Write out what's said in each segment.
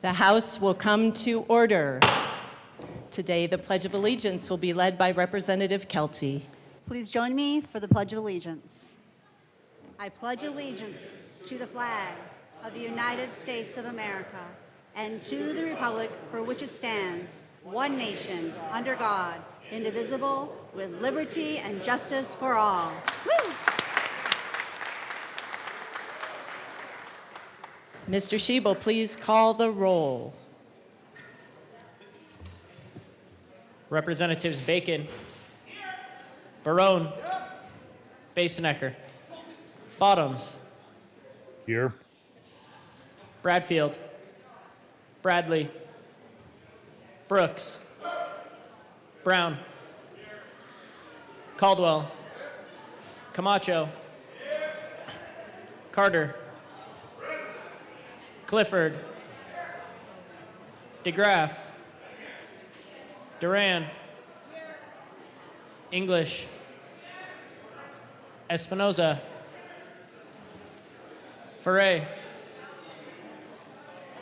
The House will come to order. Today, the Pledge of Allegiance will be led by Representative Kelty. Please join me for the Pledge of Allegiance. I pledge allegiance to the flag of the United States of America and to the republic for which it stands, one nation, under God, indivisible, with liberty and justice for all. Woo! Mr. Schiebel, please call the roll. Representatives Bacon, Barone, Basenecker, Bottoms, Here. Bradfield, Bradley, Brooks, Brown, Caldwell, Camacho, Carter, Clifford, DeGraff, Duran, English, Espinoza, Ferre,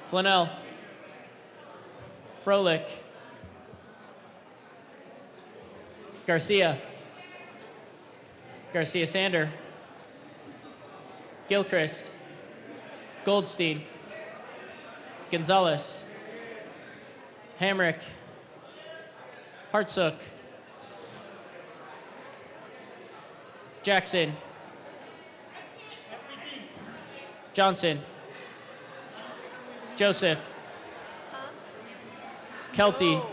Flanell, Froelich, Garcia, Garcia-Sander, Gilchrist, Goldstein, Gonzalez, Hamrick, Hartsook, Jackson, Johnson, Joseph, Kelty,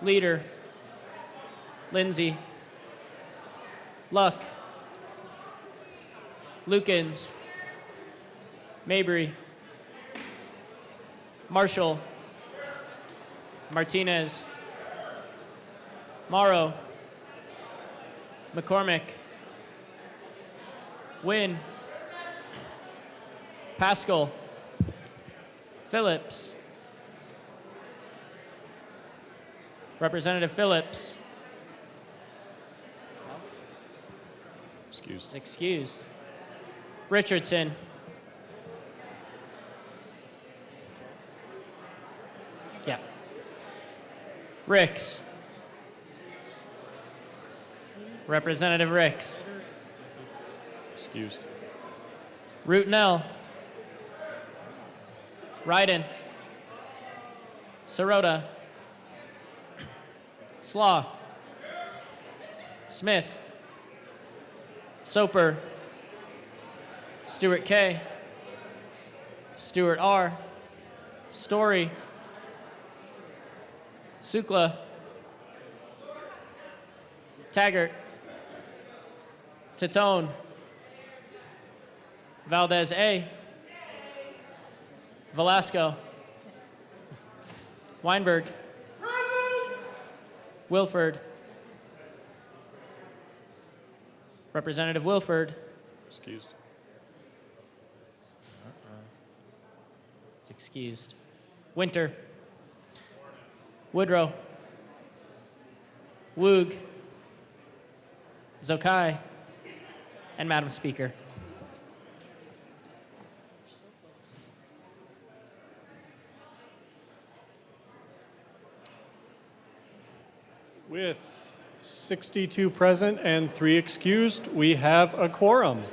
Leader, Lindsay, Luck, Lukens, Mabry, Marshall, Martinez, Morrow, McCormick, Wynn, Pascal, Phillips, Representative Phillips. Excused. Excused. Richardson. Yeah. Ricks. Representative Ricks. Excused. Rootnell. Ryden. Sirota. Slaw. Smith. Soper. Stewart K. Stewart R. Story. Sukla. Taggart. Titone. Valdez A. Velasco. Weinberg. Wilford. Representative Wilford. Excused. It's excused. Winter. Woodrow. Woog. Zokai. And Madam Speaker. With 62 present and 3 excused, we have a quorum.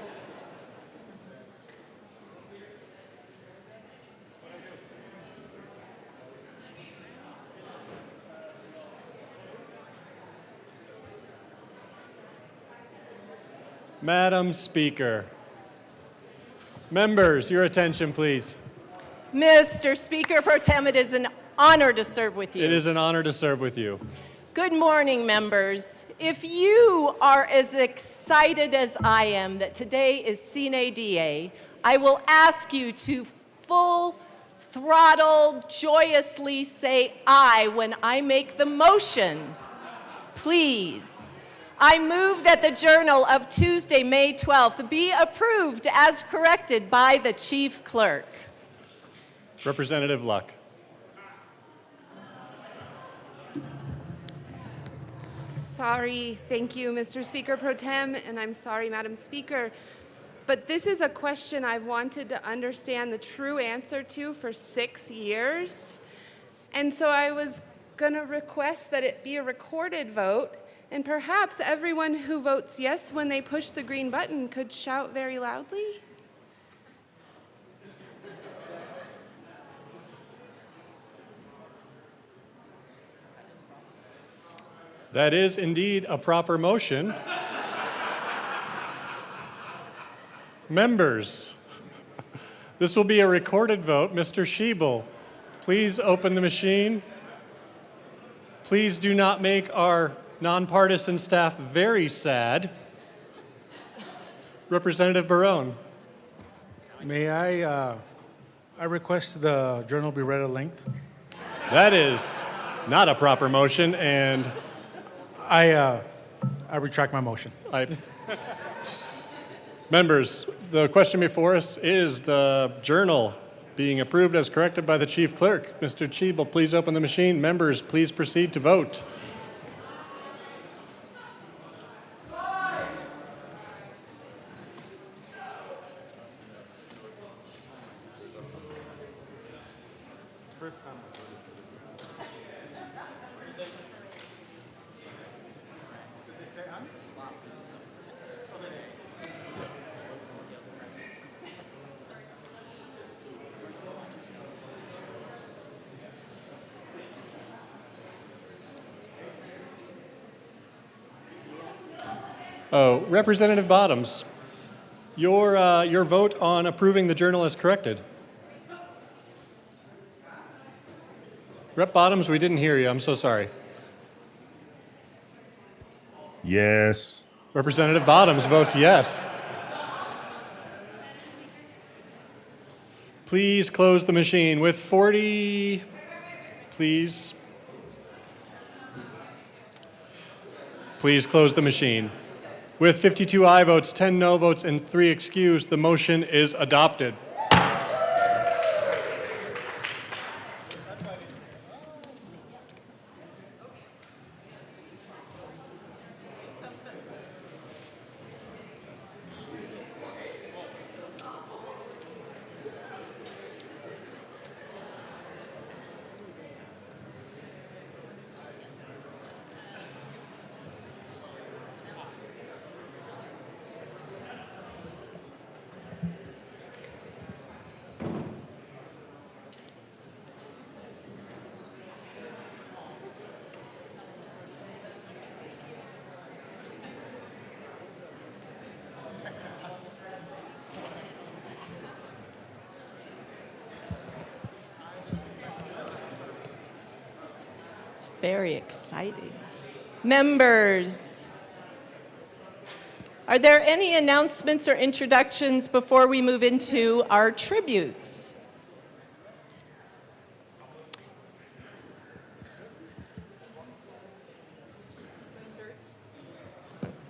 Madam Speaker. Members, your attention, please. Mr. Speaker Pro Tem, it is an honor to serve with you. It is an honor to serve with you. Good morning, members. If you are as excited as I am that today is Sine Die, I will ask you to full throttle, joyously say aye when I make the motion. Please. I move that the Journal of Tuesday, May 12th be approved as corrected by the Chief Clerk. Representative Luck. Sorry, thank you, Mr. Speaker Pro Tem, and I'm sorry, Madam Speaker. but this is a question I've wanted to understand the true answer to for 6 years. And so I was going to request that it be a recorded vote, and perhaps everyone who votes yes when they push the green button could shout very loudly. That is indeed a proper motion. Members, this will be a recorded vote. Mr. Schiebel, please open the machine. Please do not make our nonpartisan staff very sad. Representative Barone. May I request the journal be read at length? That is not a proper motion, and I retract my motion. Members, the question before us is the journal being approved as corrected by the chief clerk. Mr. Schiebel, please open the machine. Members, please proceed to vote. Oh, Representative Bottoms, your vote on approving the journal is corrected. Rep. Bottoms, we didn't hear you. I'm so sorry. Yes. Representative Bottoms votes yes. Please close the machine with 40. Please close the machine. With 52 aye votes, 10 no votes, and 3 excused, the motion is adopted. It's very exciting. Members, are there any announcements or introductions before we move into our tributes?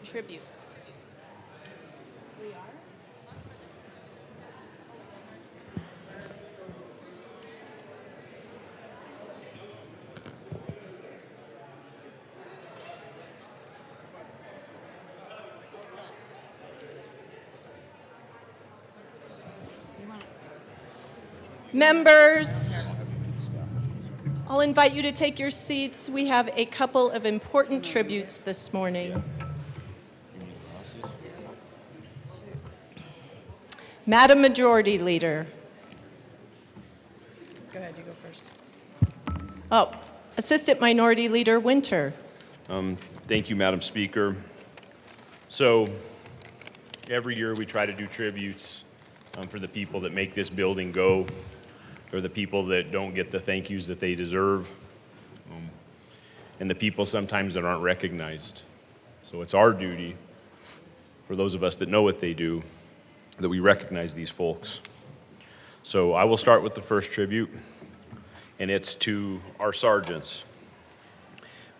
Tributes. Members, I'll invite you to take your seats. We have a couple of important tributes this morning. Madam Majority Leader. Go ahead, you go first. Oh, Assistant Minority Leader Winter. Thank you, Madam Speaker. So every year we try to do tributes for the people that make this building go, or the people that don't get the thank yous that they deserve, and the people sometimes that aren't recognized. So it's our duty, for those of us that know what they do, that we recognize these folks. So I will start with the first tribute, and it's to our sergeants.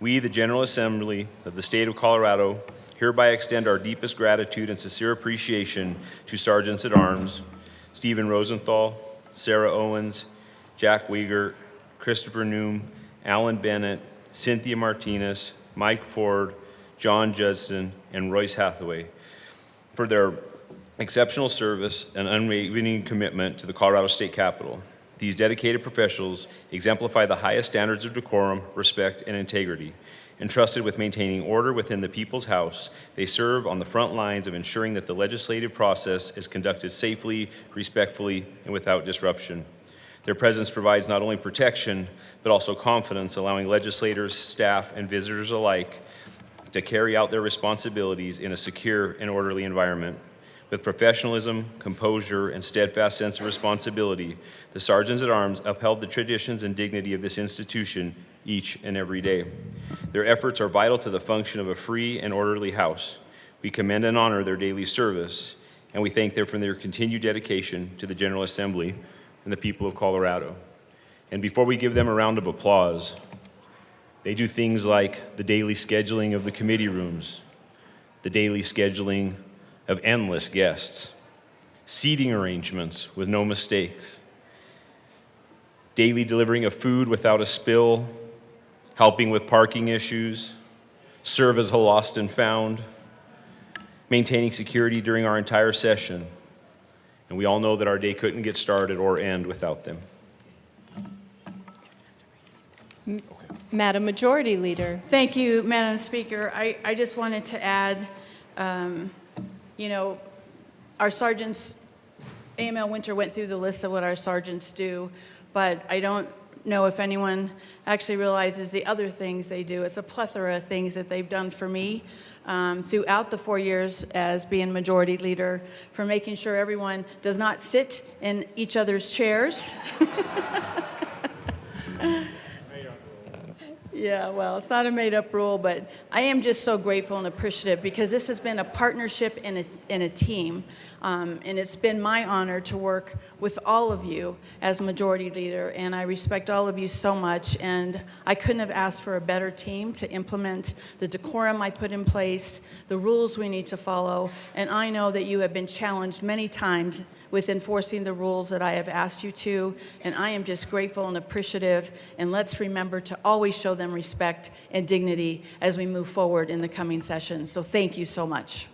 We, the General Assembly of the State of Colorado, hereby extend our deepest gratitude and sincere appreciation to Sergeants at Arms Stephen Rosenthal, Sarah Owens, Jack Weger, Christopher Noom, Alan Bennett, Cynthia Martinez, Mike Ford, John Judson, and Royce Hathaway for their exceptional service, and unwavering commitment to the Colorado State Capitol. These dedicated professionals exemplify the highest standards of decorum, respect, and integrity. Entrusted with maintaining order within the people's house, they serve on the front lines of ensuring that the legislative process is conducted safely, respectfully, and without disruption. Their presence provides not only protection, but also confidence, allowing legislators, staff, and visitors alike to carry out their responsibilities in a secure and orderly environment. With professionalism, composure, and steadfast sense of responsibility, the Sergeants at Arms upheld the traditions and dignity of this institution each and every day. Their efforts are vital to the function of a free and orderly house. We commend and honor their daily service, and we thank them for their continued dedication to the General Assembly and the people of Colorado. And before we give them a round of applause, they do things like the daily scheduling of the committee rooms, the daily scheduling of endless guests, seating arrangements with no mistakes, daily delivering of food without a spill, helping with parking issues, serve as a lost and found, maintaining security during our entire session. And we all know that our day couldn't get started or end without them. Madam Majority Leader. Thank you, Madam Speaker. I just wanted to add, our sergeants, AML Winter went through the list of what our sergeants do, but I don't know if anyone actually realizes the other things they do. It's a plethora of things that they've done for me throughout the 4 years as being Majority Leader, for making sure everyone does not sit in each other's chairs. Yeah, well, it's not a made-up rule, but I am just so grateful and appreciative because this has been a partnership and a team, and it's been my honor to work with all of you as Majority Leader, and I respect all of you so much, and I couldn't have asked for a better team to implement the decorum I put in place, the rules we need to follow, and I know that you have been challenged many times with enforcing the rules that I have asked you to, and I am just grateful and appreciative, and let's remember to always show them respect and dignity as we move forward in the coming sessions. So thank you so much.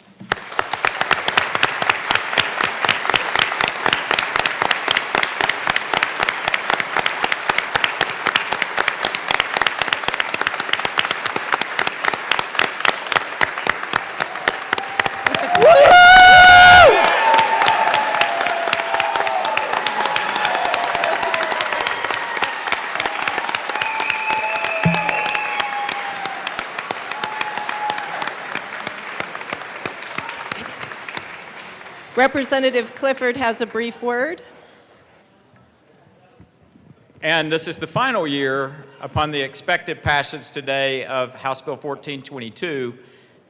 Representative Clifford has a brief word. And this is the final year upon the expected passage today of House Bill 1422.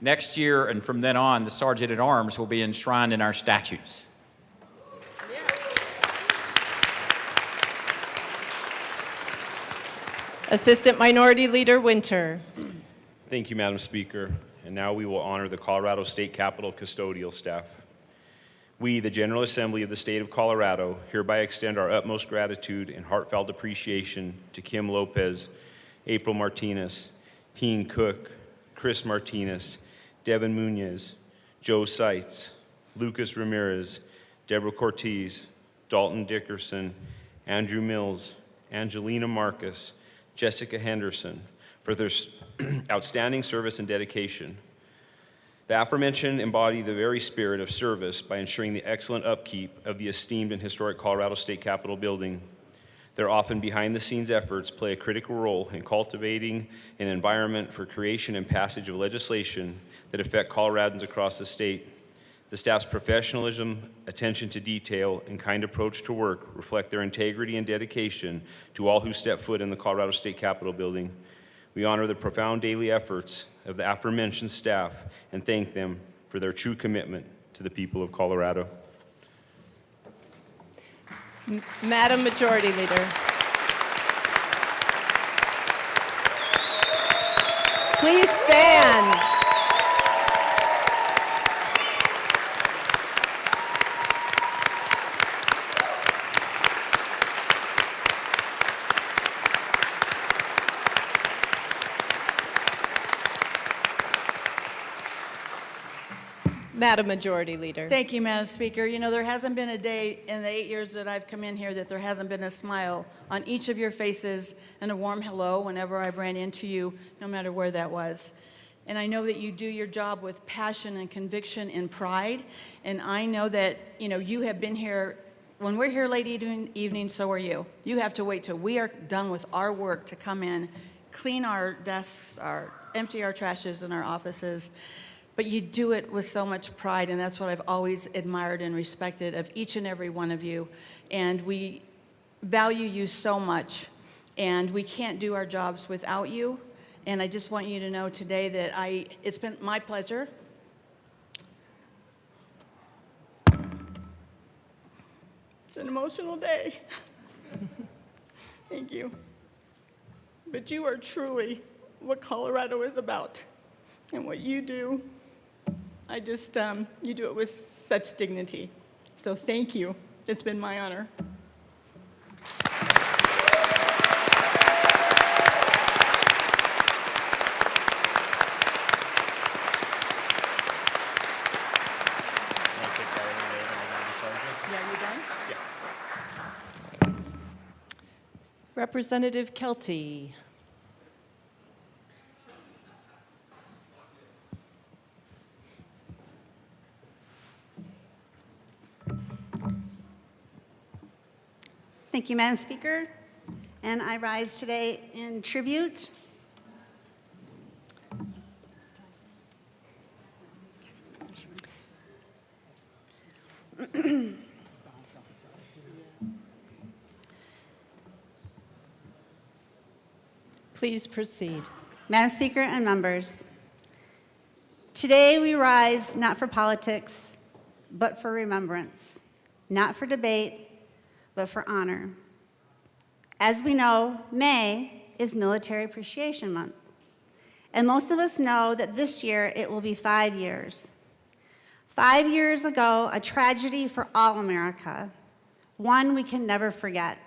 Next year and from then on, the Sergeant at Arms will be enshrined in our statutes. Assistant Minority Leader Winter. Thank you, Madam Speaker. And now we will honor the Colorado State Capitol custodial staff. We, the General Assembly of the State of Colorado, hereby extend our utmost gratitude and heartfelt appreciation to Kim Lopez, April Martinez, Teen Cook, Chris Martinez, Devin Munoz, Joe Seitz, Lucas Ramirez, Deborah Cortez, Dalton Dickerson, Andrew Mills, Angelina Marcus, Jessica Henderson, for their outstanding service and dedication. The aforementioned embody the very spirit of service by ensuring the excellent upkeep of the esteemed and historic Colorado State Capitol building. Their often behind-the-scenes efforts play a critical role in cultivating an environment for creation and passage of legislation that affect Coloradans across the state. The staff's professionalism, attention to detail, and kind approach to work reflect their integrity and dedication to all who step foot in the Colorado State Capitol building. We honor the profound daily efforts of the aforementioned staff and thank them for their true commitment to the people of Colorado. Madam Majority Leader. Please stand. Madam Majority Leader. Thank you, Madam Speaker. You know, there hasn't been a day in the 8 years that I've come in here that there hasn't been a smile on each of your faces and a warm hello whenever I've ran into you, no matter where that was. And I know that you do your job with passion and conviction and pride. And I know that, you know, you have been here. When we're here late evening, so are you. You have to wait till we are done with our work to come in, clean our desks, empty our trashes in our offices. But you do it with so much pride, and that's what I've always admired and respected of each and every one of you. And we value you so much, and we can't do our jobs without you. And I just want you to know today that it's been my pleasure. It's an emotional day. Thank you. But you are truly what Colorado is about, and what you do. You do it with such dignity. So thank you. It's been my honor. Yeah, you done? Representative Kelty. Thank you, Madam Speaker. And I rise today in tribute Please proceed. Madam Speaker and members, today we rise not for politics, but for remembrance, not for debate, but for honor. As we know, May is Military Appreciation Month, and most of us know that this year it will be 5 years. 5 years ago, a tragedy for all America, one we can never forget.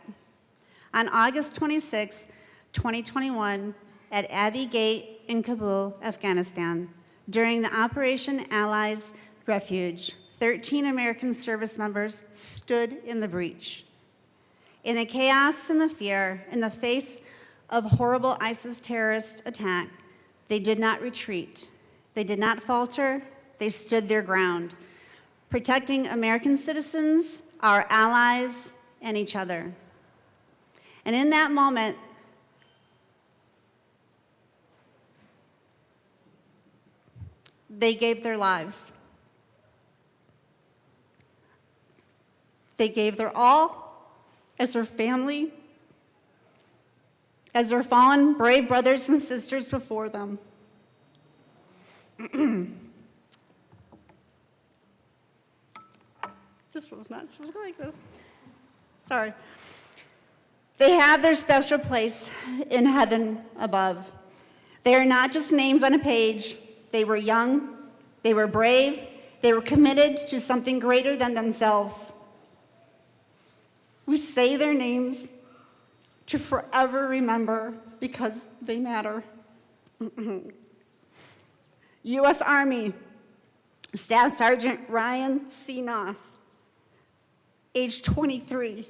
On August 26, 2021, at Abbey Gate in Kabul, Afghanistan, during the Operation Allies Refuge, 13 American service members stood in the breach. In the chaos and the fear, in the face of horrible ISIS terrorist attack, they did not retreat. They did not falter. They stood their ground, protecting American citizens, our allies, and each other. And in that moment, they gave their lives. They gave their all as their family, as their fallen brave brothers and sisters before them. This was not supposed to go like this. Sorry. They have their special place in heaven above. They are not just names on a page. They were young, they were brave, they were committed to something greater than themselves. We say their names to forever remember because they matter. U.S. Army Staff Sergeant Ryan C. Noss, age 23.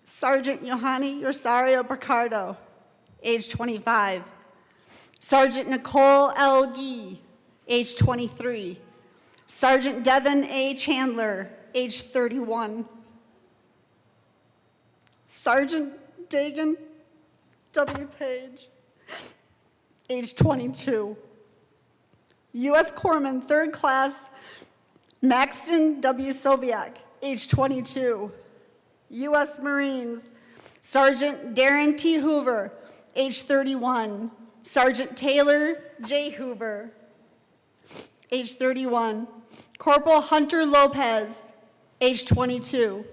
Sergeant Yohani Rosario Picardo, age 25. Sergeant Nicole L. Gee, age 23. Sergeant Devin A. Chandler, age 31. Sergeant Dagan W. Page, age 22. U.S. Corpsman, 3rd Class, Maxton W. Soviak, age 22. U.S. Marines, Sergeant Darren T. Hoover, age 31. Sergeant Taylor J. Hoover, age 31. Corporal Hunter Lopez, age 22.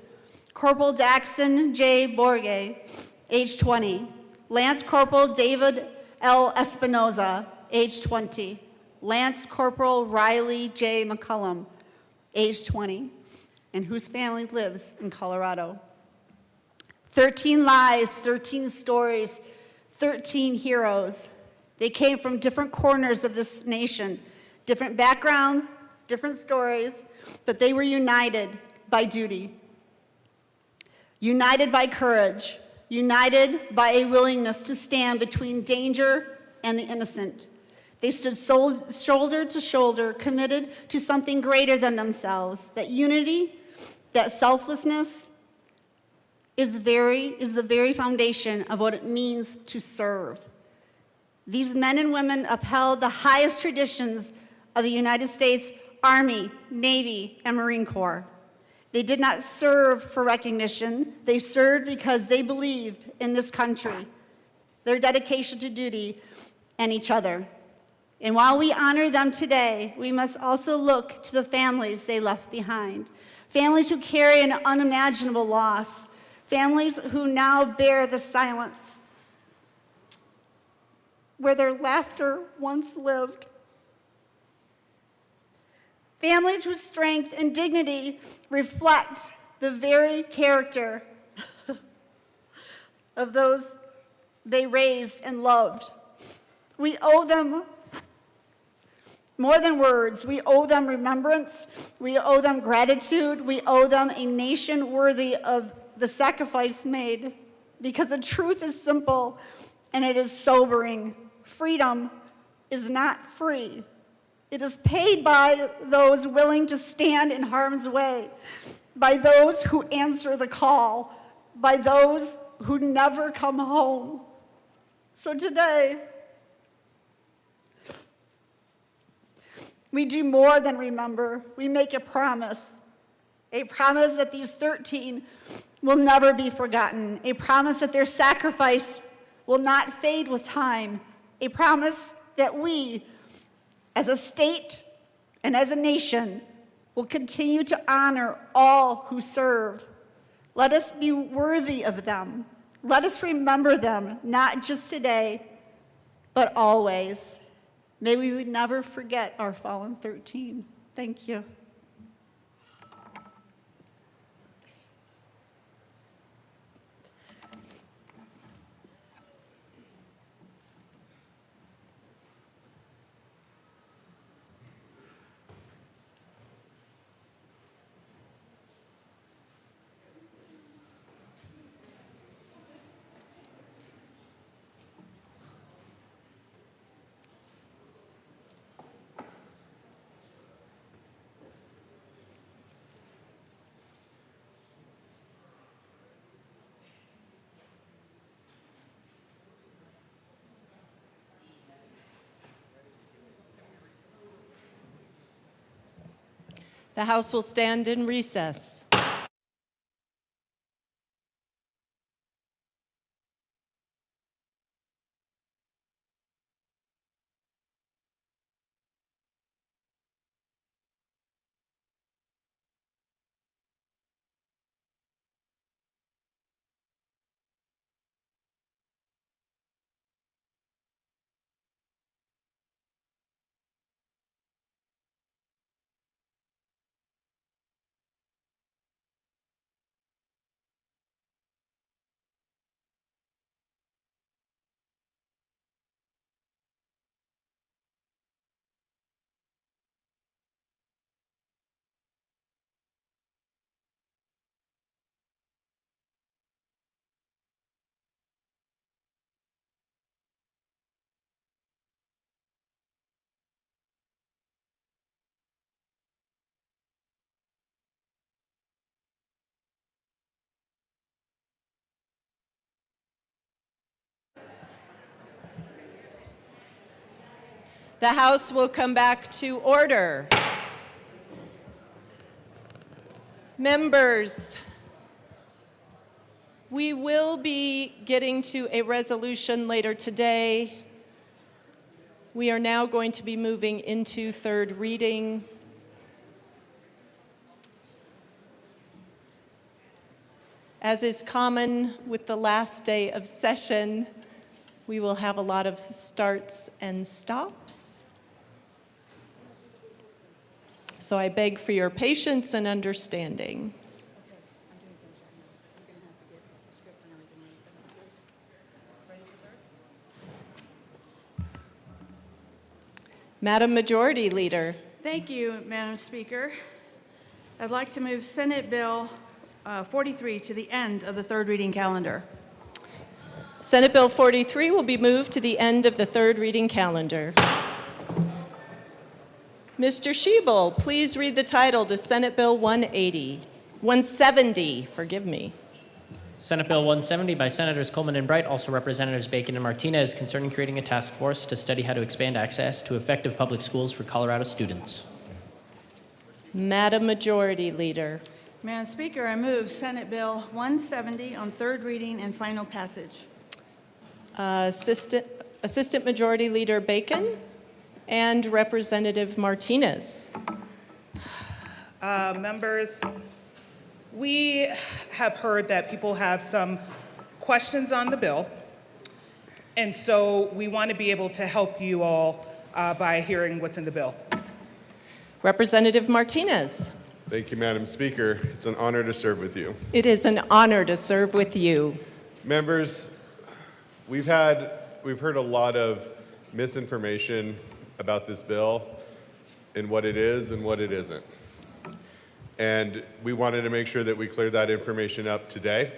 Corporal Daxon J. Borge, age 20. Lance Corporal David L. Espinoza, age 20. Lance Corporal Riley J. McCullum, age 20, and whose family lives in Colorado. 13 lives, 13 stories, 13 heroes. They came from different corners of this nation, different backgrounds, different stories, but they were united by duty, united by courage, united by a willingness to stand between danger and the innocent. They stood shoulder to shoulder, committed to something greater than themselves. That unity, that selflessness is the very foundation of what it means to serve. These men and women upheld the highest traditions of the United States Army, Navy, and Marine Corps. They did not serve for recognition. They served because they believed in this country, their dedication to duty, and each other. And while we honor them today, we must also look to the families they left behind. Families who carry an unimaginable loss. Families who now bear the silence where their laughter once lived. Families whose strength and dignity reflect the very character of those they raised and loved. We owe them more than words. We owe them remembrance. We owe them gratitude. We owe them a nation worthy of the sacrifice made, because the truth is simple and it is sobering. Freedom is not free. It is paid by those willing to stand in harm's way, by those who answer the call, by those who never come home. So today, we do more than remember. We make a promise that these 13 will never be forgotten, a promise that their sacrifice will not fade with time, a promise that we, as a state and as a nation, will continue to honor all who serve. Let us be worthy of them. Let us remember them, not just today, but always. May we never forget our fallen 13. Thank you. The House will stand in recess. The House will come back to order. Members, we will be getting to a resolution later today. We are now going to be moving into third reading. As is common with the last day of session, we will have a lot of starts and stops. So I beg for your patience and understanding. Madam Majority Leader. Thank you, Madam Speaker. I'd like to move Senate Bill 43 to the end of the third reading calendar. Senate Bill 43 will be moved to the end of the third reading calendar. Mr. Schiebel, please read the title to Senate Bill 170, forgive me. Senate Bill 170 by Senators Coleman and Bright, also Representatives Bacon and Martinez, concerning creating a task force to study how to expand access to effective public schools for Colorado students. Madam Majority Leader. Madam Speaker, I move Senate Bill 170 on third reading and final passage. Assistant Majority Leader Bacon and Representative Martinez. Members, we have heard that people have some questions on the bill, and so we want to be able to help you all by hearing what's in the bill. Representative Martinez. Thank you, Madam Speaker. It's an honor to serve with you. It is an honor to serve with you. Members, we've heard a lot of misinformation about this bill and what it is and what it isn't. And we wanted to make sure that we clear that information up today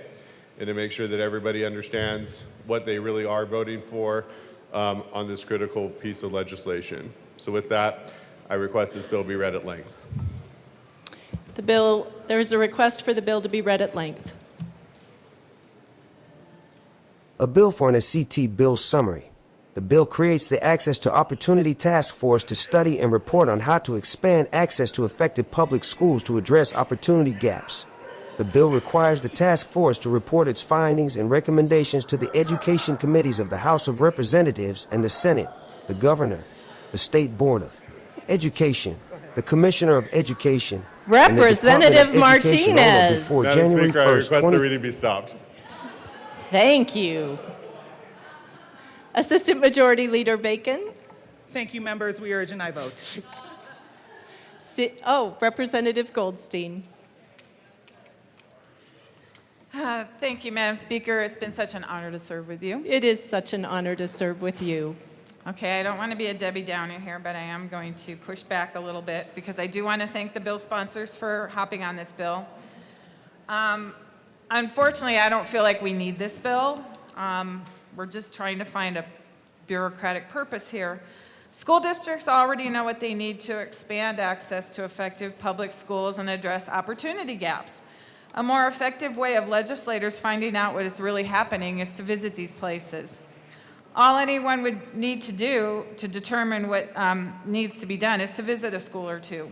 and to make sure that everybody understands what they really are voting for on this critical piece of legislation. So with that, I request this bill be read at length. There is a request for the bill to be read at length. A bill for an ACT bill summary. The bill creates the Access to Opportunity Task Force to study and report on how to expand access to effective public schools to address opportunity gaps. The bill requires the task force to report its findings and recommendations to the education committees of the House of Representatives and the Senate, the Governor, the State Board of Education, the Commissioner of Education, Representative and the Department of Education Martinez. before Madam January Speaker, I 1st, request the reading be stopped. Thank you. Assistant Majority Leader Bacon. Thank you, members. We urge an aye vote. Representative Goldstein. Thank you, Madam Speaker. It's been such an honor to serve with you. It is such an honor to serve with you. Okay, I don't want to be a Debbie Downer here, but I am going to push back a little bit because I do want to thank the bill sponsors for hopping on this bill. Unfortunately, I don't feel like we need this bill. We're just trying to find a bureaucratic purpose here. School districts already know what they need to expand access to effective public schools and address opportunity gaps. A more effective way of legislators finding out what is really happening is to visit these places. All anyone would need to do to determine what needs to be done is to visit a school or two.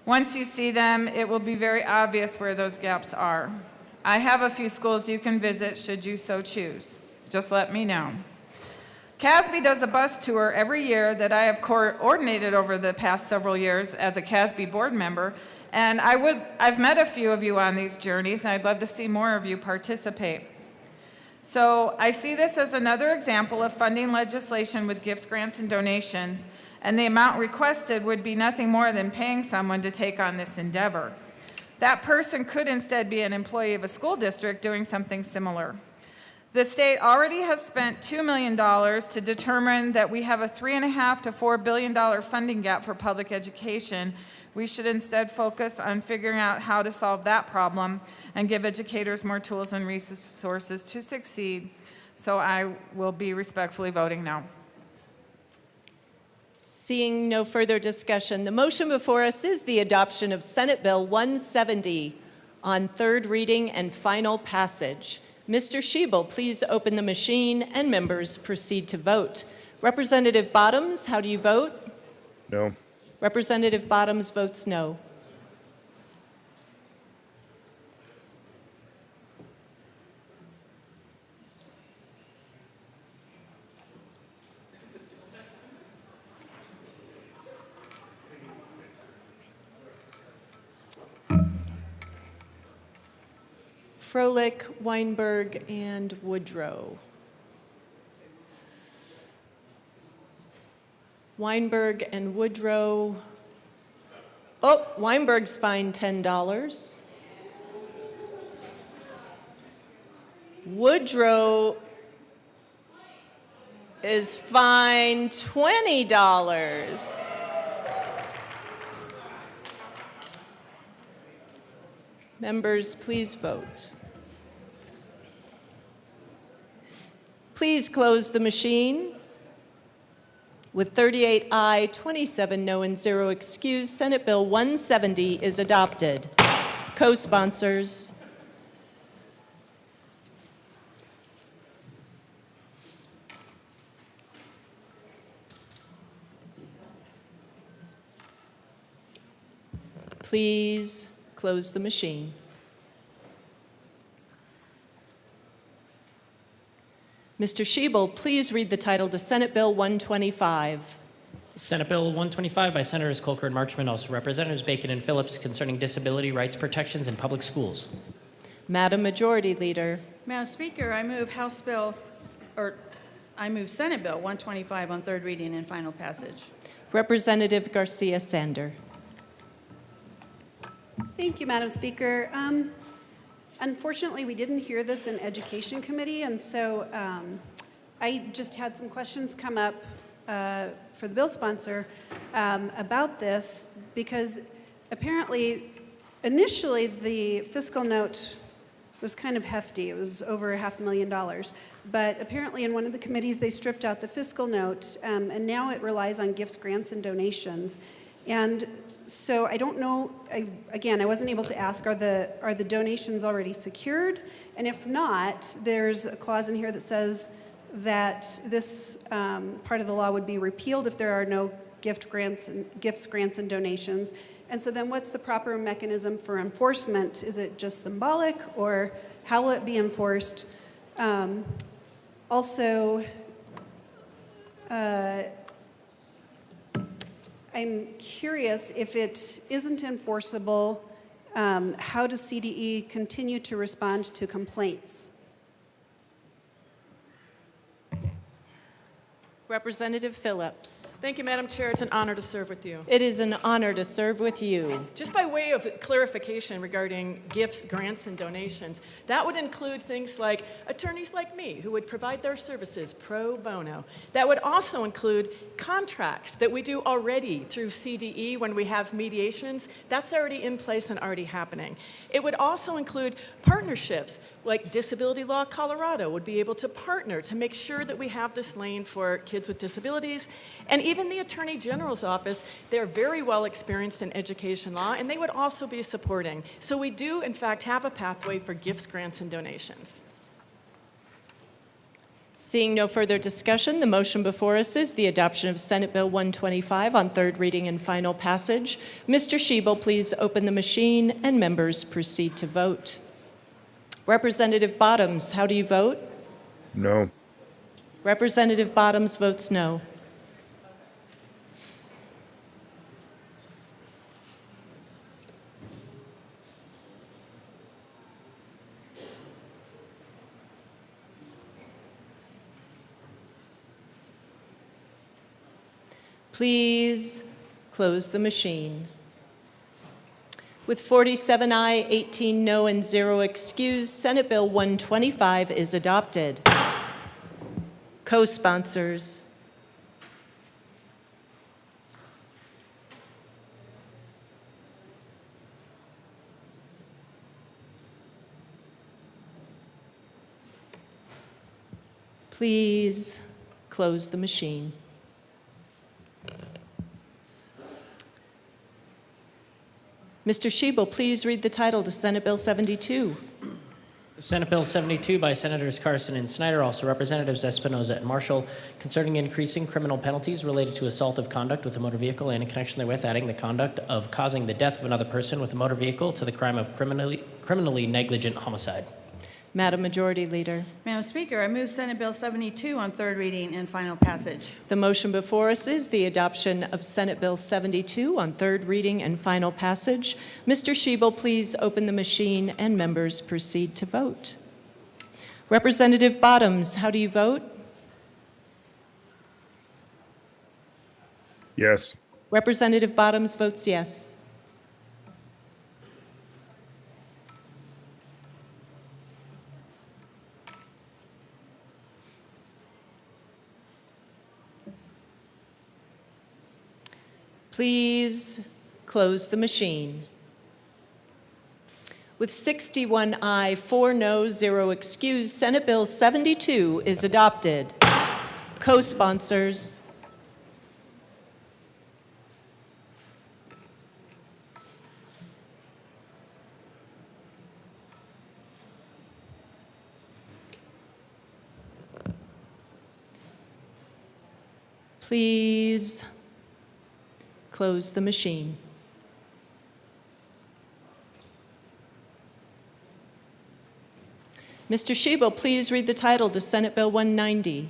Once you see them, it will be very obvious where those gaps are. I have a few schools you can visit should you so choose. Just let me know. CASB does a bus tour every year that I have coordinated over the past several years as a CASB board member, and I've met a few of you on these journeys, and I'd love to see more of you participate. So I see this as another example of funding legislation with gifts, grants, and donations, and the amount requested would be nothing more than paying someone to take on this endeavor. That person could instead be an employee of a school district doing something similar. The state already has spent $2 million to determine that we have a $3.5 to $4 billion funding gap for public education. We should instead focus on figuring out how to solve that problem and give educators more tools and resources to succeed. So I will be respectfully voting no. Seeing no further discussion, the motion before us is the adoption of Senate Bill 170 on third reading and final passage. Mr. Schiebel, please open the machine and members proceed to vote. Representative Bottoms, how do you vote? No. Representative Bottoms votes no. Froelich, Weinberg, and Woodrow. Weinberg and Woodrow. Oh, Weinberg's fined $10. Woodrow is fined $20. Members, please vote. Please close the machine. With 38 aye, 27 no, and 0 excused, Senate Bill 170 is adopted. Co-sponsors. Please close the machine. Mr. Schiebel, please read the title to Senate Bill 125. Senate Bill 125 by Senators Colker and Marchman, also Representatives Bacon and Phillips, concerning disability rights protections in public schools. Madam Majority Leader. Madam Speaker, I move Senate Bill 125 on third reading and final passage. Representative Garcia Sander. Thank you, Madam Speaker. Unfortunately, we didn't hear this in Education Committee, and so I just had some questions come up for the bill sponsor about this, because apparently, initially, the fiscal note was kind of hefty. It was over $500,000. But apparently, in one of the committees, they stripped out the fiscal note, and now it relies on gifts, grants, and donations. And so I don't know, I wasn't able to ask, are the donations already secured? And if not, there's a clause in here that says that this part of the law would be repealed if there are no gifts, grants, and donations. And so then what's the proper mechanism for enforcement? Is it just symbolic, or how will it be enforced? Also, I'm curious, if it isn't enforceable, how does CDE continue to respond to complaints? Representative Phillips. Thank you, Madam Chair. It's an honor to serve with you. It is an honor to serve with you. Just by way of clarification regarding gifts, grants, and donations, that would include things like attorneys like me who would provide their services pro bono. That would also include contracts that we do already through CDE when we have mediations. That's already in place and already happening. It would also include partnerships, like Disability Law Colorado would be able to partner to make sure that we have this lane for kids with disabilities. And even the Attorney General's office, they're very well experienced in education law, and they would also be supporting. So we do, in fact, have a pathway for gifts, grants, and donations. Seeing no further discussion, the motion before us is the adoption of Senate Bill 125 on third reading and final passage. Mr. Schiebel, please open the machine, and members proceed to vote. Representative Bottoms, how do you vote? No. Representative Bottoms votes no. Please close the machine. With 47 aye, 18 no, and 0 excused, Senate Bill 125 is adopted. Co-sponsors. Please close the machine. Mr. Schiebel, please read the title to Senate Bill 72. Senate Bill 72 by Senators Carson and Snyder, also Representatives Espinoza and Marshall, concerning increasing criminal penalties related to assaultive conduct with a motor vehicle and in connection therewith adding the conduct of causing the death of another person with a motor vehicle to the crime of criminally negligent homicide. Madam Majority Leader. Madam Speaker, I move Senate Bill 72 on third reading and final passage. The motion before us is the adoption of Senate Bill 72 on third reading and final passage. Mr. Schiebel, please open the machine, and members proceed to vote. Representative Bottoms, how do you vote? Yes. Representative Bottoms votes yes. Please close the machine. With 61 aye, 4 no, 0 excused, Senate Bill 72 is adopted. Co-sponsors. Please close the machine. Mr. Schiebel, please read the title to Senate Bill 190.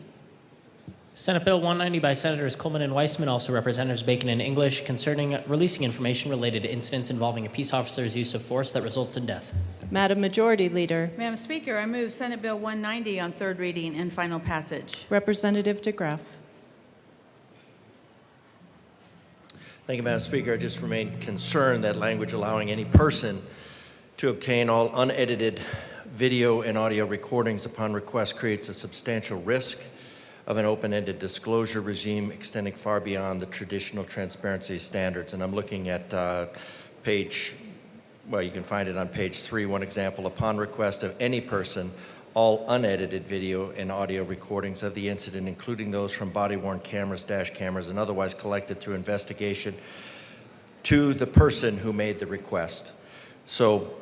Senate Bill 190 by Senators Coleman and Weissman, also Representatives Bacon and English, concerning releasing information related to incidents involving a peace officer's use of force that results in death. Madam Majority Leader. Madam Speaker, I move Senate Bill 190 on third reading and final passage. Representative DeGraff. Thank you, Madam Speaker. I just remain concerned that language allowing any person to obtain all unedited video and audio recordings upon request creates a substantial risk of an open-ended disclosure regime extending far beyond the traditional transparency standards. And I'm looking at you can find it on page 3, one example, upon request of any person, all unedited video and audio recordings of the incident, including those from body-worn cameras, dash cameras, and otherwise collected through investigation, to the person who made the request. So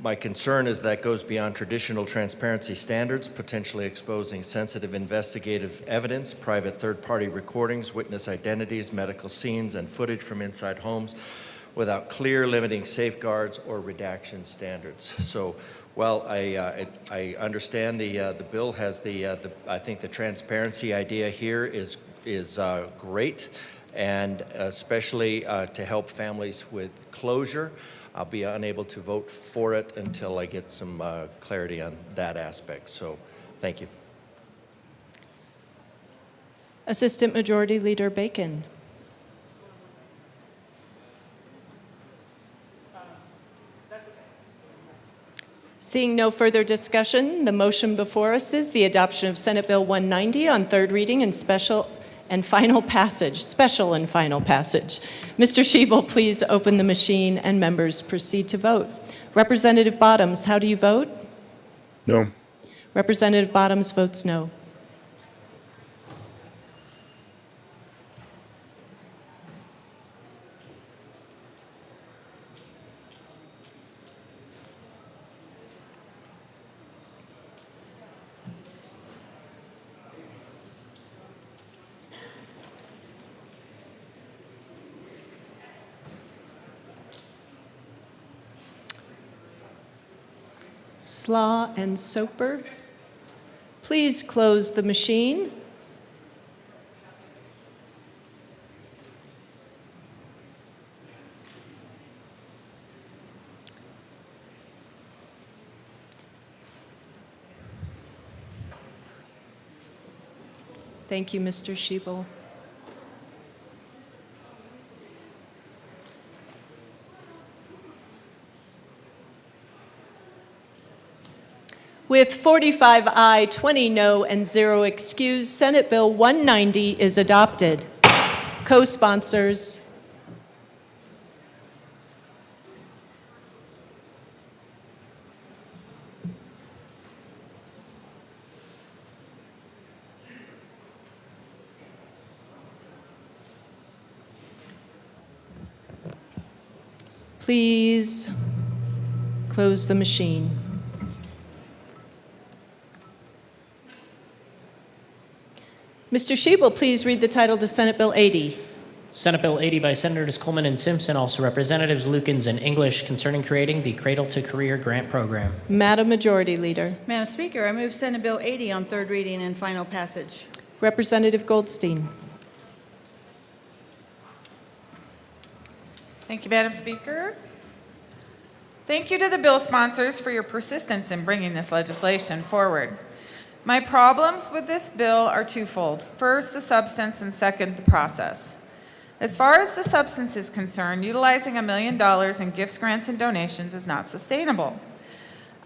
my concern is that goes beyond traditional transparency standards, potentially exposing sensitive investigative evidence, private third-party recordings, witness identities, medical scenes, and footage from inside homes without clear limiting safeguards or redaction standards. So while I understand the bill has I think the transparency idea here is great, and especially to help families with closure. I'll be unable to vote for it until I get some clarity on that aspect. So thank you. Assistant Majority Leader Bacon. Seeing no further discussion, the motion before us is the adoption of Senate Bill 190 on third reading and special and final passage. Mr. Schiebel, please open the machine and members proceed to vote. Representative Bottoms, how do you vote? No. Representative Bottoms votes no. Slaw and Soper, please close the machine. Thank you, Mr. Schiebel. With 45 aye, 20 no, and 0 excused, Senate Bill 190 is adopted. Co-sponsors. Please close the machine. Mr. Schiebel, please read the title to Senate Bill 80. Senate Bill 80 by Senators Coleman and Simpson, also Representatives Lukens and English, concerning creating the Cradle to Career Grant Program. Madam Majority Leader. Madam Speaker, I move Senate Bill 80 on third reading and final passage. Representative Goldstein. Thank you, Madam Speaker. Thank you to the bill sponsors for your persistence in bringing this legislation forward. My problems with this bill are twofold. First, the substance, and second, the process. As far as the substance is concerned, utilizing $1 million in gifts, grants, and donations is not sustainable.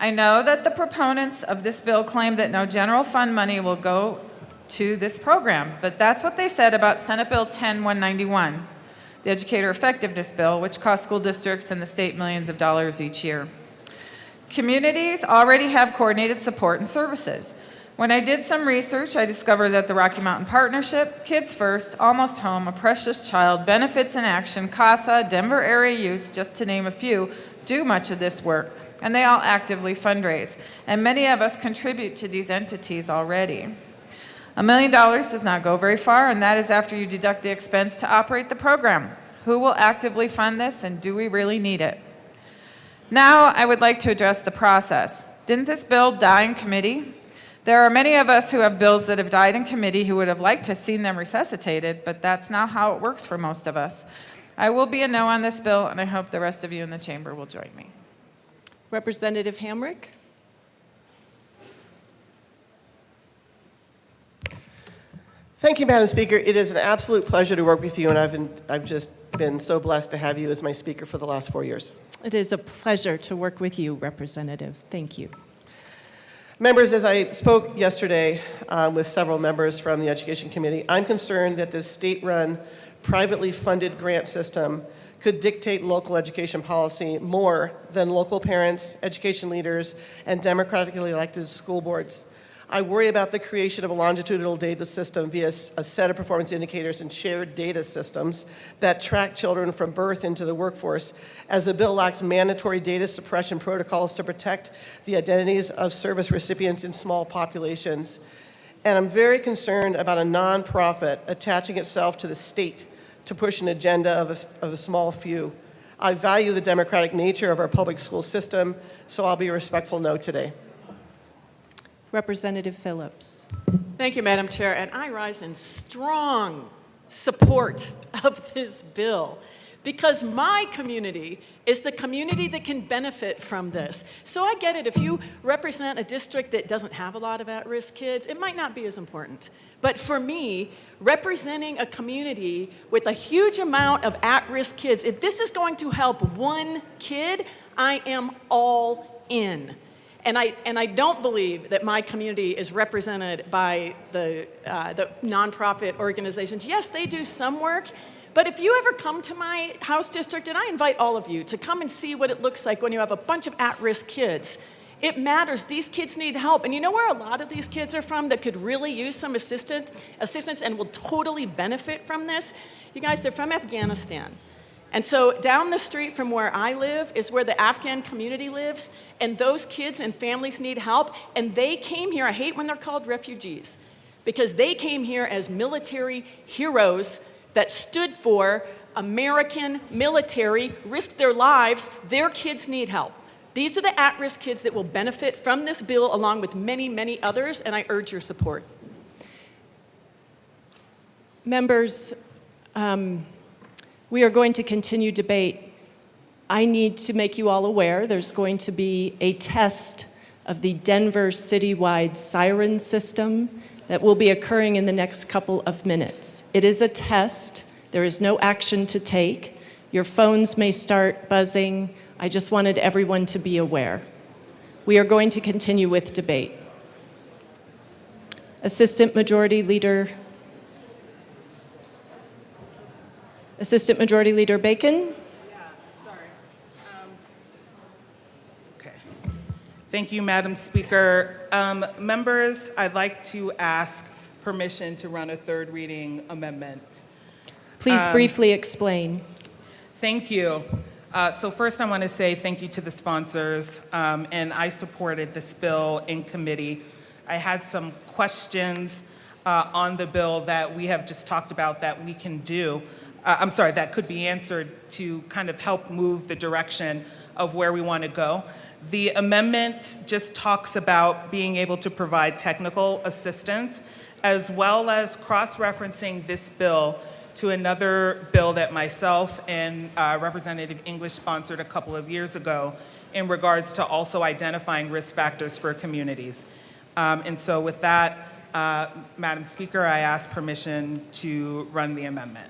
I know that the proponents of this bill claim that no general fund money will go to this program, but that's what they said about Senate Bill 10-191. the Educator Effectiveness Bill, which costs school districts and the state millions of dollars each year. Communities already have coordinated support and services. When I did some research, I discovered that the Rocky Mountain Partnership, Kids First, Almost Home, A Precious Child, Benefits in Action, CASA, Denver Area Youth, just to name a few, do much of this work, and they all actively fundraise. And many of us contribute to these entities already. $1 million does not go very far, and that is after you deduct the expense to operate the program. Who will actively fund this, and do we really need it? Now, I would like to address the process. Didn't this bill die in committee? There are many of us who have bills that have died in committee who would have liked to have seen them resuscitated, but that's not how it works for most of us. I will be a no on this bill, and I hope the rest of you in the chamber will join me. Representative Hamrick? Thank you, Madam Speaker. It is an absolute pleasure to work with you, and I've just been so blessed to have you as my speaker for the last 4 years. It is a pleasure to work with you, Representative. Thank you. Members, as I spoke yesterday with several members from the Education Committee, I'm concerned that this state-run, privately funded grant system could dictate local education policy more than local parents, education leaders, and democratically elected school boards. I worry about the creation of a longitudinal data system via a set of performance indicators and shared data systems that track children from birth into the workforce, as the bill lacks mandatory data suppression protocols to protect the identities of service recipients in small populations. And I'm very concerned about a nonprofit attaching itself to the state to push an agenda of a small few. I value the democratic nature of our public school system, so I'll be a respectful no today. Representative Phillips. Thank you, Madam Chair, and I rise in strong support of this bill because my community is the community that can benefit from this. So I get it, if you represent a district that doesn't have a lot of at-risk kids, it might not be as important. But for me, representing a community with a huge amount of at-risk kids, if this is going to help one kid, I am all in. And I don't believe that my community is represented by the nonprofit organizations. Yes, they do some work, but if you ever come to my House district, and I invite all of you to come and see what it looks like when you have a bunch of at-risk kids, it matters. These kids need help. And you know where a lot of these kids are from that could really use some assistance and will totally benefit from this? You guys, they're from Afghanistan. And so down the street from where I live is where the Afghan community lives, and those kids and families need help, and they came here. I hate when they're called refugees, because they came here as military heroes that stood for American military, risked their lives. Their kids need help. These are the at-risk kids that will benefit from this bill, along with many, many others, and I urge your support. Members, we are going to continue debate. I need to make you all aware there's going to be a test of the Denver citywide siren system that will be occurring in the next couple of minutes. It is a test. There is no action to take. Your phones may start buzzing. I just wanted everyone to be aware. We are going to continue with debate. Assistant Majority Leader Bacon. Okay. Thank you, Madam Speaker. Members, I'd like to ask permission to run a third reading amendment. Please briefly explain. Thank you. So first I want to say thank you to the sponsors, and I supported this bill in committee. I had some questions on the bill that we have just talked about that we can do. That could be answered to kind of help move the direction of where we want to go. The amendment just talks about being able to provide technical assistance, as well as cross-referencing this bill to another bill that myself and Representative English sponsored a couple of years ago in regards to also identifying risk factors for communities. And so with that, Madam Speaker, I ask permission to run the amendment.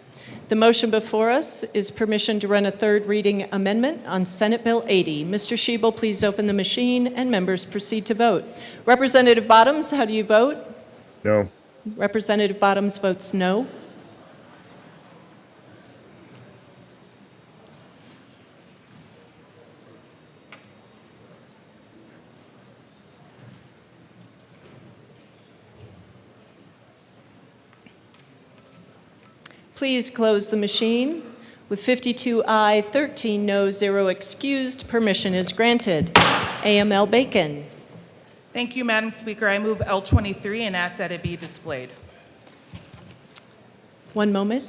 The motion before us is permission to run a third reading amendment on Senate Bill 80. Mr. Schiebel, please open the machine and members proceed to vote. Representative Bottoms, how do you vote? No. Representative Bottoms votes no. Please close the machine. With 52 aye, 13 no, 0 excused, permission is granted. AML Bacon. Thank you, Madam Speaker. I move L23 and ask that it be displayed. One moment.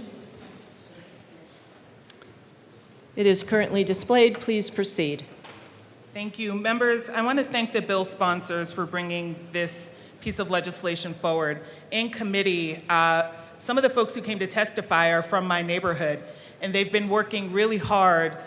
It is currently displayed. Please proceed. Thank you. Members, I want to thank the bill sponsors for bringing this piece of legislation forward. In committee, some of the folks who came to testify are from my neighborhood, and they've been working really hard,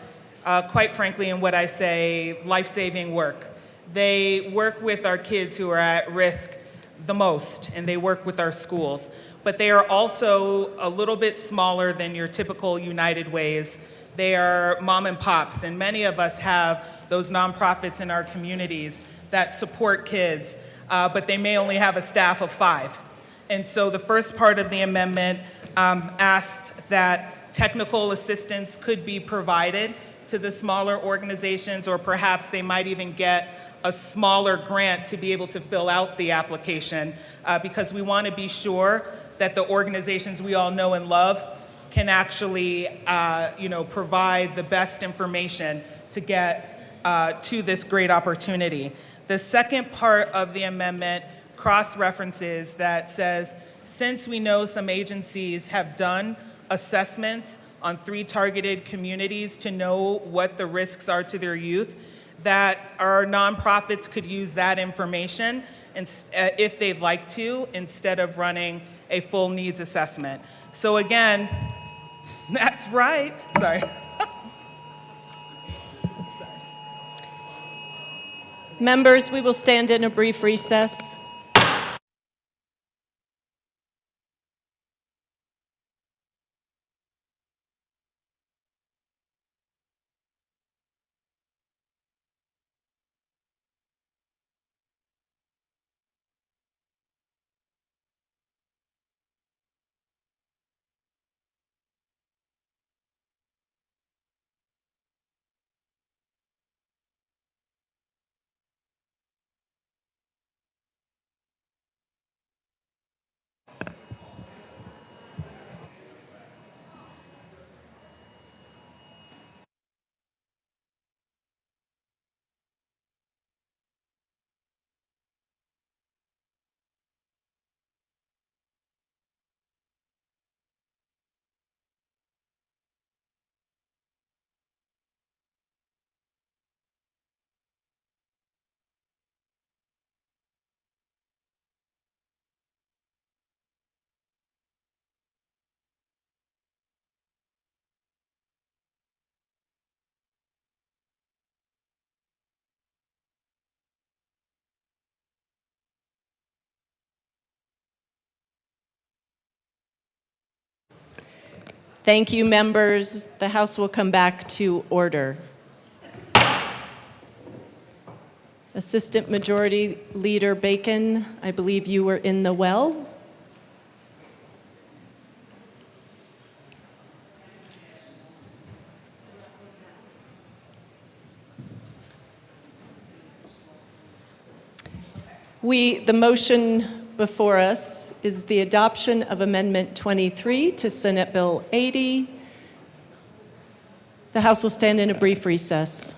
quite frankly, in what I say life-saving work. They work with our kids who are at risk the most, and they work with our schools. But they are also a little bit smaller than your typical United Ways. They are mom and pops, and many of us have those nonprofits in our communities that support kids, but they may only have a staff of 5. And so the first part of the amendment asked that technical assistance could be provided to the smaller organizations, or perhaps they might even get a smaller grant to be able to fill out the application, because we want to be sure that the organizations we all know and love can actually provide the best information to get to this great opportunity. The second part of the amendment cross-references that says, since we know some agencies have done assessments on 3 targeted communities to know what the risks are to their youth, that our nonprofits could use that information if they'd like to, instead of running a full needs assessment. So again, that's right. Sorry. Members, we will stand in a brief recess. Thank you, members. The House will come back to order. Assistant Majority Leader Bacon, I believe you were in the well. The motion before us is the adoption of Amendment 23 to Senate Bill 80. The House will stand in a brief recess.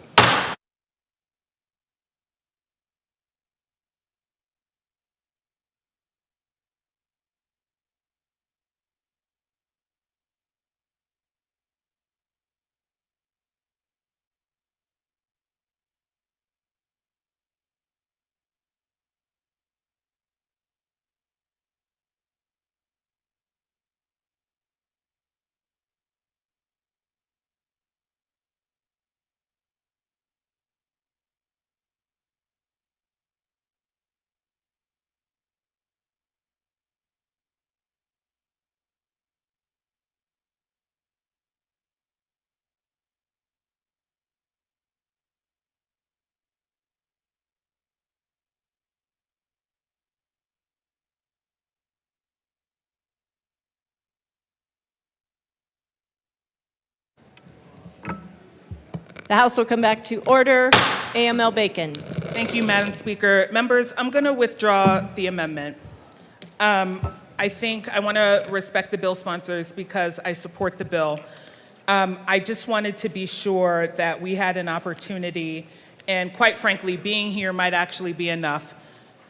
The House will come back to order. AML Bacon. Thank you, Madam Speaker. Members, I'm going to withdraw the amendment. I think I want to respect the bill sponsors because I support the bill. I just wanted to be sure that we had an opportunity, and quite frankly, being here might actually be enough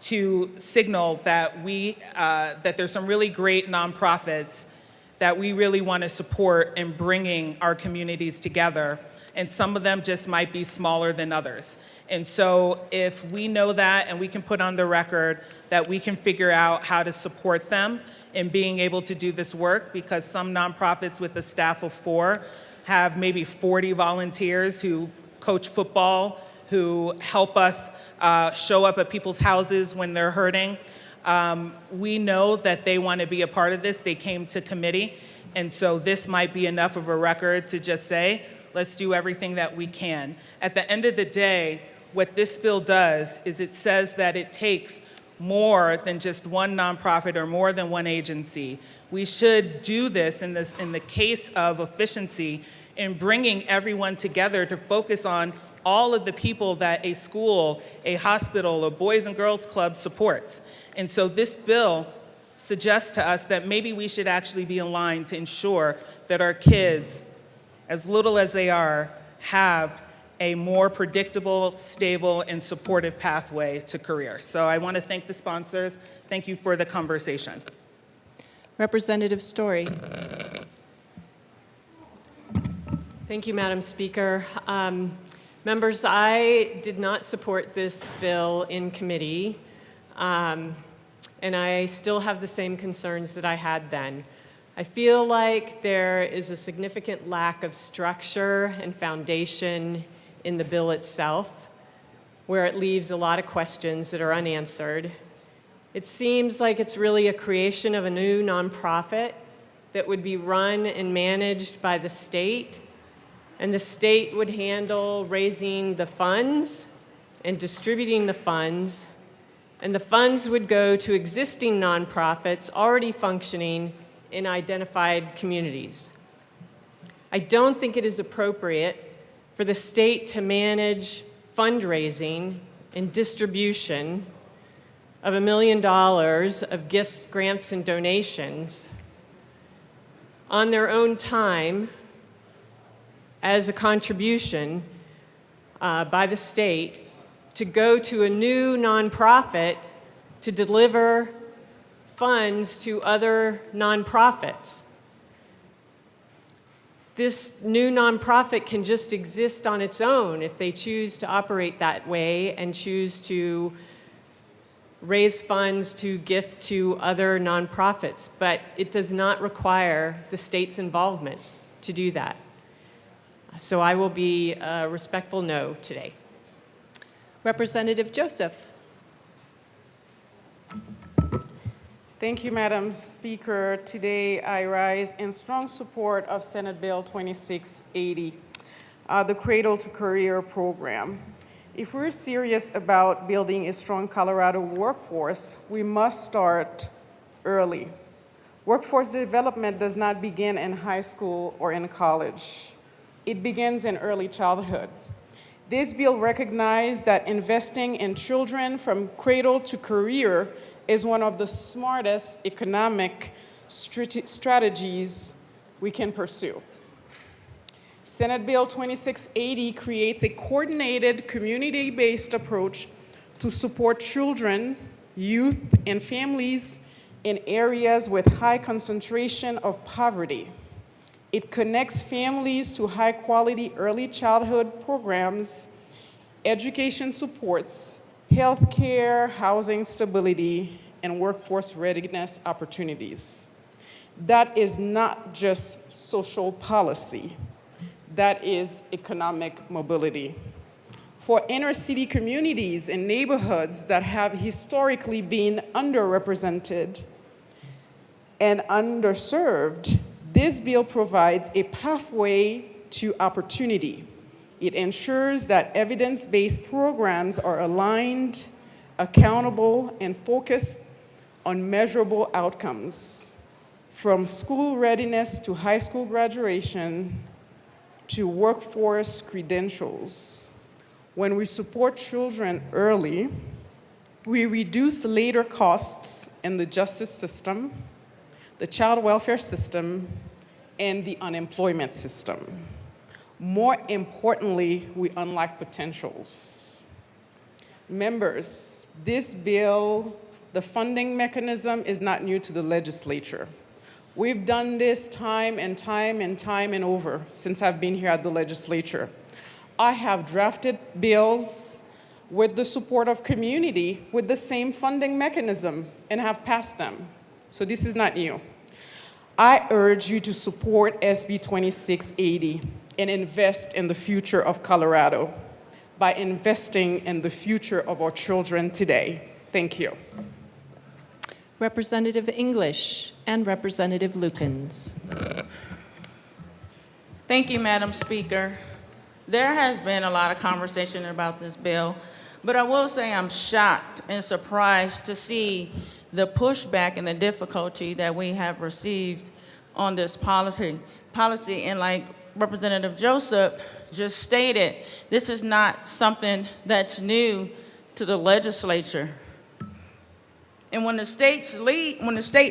to signal that that there's some really great nonprofits that we really want to support in bringing our communities together, and some of them just might be smaller than others. And so if we know that and we can put on the record that we can figure out how to support them in being able to do this work, because some nonprofits with a staff of 4 have maybe 40 volunteers who coach football, who help us show up at people's houses when they're hurting. We know that they want to be a part of this. They came to committee, and so this might be enough of a record to just say, let's do everything that we can. At the end of the day, what this bill does is it says that it takes more than just one nonprofit or more than one agency. We should do this in the case of efficiency in bringing everyone together to focus on all of the people that a school, a hospital, a Boys and Girls Club supports. And so this bill suggests to us that maybe we should actually be in line to ensure that our kids, as little as they are, have a more predictable, stable, and supportive pathway to career. So I want to thank the sponsors. Thank you for the conversation. Representative Story. Thank you, Madam Speaker. Members, I did not support this bill in committee, and I still have the same concerns that I had then. I feel like there is a significant lack of structure and foundation in the bill itself, where it leaves a lot of questions that are unanswered. It seems like it's really a creation of a new nonprofit that would be run and managed by the state, and the state would handle raising the funds and distributing the funds, and the funds would go to existing nonprofits already functioning in identified communities. I don't think it is appropriate for the state to manage fundraising and distribution of $1 million of gifts, grants, and donations on their own time as a contribution by the state to go to a new nonprofit to deliver funds to other nonprofits. This new nonprofit can just exist on its own if they choose to operate that way and choose to raise funds to gift to other nonprofits, but it does not require the state's involvement to do that. So I will be a respectful no today. Representative Joseph. Thank you, Madam Speaker. Today I rise in strong support of Senate Bill 2680, the Cradle to Career program. If we're serious about building a strong Colorado workforce, we must start early. Workforce development does not begin in high school or in college. It begins in early childhood. This bill recognizes that investing in children from cradle to career is one of the smartest economic strategies we can pursue. Senate Bill 2680 creates a coordinated, community-based approach to support children, youth, and families in areas with high concentration of poverty. It connects families to high-quality early childhood programs, education supports, healthcare, housing stability, and workforce readiness opportunities. That is not just social policy. That is economic mobility. For inner city communities and neighborhoods that have historically been underrepresented and underserved, this bill provides a pathway to opportunity. It ensures that evidence-based programs are aligned, accountable, and focused on measurable outcomes, from school readiness to high school graduation to workforce credentials. When we support children early, we reduce later costs in the justice system, the child welfare system, and the unemployment system. More importantly, we unlock potentials. Members, this bill, the funding mechanism is not new to the legislature. We've done this time and time and time and over since I've been here at the legislature. I have drafted bills with the support of community with the same funding mechanism and have passed them. So this is not new. I urge you to support SB 2680 and invest in the future of Colorado by investing in the future of our children today. Thank you. Representative English and Representative Lukens. Thank you, Madam Speaker. There has been a lot of conversation about this bill, but I will say I'm shocked and surprised to see the pushback and the difficulty that we have received on this policy. And like Representative Joseph just stated, this is not something that's new to the legislature. And when the state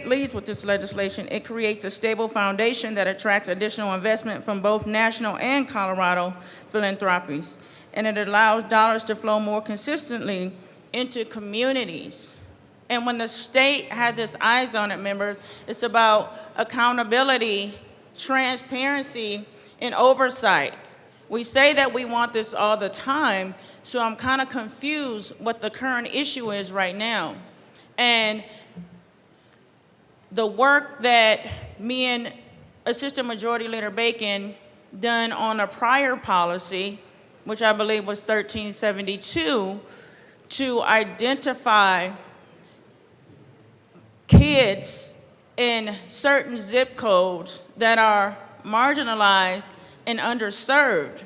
leads with this legislation, it creates a stable foundation that attracts additional investment from both national and Colorado philanthropies. And it allows dollars to flow more consistently into communities. And when the state has its eyes on it, members, it's about accountability, transparency, and oversight. We say that we want this all the time, so I'm kind of confused what the current issue is right now. And the work that me and Assistant Majority Leader Bacon done on a prior policy, which I believe was 1372, to identify kids in certain zip codes that are marginalized and underserved.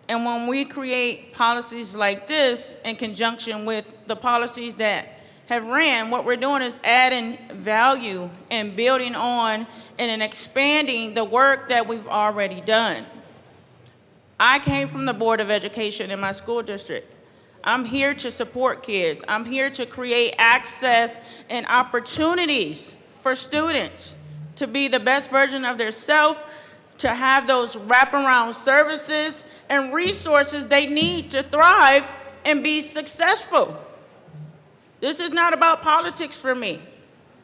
And when we create policies like this in conjunction with the policies that have ran, what we're doing is adding value and building on and expanding the work that we've already done. I came from the Board of Education in my school district. I'm here to support kids. I'm here to create access and opportunities for students to be the best version of themselves, to have those wraparound services and resources they need to thrive and be successful. This is not about politics for me.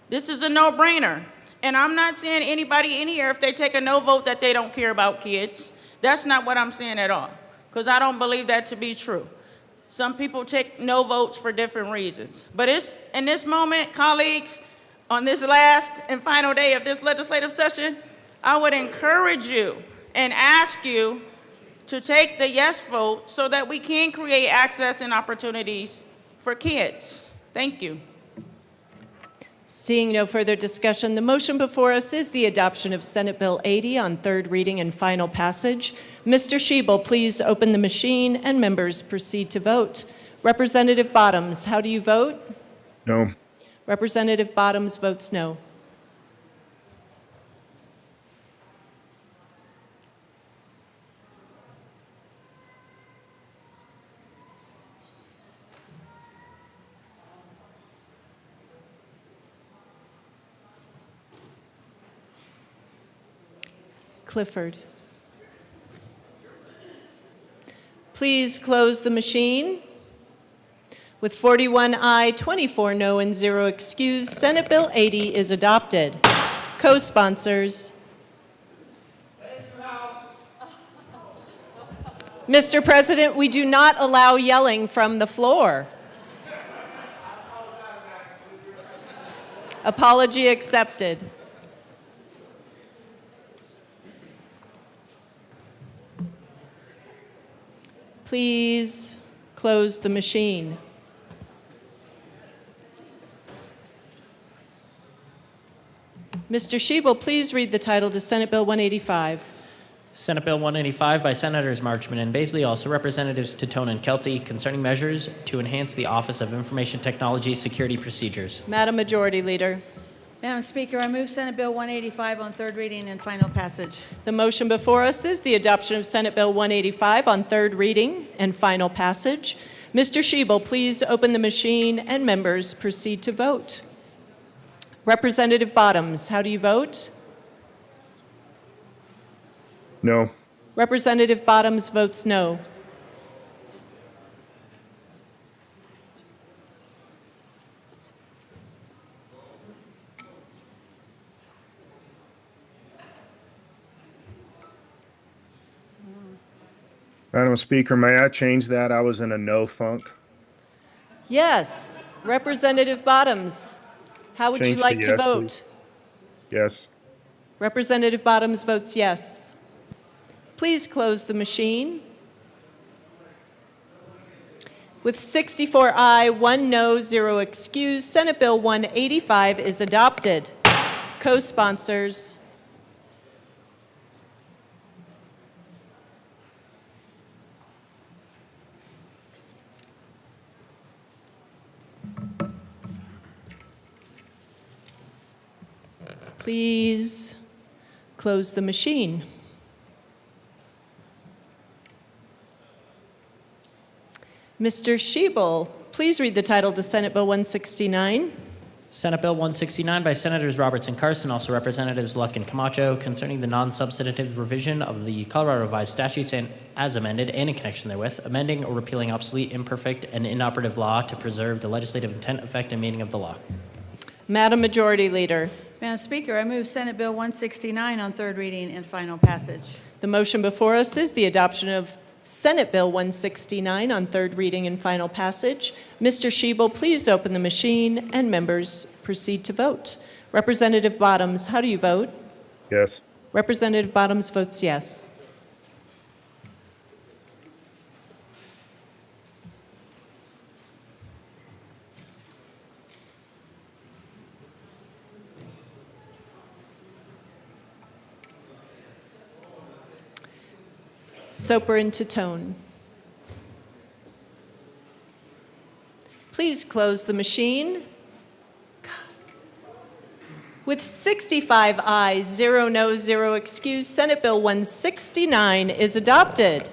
This is a no-brainer. And I'm not saying anybody in here, if they take a no vote, that they don't care about kids. That's not what I'm saying at all, because I don't believe that to be true. Some people take no votes for different reasons. But it's in this moment, colleagues, on this last and final day of this legislative session, I would encourage you and ask you to take the yes vote so that we can create access and opportunities for kids. Thank you. Seeing no further discussion, the motion before us is the adoption of Senate Bill 80 on third reading and final passage. Mr. Schiebel, please open the machine and members proceed to vote. Representative Bottoms, how do you vote? No. Representative Bottoms votes no. Clifford. Please close the machine. With 41 aye, 24 no, and 0 excused, Senate Bill 80 is adopted. Co-sponsors. Mr. President, we do not allow yelling from the floor. Apology accepted. Please close the machine. Mr. Schiebel, please read the title to Senate Bill 185. Senate Bill 185 by Senators Marchman and Baisley, also Representatives Titone and Kelty, concerning measures to enhance the Office of Information Technology Security Procedures. Madam Majority Leader. Madam Speaker, I move Senate Bill 185 on third reading and final passage. The motion before us is the adoption of Senate Bill 185 on third reading and final passage. Mr. Schiebel, please open the machine and members proceed to vote. Representative Bottoms, how do you vote? No. Representative Bottoms votes no. Madam Speaker, may I change that? I was in a no funk. Yes. Representative Bottoms, how would you Change to like to yes, vote? please. Yes. Representative Bottoms votes yes. Please close the machine. With 64 aye, 1 no, 0 excused, Senate Bill 185 is adopted. Co-sponsors. Please close the machine. Mr. Schiebel, please read the title to Senate Bill 169. Senate Bill 169 by Senators Roberts and Carson, also Representatives Luck and Camacho, concerning the non-substantive revision of the Colorado Revised Statutes and as amended and in connection therewith, amending or repealing obsolete, imperfect, and inoperative law to preserve the legislative intent, effect, and meaning of the law. Madam Majority Leader. Madam Speaker, I move Senate Bill 169 on third reading and final passage. The motion before us is the adoption of Senate Bill 169 on third reading and final passage. Mr. Schiebel, please open the machine and members proceed to vote. Representative Bottoms, how do you vote? Yes. Representative Bottoms votes yes. Soper into tone. Please close the machine. With 65 ayes, 0 no, 0 excused, Senate Bill 169 is adopted.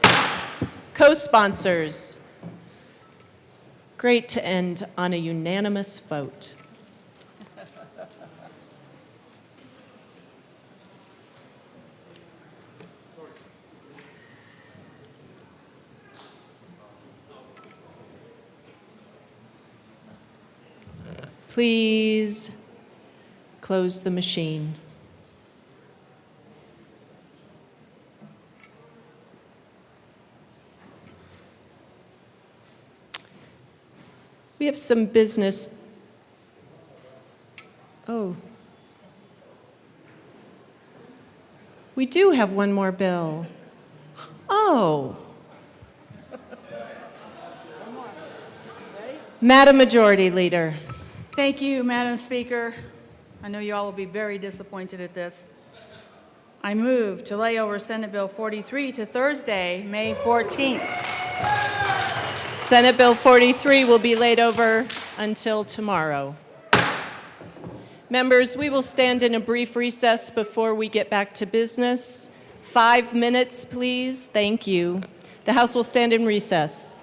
Co-sponsors. Great to end on a unanimous vote. Please close the machine. We have some business. Oh. We do have one more bill. Oh. Madam Majority Leader. Thank you, Madam Speaker. I know you all will be very disappointed at this. I move to lay over Senate Bill 43 to Thursday, May 14th. Senate Bill 43 will be laid over until tomorrow. Members, we will stand in a brief recess before we get back to business. 5 minutes, please. Thank you. The House will stand in recess.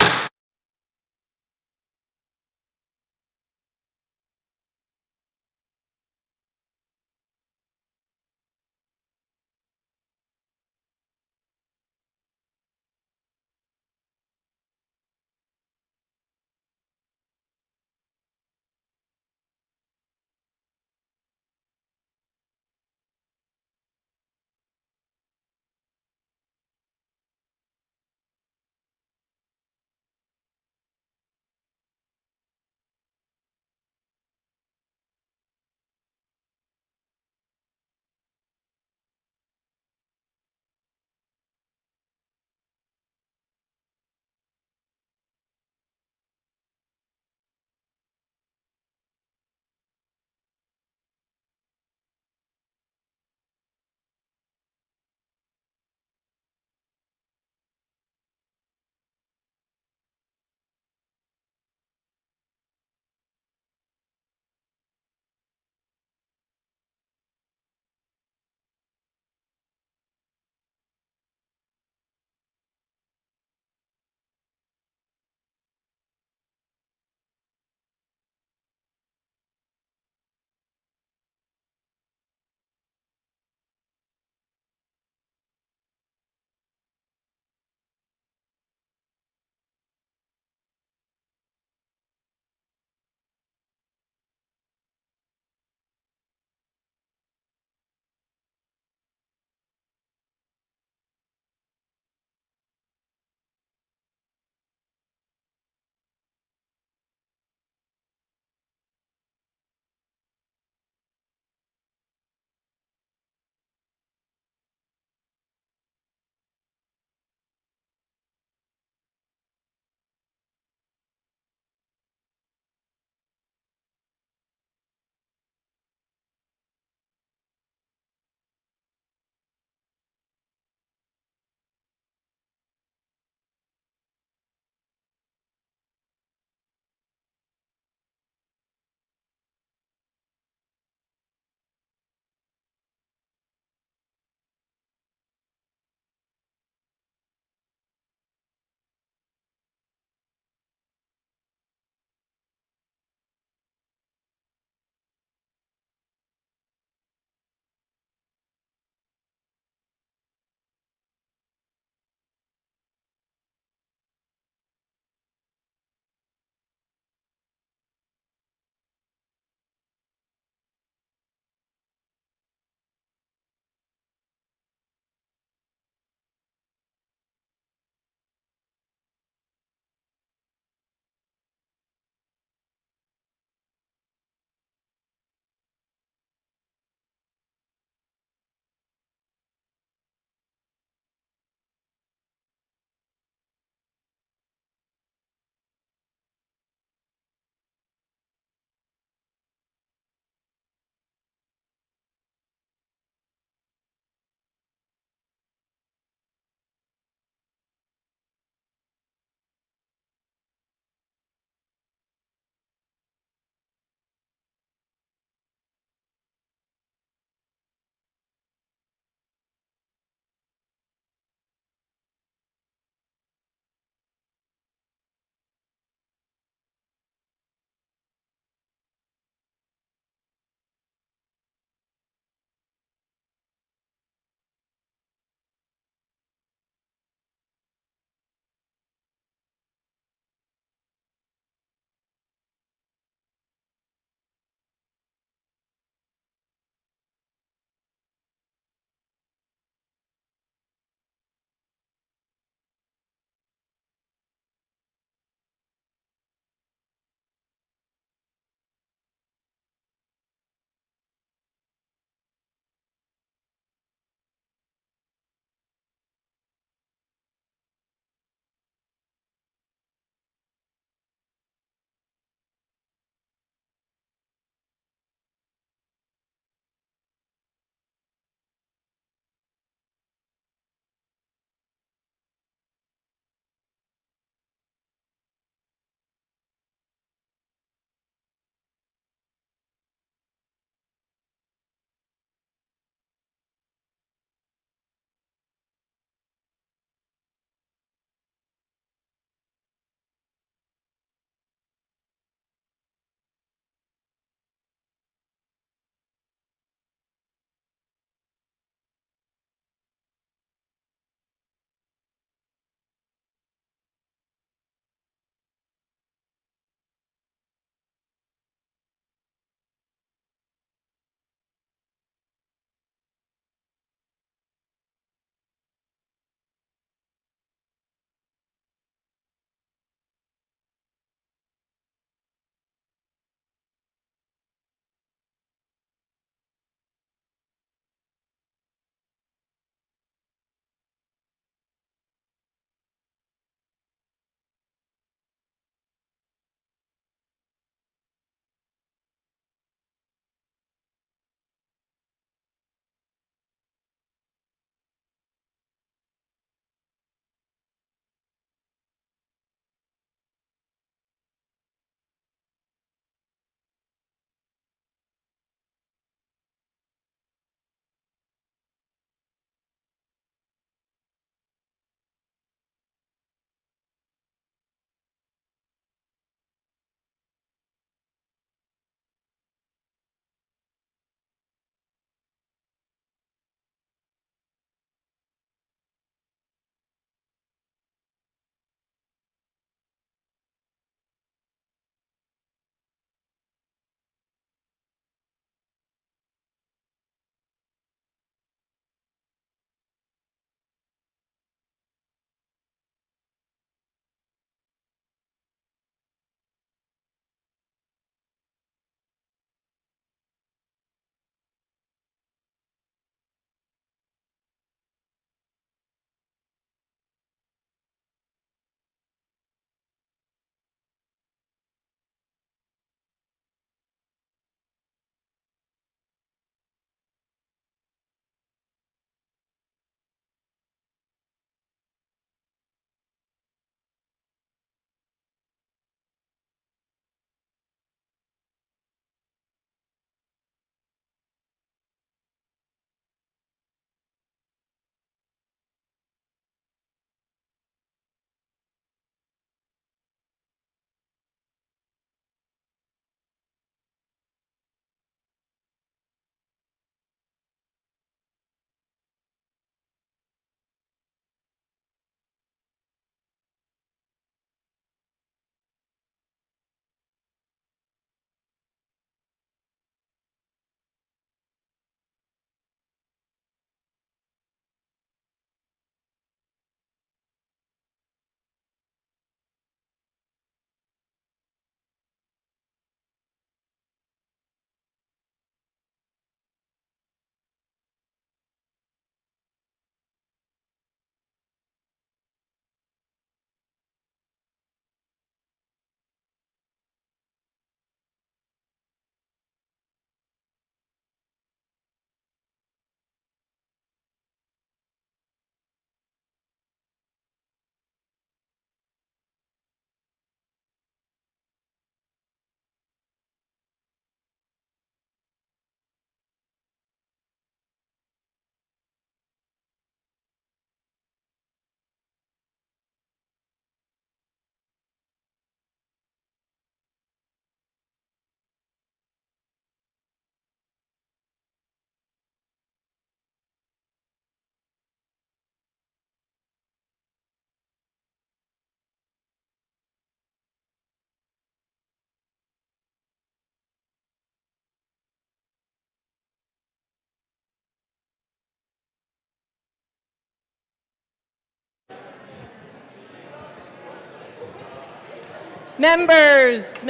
Members,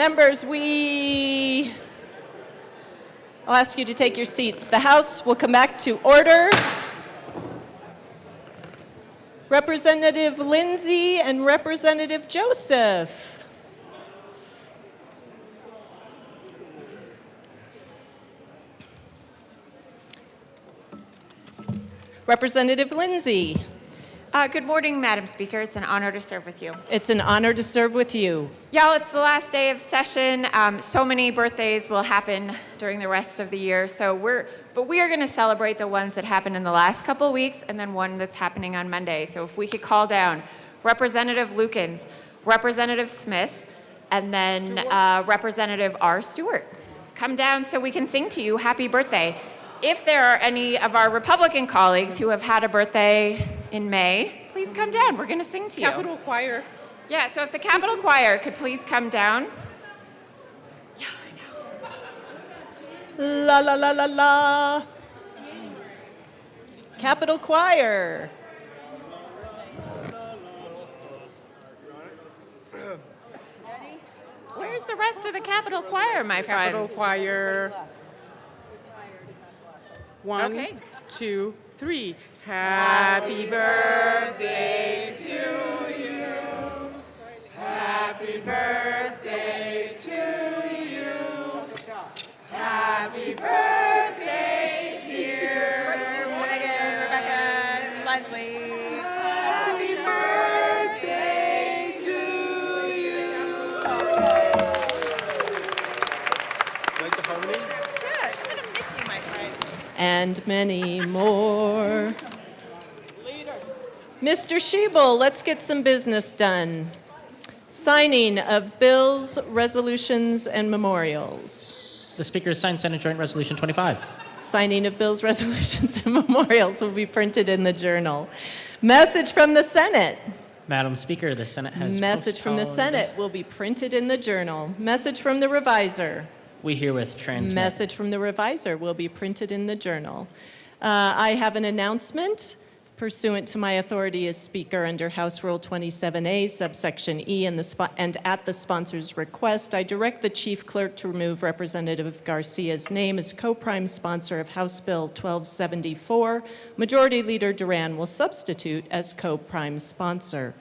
I'll ask you to take your seats. The House will come back to order. Representative Lindsay and Representative Joseph. Representative Lindsay. Good morning, Madam Speaker. It's an honor to serve with you. It's an honor to serve with you. Y'all, it's the last day of session. So many birthdays will happen during the rest of the year. But we are going to celebrate the ones that happened in the last couple of weeks and then one that's happening on Monday. So if we could call down Representative Lukens, Representative Smith, and then Representative R. Stewart. Come down so we can sing to you happy birthday. If there are any of our Republican colleagues who have had a birthday in May, please come down. We're going to sing to you. Capitol Choir. Yeah, so if the Capitol Choir could please come down. Yeah, I know. La la la la la. Capitol Choir. Where's the rest of the Capitol Choir, my friends? Capitol Choir. 1, Okay. 2, 3. Happy birthday to you. Happy birthday to you. Happy birthday, dear Megan, Rebecca, Leslie. Happy birthday to you. Like the harmony? Good. I'm going to miss you, my friend. And many more. Mr. Schiebel, let's get some business done. Signing of bills, resolutions, and memorials. The Speaker has signed Senate Joint Resolution 25. Signing of bills, resolutions, and memorials will be printed in the Journal. Message from the Senate. Madam Speaker, the Senate has Message from the postponed- Senate will be printed in the Journal. Message from the Reviser. We herewith transmit. Message from the Reviser will be printed in the Journal. I have an announcement. Pursuant to my authority as Speaker under House Rule 27A, subsection E, and at the sponsor's request, I direct the Chief Clerk to remove Representative Garcia's name as co-prime sponsor of House Bill 1274. Majority Leader Duran will substitute as co-prime sponsor.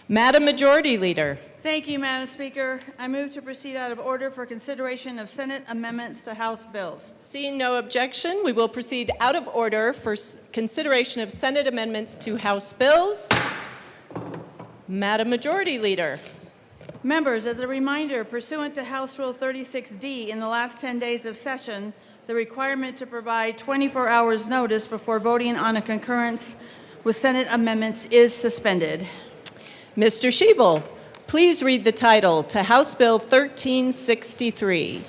Madam Majority Leader. Thank you, Madam Speaker. I move to proceed out of order for consideration of Senate amendments to House bills. Seeing no objection, we will proceed out of order for consideration of Senate amendments to House bills. Madam Majority Leader. Members, as a reminder, pursuant to House Rule 36D, in the last 10 days of session, the requirement to provide 24 hours notice before voting on a concurrence with Senate amendments is suspended. Mr. Schiebel, please read the title to House Bill 1363.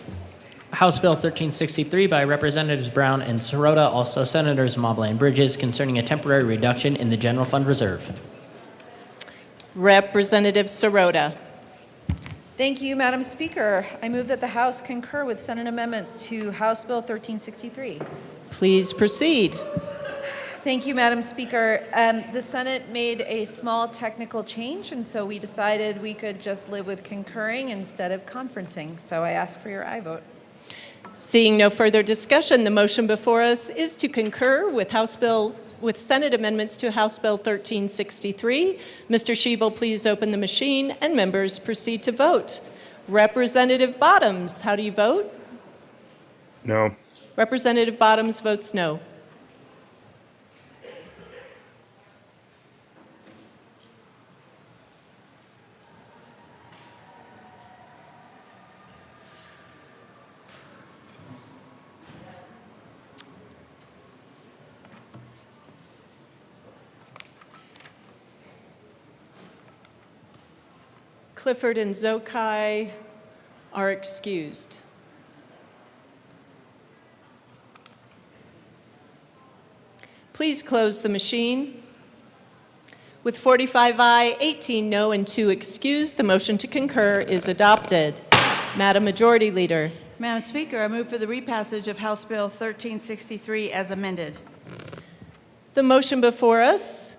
House Bill 1363 by Representatives Brown and Sirota, also Senators Mobley and Bridges, concerning a temporary reduction in the General Fund Reserve. Representative Sirota. Thank you, Madam Speaker. I move that the House concur with Senate amendments to House Bill 1363. Please proceed. Thank you, Madam Speaker. The Senate made a small technical change, and so we decided we could just live with concurring instead of conferencing. So I ask for your aye vote. Seeing no further discussion, the motion before us is to concur with Senate amendments to House Bill 1363. Mr. Schiebel, please open the machine, and members proceed to vote. Representative Bottoms, how do you vote? No. Representative Bottoms votes no. Clifford and Zokai are excused. Please close the machine. With 45 aye, 18 no, and 2 excused, the motion to concur is adopted. Madam Majority Leader. Madam Speaker, I move for the repassage of House Bill 1363 as amended. The motion before us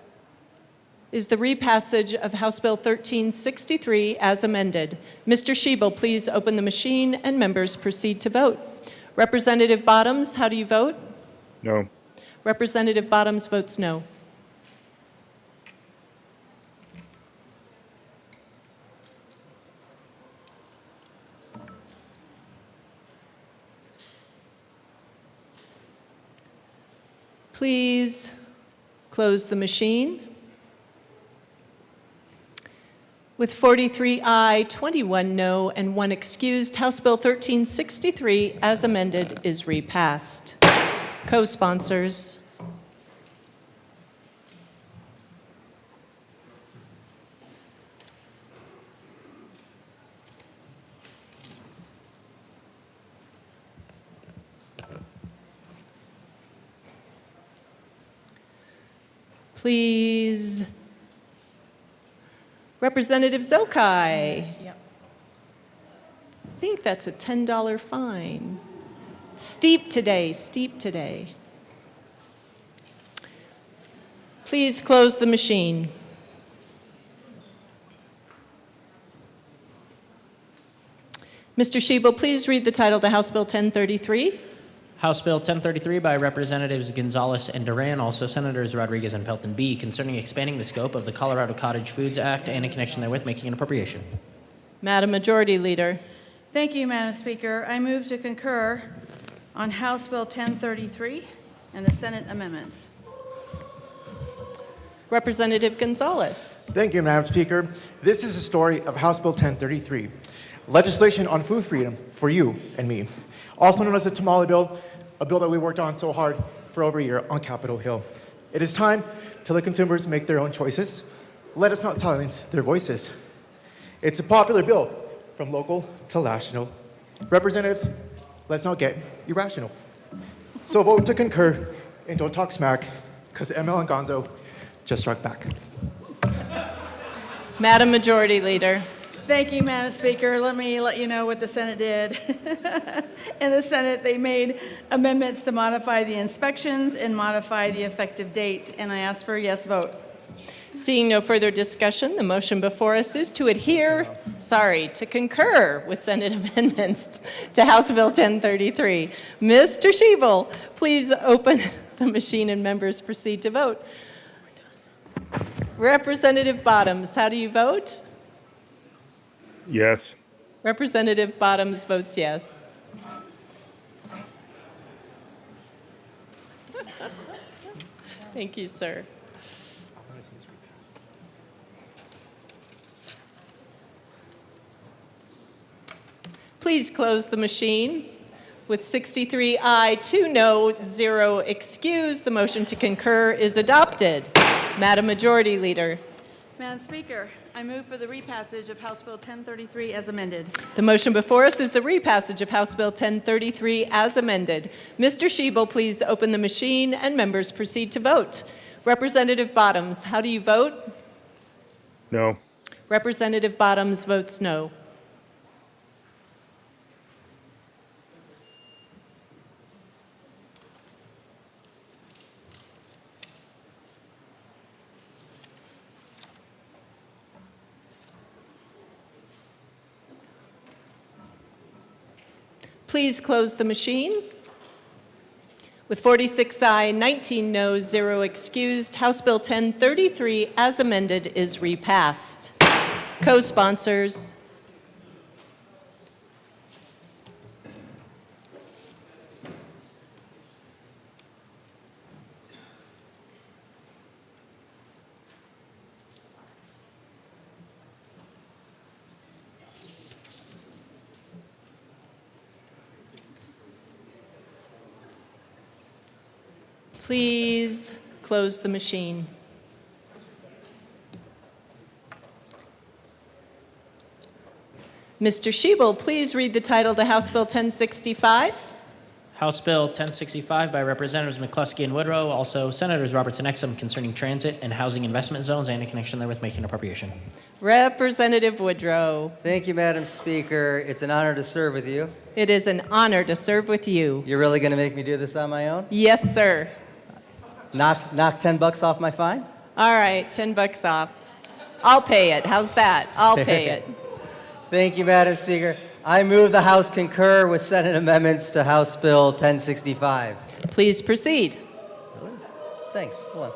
is the repassage of House Bill 1363 as amended. Mr. Schiebel, please open the machine and members proceed to vote. Representative Bottoms, how do you vote? No. Representative Bottoms votes no. Please close the machine. With 43 aye, 21 no, and 1 excused, House Bill 1363, as amended, is repassed. Co-sponsors. Please. Representative Zokai. Yep. I think that's a $10 fine. Steep today, steep today. Please close the machine. Mr. Schiebel, please read the title to House Bill 1033. House Bill 1033 by Representatives Gonzalez and Duran, also Senators Rodriguez and Pelton B, concerning expanding the scope of the Colorado Cottage Foods Act and in connection therewith making an appropriation. Madam Majority Leader. Thank you, Madam Speaker. I move to concur on House Bill 1033 and the Senate amendments. Representative Gonzalez. Thank you, Madam Speaker. This is the story of House Bill 1033, legislation on food freedom for you and me, also known as the Tamale Bill, a bill that we worked on so hard for over a year on Capitol Hill. It is time to let consumers make their own choices. Let us not silence their voices. It's a popular bill from local to national. Representatives, let's not get irrational. So vote to concur and don't talk smack, because ML and Gonzo just struck back. Madam Majority Leader. Thank you, Madam Speaker. Let me let you know what the Senate did. In the Senate, they made amendments to modify the inspections and modify the effective date, and I ask for a yes vote. Seeing no further discussion, the motion before us is to to concur with Senate amendments to House Bill 1033. Mr. Schiebel, please open the machine and members proceed to vote. Representative Bottoms, how do you vote? Yes. Representative Bottoms votes yes. Thank you, sir. Please close the machine. With 63 aye, 2 no, 0 excused, the motion to concur is adopted. Madam Majority Leader. Madam Speaker, I move for the repassage of House Bill 1033 as amended. The motion before us is the repassage of House Bill 1033 as amended. Mr. Schiebel, please open the machine and members proceed to vote. Representative Bottoms, how do you vote? No. Representative Bottoms votes no. Please close the machine. With 46 aye, 19 no, 0 excused, House Bill 1033 as amended is repassed. Co-sponsors. Please close the machine. Mr. Schiebel, please read the title to House Bill 1065. House Bill 1065 by Representatives McCluskey and Woodrow, also Senators Robertson Exum, concerning transit and housing investment zones and in connection therewith making an appropriation. Representative Woodrow. Thank you, Madam Speaker. It's an honor to serve with you. It is an honor to serve with you. You're really going to make me do this on my own? Yes, sir. Knock $10 off my fine? All right, $10 off. I'll pay it. How's that? I'll pay it. Thank you, Madam Speaker. I move the House concur with Senate amendments to House Bill 1065. Please proceed. Thanks. Hold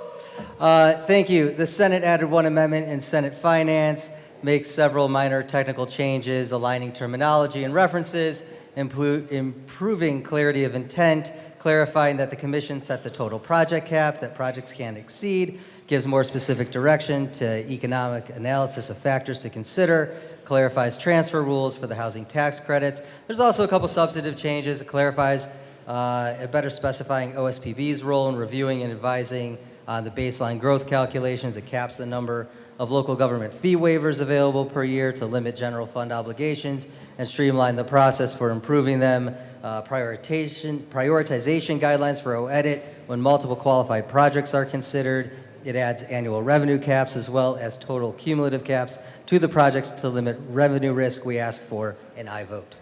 on. Thank you. The Senate added one amendment in Senate Finance, makes several minor technical changes, aligning terminology and references, improving clarity of intent, clarifying that the Commission sets a total project cap that projects can't exceed, gives more specific direction to economic analysis of factors to consider, clarifies transfer rules for the housing tax credits. There's also a couple substantive changes. It clarifies better specifying OSPB's role in reviewing and advising on the baseline growth calculations. It caps the number of local government fee waivers available per year to limit general fund obligations and streamline the process for improving them. Prioritization guidelines for OEDIT when multiple qualified projects are considered. It adds annual revenue caps as well as total cumulative caps to the projects to limit revenue risk. We ask for an aye vote.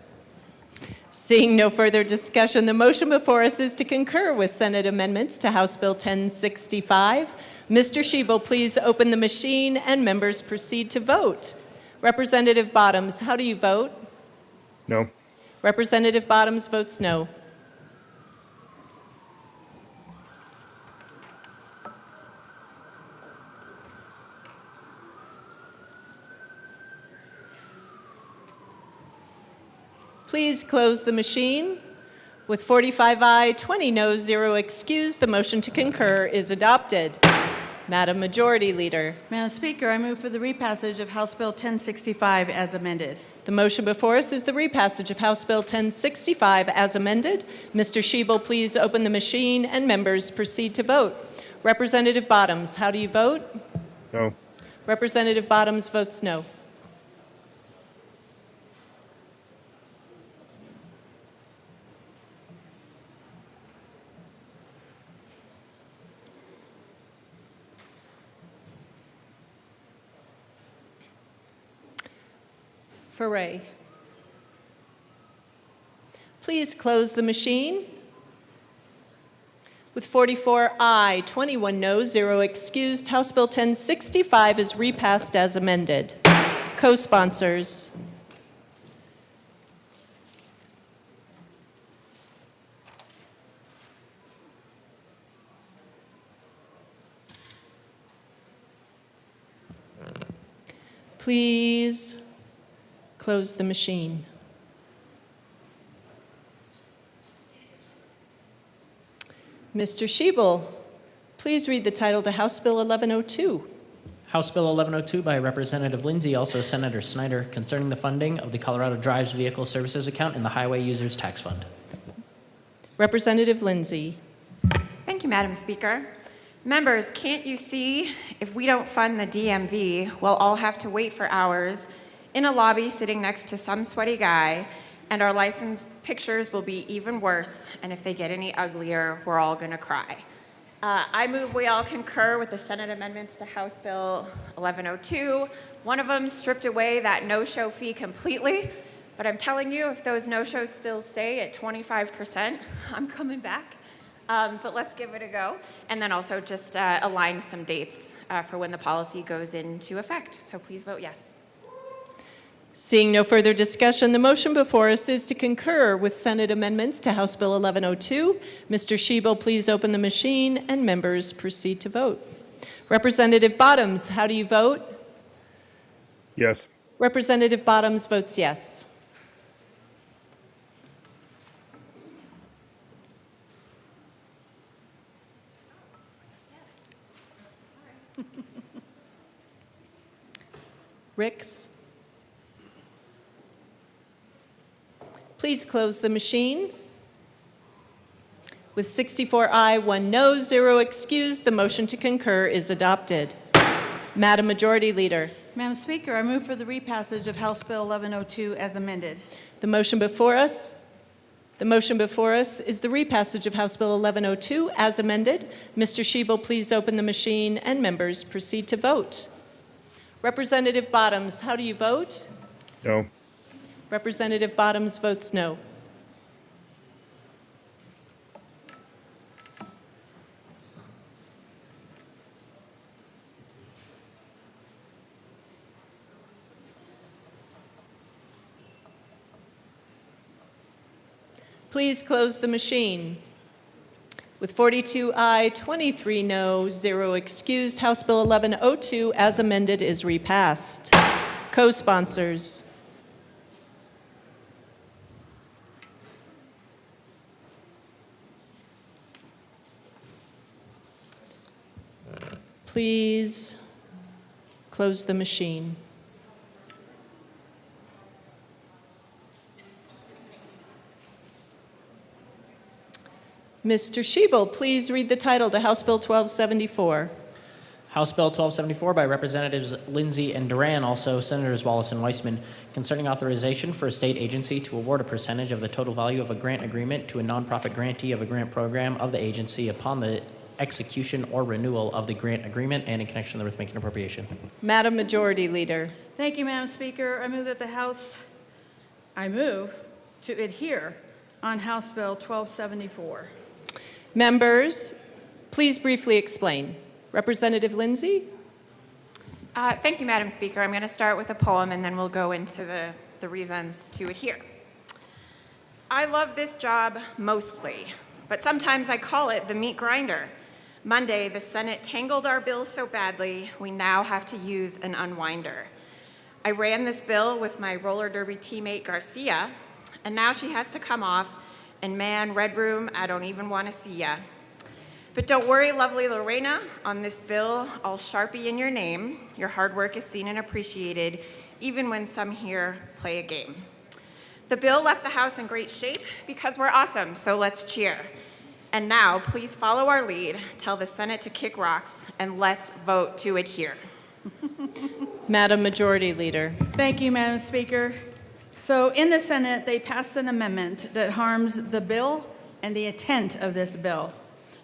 Seeing no further discussion, the motion before us is to concur with Senate amendments to House Bill 1065. Mr. Schiebel, please open the machine and members proceed to vote. Representative Bottoms, how do you vote? No. Representative Bottoms votes no. Please close the machine. With 45 aye, 20 no, 0 excused, the motion to concur is adopted. Madam Majority Leader. Madam Speaker, I move for the repassage of House Bill 1065 as amended. The motion before us is the repassage of House Bill 1065 as amended. Mr. Schiebel, please open the machine and members proceed to vote. Representative Bottoms, how do you vote? No. Representative Bottoms votes no. Foray. Please close the machine. With 44 aye, 21 no, 0 excused, House Bill 1065 is repassed as amended. Co-sponsors. Please close the machine. Mr. Schiebel, please read the title to House Bill 1102. House Bill 1102 by Representative Lindsay, also Senator Snyder, concerning the funding of the Colorado Drives Vehicle Services account in the Highway Users Tax Fund. Representative Lindsay. Thank you, Madam Speaker. Members, can't you see if we don't fund the DMV, we'll all have to wait for hours in a lobby sitting next to some sweaty guy, and our license pictures will be even worse, and if they get any uglier, we're all gonna cry. I move we all concur with the Senate amendments to House Bill 1102. One of them stripped away that no-show fee completely, but I'm telling you, if those no-shows still stay at 25%, I'm coming back. But let's give it a go. And then also just align some dates for when the policy goes into effect. So please vote yes. Seeing no further discussion, the motion before us is to concur with Senate amendments to House Bill 1102. Mr. Schiebel, please open the machine and members proceed to vote. Representative Bottoms, how do you vote? Yes. Representative Bottoms votes yes. Ricks? Please close the machine. With 64 aye, 1 no, 0 excused, the motion to concur is adopted. Madam Majority Leader. Madam Speaker, I move for the repassage of House Bill 1102 as amended. The motion before us is the repassage of House Bill 1102 as amended. Mr. Schiebel, please open the machine and members proceed to vote. Representative Bottoms, how do you vote? No. Representative Bottoms votes no. Please close the machine. With 42 aye, 23 no, 0 excused, House Bill 1102, as amended, is repassed. Co-sponsors. Please close the machine. Mr. Schiebel, please read the title to House Bill 1274. House Bill 1274 by Representatives Lindsay and Duran, also Senators Wallace and Weissman, concerning authorization for a state agency to award a percentage of the total value of a grant agreement to a nonprofit grantee of a grant program of the agency upon the execution or renewal of the grant agreement and in connection with making appropriation. Madam Majority Leader. Thank you, Madam Speaker. I move that the House, to adhere on House Bill 1274. Members, please briefly explain. Representative Lindsay? Thank you, Madam Speaker. I'm going to start with a poem and then we'll go into the reasons to adhere. I love this job mostly, but sometimes I call it the meat grinder. Monday, the Senate tangled our bill so badly, we now have to use an unwinder. I ran this bill with my roller derby teammate Garcia, and now she has to come off, and man, Red Room, I don't even want to see ya. But don't worry, lovely Lorena, on this bill, I'll Sharpie in your name. Your hard work is seen and appreciated, even when some here play a game. The bill left the House in great shape because we're awesome, so let's cheer. And now, please follow our lead, tell the Senate to kick rocks, and let's vote to adhere. Madam Majority Leader. Thank you, Madam Speaker. So in the Senate, they passed an amendment that harms the bill and the intent of this bill.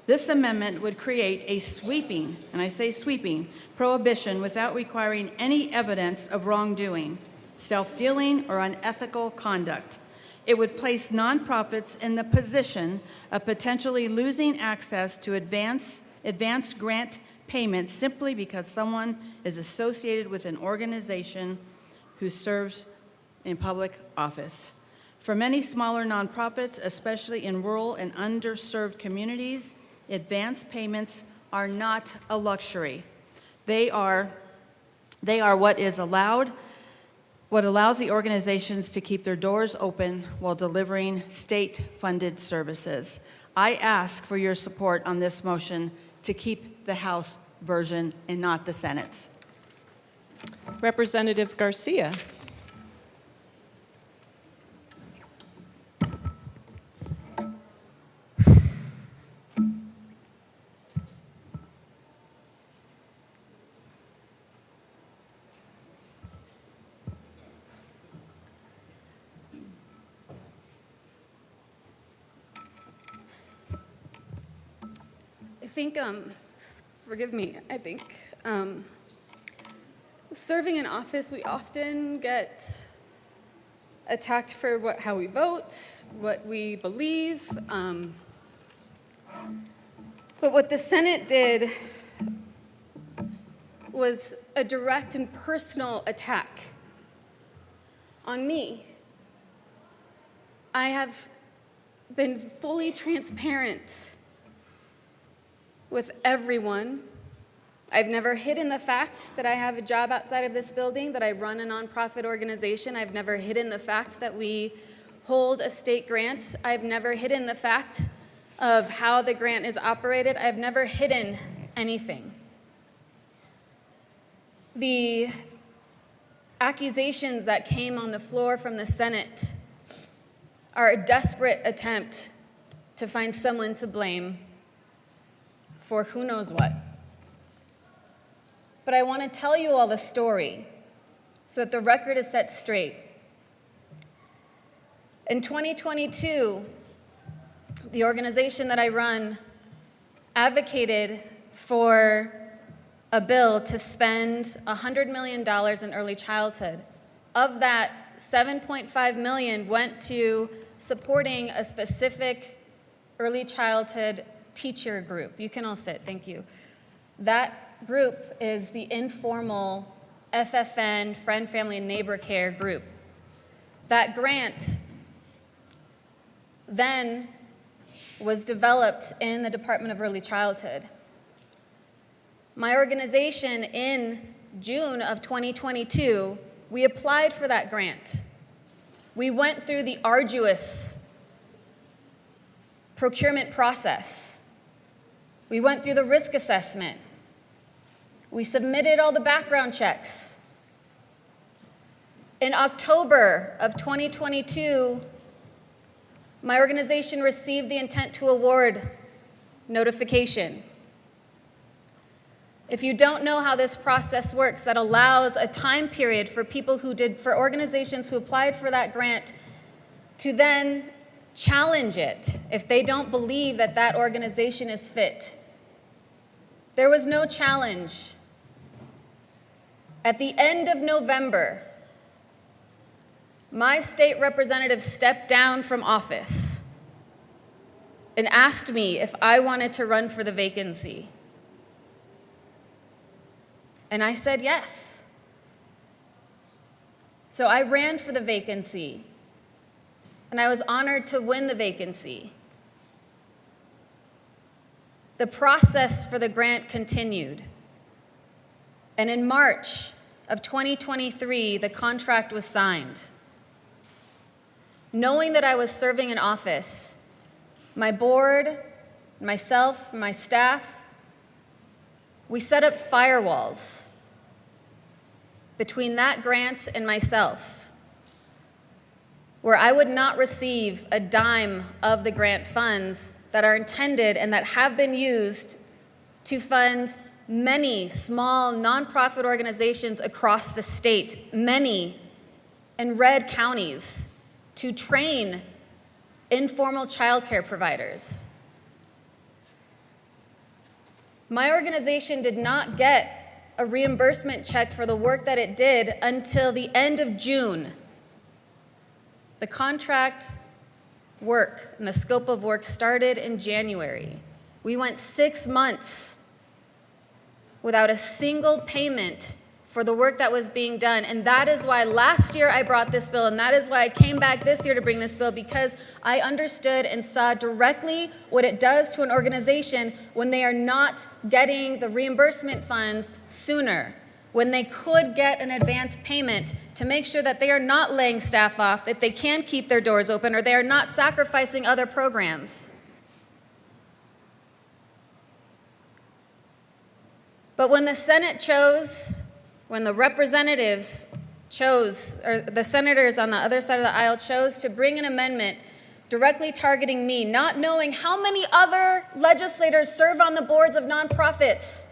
This amendment would create a sweeping, and I say sweeping, prohibition without requiring any evidence of wrongdoing, self-dealing, or unethical conduct. It would place nonprofits in the position of potentially losing access to advanced grant payments simply because someone is associated with an organization who serves in public office. For many smaller nonprofits, especially in rural and underserved communities, advance payments are not a luxury. They are what allows the organizations to keep their doors open while delivering state-funded services. I ask for your support on this motion to keep the House version and not the Senate's. Representative Garcia. I think, forgive me, I think serving in office, we often get attacked for how we vote, what we believe. But what the Senate did was a direct and personal attack on me. I have been fully transparent with everyone. I've never hidden the fact that I have a job outside of this building, that I run a nonprofit organization. I've never hidden the fact that we hold a state grant. I've never hidden the fact of how the grant is operated. I've never hidden anything. The accusations that came on the floor from the Senate are a desperate attempt to find someone to blame for who knows what. But I want to tell you all the story so that the record is set straight. In 2022, the organization that I run advocated for a bill to spend $100 million in early childhood. Of that, $7.5 million went to supporting a specific early childhood teacher group. You can all sit, thank you. That group is the informal FFN, Friend, Family, and Neighbor Care group. That grant then was developed in the Department of Early Childhood. My organization in June of 2022, we applied for that grant. We went through the arduous procurement process. We went through the risk assessment. We submitted all the background checks. In October of 2022, my organization received the intent to award notification. If you don't know how this process works, that allows a time period for for organizations who applied for that grant to then challenge it if they don't believe that that organization is fit. There was no challenge. At the end of November, my state representative stepped down from office and asked me if I wanted to run for the vacancy. And I said yes. So I ran for the vacancy, and I was honored to win the vacancy. The process for the grant continued. And in March of 2023, the contract was signed. Knowing that I was serving in office, my board, myself, my staff, we set up firewalls between that grant and myself, where I would not receive a dime of the grant funds that are intended and that have been used to fund many small nonprofit organizations across the state, many in red counties, to train informal childcare providers. My organization did not get a reimbursement check for the work that it did until the end of June. The contract work and the scope of work started in January. We went 6 months without a single payment for the work that was being done. And that is why last year I brought this bill, and that is why I came back this year to bring this bill, because I understood and saw directly what it does to an organization when they are not getting the reimbursement funds sooner, when they could get an advance payment to make sure that they are not laying staff off, that they can keep their doors open, or they are not sacrificing other programs. But when the Senate chose, when the representatives chose, or the senators on the other side of the aisle chose to bring an amendment directly targeting me, not knowing how many other legislators serve on the boards of nonprofits,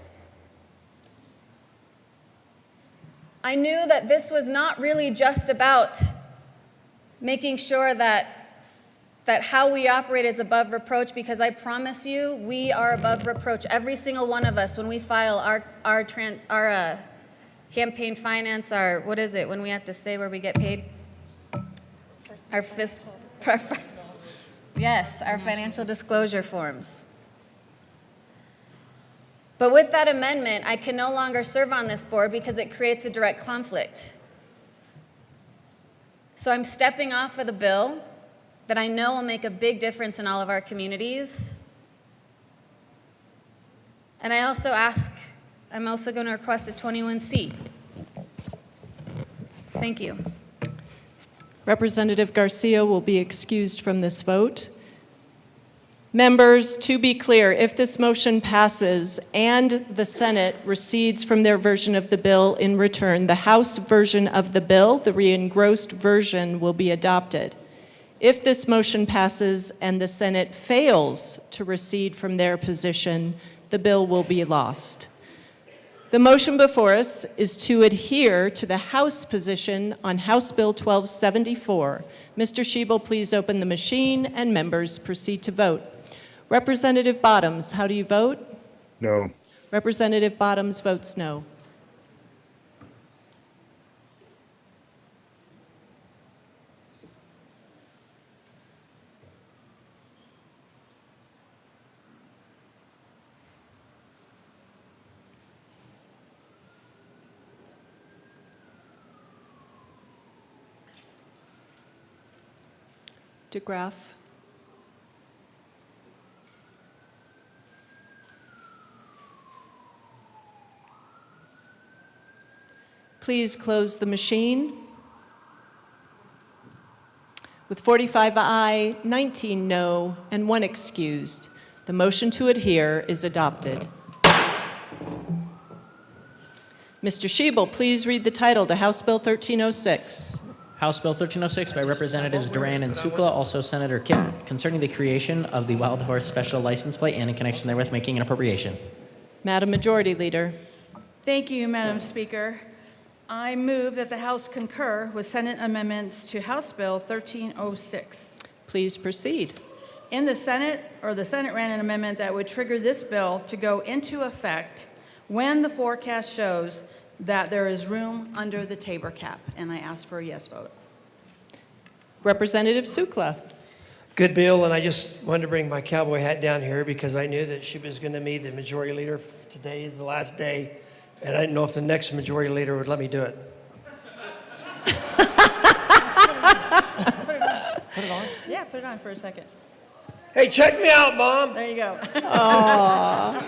I knew that this was not really just about making sure that how we operate is above reproach, because I promise you, we are above reproach. Every single one of us, when we file our campaign finance, what is it, when we have to say where we get paid? Our financial disclosure forms. But with that amendment, I can no longer serve on this board because it creates a direct conflict. So I'm stepping off of the bill that I know will make a big difference in all of our communities. And I'm also going to request a 21C. Thank you. Representative Garcia will be excused from this vote. Members, to be clear, if this motion passes and the Senate recedes from their version of the bill in return, the House version of the bill, the re-engrossed version, will be adopted. If this motion passes and the Senate fails to recede from their position, the bill will be lost. The motion before us is to adhere to the House position on House Bill 1274. Mr. Schiebel, please open the machine and members proceed to vote. Representative Bottoms, how do you vote? No. Representative Bottoms votes no. DeGraff, Please close the machine. With 45 aye, 19 no, and 1 excused, the motion to adhere is adopted. Mr. Schiebel, please read the title to House Bill 1306. House Bill 1306 by Representatives Duran and Sukla, also Senator Kipp, concerning the creation of the Wild Horse Special License Plate and in connection therewith making an appropriation. Madam Majority Leader. Thank you, Madam Speaker. I move that the House concur with Senate amendments to House Bill 1306. Please proceed. In the Senate ran an amendment that would trigger this bill to go into effect when the forecast shows that there is room under the Tabor cap, and I ask for a yes vote. Representative Sukla. Good bill, and I just wanted to bring my cowboy hat down here because I knew that she was going to meet the majority leader. Today is the last day, and I didn't know if the next majority leader would let me do it. Put it on? Yeah, put it on for a second. Hey, check me out, Mom. There you go. Aww.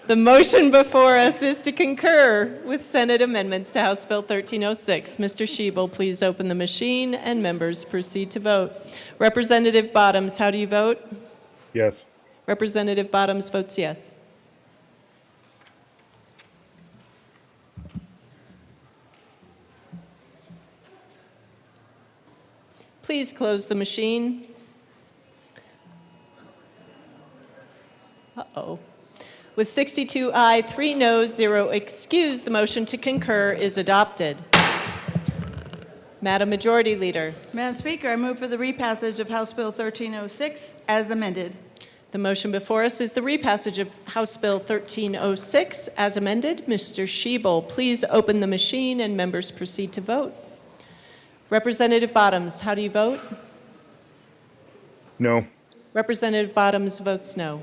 The motion before us is to concur with Senate amendments to House Bill 1306. Mr. Schiebel, please open the machine and members proceed to vote. Representative Bottoms, how do you vote? Yes. Representative Bottoms votes yes. Please close the machine. Uh-oh. With 62 aye, 3 noes, 0 excused, the motion to concur is adopted. Madam Majority Leader. Madam Speaker, I move for the repassage of House Bill 1306 as amended. The motion before us is the repassage of House Bill 1306 as amended. Mr. Schiebel, please open the machine and members proceed to vote. Representative Bottoms, how do you vote? No. Representative Bottoms votes no.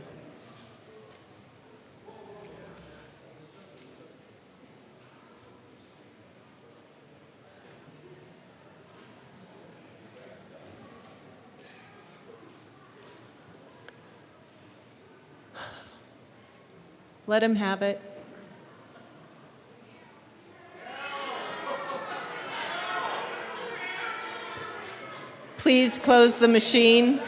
Let him have it. Please close the machine.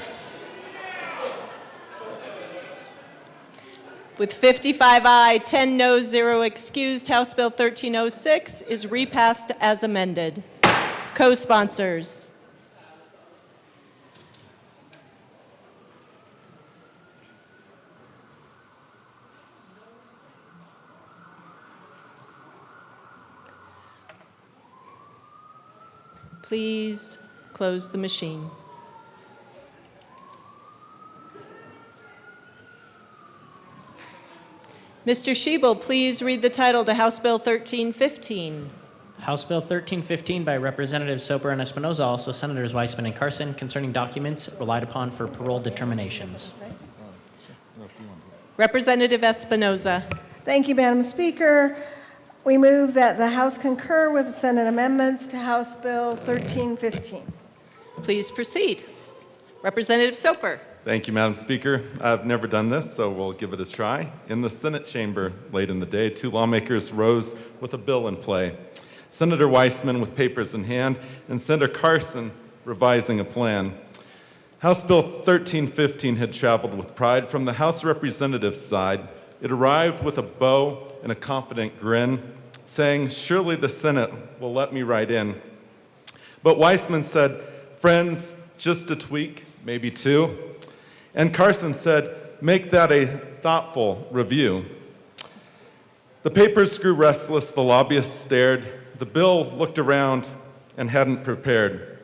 With 55 aye, 10 noes, 0 excused, House Bill 1306 is repassed as amended. Co-sponsors. Please close the machine. Mr. Schiebel, please read the title to House Bill 1315. House Bill 1315 by Representatives Soper and Espinoza, also Senators Weissman and Carson, concerning documents relied upon for parole determinations. Representative Espinoza. Thank you, Madam Speaker. We move that the House concur with the Senate amendments to House Bill 1315. Please proceed. Representative Soper. Thank you, Madam Speaker. I've never done this, so we'll give it a try. In the Senate chamber late in the day, 2 lawmakers rose with a bill in play. Senator Weissman with papers in hand, and Senator Carson revising a plan. House Bill 1315 had traveled with pride from the House of Representatives side. It arrived with a bow and a confident grin, saying, "Surely the Senate will let me right in." But Weissman said, "Friends, just a tweak, maybe 2. And Carson said, "Make that a thoughtful review." The papers grew restless, the lobbyists stared. The bill looked around and hadn't prepared.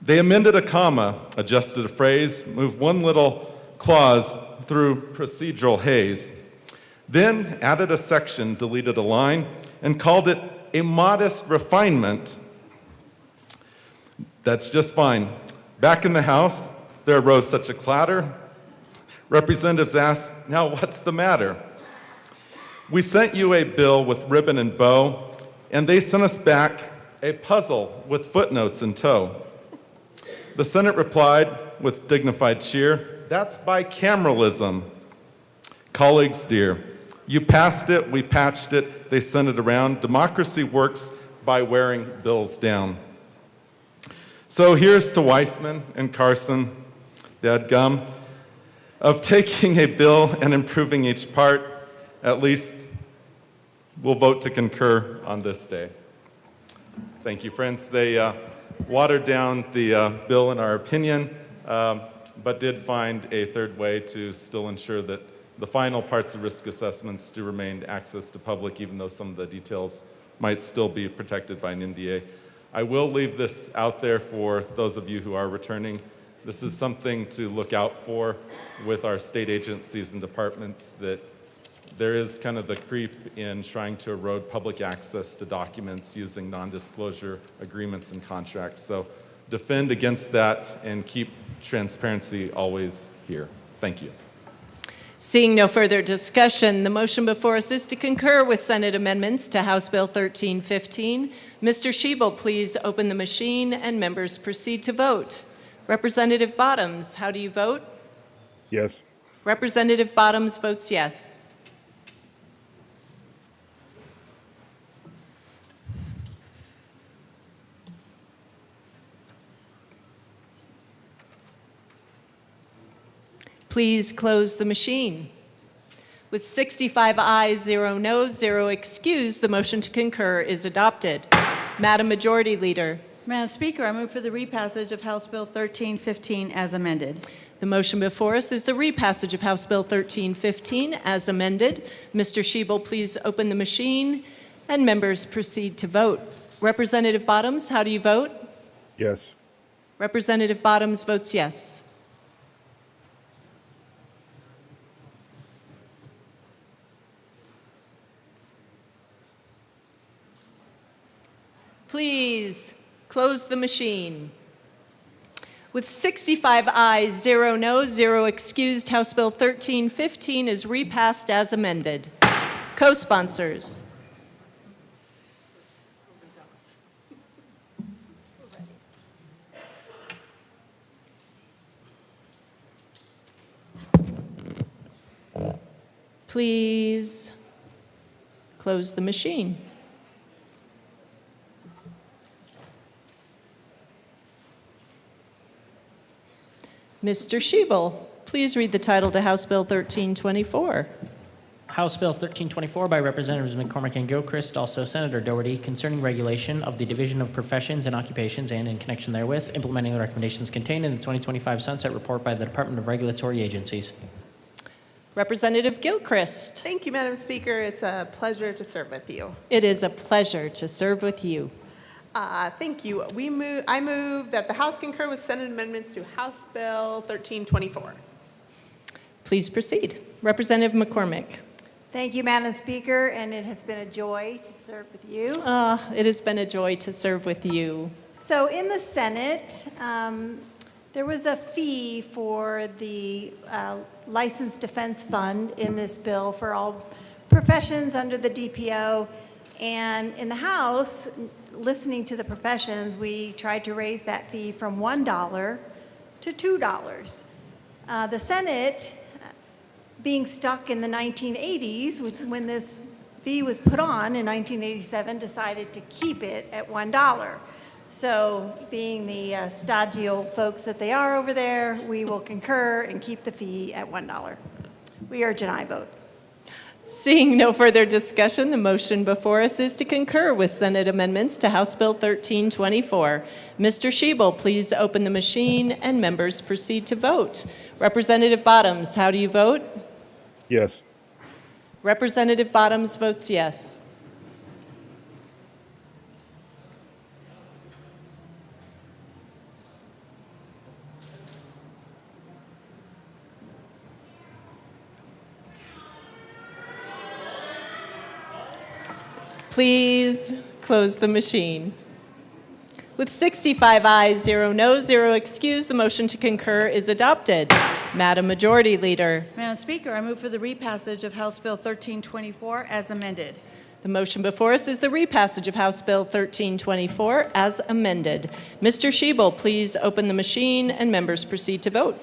They amended a comma, adjusted a phrase, moved one little clause through procedural haze, then added a section, deleted a line, and called it a modest refinement. That's just fine. Back in the House, there arose such a clatter. Representatives asked, "Now what's the matter?" "We sent you a bill with ribbon and bow, and they sent us back a puzzle with footnotes in tow." The Senate replied with dignified cheer, "That's bicameralism." Colleagues dear, You passed it, we patched it, they sent it around. Democracy works by wearing bills down. So here's to Weissman and Carson, dadgum, of taking a bill and improving each part. At least we'll vote to concur on this day. Thank you, friends. They watered down the bill in our opinion, but did find a third way to still ensure that the final parts of risk assessments do remain access to public, even though some of the details might still be protected by an NDA. I will leave this out there for those of you who are returning. This is something to look out for with our state agencies and departments, that there is kind of the creep in trying to erode public access to documents using non-disclosure agreements and contracts. So defend against that and keep transparency always here. Thank you. Seeing no further discussion, the motion before us is to concur with Senate amendments to House Bill 1315. Mr. Schiebel, please open the machine and members proceed to vote. Representative Bottoms, how do you vote? Yes. Representative Bottoms votes yes. Please close the machine. With 65 ayes, 0 noes, 0 excused, the motion to concur is adopted. Madam Majority Leader. Madam Speaker, I move for the repassage of House Bill 1315 as amended. The motion before us is the repassage of House Bill 1315 as amended. Mr. Schiebel, please open the machine and members proceed to vote. Representative Bottoms, how do you vote? Yes. Representative Bottoms votes yes. Please close the machine. With 65 ayes, 0 noes, 0 excused, House Bill 1315 is repassed as amended. Co-sponsors. Please close the machine. Mr. Schiebel, please read the title to House Bill 1324. House Bill 1324 by Representatives McCormick and Gilchrist, also Senator Doherty, concerning regulation of the division of professions and occupations and in connection therewith, implementing the recommendations contained in the 2025 Sunset Report by the Department of Regulatory Agencies. Representative Gilchrist. Thank you, Madam Speaker. It's a pleasure to serve with you. It is a pleasure to serve with you. Thank you. I move that the House concur with Senate amendments to House Bill 1324. Please proceed. Representative McCormick. Thank you, Madam Speaker, and it has been a joy to serve with you. It has been a joy to serve with you. So in the Senate, there was a fee for the Licensed Defense Fund in this bill for all professions under the DPO. And in the House, listening to the professions, we tried to raise that fee from $1 to $2. The Senate, being stuck in the 1980s, when this fee was put on in 1987, decided to keep it at $1. So being the stodgy old folks that they are over there, we will concur and keep the fee at $1. We urge an aye vote. Seeing no further discussion, the motion before us is to concur with Senate amendments to House Bill 1324. Mr. Schiebel, please open the machine and members proceed to vote. Representative Bottoms, how do you vote? Yes. Representative Bottoms votes yes. Please close the machine. With 65 ayes, 0 noes, 0 excused, the motion to concur is adopted. Madam Majority Leader. Madam Speaker, I move for the repassage of House Bill 1324 as amended. The motion before us is the repassage of House Bill 1324 as amended. Mr. Schiebel, please open the machine and members proceed to vote.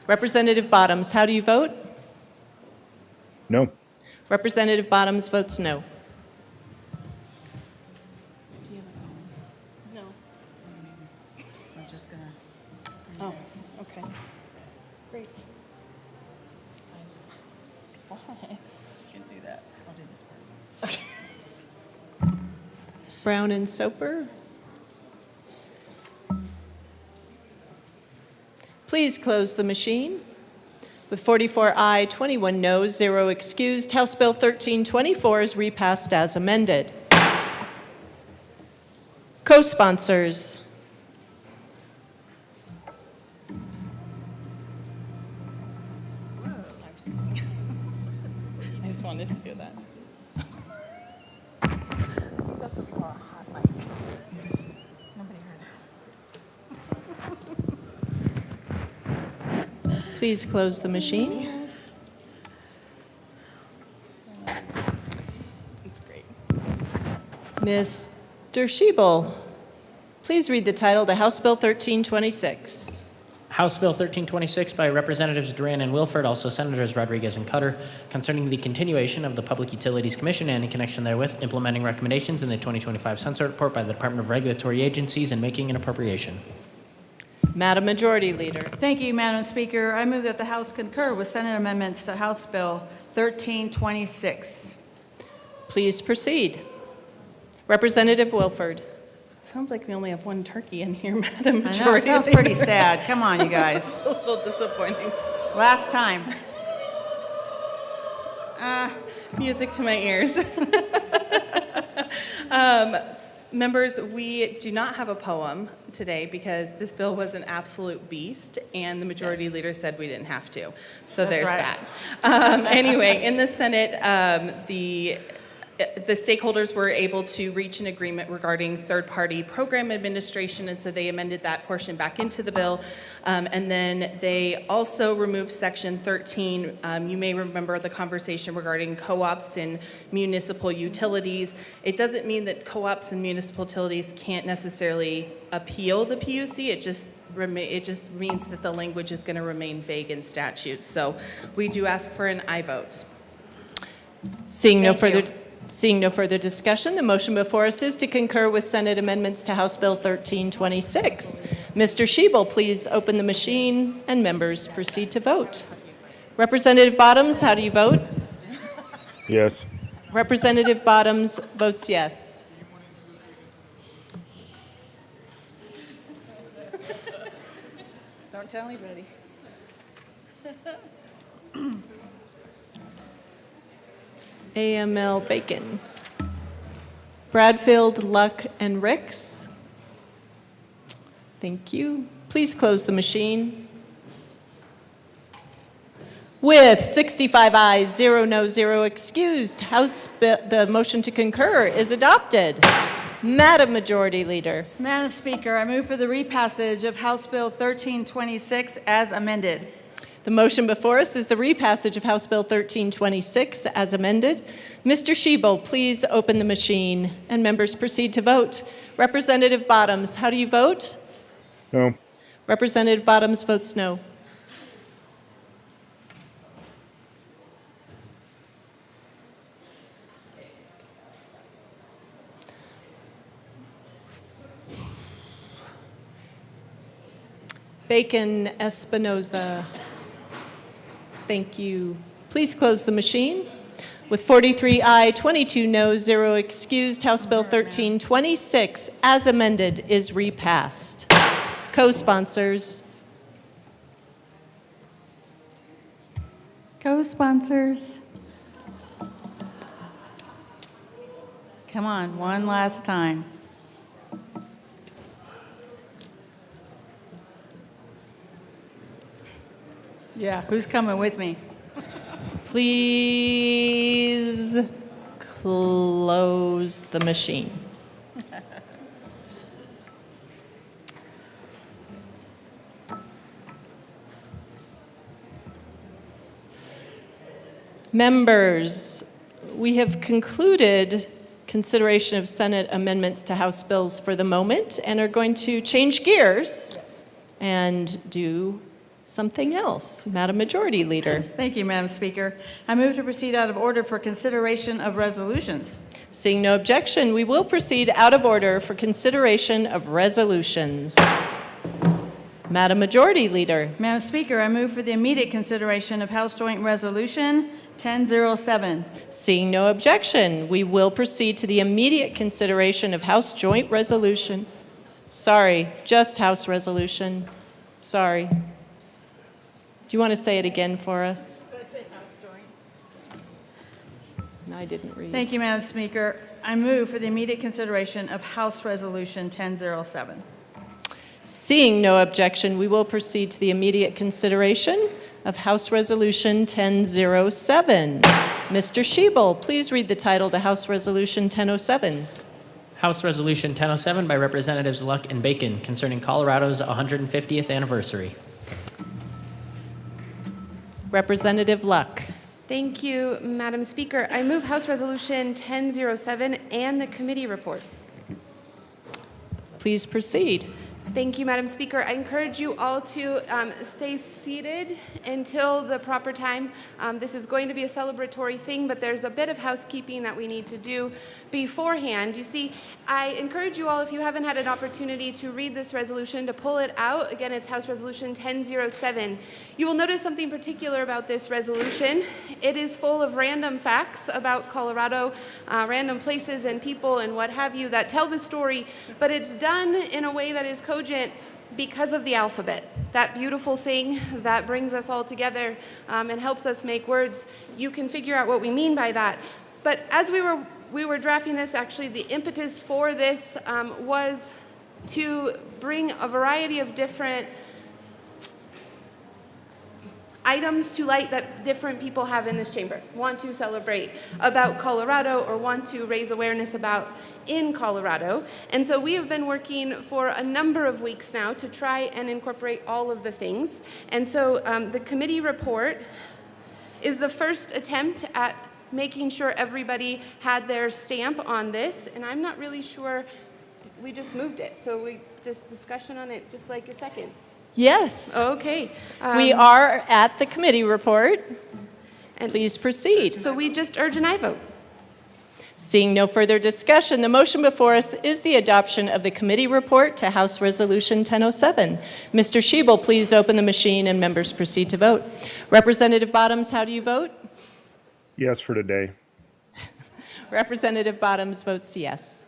Representative Bottoms, how do you vote? No. Representative Bottoms votes no. No. I'm just gonna. Oh, okay. Great. Fine. You can do that. I'll do this part. Brown and Soper. Please close the machine. With 44 aye, 21 no, 0 excused, House Bill 1324 is repassed as amended. Co-sponsors. I just wanted to do that. I think that's what we call a hot mic. Nobody heard. Please close the machine. It's great. Mr. Schiebel, please read the title to House Bill 1326. House Bill 1326 by Representatives Duran and Wilford, also Senators Rodriguez and Cutter, concerning the continuation of the Public Utilities Commission and in connection therewith, implementing recommendations in the 2025 Sunset Report by the Department of Regulatory Agencies and making an appropriation. Madam Majority Leader. Thank you, Madam Speaker. I move that the House concur with Senate amendments to House Bill 1326. Please proceed. Representative Wilford. Sounds like we only have one turkey in here, Madam I know, Majority it sounds Leader. pretty sad. Come on, you guys. It's a little disappointing. Last time. Music to my ears. Members, we do not have a poem today because this bill was an absolute beast, and the Majority Leader said we didn't have to. So That's there's right. that. Anyway, in the Senate, the stakeholders were able to reach an agreement regarding third-party program administration, and so they amended that portion back into the bill. And then they also removed Section 13. You may remember the conversation regarding co-ops and municipal utilities. It doesn't mean that co-ops and municipal utilities can't necessarily appeal the PUC. It just means that the language is going to remain vague in statute. So we do ask for an aye vote. Seeing no further discussion, the motion before us is to concur with Senate amendments to House Bill 1326. Mr. Schiebel, please open the machine and members proceed to vote. Representative Bottoms, how do you vote? Yes. Representative Bottoms votes yes. Don't tell anybody. AML Bacon. Bradfield, Luck, and Ricks. Thank you. Please close the machine. With 65 ayes, 0 no, 0 excused, the motion to concur is adopted. Madam Majority Leader. Madam Speaker, I move for the repassage of House Bill 1326 as amended. The motion before us is the repassage of House Bill 1326 as amended. Mr. Schiebel, please open the machine and members proceed to vote. Representative Bottoms, how do you vote? No. Representative Bottoms votes no. Bacon Espinoza. Thank you. Please close the machine. With 43 aye, 22 no, 0 excused, House Bill 1326, as amended, is repassed. Co-sponsors. Co-sponsors. Come on, one last time. Yeah, who's coming with me? Please close the machine. Members, we have concluded consideration of Senate amendments to House bills for the moment and are going to change gears and do something else. Madam Majority Leader. Thank you, Madam Speaker. I move to proceed out of order for consideration of resolutions. Seeing no objection, we will proceed out of order for consideration of resolutions. Madam Majority Leader. Madam Speaker, I move for the immediate consideration of House Joint Resolution 1007. Seeing no objection, we will proceed to the immediate consideration of House Joint Resolution. Sorry, just House Resolution. Sorry. Do you want to say it again for us? No, I didn't read. Thank you, Madam Speaker. I move for the immediate consideration of House Resolution 1007. Seeing no objection, we will proceed to the immediate consideration of House Resolution 1007. Mr. Schiebel, please read the title to House Resolution 1007. House Resolution 1007 by Representatives Luck and Bacon concerning Colorado's 150th anniversary. Representative Luck. Thank you, Madam Speaker. I move House Resolution 1007 and the committee report. Please proceed. Thank you, Madam Speaker. I encourage you all to stay seated until the proper time. This is going to be a celebratory thing, but there's a bit of housekeeping that we need to do beforehand. You see, I encourage you all, if you haven't had an opportunity to read this resolution, to pull it out. Again, it's House Resolution 1007. You will notice something particular about this resolution. It is full of random facts about Colorado, random places and people and what have you that tell the story, but it's done in a way that is cogent because of the alphabet, that beautiful thing that brings us all together and helps us make words. You can figure out what we mean by that. But as we were drafting this, actually the impetus for this was to bring a variety of different items to light that different people have in this chamber, want to celebrate about Colorado or want to raise awareness about in Colorado. And so we have been working for a number of weeks now to try and incorporate all of the things. And so the committee report is the first attempt at making sure everybody had their stamp on this. And I'm not really sure, we just moved it. So this discussion on it just like a second. Yes. Okay. We are at the committee report. Please proceed. So we just urge an aye vote. Seeing no further discussion, the motion before us is the adoption of the committee report to House Resolution 1007. Mr. Schiebel, please open the machine and members proceed to vote. Representative Bottoms, how do you vote? Yes for today. Representative Bottoms votes yes.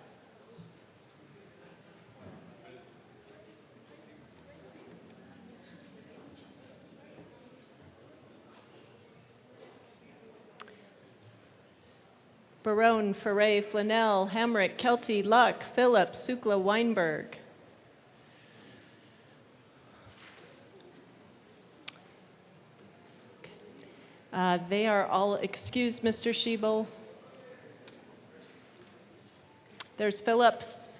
Barone, Ferre, Flanell, Hamrick, Kelty, Luck, Phillips, Sukla, Weinberg. They are all excused, Mr. Schiebel. There's Phillips.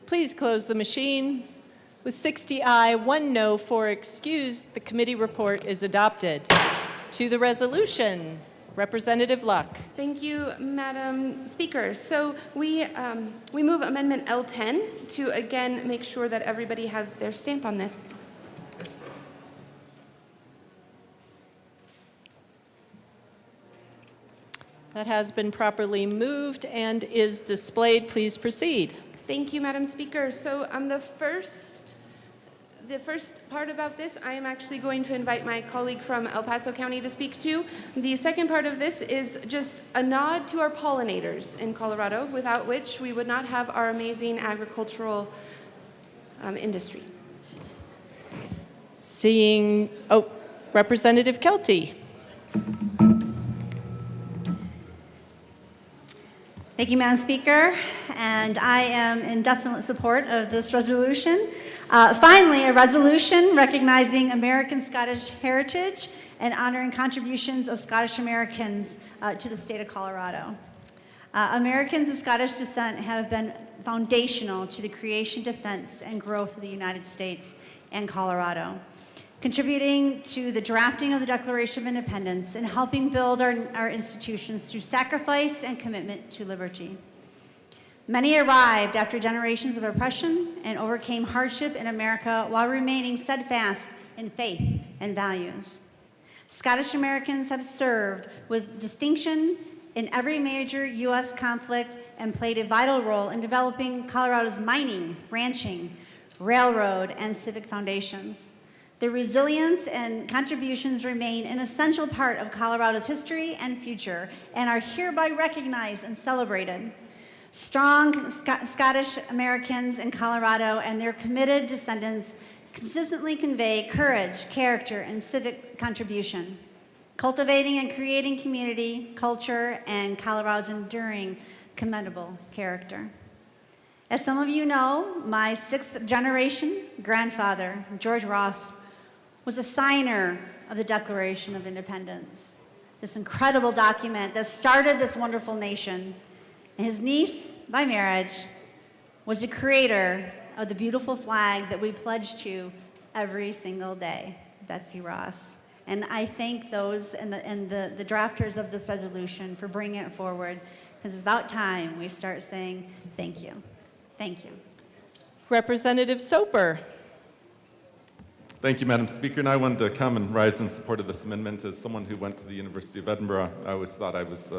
Please close the machine. With 60 aye, 1 no, 4 excused, the committee report is adopted. To the resolution, Representative Luck. Thank you, Madam Speaker. So we move Amendment L10 to again make sure that everybody has their stamp on this. That has been properly moved and is displayed. Please proceed. Thank you, Madam Speaker. So the first part about this, I am actually going to invite my colleague from El Paso County to speak to. The second part of this is just a nod to our pollinators in Colorado, without which we would not have our amazing agricultural industry. Representative Kelty. Thank you, Madam Speaker, and I am in definite support of this resolution. Finally, a resolution recognizing American Scottish heritage and honoring contributions of Scottish Americans to the state of Colorado. Americans of Scottish descent have been foundational to the creation, defense, and growth of the United States and Colorado. contributing to the drafting of the Declaration of Independence and helping build our institutions through sacrifice and commitment to liberty. Many arrived after generations of oppression and overcame hardship in America while remaining steadfast in faith and values. Scottish Americans have served with distinction in every major U.S. conflict and played a vital role in developing Colorado's mining, ranching, railroad, and civic foundations. Their resilience and contributions remain an essential part of Colorado's history and future and are hereby recognized and celebrated. Strong Scottish Americans in Colorado and their committed descendants consistently convey courage, character, and civic contribution, cultivating and creating community, culture, and Colorado's enduring commendable character. As some of you know, my sixth generation grandfather, George Ross, was a signer of the Declaration of Independence, this incredible document that started this wonderful nation. And his niece, by marriage, was the creator of the beautiful flag that we pledge to every single day, Betsy Ross. And I thank those and the drafters of this resolution for bringing it forward, because it's about time we start saying thank you. Thank you. Representative Soper. Thank you, Madam Speaker. And I wanted to come and rise in support of this amendment. As someone who went to the University of Edinburgh, I always thought I was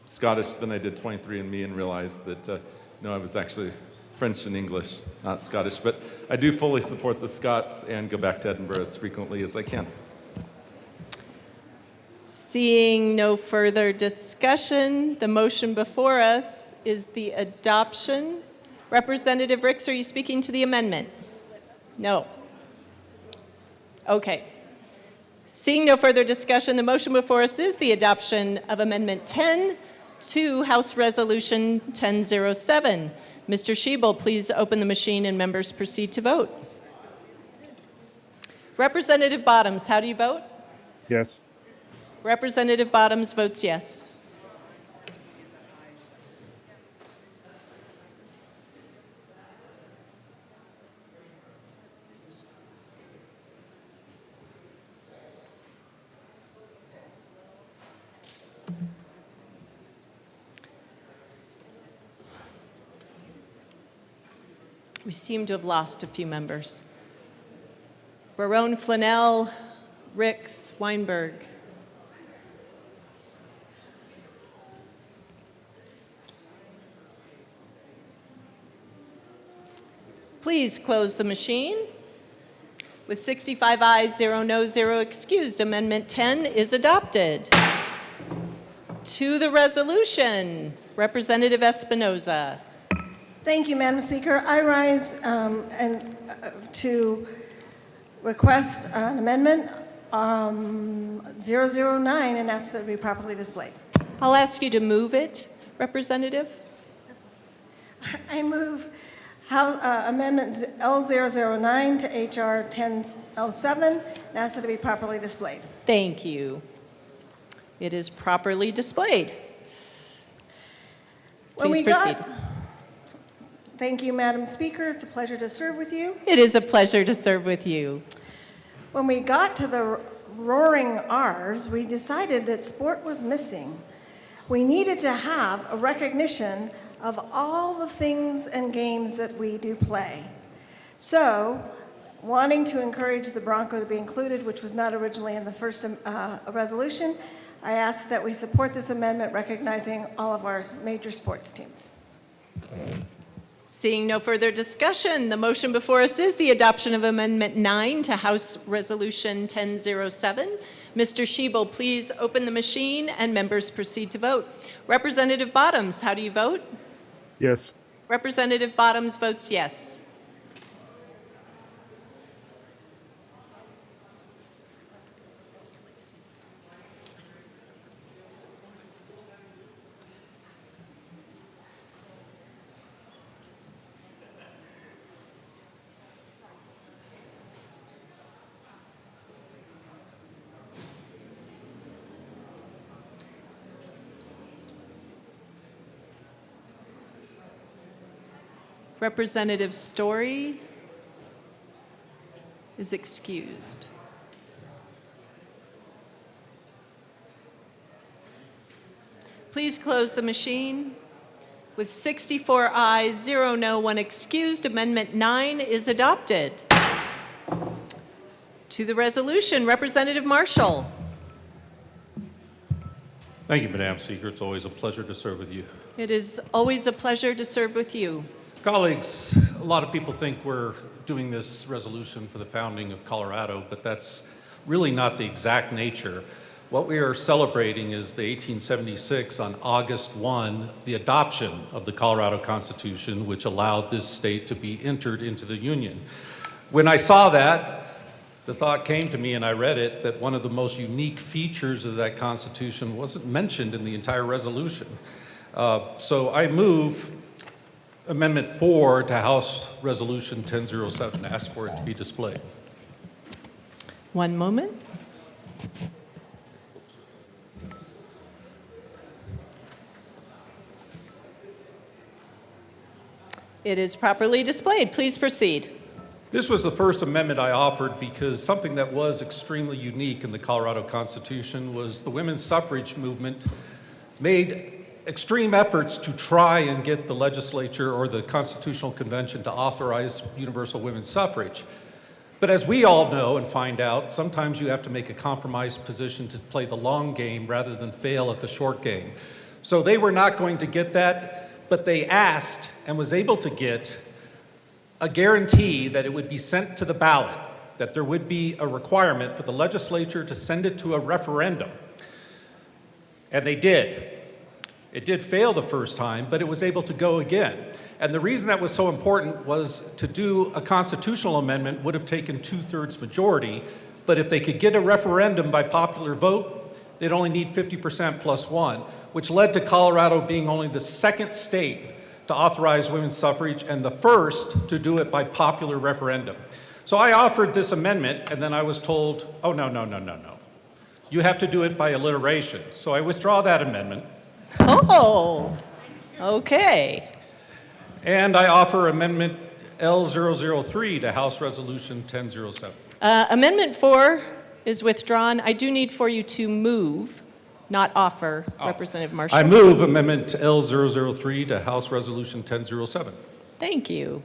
Scottish. Then I did 23andMe and realized that, no, I was actually French and English, not Scottish. But I do fully support the Scots and go back to Edinburgh as frequently as I can. Seeing no further discussion, the motion before us is the adoption. Representative Ricks, are you speaking to the amendment? No. Okay. Seeing no further discussion, the motion before us is the adoption of Amendment 10 to House Resolution 1007. Mr. Schiebel, please open the machine and members proceed to vote. Representative Bottoms, how do you vote? Yes. Representative Bottoms votes yes. We seem to have lost a few members. Barone, Flanell, Ricks, Weinberg. Please close the machine. With 65 ayes, 0 no, 0 excused, Amendment 10 is adopted. To the resolution, Representative Espinoza. Thank you, Madam Speaker. I rise to request an amendment 009 and ask that it be properly displayed. I'll ask you to move it, Representative. I move Amendment L009 to HR 1007 and ask that it be properly displayed. Thank you. It is properly displayed. Please proceed. Thank you, Madam Speaker. It's a pleasure to serve with you. It is a pleasure to serve with you. When we got to the roaring R's, we decided that sport was missing. We needed to have a recognition of all the things and games that we do play. So, wanting to encourage the Bronco to be included, which was not originally in the first resolution, I ask that we support this amendment recognizing all of our major sports teams. Seeing no further discussion, the motion before us is the adoption of Amendment 9 to House Resolution 1007. Mr. Schiebel, please open the machine and members proceed to vote. Representative Bottoms, how do you vote? Yes. Representative Bottoms votes yes. Representative Story. is excused. Please close the machine. With 64 ayes, 0 no, 1 excused, Amendment 9 is adopted. To the resolution, Representative Marshall. Thank you, Madam Speaker. It's always a pleasure to serve with you. It is always a pleasure to serve with you. Colleagues, a lot of people think we're doing this resolution for the founding of Colorado, but that's really not the exact nature. What we are celebrating is the 1876, on August 1, the adoption of the Colorado Constitution, which allowed this state to be entered into the Union. When I saw that, the thought came to me, and I read it, that one of the most unique features of that Constitution wasn't mentioned in the entire resolution. So I move Amendment 4 to House Resolution 1007, ask for it to be displayed. One moment. It is properly displayed. Please proceed. This was the first amendment I offered because something that was extremely unique in the Colorado Constitution was the women's suffrage movement made extreme efforts to try and get the legislature or the Constitutional Convention to authorize universal women's suffrage. But as we all know and find out, sometimes you have to make a compromised position to play the long game rather than fail at the short game. So they were not going to get that, but they asked and was able to get a guarantee that it would be sent to the ballot, that there would be a requirement for the legislature to send it to a referendum. And they did. It did fail the first time, but it was able to go again. And the reason that was so important was to do a constitutional amendment would have taken 2/3 majority, but if they could get a referendum by popular vote, they'd only need 50% plus 1, which led to Colorado being only the second state to authorize women's suffrage and the first to do it by popular referendum. So I offered this amendment, and then I was told, oh, no. You have to do it by alliteration. So I withdraw that amendment. Oh, okay. And I offer Amendment L003 to House Resolution 1007. Amendment 4 is withdrawn. I do need for you to move, not offer, Representative Marshall. I move Amendment L003 to House Resolution 1007. Thank you.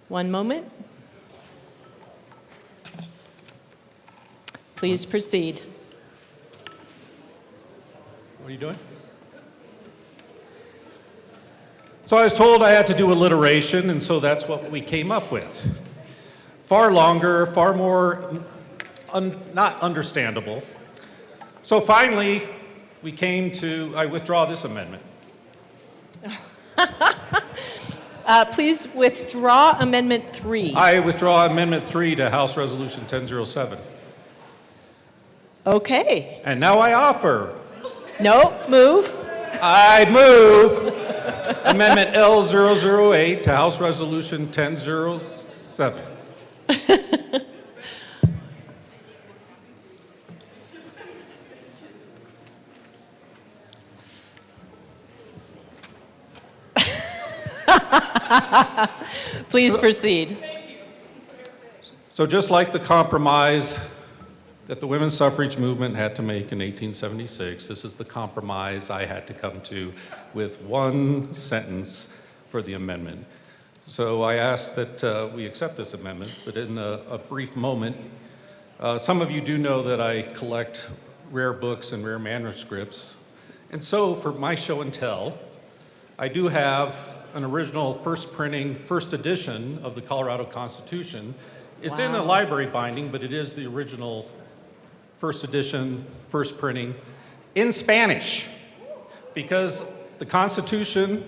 One moment. Please proceed. What are you doing? So I was told I had to do alliteration, and so that's what we came up with. Far longer, far more not understandable. So finally, we came to, I withdraw this amendment. Please withdraw Amendment 3. I withdraw Amendment 3 to House Resolution 1007. Okay. And now I offer. No, move. I move Amendment L008 to House Resolution 1007. Please proceed. So just like the compromise that the women's suffrage movement had to make in 1876, this is the compromise I had to come to with one sentence for the amendment. So I ask that we accept this amendment, but in a brief moment, some of you do know that I collect rare books and rare manuscripts. And so for my show and tell, I do have an original first printing, first edition of the Colorado Constitution. It's in a library binding, but it is the original first edition, first printing, in Spanish, because the Constitution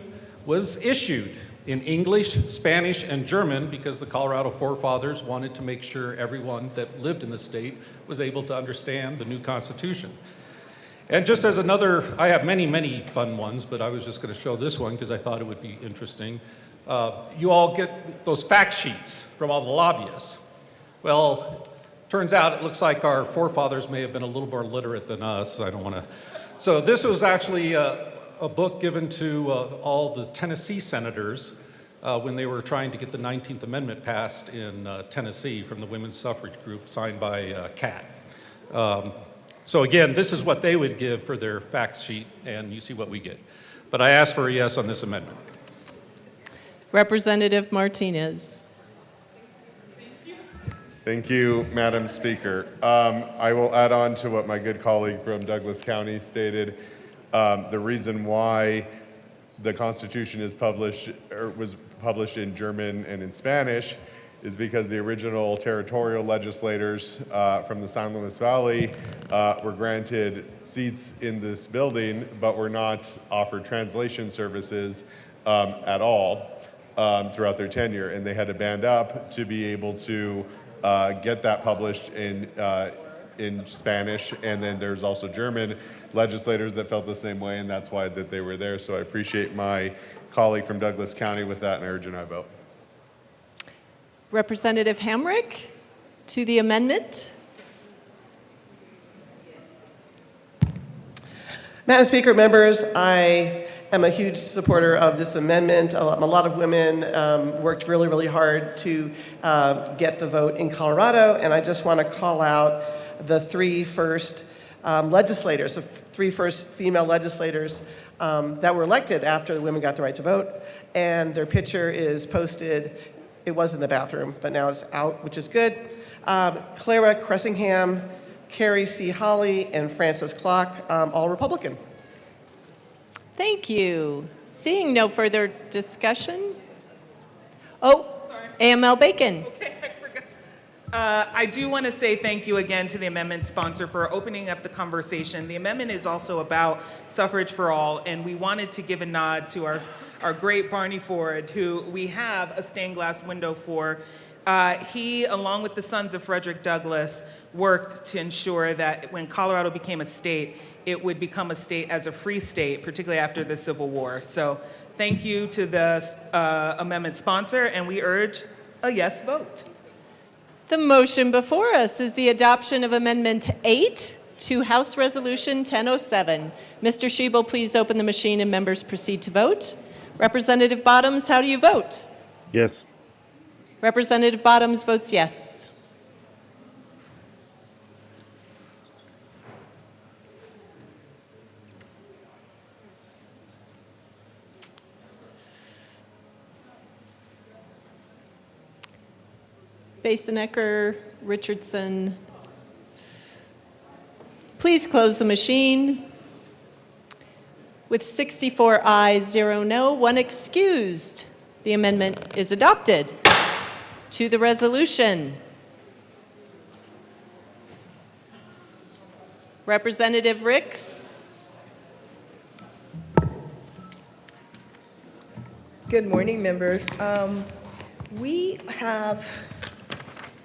was issued in English, Spanish, and German because the Colorado forefathers wanted to make sure everyone that lived in the state was able to understand the new Constitution. And just as another, I have many fun ones, but I was just going to show this one because I thought it would be interesting. You all get those fact sheets from all the lobbyists. Well, turns out it looks like our forefathers may have been a little more literate than us. I don't want to. So this was actually a book given to all the Tennessee senators when they were trying to get the 19th Amendment passed in Tennessee from the women's suffrage group signed by Cat. So again, this is what they would give for their fact sheet, and you see what we get. But I ask for a yes on this amendment. Representative Martinez. Thank you, Madam Speaker. I will add on to what my good colleague from Douglas County stated. The reason why the Constitution is published, or was published in German and in Spanish, is because the original territorial legislators from the San Luis Valley were granted seats in this building, but were not offered translation services at all throughout their tenure, and they had to band up to be able to get that published in Spanish, and then there's also German legislators that felt the same way, and that's why that they were there. So I appreciate my colleague from Douglas County with that, and I urge an aye vote. Representative Hamrick to the amendment. Madam Speaker, members, I am a huge supporter of this amendment. A lot of women worked really, really hard to get the vote in Colorado, and I just want to call out the three first legislators, the three first female legislators that were elected after the women got the right to vote, and their picture is posted. It was in the bathroom, but now it's out, which is good. Clara Cressingham, Carrie C. Holly, and Frances Clock, all Republican. Thank you. Seeing no further discussion. Oh, sorry. AML Bacon. Okay, I forgot. I do want to say thank you again to the amendment sponsor for opening up the conversation. The amendment is also about suffrage for all, and we wanted to give a nod to our great Barney Ford, who we have a stained glass window for. He, along with the sons of Frederick Douglass, worked to ensure that when Colorado became a state, it would become a state as a free state, particularly after the Civil War. So thank you to the amendment sponsor, and we urge a yes vote. The motion before us is the adoption of Amendment 8 to House Resolution 1007. Mr. Schiebel, please open the machine and members proceed to vote. Representative Bottoms, how do you vote? Yes. Representative Bottoms votes yes. Basenecker, Richardson. Please close the machine. With 64 ayes, 0 no, 1 excused, the amendment is adopted. To the resolution. Representative Ricks. Good morning, members. We have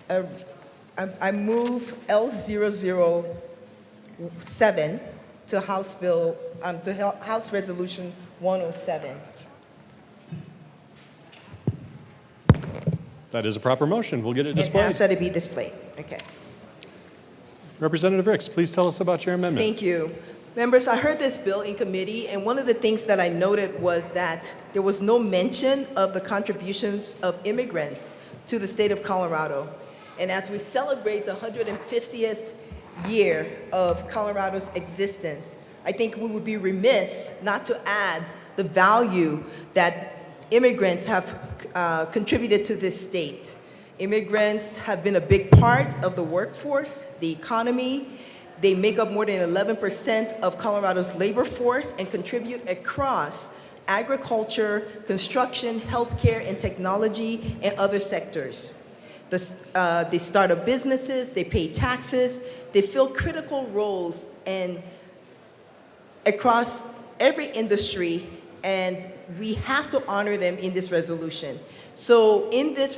I move L007 to House Bill to House Resolution 107. That is a proper motion. We'll get it And displayed. ask that it be displayed. Okay. Representative Ricks, please tell us about your amendment. Thank you. Members, I heard this bill in committee, and one of the things that I noted was that there was no mention of the contributions of immigrants to the state of Colorado. And as we celebrate the 150th year of Colorado's existence, I think we would be remiss not to add the value that immigrants have contributed to this state. Immigrants have been a big part of the workforce, the economy. They make up more than 11% of Colorado's labor force and contribute across agriculture, construction, healthcare, and technology, and other sectors. They start up businesses, they pay taxes, they fill critical roles and across every industry, and we have to honor them in this resolution. So in this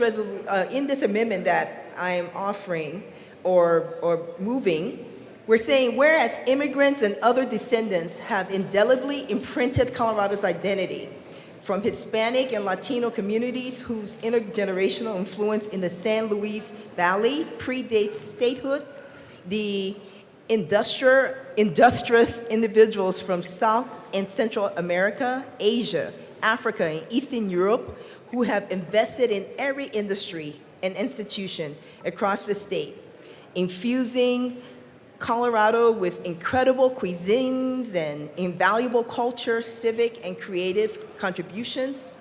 amendment that I am offering or moving, we're saying, whereas immigrants and other descendants have indelibly imprinted Colorado's identity, from Hispanic and Latino communities whose intergenerational influence in the San Luis Valley predates statehood, the industrious individuals from South and Central America, Asia, Africa, and Eastern Europe who have invested in every industry and institution across the state, infusing Colorado with incredible cuisines and invaluable culture, civic, and creative contributions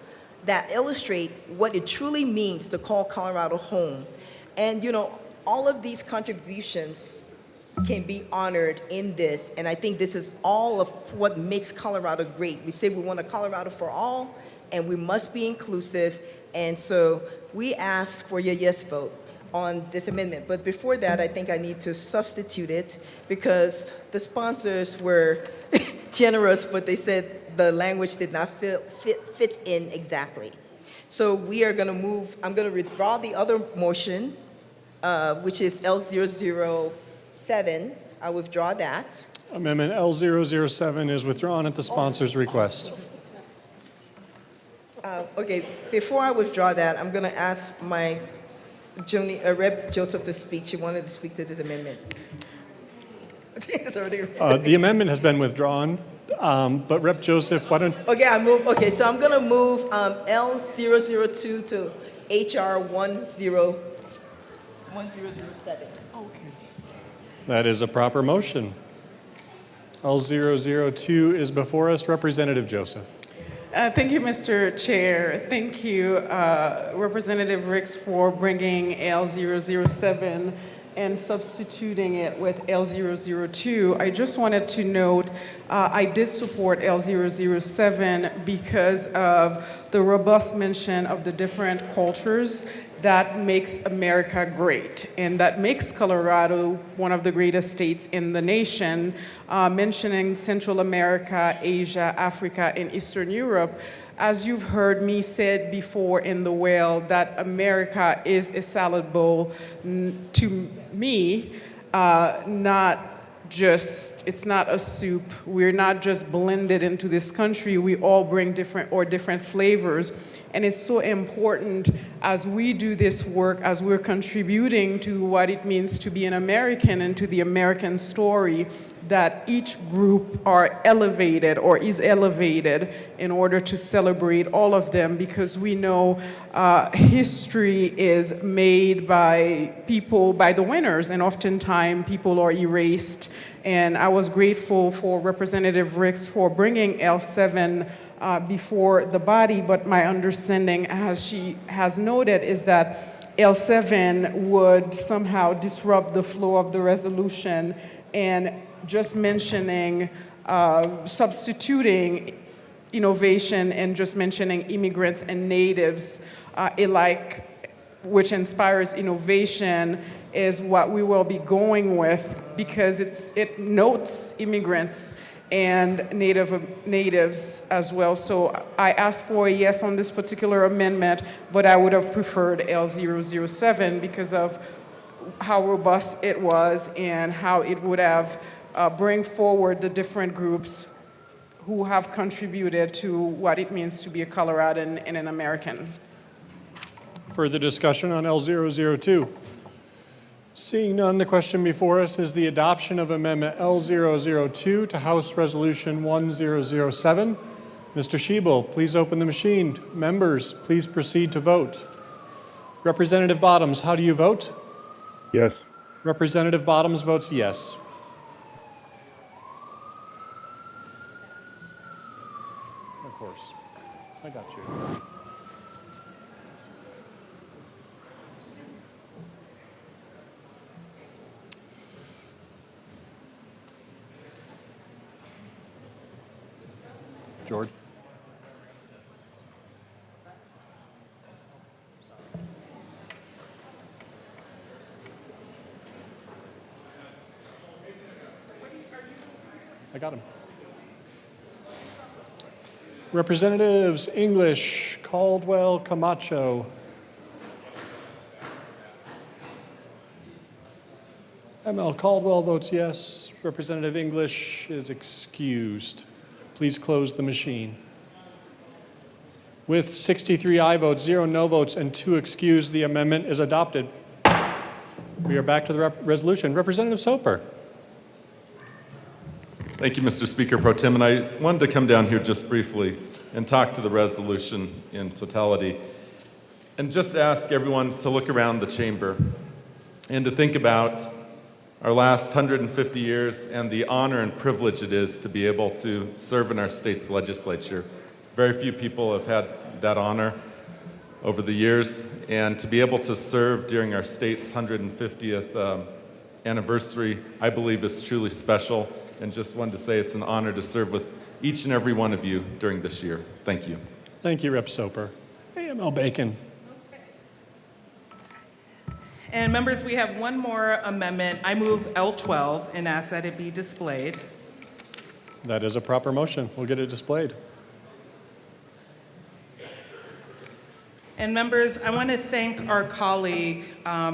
that illustrate what it truly means to call Colorado home. And, all of these contributions can be honored in this, and I think this is all of what makes Colorado great. We say we want a Colorado for all, and we must be inclusive, and so we ask for your yes vote on this amendment. But before that, I think I need to substitute it because the sponsors were generous, but they said the language did not fit in exactly. So we are going to move, I'm going to withdraw the other motion, which is L007. I withdraw that. Amendment L007 is withdrawn at the sponsor's request. Okay, before I withdraw that, I'm going to ask my Rep. Joseph to speak. She wanted to speak to this amendment. The amendment has been withdrawn, but Rep. Joseph, why don't... Okay, so I'm going to move L002 to HR 1007. That is a proper motion. L002 is before us. Representative Joseph. Thank you, Mr. Chair. Thank you, Representative Ricks, for bringing L007 and substituting it with L002. I just wanted to note I did support L007 because of the robust mention of the different cultures that makes America great and that makes Colorado one of the greatest states in the nation, mentioning Central America, Asia, Africa, and Eastern Europe. As you've heard me said before in the well, that America is a salad bowl to me, it's not a soup. We're not just blended into this country. We all bring different flavors. And it's so important as we do this work, as we're contributing to what it means to be an American and to the American story, that each group are elevated or is elevated in order to celebrate all of them, because we know history is made by people, by the winners, and oftentimes people are erased. And I was grateful for Representative Ricks for bringing L7 before the body, but my understanding, as she has noted, is that L7 would somehow disrupt the flow of the resolution, and just mentioning substituting innovation and just mentioning immigrants and natives alike, which inspires innovation, is what we will be going with, because it notes immigrants and natives as well. So I asked for a yes on this particular amendment, but I would have preferred L007 because of how robust it was and how it would have bring forward the different groups who have contributed to what it means to be a Coloradan and an American. Further discussion on L002? Seeing none, the question before us is the adoption of Amendment L002 to House Resolution 1007. Mr. Schiebel, please open the machine. Members, please proceed to vote. Representative Bottoms, how do you vote? Yes. Representative Bottoms votes yes. Of course. I got you. George? I got him. Representatives English, Caldwell, Camacho. ML Caldwell votes yes. Representative English is excused. Please close the machine. With 63 aye votes, 0 no votes, and 2 excused, the amendment is adopted. We are back to the resolution. Representative Soper. Thank you, Mr. Speaker Pro Tem. And I wanted to come down here just briefly and talk to the resolution in totality. and just ask everyone to look around the chamber and to think about our last 150 years and the honor and privilege it is to be able to serve in our state's legislature. Very few people have had that honor over the years, and to be able to serve during our state's 150th anniversary, I believe is truly special, and just wanted to say it's an honor to serve with each and every one of you during this year. Thank you. Thank you, Rep. Soper. AML Bacon. And members, we have one more amendment. I move L12 and ask that it be displayed. That is a proper motion. We'll get it displayed. And members, I want to thank our colleague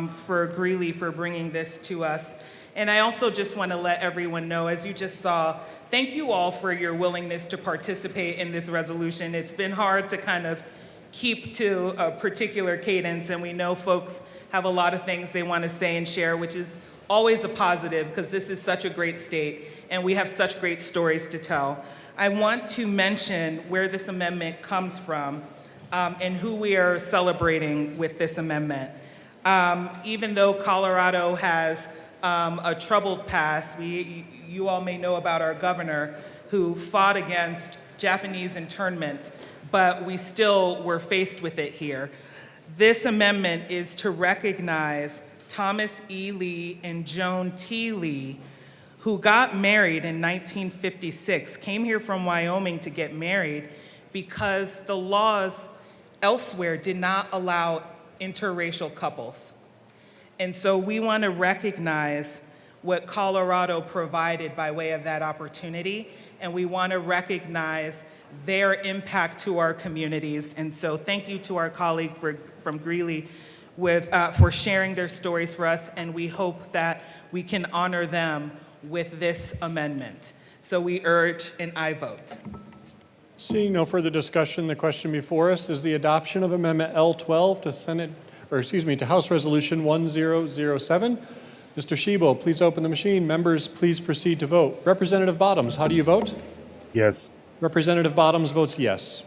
for Greeley for bringing this to us. And I also just want to let everyone know, as you just saw, thank you all for your willingness to participate in this resolution. It's been hard to kind of keep to a particular cadence, and we know folks have a lot of things they want to say and share, which is always a positive because this is such a great state and we have such great stories to tell. I want to mention where this amendment comes from and who we are celebrating with this amendment. Even though Colorado has a troubled past, you all may know about our governor who fought against Japanese internment, but we still were faced with it here. This amendment is to recognize Thomas E. Lee and Joan T. Lee, who got married in 1956, came here from Wyoming to get married because the laws elsewhere did not allow interracial couples. And so we want to recognize what Colorado provided by way of that opportunity, and we want to recognize their impact to our communities. And so thank you to our colleague from Greeley for sharing their stories for us, and we hope that we can honor them with this amendment. So we urge an aye vote. Seeing no further discussion, the question before us is the adoption of Amendment L12 to House Resolution 1007. Mr. Shebo, please open the machine. Members, please proceed to vote. Representative Bottoms, how do you vote? Yes. Representative Bottoms votes yes.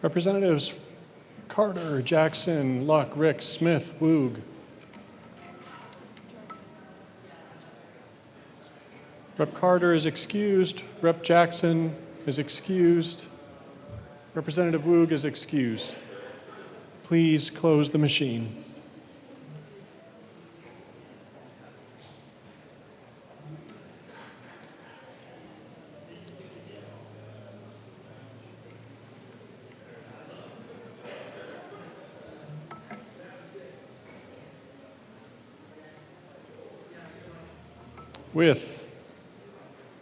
Representatives Carter, Jackson, Luck, Rick, Smith, Woog. Rep. Carter is excused. Rep. Jackson is excused. Representative Woog is excused. Please close the machine.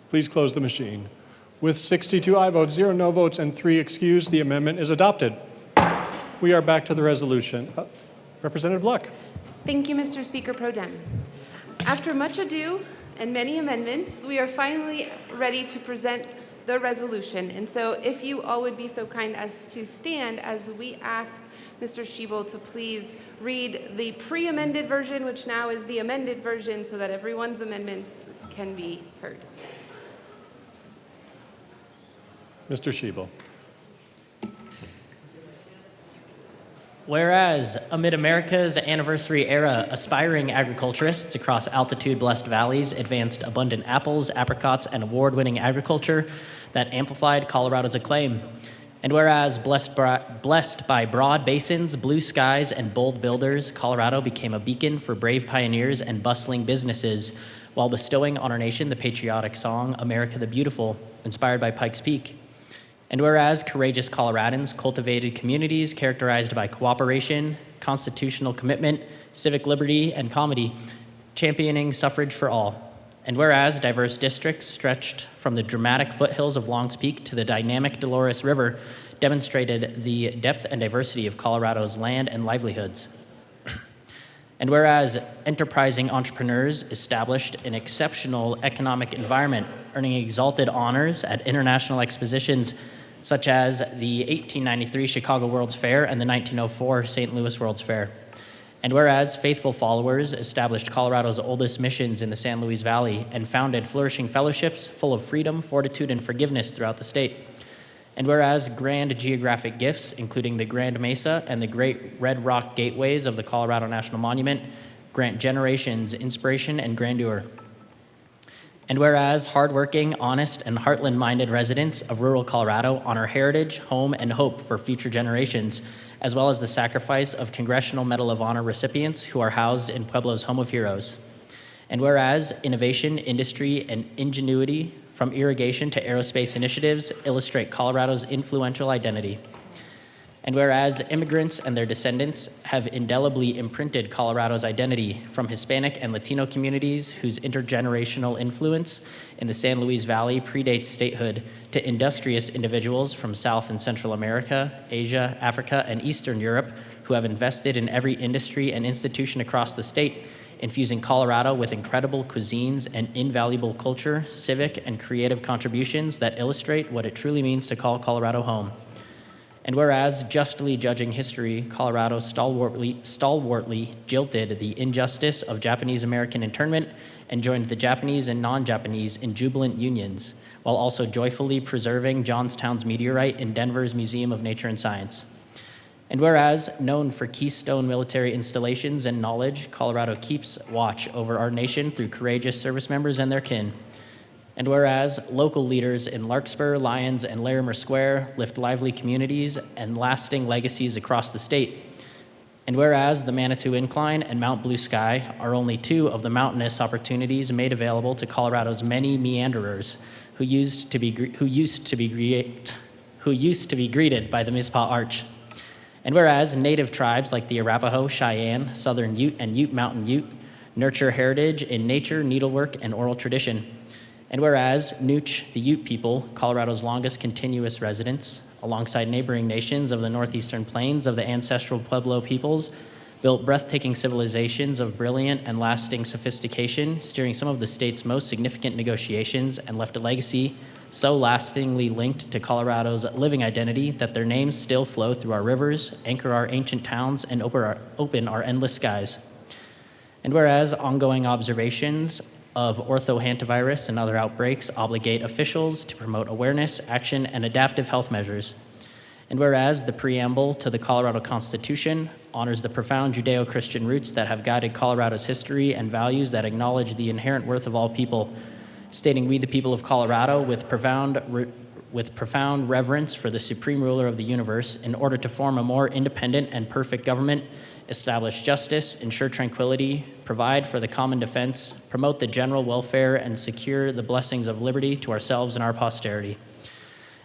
Please close the machine. With 62 aye votes, 0 no votes, and 3 excused, the amendment is adopted. We are back to the resolution. Representative Luck. Thank you, Mr. Speaker Pro Tem. After much ado and many amendments, we are finally ready to present the resolution. And so if you all would be so kind as to stand as we ask Mr. Shebo to please read the pre-amended version, which now is the amended version, so that everyone's amendments can be heard. Mr. Shebo. Whereas, amid America's anniversary era, aspiring agriculturists across altitude-blessed valleys advanced abundant apples, apricots, and award-winning agriculture that amplified Colorado's acclaim. And whereas, blessed by broad basins, blue skies, and bold builders, Colorado became a beacon for brave pioneers and bustling businesses, while bestowing on our nation the patriotic song, America the Beautiful, inspired by Pikes Peak. And whereas courageous Coloradans cultivated communities characterized by cooperation, constitutional commitment, civic liberty, and comedy, championing suffrage for all. And whereas diverse districts stretched from the dramatic foothills of Longs Peak to the dynamic Dolores River demonstrated the depth and diversity of Colorado's land and livelihoods. And whereas enterprising entrepreneurs established an exceptional economic environment, earning exalted honors at international expositions such as the 1893 Chicago World's Fair and the 1904 St. Louis World's Fair. And whereas faithful followers established Colorado's oldest missions in the San Luis Valley and founded flourishing fellowships full of freedom, fortitude, and forgiveness throughout the state. And whereas grand geographic gifts, including the Grand Mesa and the Great Red Rock Gateways of the Colorado National Monument, grant generations inspiration and grandeur. And whereas hardworking, honest, and heartland-minded residents of rural Colorado honor heritage, home, and hope for future generations, as well as the sacrifice of Congressional Medal of Honor recipients who are housed in Pueblo's Home of Heroes. And whereas innovation, industry, and ingenuity from irrigation to aerospace initiatives illustrate Colorado's influential identity. And whereas immigrants and their descendants have indelibly imprinted Colorado's identity from Hispanic and Latino communities whose intergenerational influence in the San Luis Valley predates statehood to industrious individuals from South and Central America, Asia, Africa, and Eastern Europe who have invested in every industry and institution across the state, infusing Colorado with incredible cuisines and invaluable culture, civic, and creative contributions that illustrate what it truly means to call Colorado home. And whereas justly judging history, Colorado stalwartly jilted the injustice of Japanese-American internment and joined the Japanese and non-Japanese in jubilant unions, while also joyfully preserving Johnstown's meteorite in Denver's Museum of Nature and Science. And whereas known for keystone military installations and knowledge, Colorado keeps watch over our nation through courageous service members and their kin. And whereas local leaders in Larkspur, Lyons, and Larimer Square lift lively communities and lasting legacies across the state. And whereas the Manitou Incline and Mount Blue Sky are only two of the mountainous opportunities made available to Colorado's many meanderers who used to be greeted by the Mizpah Arch. And whereas native tribes like the Arapaho, Cheyenne, Southern Ute, and Ute Mountain Ute nurture heritage in nature, needlework, and oral tradition. And whereas Nooch, the Ute people, Colorado's longest continuous residents, alongside neighboring nations of the northeastern plains of the ancestral Pueblo peoples, built breathtaking civilizations of brilliant and lasting sophistication, steering some of the state's most significant negotiations, and left a legacy so lastingly linked to Colorado's living identity that their names still flow through our rivers, anchor our ancient towns, and open our endless skies. And whereas ongoing observations of orthohantavirus and other outbreaks obligate officials to promote awareness, action, and adaptive health measures. And whereas the preamble to the Colorado Constitution honors the profound Judeo-Christian roots that have guided Colorado's history and values that acknowledge the inherent worth of all people, stating we the people of Colorado with profound reverence for the supreme ruler of the universe in order to form a more independent and perfect government, establish justice, ensure tranquility, provide for the common defense, promote the general welfare, and secure the blessings of liberty to ourselves and our posterity.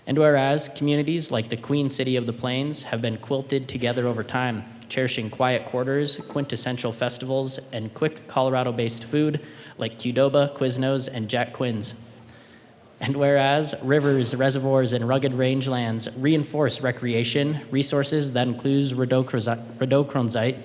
And whereas communities like the Queen City of the Plains have been quilted together over time, cherishing quiet quarters, quintessential festivals, and quick Colorado-based food like Qdoba, Quiznos, and Jack Quinn's. And whereas rivers, reservoirs, and rugged rangelands reinforce recreation, resources that includes rhodochrosite,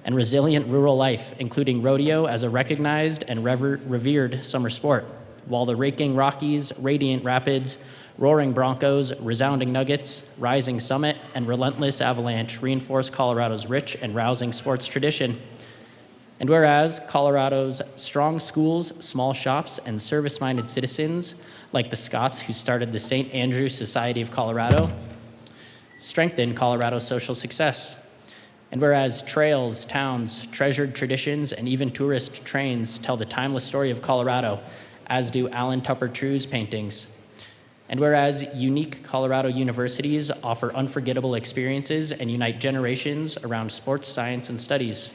and resilient rural life, including rodeo as a recognized and revered summer sport, while the raking Rockies, radiant rapids, roaring Broncos, resounding Nuggets, rising Summit, and relentless Avalanche reinforce Colorado's rich and rousing sports tradition. And whereas Colorado's strong schools, small shops, and service-minded citizens, like the Scots who started the St. Andrew Society of Colorado, strengthen Colorado's social success. And whereas trails, towns, treasured traditions, and even tourist trains tell the timeless story of Colorado, as do Alan Tupper True's paintings. And whereas unique Colorado universities offer unforgettable experiences and unite generations around sports, science, and studies.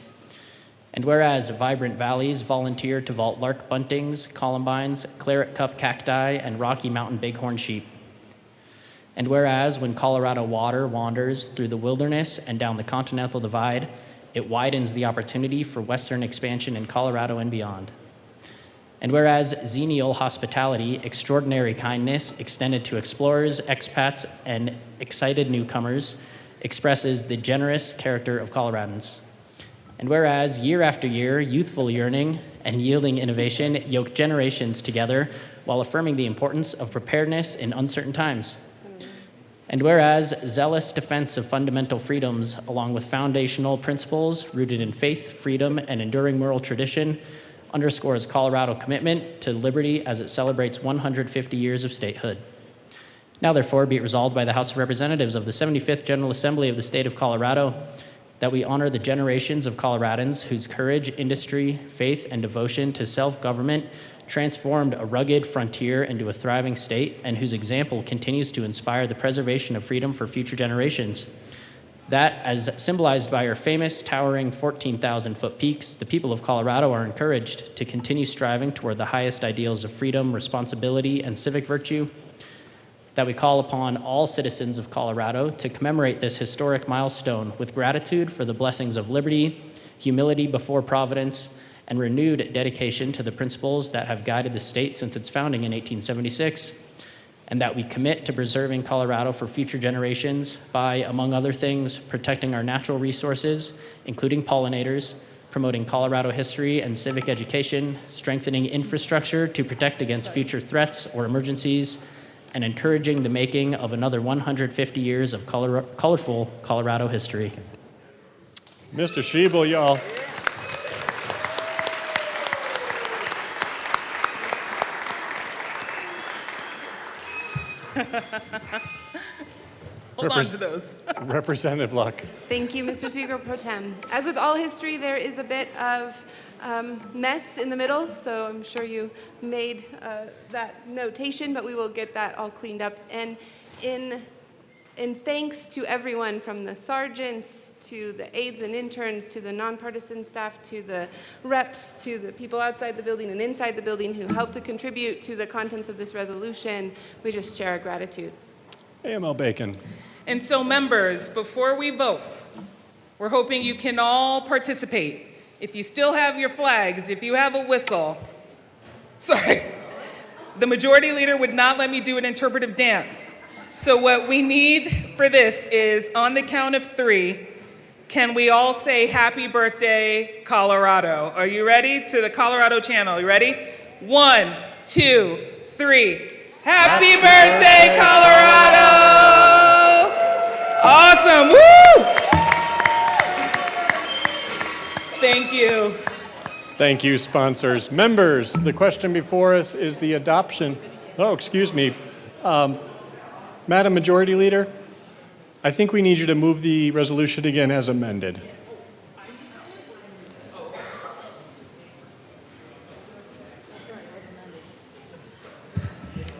And whereas vibrant valleys volunteer to vault lark buntings, columbines, claret cup cacti, and Rocky Mountain bighorn sheep. And whereas when Colorado water wanders through the wilderness and down the Continental Divide, it widens the opportunity for western expansion in Colorado and beyond. And whereas xenial hospitality, extraordinary kindness extended to explorers, expats, and excited newcomers expresses the generous character of Coloradans. And whereas year after year, youthful yearning and yielding innovation yoke generations together while affirming the importance of preparedness in uncertain times. And whereas zealous defense of fundamental freedoms, along with foundational principles rooted in faith, freedom, and enduring moral tradition, underscores Colorado's commitment to liberty as it celebrates 150 years of statehood. Now, therefore, be it resolved by the House of Representatives of the 75th General Assembly of the State of Colorado that we honor the generations of Coloradans whose courage, industry, faith, and devotion to self-government transformed a rugged frontier into a thriving state, and whose example continues to inspire the preservation of freedom for future generations. That, as symbolized by our famous towering 14,000-foot peaks, the people of Colorado are encouraged to continue striving toward the highest ideals of freedom, responsibility, and civic virtue. That we call upon all citizens of Colorado to commemorate this historic milestone with gratitude for the blessings of liberty, humility before providence, and renewed dedication to the principles that have guided the state since its founding in 1876, and that we commit to preserving Colorado for future generations by, among other things, protecting our natural resources, including pollinators, promoting Colorado history and civic education, strengthening infrastructure to protect against future threats or emergencies, and encouraging the making of another 150 years of colorful Colorado history. Mr. Schiebel, y'all. Hold on to those. Representative Luck. Thank you, Mr. Speaker Pro Tem. As with all history, there is a bit of mess in the middle, so I'm sure you made that notation, but we will get that all cleaned up. And in thanks to everyone from the sergeants to the aides and interns to the nonpartisan staff to the reps to the people outside the building and inside the building who helped to contribute to the contents of this resolution, we just share our gratitude. AML Bacon. And so, members, before we vote, we're hoping you can all participate. If you still have your flags, if you have a whistle, sorry, the majority leader would not let me do an interpretive dance. So what we need for this is, on the count of 3, can we all say happy birthday, Colorado? Are you ready? To the Colorado channel, you ready? 1, 2, 3. Happy birthday, Colorado! Awesome, woo! Thank you. Thank you, sponsors. Members, the question before us is the adoption. Oh, excuse me. Madam Majority Leader, I think we need you to move the resolution again as amended.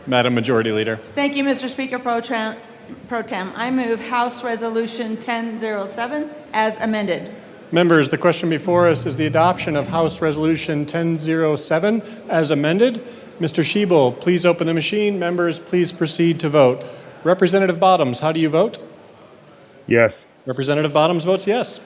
Madam Majority Leader. Thank you, Mr. Speaker Pro Tem. I move House Resolution 1007 as amended. Members, the question before us is the adoption of House Resolution 1007 as amended. Mr. Schiebel, please open the machine. Members, please proceed to vote. Representative Bottoms, how do you vote? Yes. Representative Bottoms votes yes.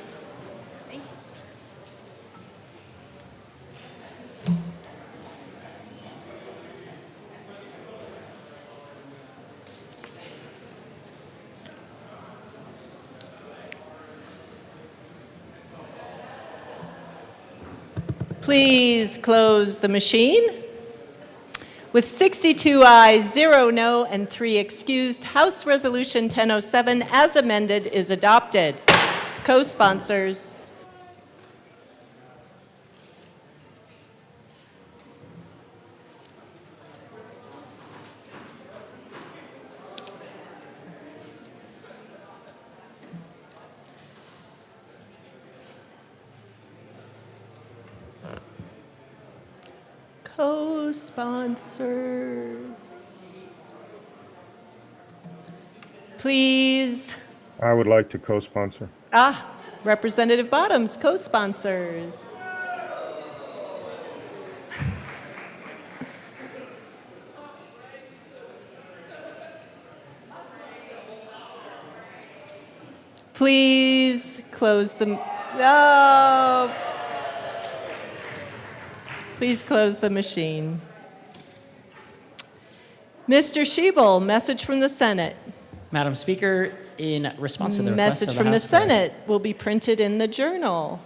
Please close the machine. With 62 ayes, 0 no, and 3 excused, House Resolution 1007 as amended is adopted. Co-sponsors. Co-sponsors. Please. I would like to co-sponsor. Representative Bottoms, co-sponsors. Please close the, no. Please close the machine. Mr. Schiebel, message from the Senate. Madam Speaker, in response to the request Message of from the House Senate will be printed in the Journal.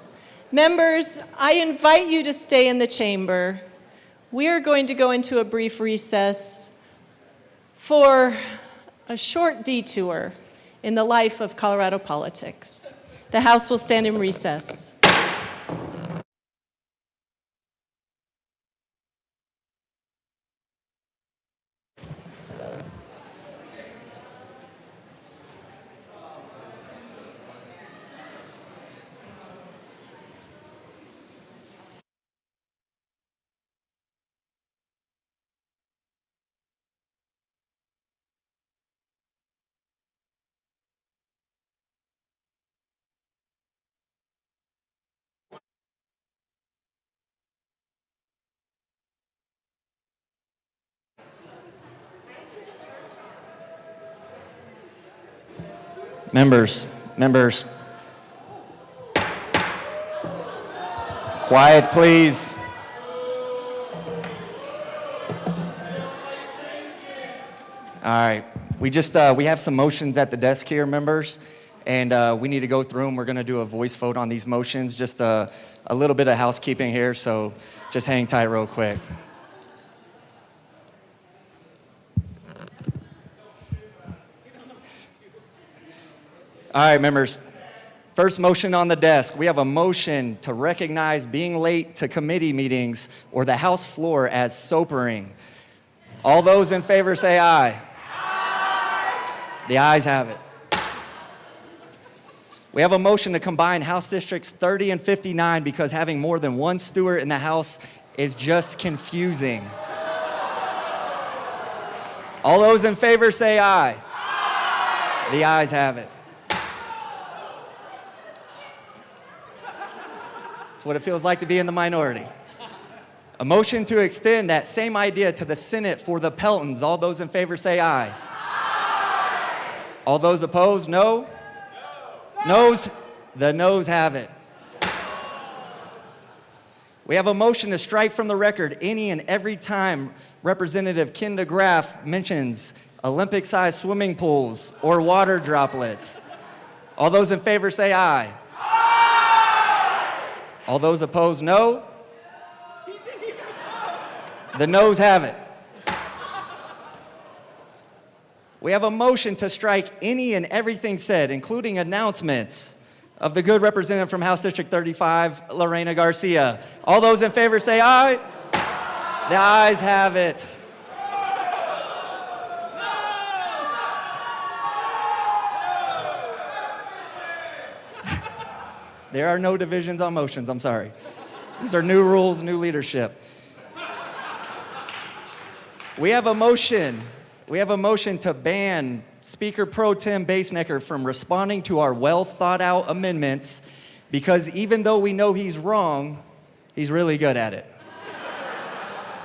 Members, I invite you to stay in the chamber. We are going to go into a brief recess for a short detour in the life of Colorado politics. The House will stand in recess. Members. Quiet, please. All right. We have some motions at the desk here, members, and we need to go through them. We're going to do a voice vote on these motions. Just a little bit of housekeeping here, so just hang tight real quick. All right, members. First motion on the desk. We have a motion to recognize being late to committee meetings or the House floor as sobering. All those in favor say aye. Aye. The ayes have it. We have a motion to combine House Districts 30 and 59 because having more than one Stewart in the House is just confusing. All those in favor say aye. Aye. The ayes have it. That's what it feels like to be in the minority. A motion to extend that same idea to the Senate for the Peltons. All those in favor say aye. Aye. All those opposed, no? Noes? The noes have it. We have a motion to strike from the record any and every time Representative Ken DeGraff mentions Olympic-sized swimming pools or water droplets. All those in favor say aye. All those opposed, no? The noes have it. We have a motion to strike any and everything said, including announcements of the good representative from House District 35, Lorena Garcia. All those in favor say aye. The ayes have it. There are no divisions on motions, I'm sorry. These are new rules, new leadership. We have a motion to ban Speaker Pro Tem Basenecker from responding to our well thought out amendments because even though we know he's wrong, he's really good at it.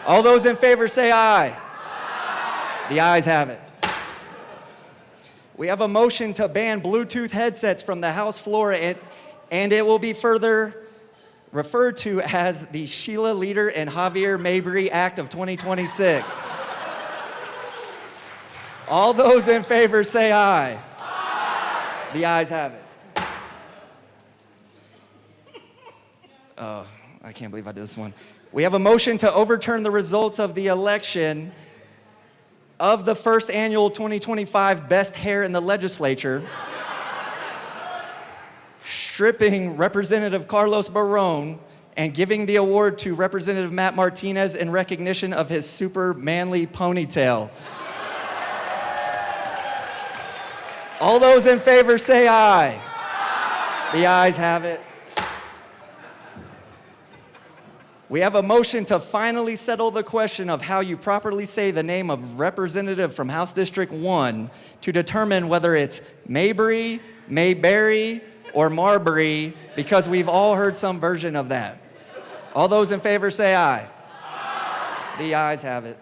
All those in favor say aye. Aye. The ayes have it. We have a motion to ban Bluetooth headsets from the House floor and it will be further referred to as the Sheila Leader and Javier Mabry Act of 2026. All those in favor say aye. Aye. The ayes have it. Oh, I can't believe I did this one. We have a motion to overturn the results of the election of the first annual 2025 Best Hair in the Legislature, stripping Representative Carlos Barron and giving the award to Representative Matt Martinez in recognition of his super manly ponytail. All those in favor say aye. Aye. The ayes have it. We have a motion to finally settle the question of how you properly say the name of representative from House District 1 to determine whether it's Mabry, Mayberry, or Marbury, because we've all heard some version of that. All those in favor say aye. Aye. The ayes have it.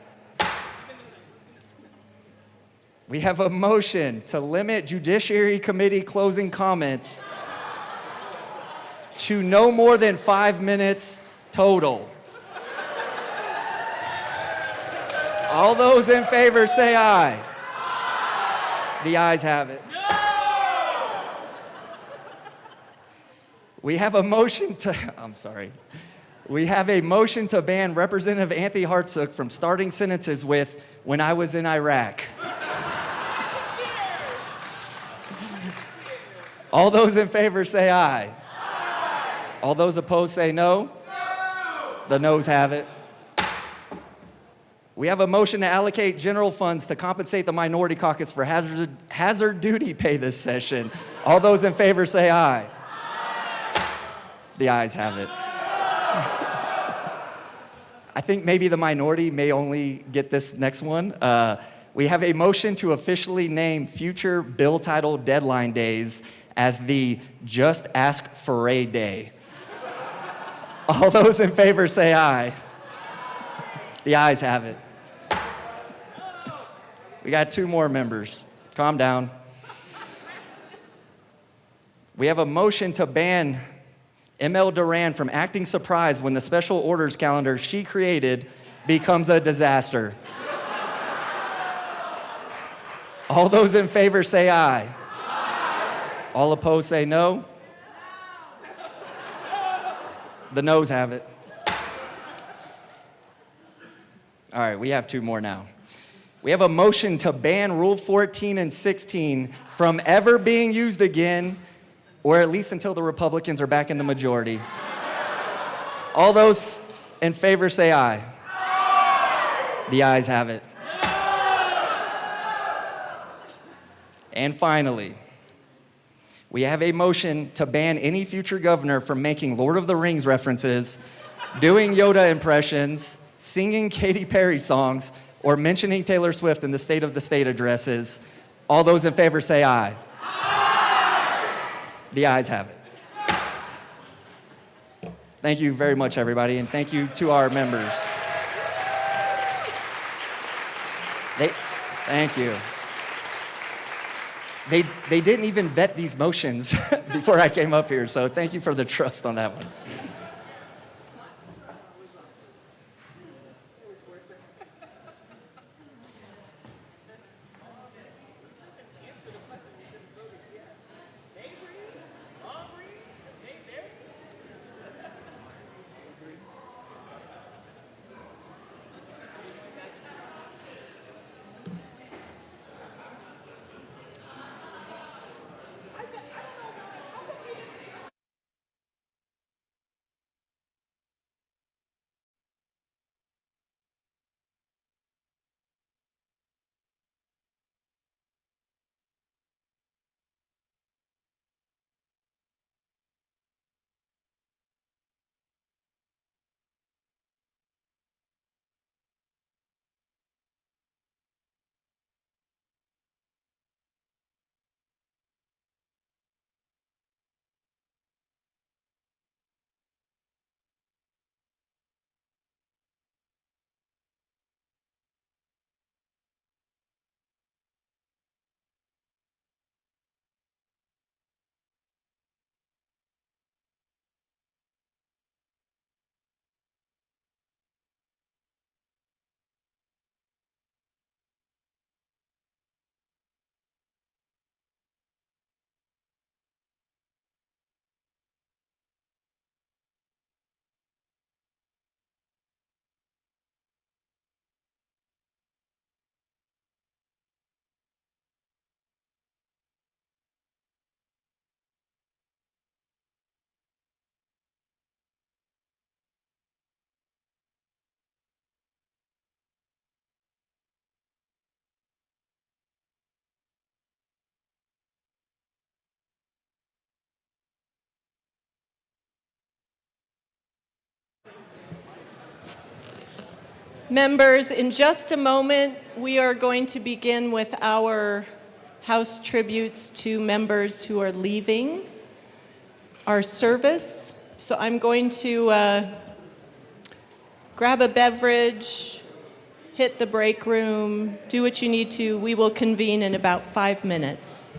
We have a motion to limit Judiciary Committee closing comments to no more than 5 minutes total. All those in favor say aye. Aye. The ayes have it. We have a motion to, We have a motion to ban Representative Anthony Hartsook from starting sentences with, "When I was in Iraq." All those in favor say aye. All those opposed say no. The noes have it. We have a motion to allocate general funds to compensate the minority caucus for hazard duty pay this session. All those in favor say aye. The ayes have it. I think maybe the minority may only get this next one. We have a motion to officially name future bill title deadline days as the Just Ask Foray Day. All those in favor say aye. The ayes have it. We got two more members. Calm down. We have a motion to ban ML Duran from acting surprised when the special orders calendar she created becomes a disaster. All those in favor say aye. All opposed say no. The noes have it. All right, we have two more now. We have a motion to ban Rule 14 and 16 from ever being used again, or at least until the Republicans are back in the majority. All those in favor say aye. The ayes have it. And finally, we have a motion to ban any future governor from making Lord of the Rings references, doing Yoda impressions, singing Katy Perry songs, or mentioning Taylor Swift in the State of the State addresses. All those in favor say aye. The ayes have it. Thank you very much, everybody, and thank you to our members. Thank you. They didn't even vet these motions before I came up here, so thank you for the trust on that one. Members, in just a moment, we are going to begin with our House tributes to members who are leaving our service. So I'm going to grab a beverage, hit the break room, do what you need to. We will convene in about 5 minutes.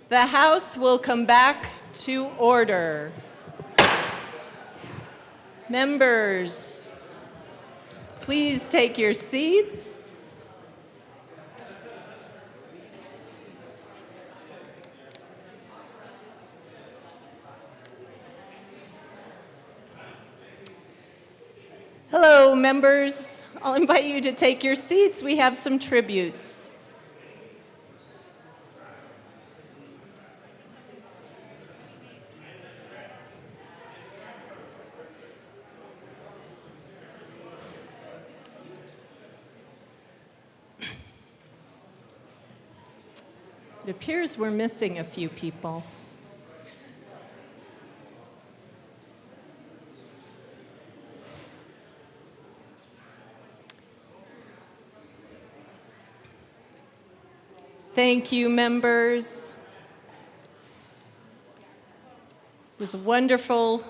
The House will come back to order. Members, please take your seats. Hello, members. I'll invite you to take your seats. We have some tributes. It appears we're missing a few people. Thank you, members. It was wonderful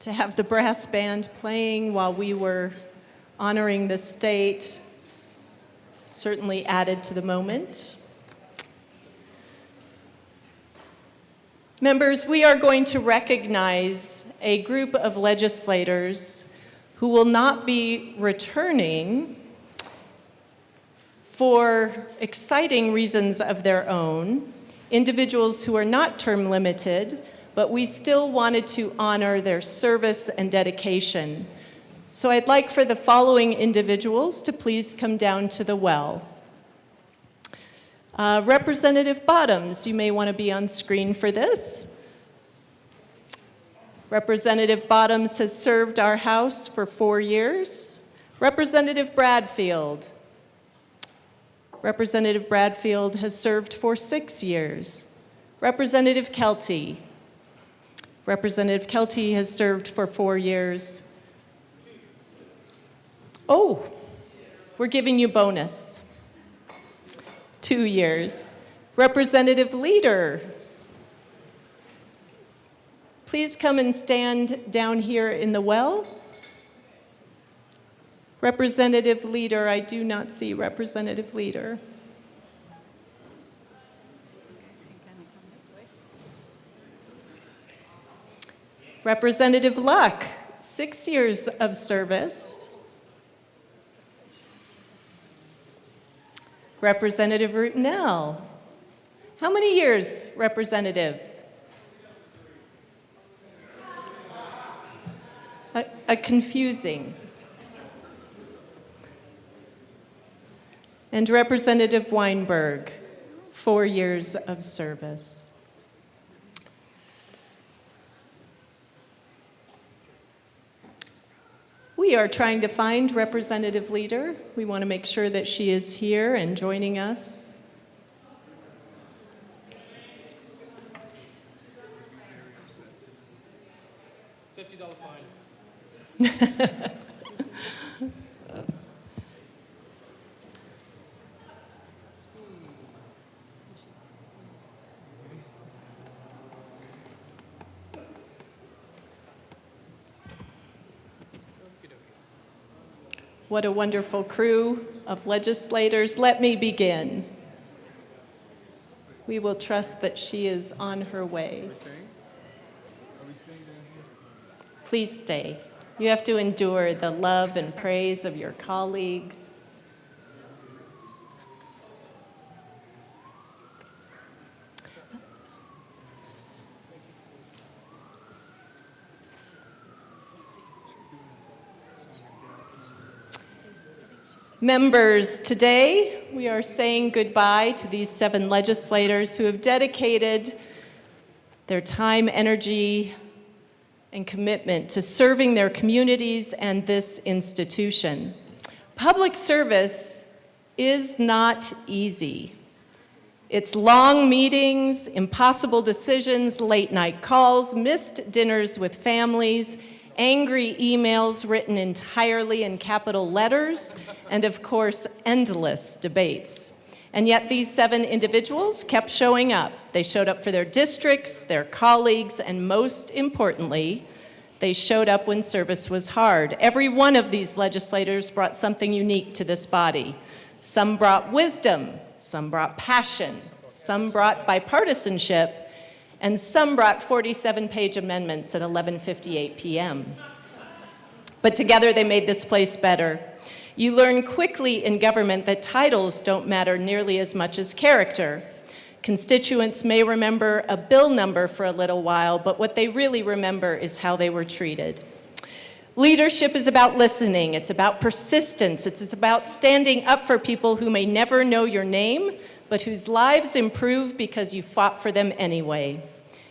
to have the brass band playing while we were honoring the state. Certainly added to the moment. Members, we are going to recognize a group of legislators who will not be returning for exciting reasons of their own, individuals who are not term limited, but we still wanted to honor their service and dedication. So I'd like for the following individuals to please come down to the well. Representative Bottoms, you may want to be on screen for this. Representative Bottoms has served our House for 4 years. Representative Bradfield. Representative Bradfield has served for 6 years. Representative Kelty. Representative Kelty has served for 4 years. Oh, we're giving you bonus. 2 years. Representative Leader. Please come and stand down here in the well. Representative Leader, I do not see Representative Leader. Representative Luck, 6 years of service. Representative Rutinell, how many years, Representative? A confusing. And Representative Weinberg, 4 years of service. We are trying to find Representative Leader. We want to make sure that she is here and joining us. $50 fine. What a wonderful crew of legislators. Let me begin. We will trust that she is on her way. Please stay. You have to endure the love and praise of your colleagues. Members, today we are saying goodbye to these 7 legislators who have dedicated their time, energy, and commitment to serving their communities and this institution. Public service is not easy. It's long meetings, impossible decisions, late-night calls, missed dinners with families, angry emails written entirely in capital letters, and of course, endless debates. And yet these 7 individuals kept showing up. They showed up for their districts, their colleagues, and most importantly, they showed up when service was hard. Every one of these legislators brought something unique to this body. Some brought wisdom, some brought passion, some brought bipartisanship, and some brought 47-page amendments at 11:58 p.m. But together they made this place better. You learn quickly in government that titles don't matter nearly as much as character. Constituents may remember a bill number for a little while, but what they really remember is how they were treated. Leadership is about listening, it's about persistence, it's about standing up for people who may never know your name, but whose lives improve because you fought for them anyway.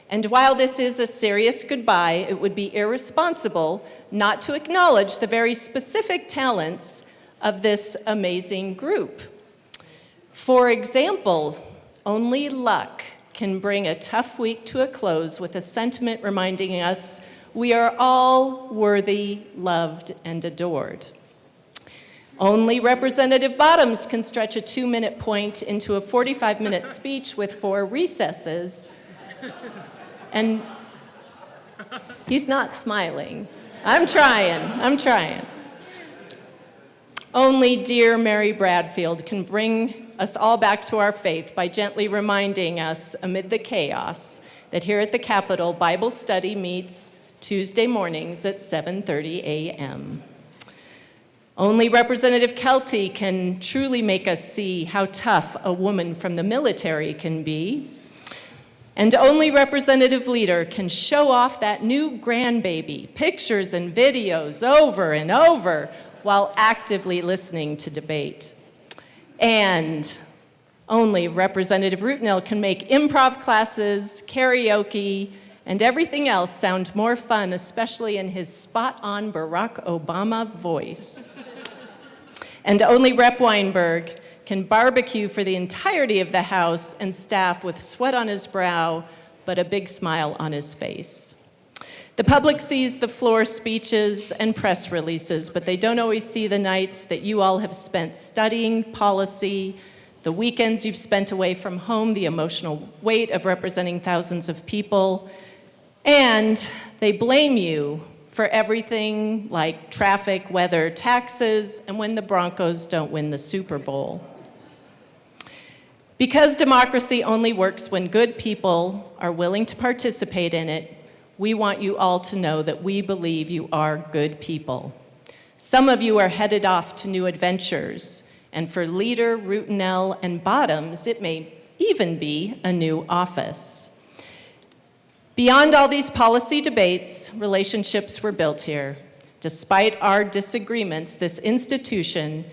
And while this is a serious goodbye, it would be irresponsible not to acknowledge the very specific talents of this amazing group. For example, only luck can bring a tough week to a close with a sentiment reminding us we are all worthy, loved, and adored. Only Representative Bottoms can stretch a 2-minute point into a 45-minute speech with 4 recesses. And he's not smiling. I'm trying. Only dear Mary Bradfield can bring us all back to our faith by gently reminding us amid the chaos that here at the Capitol, Bible study meets Tuesday mornings at 7:30 a.m. Only Representative Kelty can truly make us see how tough a woman from the military can be. And only Representative Leader can show off that new grandbaby, pictures and videos over and over, while actively listening to debate. And only Representative Rootnell can make improv classes, karaoke, and everything else sound more fun, especially in his spot-on Barack Obama voice. And only Rep. Weinberg can barbecue for the entirety of the House and staff with sweat on his brow, but a big smile on his face. The public sees the floor speeches and press releases, but they don't always see the nights that you all have spent studying policy, the weekends you've spent away from home, the emotional weight of representing thousands of people, and they blame you for everything like traffic, weather, taxes, and when the Broncos don't win the Super Bowl. Because democracy only works when good people are willing to participate in it, we want you all to know that we believe you are good people. Some of you are headed off to new adventures, and for Leader, Rootnell, and Bottoms, it may even be a new office. Beyond all these policy debates, relationships were built here. Despite our disagreements, this institution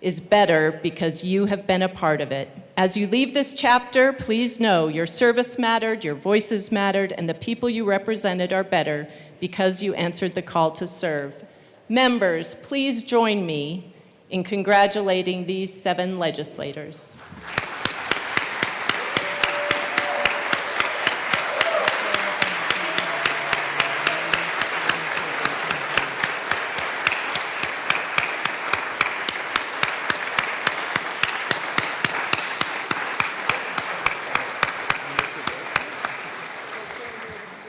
is better because you have been a part of it. As you leave this chapter, please know your service mattered, your voices mattered, and the people you represented are better because you answered the call to serve. Members, please join me in congratulating these 7 legislators.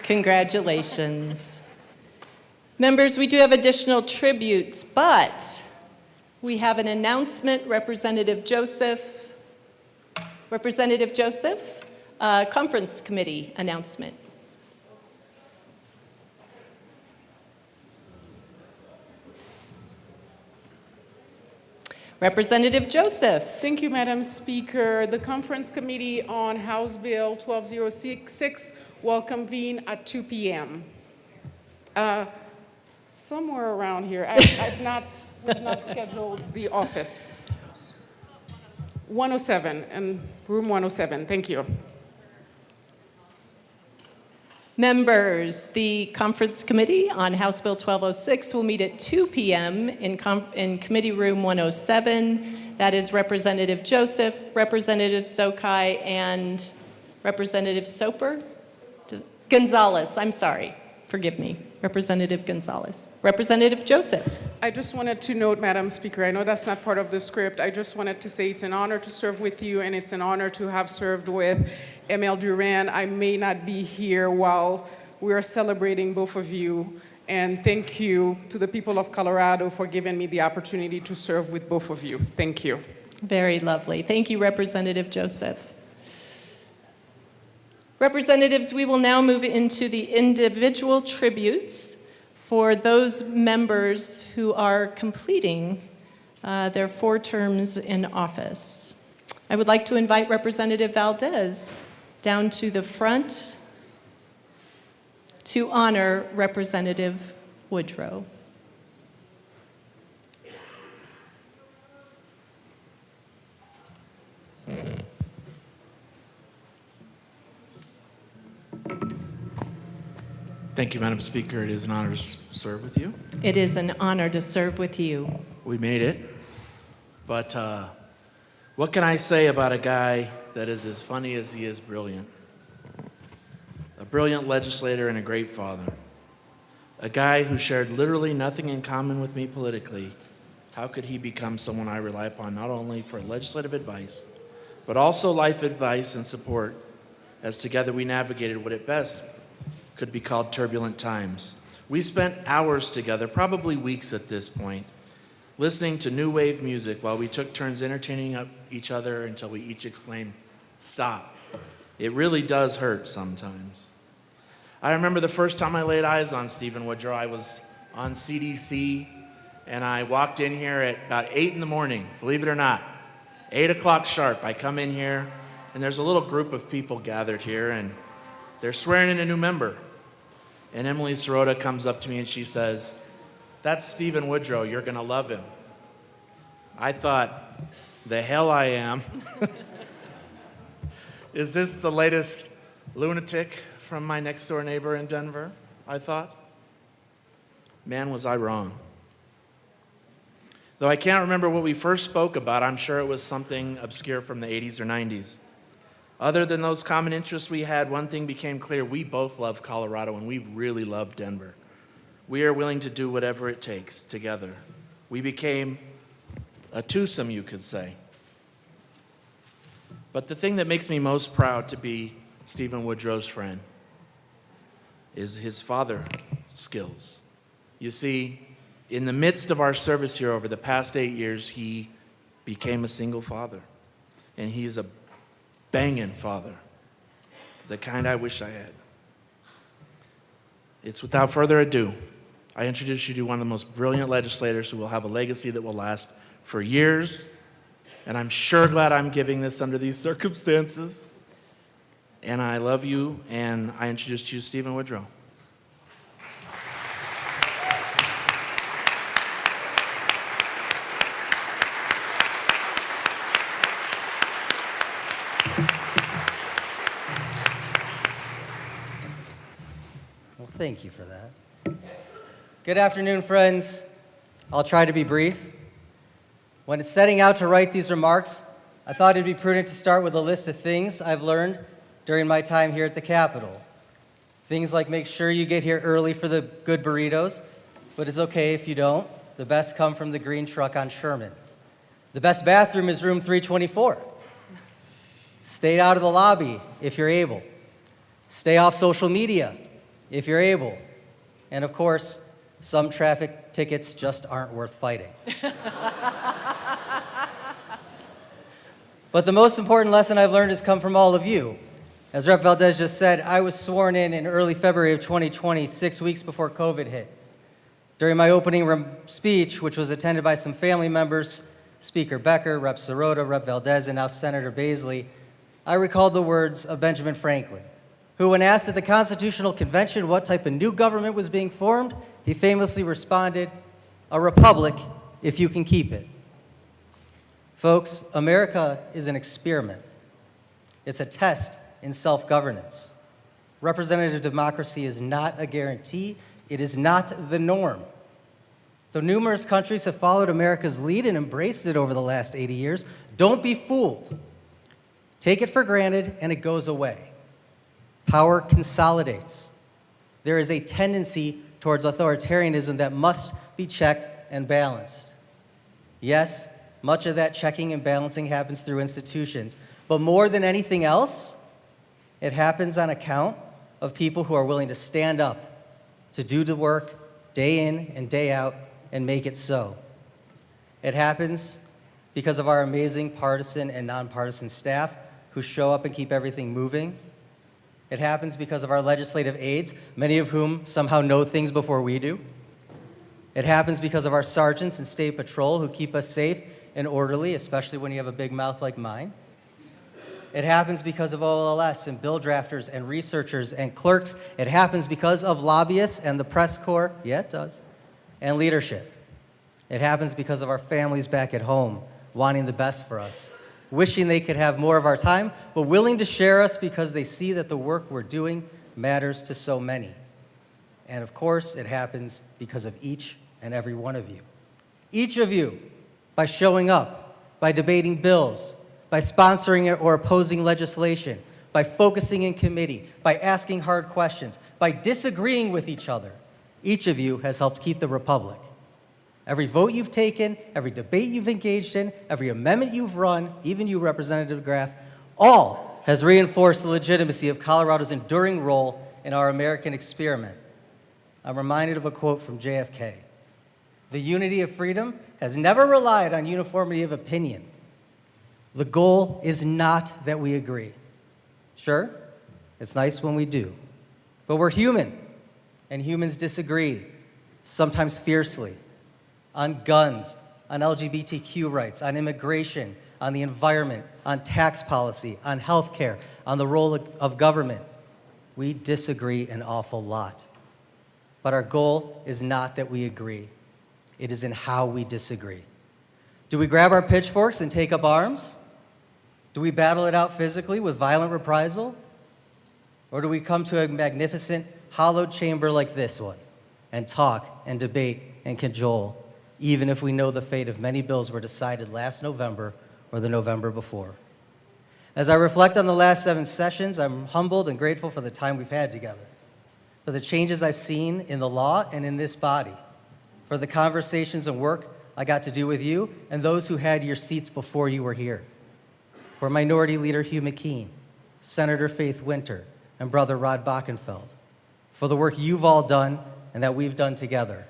Congratulations. Members, we do have additional tributes, but we have an announcement. Representative Joseph, Conference Committee announcement. Representative Joseph. Thank you, Madam Speaker. The Conference Committee on House Bill 12066 will convene at 2 p.m. Somewhere around here. We've not scheduled the office. 107, in room 107. Thank you. Members, the Conference Committee on House Bill 1206 will meet at 2 p.m. in Committee Room 107. That is Representative Joseph, Representative Zokai, and Representative Gonzalez. I'm sorry. Forgive me. Representative Gonzalez. Representative Joseph. I just wanted to note, Madam Speaker, I know that's not part of the script. I just wanted to say it's an honor to serve with you, and it's an honor to have served with ML Duran. I may not be here while we are celebrating both of you, and thank you to the people of Colorado for giving me the opportunity to serve with both of you. Thank you. Very lovely. Thank you, Representative Joseph. Representatives, we will now move into the individual tributes for those members who are completing their 4 terms in office. I would like to invite Representative Valdez down to the front to honor Representative Woodrow. Thank you, Madam Speaker. It is an honor to serve with you. It is an honor to serve with you. We made it. But what can I say about a guy that is as funny as he is brilliant? A brilliant legislator and a great father. A guy who shared literally nothing in common with me politically. How could he become someone I rely upon not only for legislative advice, but also life advice and support, as together we navigated what at best could be called turbulent times. We spent hours together, probably weeks at this point, listening to new wave music while we took turns entertaining each other until we each exclaimed, "Stop. It really does hurt sometimes." I remember the first time I laid eyes on Stephen Woodrow. I was on CDC, and I walked in here at about 8 in the morning, believe it or not. 8 o'clock sharp, I come in here, and there's a little group of people gathered here, and they're swearing in a new member. And Emily Sirota comes up to me and she says, "That's Stephen Woodrow, you're gonna love him." I thought, the hell I am. Is this the latest lunatic from my next door neighbor in Denver? I thought. Man, was I wrong. Though I can't remember what we first spoke about, I'm sure it was something obscure from the 80s or 90s. Other than those common interests we had, one thing became clear. We both love Colorado, and we really love Denver. We are willing to do whatever it takes together. We became a twosome, you could say. But the thing that makes me most proud to be Stephen Woodrow's friend is his father skills. You see, in the midst of our service here over the past 8 years, he became a single father. And he's a banging father, the kind I wish I had. It's without further ado, I introduce you to one of the most brilliant legislators who will have a legacy that will last for years, and I'm sure glad I'm giving this under these circumstances. And I love you, and I introduce to you Stephen Woodrow. Thank you for that. Good afternoon, friends. I'll try to be brief. When setting out to write these remarks, I thought it'd be prudent to start with a list of things I've learned during my time here at the Capitol. Things like make sure you get here early for the good burritos, but it's okay if you don't. The best come from the green truck on Sherman. The best bathroom is room 324. Stay out of the lobby if you're able. Stay off social media if you're able. And of course, some traffic tickets just aren't worth fighting. But the most important lesson I've learned has come from all of you. As Rep. Valdez just said, I was sworn in early February of 2020, 6 weeks before COVID hit. During my opening speech, which was attended by some family members, Speaker Becker, Rep. Sirota, Rep. Valdez, and now Senator Baisley, I recalled the words of Benjamin Franklin, who, when asked at the Constitutional Convention what type of new government was being formed, he famously responded, "A republic, if you can keep it." Folks, America is an experiment. It's a test in self-governance. Representative democracy is not a guarantee. It is not the norm. Though numerous countries have followed America's lead and embraced it over the last 80 years, don't be fooled. Take it for granted and it goes away. Power consolidates. There is a tendency towards authoritarianism that must be checked and balanced. Yes, much of that checking and balancing happens through institutions, but more than anything else, it happens on account of people who are willing to stand up, to do the work day in and day out and make it so. It happens because of our amazing partisan and nonpartisan staff who show up and keep everything moving. It happens because of our legislative aides, many of whom somehow know things before we do. It happens because of our sergeants and state patrol who keep us safe and orderly, especially when you have a big mouth like mine. It happens because of OLS and bill drafters and researchers and clerks. It happens because of lobbyists and the press corps, yeah, it does, and leadership. It happens because of our families back at home wanting the best for us, wishing they could have more of our time, but willing to share us because they see that the work we're doing matters to so many. And of course, it happens because of each and every one of you. Each of you, by showing up, by debating bills, by sponsoring or opposing legislation, by focusing in committee, by asking hard questions, by disagreeing with each other, each of you has helped keep the republic. Every vote you've taken, every debate you've engaged in, every amendment you've run, even you, Representative Graff, all has reinforced the legitimacy of Colorado's enduring role in our American experiment. I'm reminded of a quote from JFK. The unity of freedom has never relied on uniformity of opinion. The goal is not that we agree. Sure, it's nice when we do, but we're human, and humans disagree, sometimes fiercely, on guns, on LGBTQ rights, on immigration, on the environment, on tax policy, on healthcare, on the role of government. We disagree an awful lot. But our goal is not that we agree. It is in how we disagree. Do we grab our pitchforks and take up arms? Do we battle it out physically with violent reprisal? Or do we come to a magnificent, hollowed chamber like this one and talk and debate and cajole, even if we know the fate of many bills were decided last November or the November before? As I reflect on the last 7 sessions, I'm humbled and grateful for the time we've had together, for the changes I've seen in the law and in this body, for the conversations and work I got to do with you and those who had your seats before you were here, for Minority Leader Hugh McKean, Senator Faith Winter, and Brother Rod Bockenfeld, for the work you've all done and that we've done together,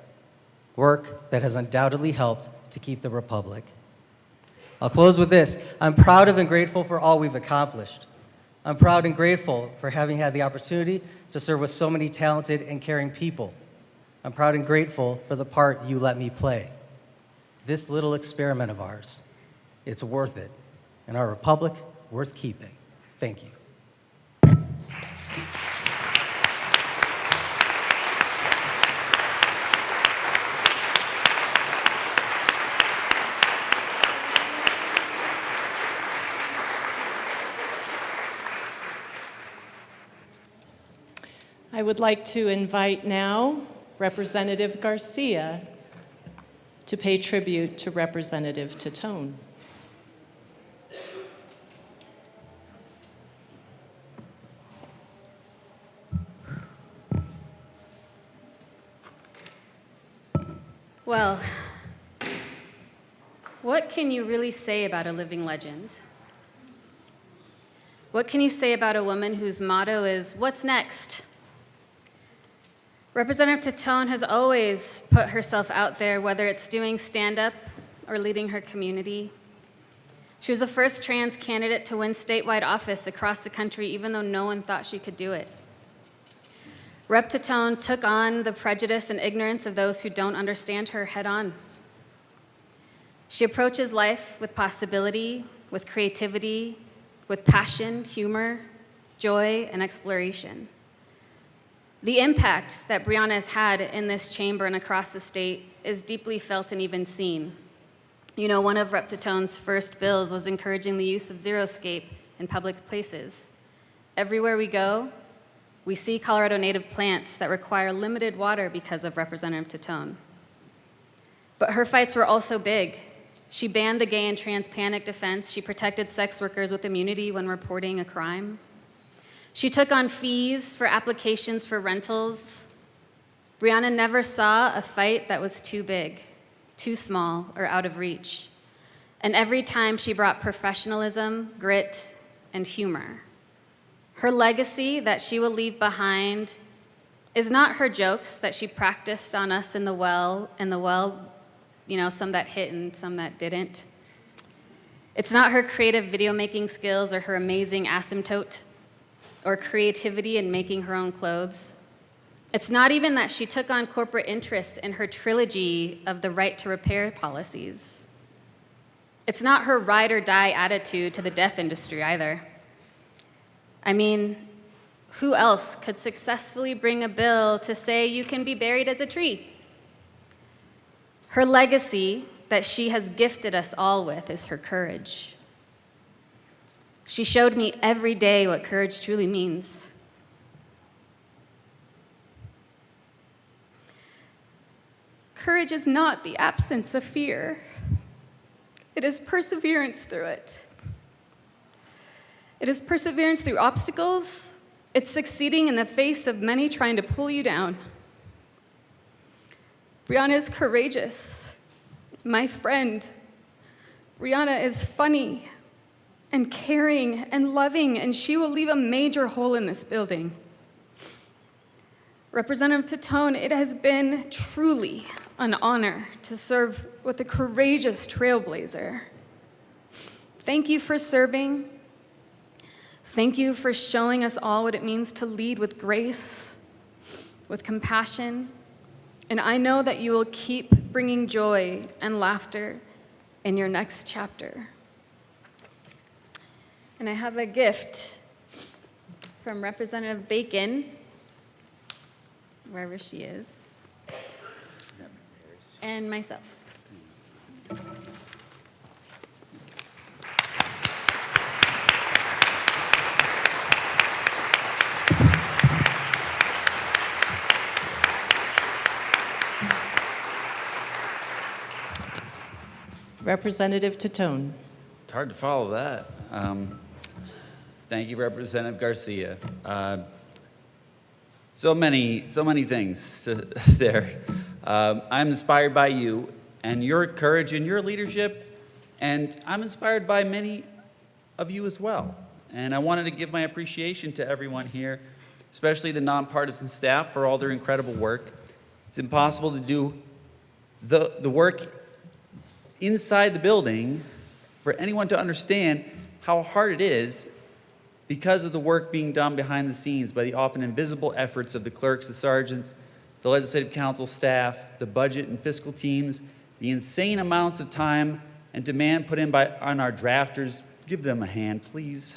work that has undoubtedly helped to keep the republic. I'll close with this. I'm proud of and grateful for all we've accomplished. I'm proud and grateful for having had the opportunity to serve with so many talented and caring people. I'm proud and grateful for the part you let me play. This little experiment of ours, it's worth it, and our republic worth keeping. Thank you. I would like to invite now Representative Garcia to pay tribute to Representative Titone. Well, what can you really say about a living legend? What can you say about a woman whose motto is, "What's next?" Representative Titone has always put herself out there, whether it's doing stand-up or leading her community. She was the first trans candidate to win statewide office across the country, even though no one thought she could do it. Rep. Titone took on the prejudice and ignorance of those who don't understand her head on. She approaches life with possibility, with creativity, with passion, humor, joy, and exploration. The impact that Brianna has had in this chamber and across the state is deeply felt and even seen. You know, one of Rep. Titone's first bills was encouraging the use of xeriscape in public places. Everywhere we go, we see Colorado native plants that require limited water because of Representative Titone. But her fights were also big. She banned the gay and trans panic defense. She protected sex workers with immunity when reporting a crime. She took on fees for applications for rentals. Brianna never saw a fight that was too big, too small, or out of reach. And every time she brought professionalism, grit, and humor. Her legacy that she will leave behind is not her jokes that she practiced on us in the well, you know, some that hit and some that didn't. It's not her creative video making skills or her amazing asymptote or creativity in making her own clothes. It's not even that she took on corporate interests in her trilogy of the right to repair policies. It's not her ride or die attitude to the death industry either. I mean, who else could successfully bring a bill to say you can be buried as a tree? Her legacy that she has gifted us all with is her courage. She showed me every day what courage truly means. Courage is not the absence of fear. It is perseverance through it. It is perseverance through obstacles. It's succeeding in the face of many trying to pull you down. Brianna is courageous, my friend. Brianna is funny and caring and loving, and she will leave a major hole in this building. Representative Titone, it has been truly an honor to serve with a courageous trailblazer. Thank you for serving. Thank you for showing us all what it means to lead with grace, with compassion, and I know that you will keep bringing joy and laughter in your next chapter. And I have a gift from Representative Bacon, wherever she is, and myself. Representative Titone. It's hard to follow that. Thank you, Representative Garcia. So many things there. I'm inspired by you and your courage and your leadership, and I'm inspired by many of you as well. And I wanted to give my appreciation to everyone here, especially the nonpartisan staff for all their incredible work. It's impossible to do the work inside the building for anyone to understand how hard it is because of the work being done behind the scenes by the often invisible efforts of the clerks, the sergeants, the legislative council staff, the budget and fiscal teams, the insane amounts of time and demand put in on our drafters. Give them a hand, please.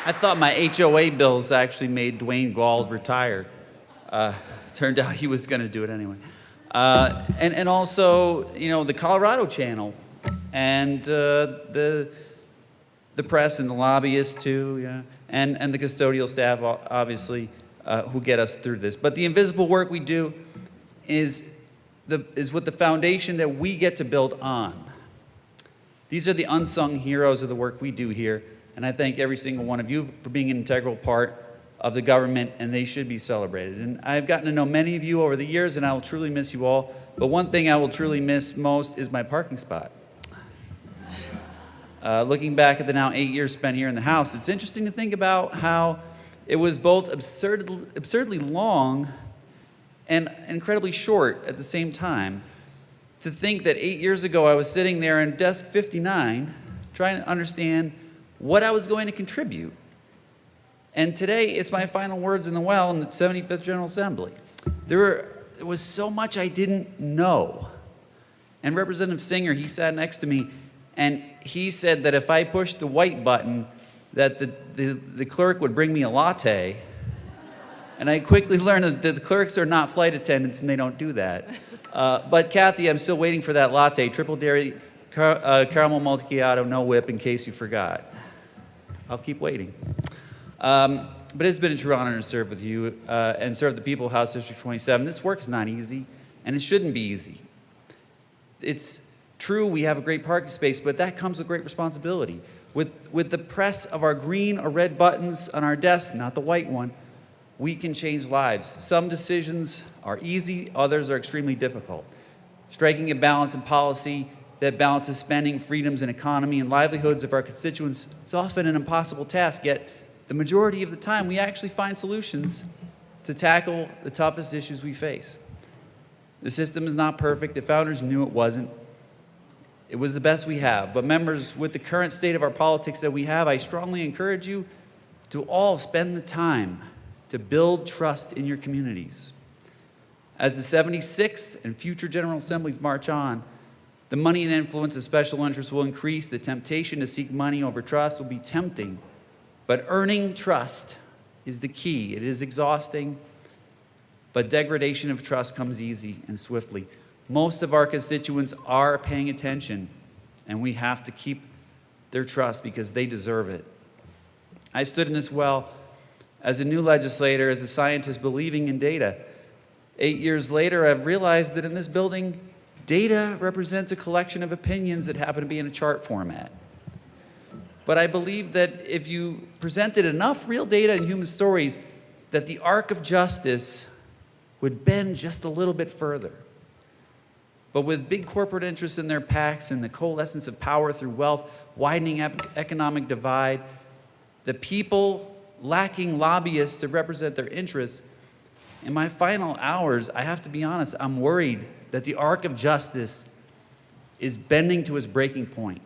I thought my HOA bills actually made Dwayne Gauld retire. Turned out he was going to do it anyway. And also, you know, the Colorado Channel and the press and the lobbyists too, yeah, and the custodial staff, obviously, who get us through this. But the invisible work we do is with the foundation that we get to build on. These are the unsung heroes of the work we do here, and I thank every single one of you for being an integral part of the government, and they should be celebrated. And I've gotten to know many of you over the years, and I will truly miss you all. But one thing I will truly miss most is my parking spot. Looking back at the now 8 years spent here in the House, it's interesting to think about how it was both absurdly long and incredibly short at the same time. To think that 8 years ago I was sitting there in desk 59 trying to understand what I was going to contribute. And today, it's my final words in the well in the 75th General Assembly. There was so much I didn't know. And Representative Singer, he sat next to me, and he said that if I pushed the white button, that the clerk would bring me a latte. And I quickly learned that the clerks are not flight attendants, and they don't do that. But Kathy, I'm still waiting for that latte. Triple dairy, caramel macchiato, no whip, in case you forgot. I'll keep waiting. But it's been a true honor to serve with you and serve the people of House District 27. This work is not easy, and it shouldn't be easy. It's true we have a great parking space, but that comes with great responsibility. With the press of our green or red buttons on our desk, not the white one, we can change lives. Some decisions are easy, others are extremely difficult. Striking a balance in policy that balances spending, freedoms, and economy and livelihoods of our constituents is often an impossible task, yet the majority of the time, we actually find solutions to tackle the toughest issues we face. The system is not perfect. The founders knew it wasn't. It was the best we have. But members, with the current state of our politics that we have, I strongly encourage you to all spend the time to build trust in your communities. As the 76th and future General Assemblies march on, the money and influence of special interests will increase. The temptation to seek money over trust will be tempting. But earning trust is the key. It is exhausting, but degradation of trust comes easy and swiftly. Most of our constituents are paying attention, and we have to keep their trust because they deserve it. I stood in this well as a new legislator, as a scientist believing in data. 8 years later, I've realized that in this building, data represents a collection of opinions that happen to be in a chart format. But I believe that if you presented enough real data and human stories, that the arc of justice would bend just a little bit further. But with big corporate interests in their PACs and the coalescence of power through wealth, widening economic divide, the people lacking lobbyists to represent their interests, in my final hours, I have to be honest, I'm worried that the arc of justice is bending to its breaking point.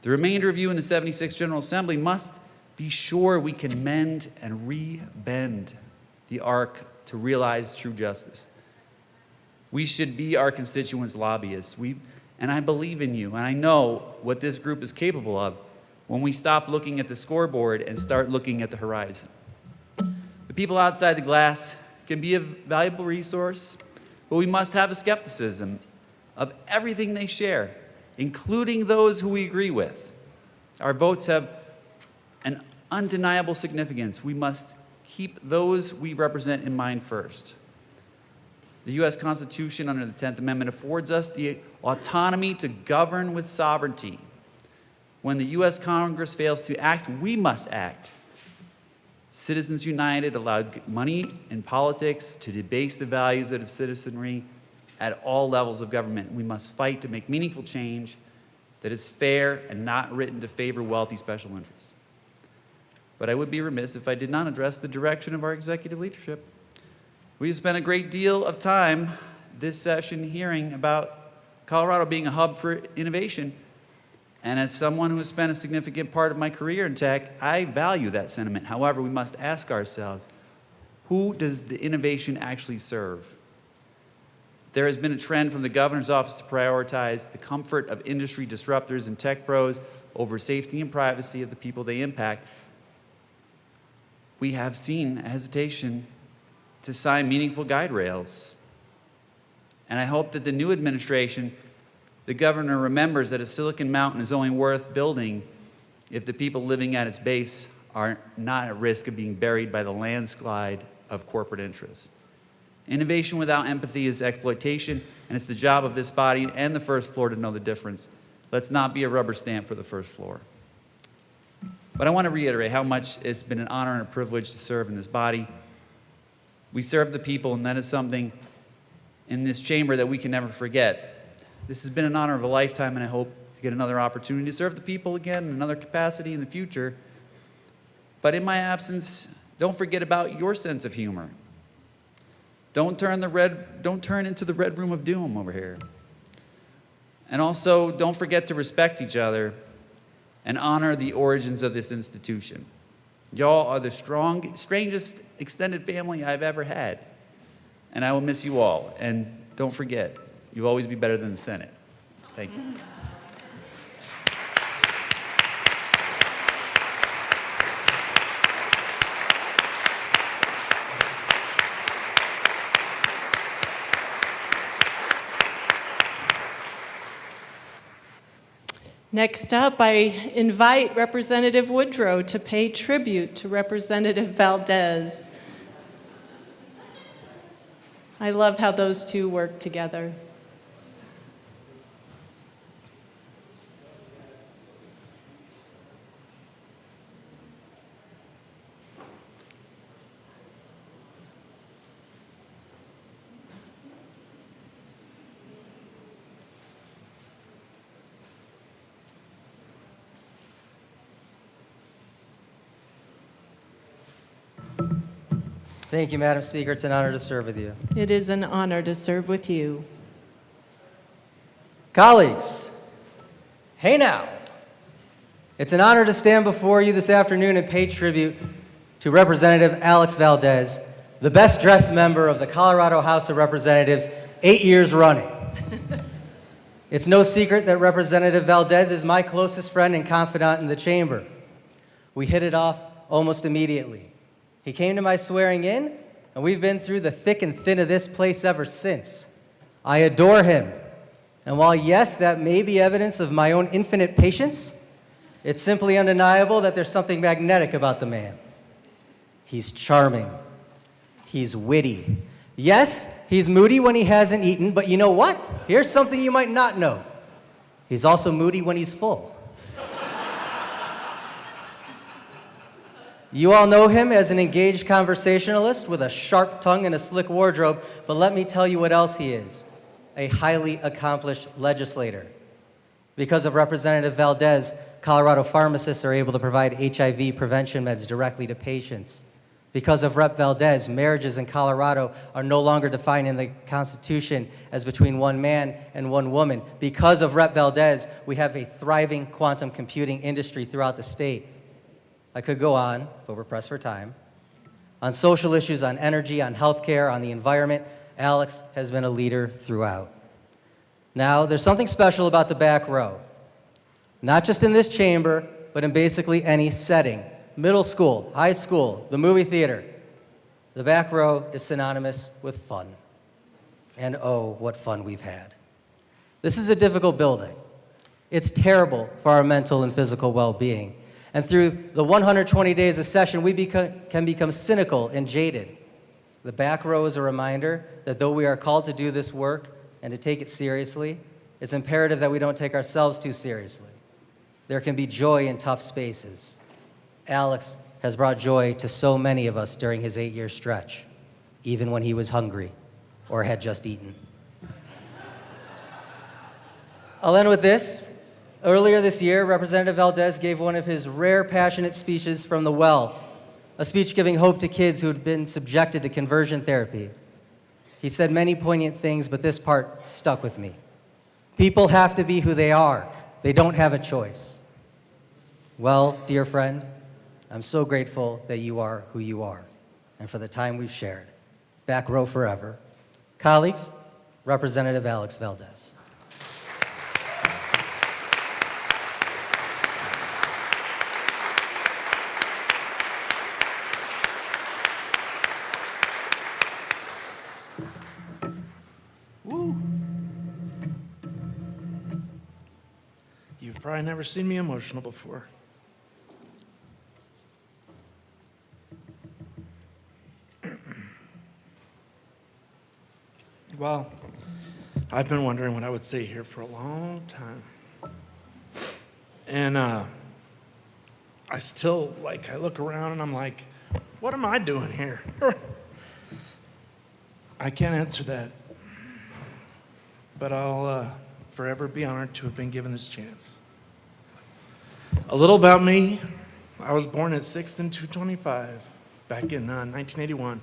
The remainder of you in the 76th General Assembly must be sure we can mend and re-bend the arc to realize true justice. We should be our constituents' lobbyists. And I believe in you, and I know what this group is capable of when we stop looking at the scoreboard and start looking at the horizon. The people outside the glass can be a valuable resource, but we must have a skepticism of everything they share, including those who we agree with. Our votes have an undeniable significance. We must keep those we represent in mind first. The U.S. Constitution under the 10th Amendment affords us the autonomy to govern with sovereignty. When the U.S. Congress fails to act, we must act. Citizens United allowed money and politics to debase the values of citizenry at all levels of government. We must fight to make meaningful change that is fair and not written to favor wealthy special interests. But I would be remiss if I did not address the direction of our executive leadership. We have spent a great deal of time this session hearing about Colorado being a hub for innovation. And as someone who has spent a significant part of my career in tech, I value that sentiment. However, we must ask ourselves, who does the innovation actually serve? There has been a trend from the governor's office to prioritize the comfort of industry disruptors and tech pros over safety and privacy of the people they impact. We have seen a hesitation to sign meaningful guide rails. And I hope that the new administration, the governor remembers that a Silicon Mountain is only worth building if the people living at its base are not at risk of being buried by the landslide of corporate interests. Innovation without empathy is exploitation, and it's the job of this body and the first floor to know the difference. Let's not be a rubber stamp for the first floor. But I want to reiterate how much it's been an honor and a privilege to serve in this body. We serve the people, and that is something in this chamber that we can never forget. This has been an honor of a lifetime, and I hope to get another opportunity to serve the people again in another capacity in the future. But in my absence, don't forget about your sense of humor. Don't turn into the red room of doom over here. And also, don't forget to respect each other and honor the origins of this institution. Y'all are the strangest extended family I've ever had. And I will miss you all. And don't forget, you'll always be better than the Senate. Thank you. Next up, I invite Representative Woodrow to pay tribute to Representative Valdez. I love how those two work together. Thank you, Madam Speaker. It's an honor to serve with you. It is an honor to serve with you. Colleagues, hey now. It's an honor to stand before you this afternoon and pay tribute to Representative Alex Valdez, the best dressed member of the Colorado House of Representatives 8 years running. It's no secret that Representative Valdez is my closest friend and confidant in the chamber. We hit it off almost immediately. He came to my swearing in, and we've been through the thick and thin of this place ever since. I adore him. And while, yes, that may be evidence of my own infinite patience, it's simply undeniable that there's something magnetic about the man. He's charming. He's witty. Yes, he's moody when he hasn't eaten, but you know what? Here's something you might not know. He's also moody when he's full. You all know him as an engaged conversationalist with a sharp tongue and a slick wardrobe, but let me tell you what else he is. A highly accomplished legislator. Because of Representative Valdez, Colorado pharmacists are able to provide HIV prevention meds directly to patients. Because of Rep. Valdez, marriages in Colorado are no longer defined in the Constitution as between one man and one woman. Because of Rep. Valdez, we have a thriving quantum computing industry throughout the state. I could go on, but we're pressed for time. On social issues, on energy, on healthcare, on the environment, Alex has been a leader throughout. Now, there's something special about the back row. Not just in this chamber, but in basically any setting. Middle school, high school, the movie theater. The back row is synonymous with fun. And oh, what fun we've had. This is a difficult building. It's terrible for our mental and physical well-being. And through the 120 days of session, we can become cynical and jaded. The back row is a reminder that though we are called to do this work and to take it seriously, it's imperative that we don't take ourselves too seriously. There can be joy in tough spaces. Alex has brought joy to so many of us during his 8-year stretch, even when he was hungry or had just eaten. I'll end with this. Earlier this year, Representative Valdez gave one of his rare passionate speeches from the well, a speech giving hope to kids who had been subjected to conversion therapy. He said many poignant things, but this part stuck with me. People have to be who they are. They don't have a choice. Well, dear friend, I'm so grateful that you are who you are and for the time we've shared. Back row forever. Colleagues, Representative Alex Valdez. You've probably never seen me emotional before. Well, I've been wondering what I would say here for a long time. And I still, I look around and I'm like, what am I doing here? I can't answer that. But I'll forever be honored to have been given this chance. A little about me. I was born at 6th and 225 back in 1981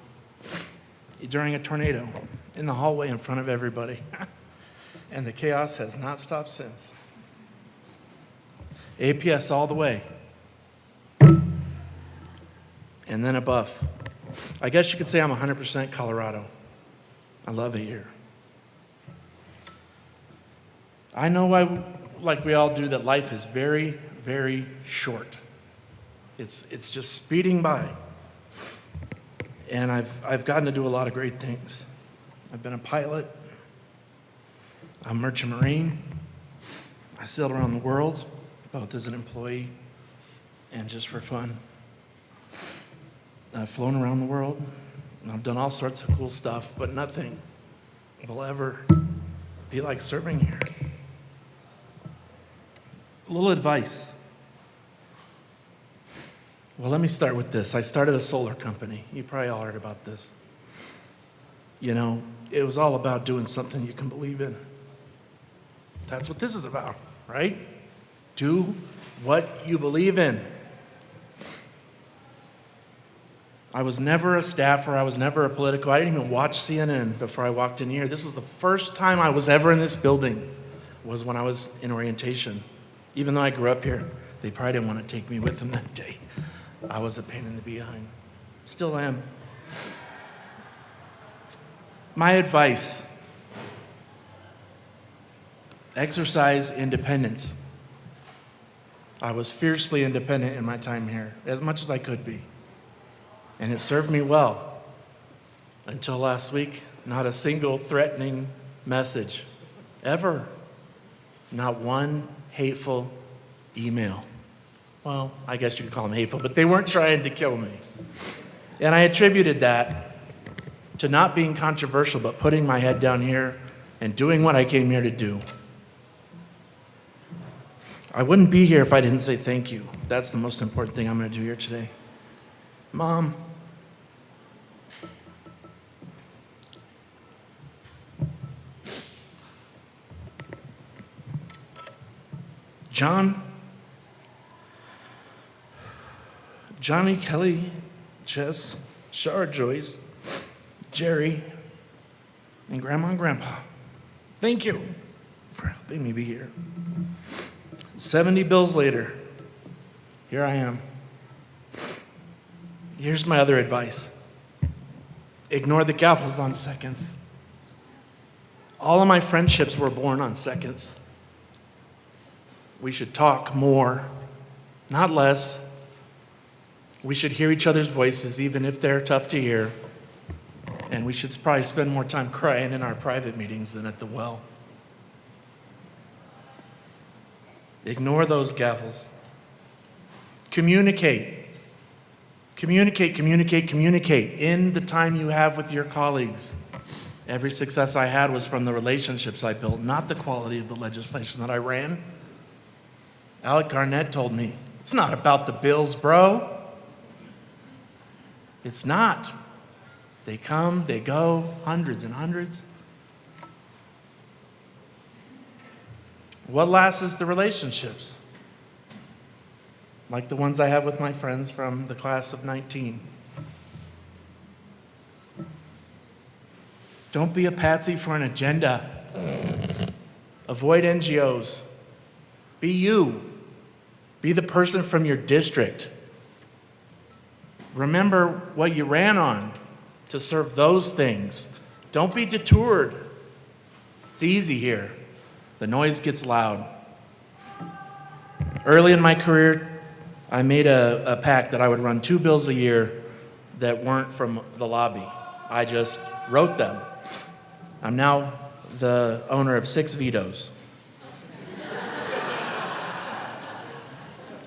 during a tornado in the hallway in front of everybody. And the chaos has not stopped since. APS all the way. And then a buff. I guess you could say I'm 100% Colorado. I love it here. I know, like we all do, that life is very, very short. It's just speeding by. And I've gotten to do a lot of great things. I've been a pilot. I'm a merchant marine. I sailed around the world, both as an employee and just for fun. I've flown around the world. And I've done all sorts of cool stuff, but nothing will ever be like serving here. A little advice. Well, let me start with this. I started a solar company. You probably all heard about this. You know, it was all about doing something you can believe in. That's what this is about, right? Do what you believe in. I was never a staffer. I was never a political. I didn't even watch CNN before I walked in here. This was the first time I was ever in this building was when I was in orientation. Even though I grew up here, they probably didn't want to take me with them that day. I was a pain in the behind. Still am. My advice: exercise independence. I was fiercely independent in my time here, as much as I could be. And it served me well. Until last week, not a single threatening message, ever. Not one hateful email. Well, I guess you could call them hateful, but they weren't trying to kill me. And I attributed that to not being controversial, but putting my head down here and doing what I came here to do. I wouldn't be here if I didn't say thank you. That's the most important thing I'm going to do here today. Mom, Johnny, Kelly, Jess, Shar, Joyce, Jerry, and Grandma and Grandpa, thank you for helping me be here. 70 bills later, here I am. Here's my other advice. Ignore the gaffles on seconds. All of my friendships were born on seconds. We should talk more, not less. We should hear each other's voices, even if they're tough to hear. And we should probably spend more time crying in our private meetings than at the well. Ignore those gaffles. Communicate. Communicate, communicate, communicate in the time you have with your colleagues. Every success I had was from the relationships I built, not the quality of the legislation that I ran. Alec Garnett told me, it's not about the bills, bro. It's not. They come, they go, hundreds and hundreds. What lasts is the relationships, like the ones I have with my friends from the class of 19. Don't be a patsy for an agenda. Avoid NGOs. Be you. Be the person from your district. Remember what you ran on to serve those things. Don't be detoured. It's easy here. The noise gets loud. Early in my career, I made a pact that I would run 2 bills a year that weren't from the lobby. I just wrote them. I'm now the owner of 6 vetoes.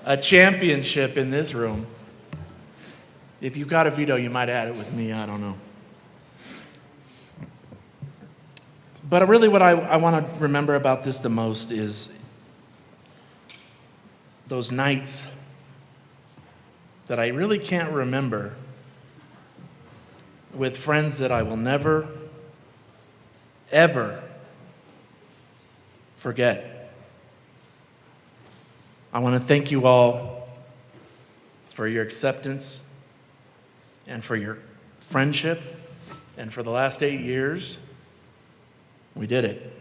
A championship in this room. If you got a veto, you might add it with me, I don't know. But really what I want to remember about this the most is those nights that I really can't remember with friends that I will never, ever forget. I want to thank you all for your acceptance and for your friendship, and for the last 8 years. We did it.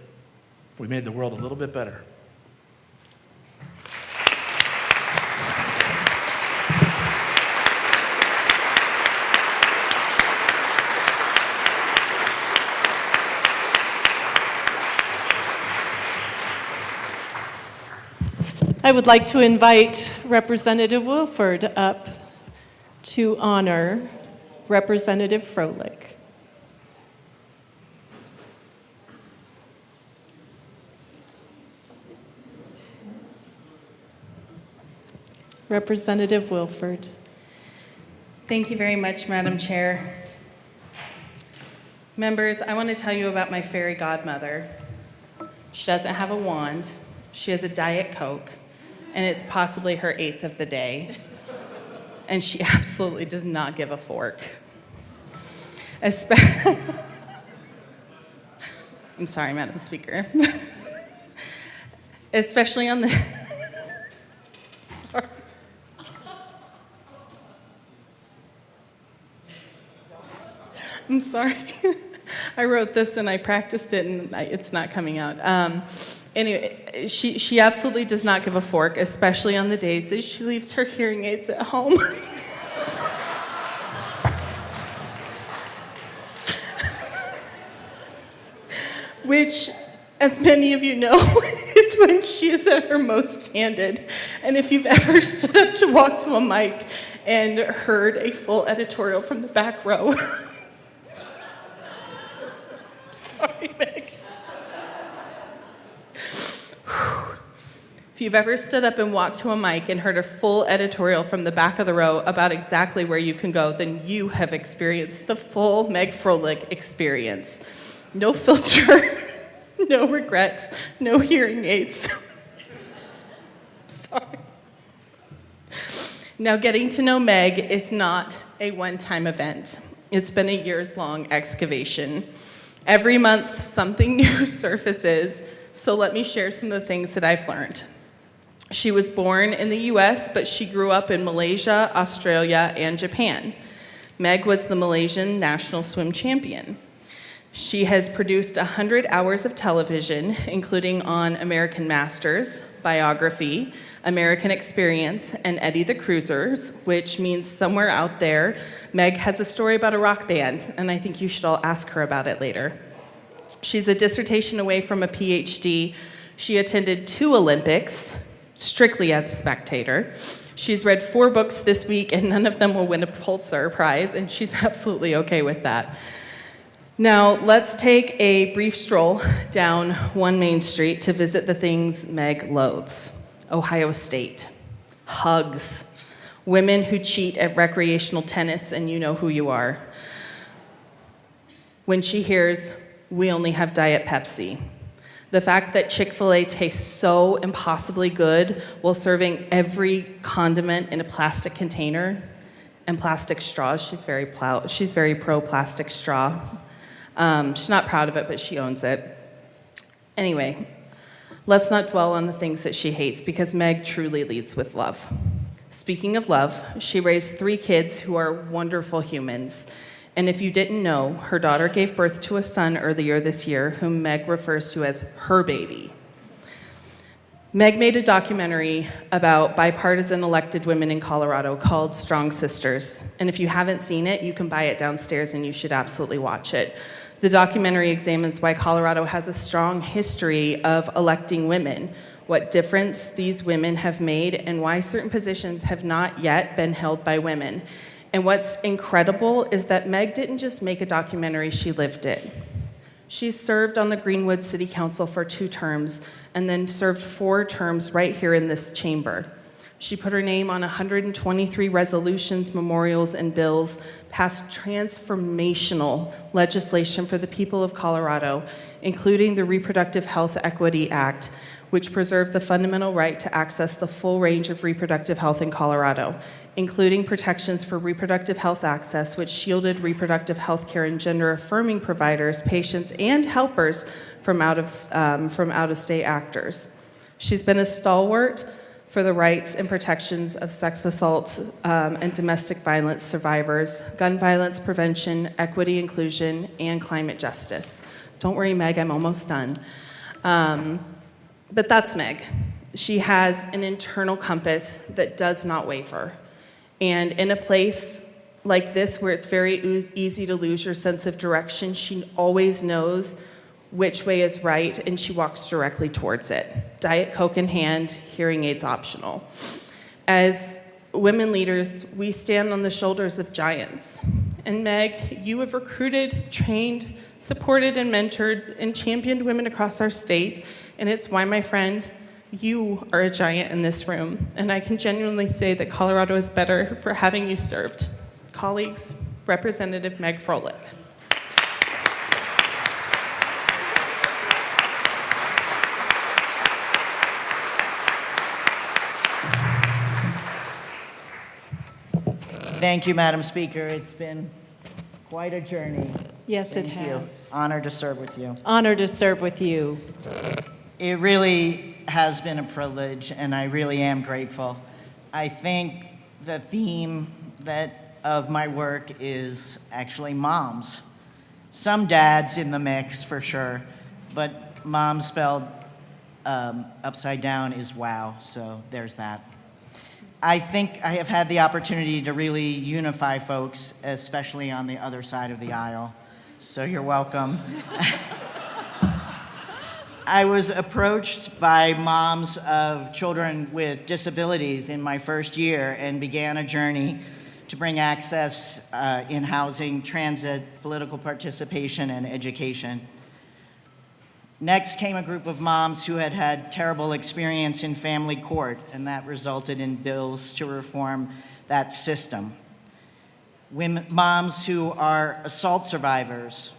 We made the world a little bit better. I would like to invite Representative Wilford up to honor Representative Froelich. Representative Wilford. Thank you very much, Madam Chair. Members, I want to tell you about my fairy godmother. She doesn't have a wand. She has a Diet Coke, and it's possibly her 8th of the day. And she absolutely does not give a fork. I'm sorry, Madam Speaker. Especially on the... Sorry. I'm sorry. I wrote this and I practiced it and it's not coming out. Anyway, she absolutely does not give a fork, especially on the days that she leaves her hearing aids at home. Which, as many of you know, is when she is at her most candid. And if you've ever stood up to walk to a mic and heard a full editorial from the back row, sorry, Meg. If you've ever stood up and walked to a mic and heard a full editorial from the back of the row about exactly where you can go, then you have experienced the full Meg Froelich experience. No filter, no regrets, no hearing aids. Sorry. Now, getting to know Meg is not a one-time event. It's been a years-long excavation. Every month, something new surfaces, so let me share some of the things that I've learned. She was born in the US, but she grew up in Malaysia, Australia, and Japan. Meg was the Malaysian national swim champion. She has produced 100 hours of television, including on American Masters, Biography, American Experience, and Eddie the Cruisers, which means somewhere out there, Meg has a story about a rock band, and I think you should all ask her about it later. She's a dissertation away from a PhD. She attended 2 Olympics, strictly as a spectator. She's read 4 books this week, and none of them will win a Pulitzer Prize, and she's absolutely okay with that. Now, let's take a brief stroll down 1 Main Street to visit the things Meg loathes. Ohio State, hugs, women who cheat at recreational tennis, and you know who you are. When she hears, we only have Diet Pepsi. The fact that Chick-fil-A tastes so impossibly good while serving every condiment in a plastic container and plastic straws. She's very pro plastic straw. She's not proud of it, but she owns it. Anyway, let's not dwell on the things that she hates because Meg truly leads with love. Speaking of love, she raised 3 kids who are wonderful humans. And if you didn't know, her daughter gave birth to a son earlier this year whom Meg refers to as her baby. Meg made a documentary about bipartisan elected women in Colorado called Strong Sisters. And if you haven't seen it, you can buy it downstairs and you should absolutely watch it. The documentary examines why Colorado has a strong history of electing women, what difference these women have made, and why certain positions have not yet been held by women. And what's incredible is that Meg didn't just make a documentary, she lived it. She served on the Greenwood City Council for 2 terms and then served 4 terms right here in this chamber. She put her name on 123 resolutions, memorials, and bills, passed transformational legislation for the people of Colorado, including the Reproductive Health Equity Act, which preserved the fundamental right to access the full range of reproductive health in Colorado, including protections for reproductive health access, which shielded reproductive health care and gender-affirming providers, patients, and helpers from out-of-state actors. She's been a stalwart for the rights and protections of sex assault and domestic violence survivors, gun violence prevention, equity, inclusion, and climate justice. Don't worry, Meg, I'm almost done. But that's Meg. She has an internal compass that does not waver. And in a place like this where it's very easy to lose your sense of direction, she always knows which way is right, and she walks directly towards it. Diet Coke in hand, hearing aids optional. As women leaders, we stand on the shoulders of giants. And Meg, you have recruited, trained, supported, and mentored and championed women across our state, and it's why, my friend, you are a giant in this room. And I can genuinely say that Colorado is better for having you served. Colleagues, Representative Meg Froelich. Thank you, Madam Speaker. It's been quite a journey. Yes, it Thank you. has. Honored to serve with you. Honored to serve with you. It really has been a privilege, and I really am grateful. I think the theme of my work is actually moms. Some dads in the mix, for sure, but mom spelled upside down is wow, so there's that. I think I have had the opportunity to really unify folks, especially on the other side of the aisle, so you're welcome. I was approached by moms of children with disabilities in my first year and began a journey to bring access in housing, transit, political participation, and education. Next came a group of moms who had had terrible experience in family court, and that resulted in bills to reform that system. Moms who are assault survivors.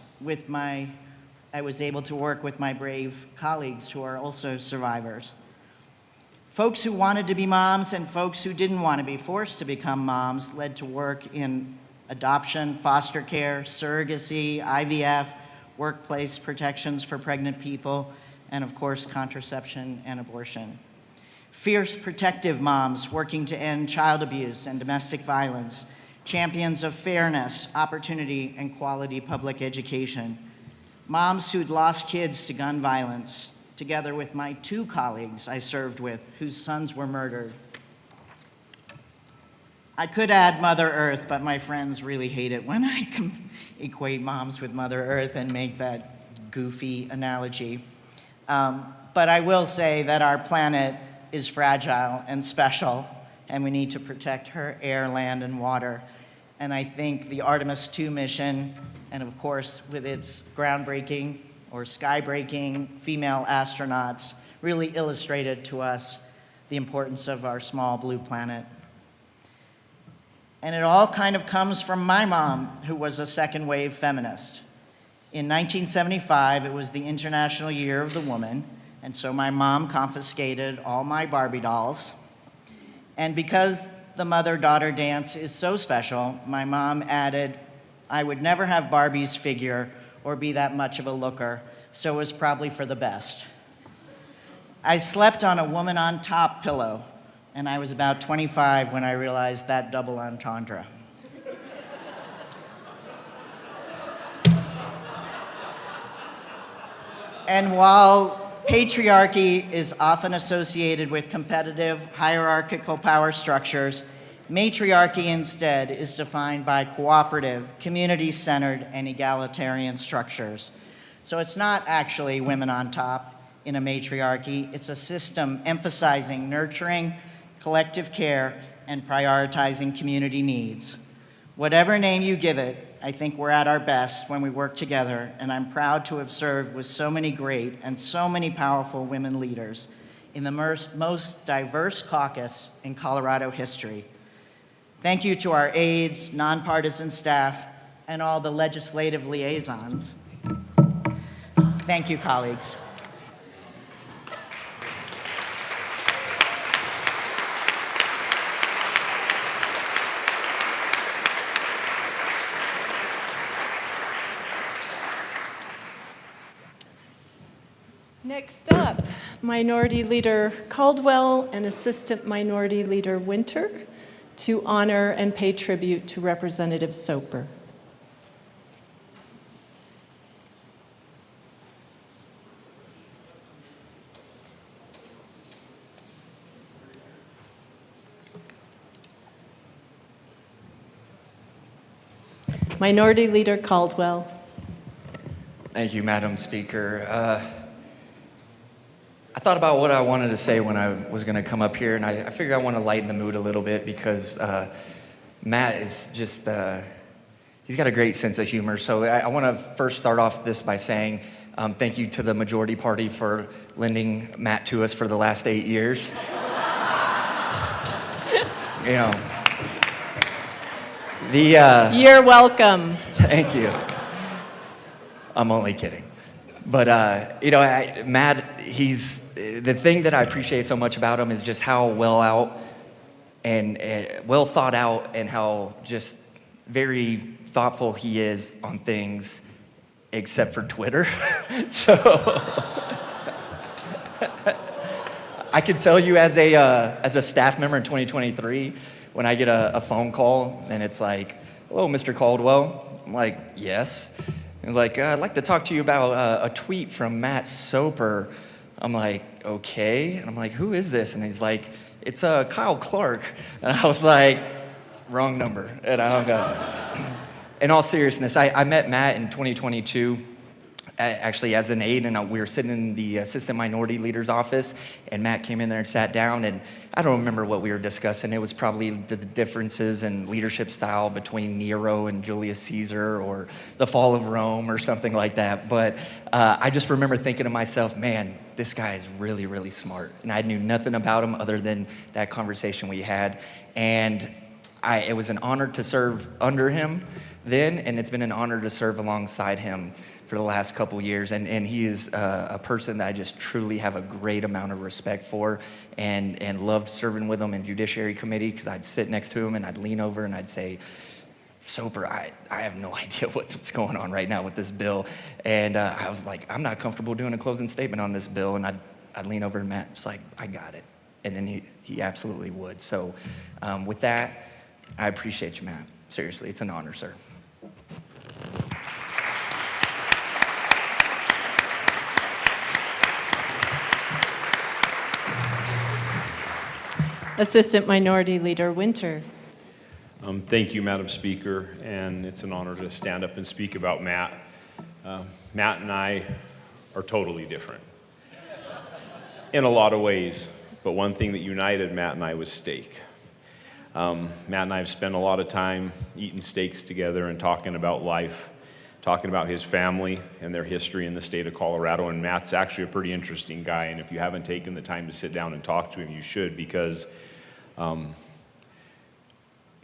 I was able to work with my brave colleagues who are also survivors. Folks who wanted to be moms and folks who didn't want to be forced to become moms led to work in adoption, foster care, surrogacy, IVF, workplace protections for pregnant people, and of course, contraception and abortion. Fierce protective moms working to end child abuse and domestic violence, champions of fairness, opportunity, and quality public education. Moms who'd lost kids to gun violence, together with my 2 colleagues I served with, whose sons were murdered. I could add Mother Earth, but my friends really hate it when I equate moms with Mother Earth and make that goofy analogy. But I will say that our planet is fragile and special, and we need to protect her air, land, and water. And I think the Artemis II mission, and of course with its groundbreaking or sky-breaking female astronauts, really illustrated to us the importance of our small blue planet. And it all kind of comes from my mom, who was a second-wave feminist. In 1975, it was the International Year of the Woman, and so my mom confiscated all my Barbie dolls. And because the mother-daughter dance is so special, my mom added, I would never have Barbie's figure or be that much of a looker, so it was probably for the best. I slept on a woman on top pillow, and I was about 25 when I realized that double entendre. And while patriarchy is often associated with competitive, hierarchical power structures, matriarchy instead is defined by cooperative, community-centered, and egalitarian structures. So it's not actually women on top in a matriarchy, it's a system emphasizing nurturing, collective care, and prioritizing community needs. Whatever name you give it, I think we're at our best when we work together, and I'm proud to have served with so many great and so many powerful women leaders in the most diverse caucus in Colorado history. Thank you to our aides, nonpartisan staff, and all the legislative liaisons. Thank you, colleagues. Next up, Minority Leader Caldwell and Assistant Minority Leader Winter to honor and pay tribute to Representative Soper. Minority Leader Caldwell. Thank you, Madam Speaker. I thought about what I wanted to say when I was going to come up here, and I figured I want to lighten the mood a little bit because Matt is just, he's got a great sense of humor. So I want to first start off this by saying thank you to the majority party for lending Matt to us for the last 8 years. You know, You're welcome. Thank you. I'm only kidding. But, you know, Matt, he's, the thing that I appreciate so much about him is just how well out and well thought out and how just very thoughtful he is on things except for Twitter. So I can tell you as a staff member in 2023, when I get a phone call and it's like, hello, Mr. Caldwell. I'm like, yes. He's like, I'd like to talk to you about a tweet from Matt Soper I'm like, okay. And I'm like, who is this? And he's like, it's Kyle Clark. And I was like, wrong number. And I hung up. In all seriousness, I met Matt in 2022. Actually, as an aide, and we were sitting in the assistant minority leader's office, and Matt came in there and sat down, and I don't remember what we were discussing. It was probably the differences in leadership style between Nero and Julius Caesar, or the fall of Rome, or something like that. But I just remember thinking to myself, man, this guy is really, really smart. And I knew nothing about him other than that conversation we had. And it was an honor to serve under him then, and it's been an honor to serve alongside him for the last couple years, and he is a person that I just truly have a great amount of respect for, and loved serving with him in Judiciary Committee, because I'd sit next to him and I'd lean over and I'd say, Soper, I have no idea what's going on right now with this bill, and I was like, I'm not comfortable doing a closing statement on this bill, and I'd lean over and Matt's like, I got it, and then he absolutely would. So with that, I appreciate you, Matt. Seriously, it's an honor, sir. Assistant Minority Leader Winter. Thank you, Madam Speaker, and it's an honor to stand up and speak about Matt. Matt and I are totally different in a lot of ways, but one thing that united Matt and I was steak. Matt and I have spent a lot of time eating steaks together and talking about life, talking about his family and their history in the state of Colorado, and Matt's actually a pretty interesting guy, and if you haven't taken the time to sit down and talk to him, you should, because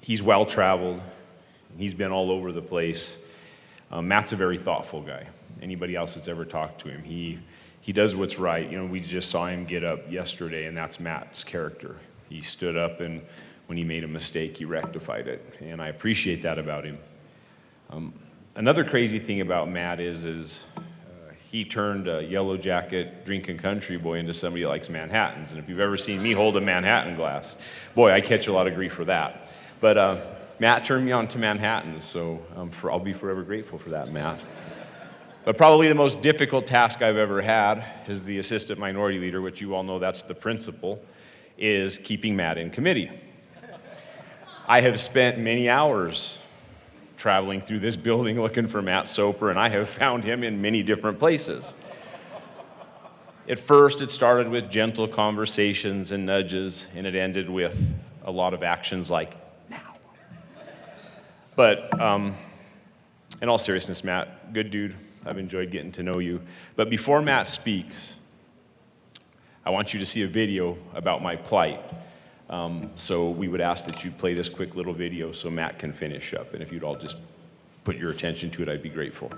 he's well-traveled, he's been all over the place. Matt's a very thoughtful guy. Anybody else that's ever talked to him, he does what's right. You know, we just saw him get up yesterday, and that's Matt's character. He stood up, and when he made a mistake, he rectified it, and I appreciate that about him. Another crazy thing about Matt is he turned a yellow jacket drinking country boy into somebody that likes Manhattans, and if you've ever seen me hold a Manhattan glass, boy, I catch a lot of grief for that. But Matt turned me on to Manhattans, so I'll be forever grateful for that, Matt. But probably the most difficult task I've ever had as the assistant minority leader, which you all know that's the principal, is keeping Matt in committee. I have spent many hours traveling through this building looking for Matt Soper, and I have found him in many different places. At first, it started with gentle conversations and nudges, and it ended with a lot of actions like, now. But in all seriousness, Matt, good dude. I've enjoyed getting to know you. But before Matt speaks, I want you to see a video about my plight. So we would ask that you play this quick little video so Matt can finish up. And if you'd all just put your attention to it, I'd be grateful.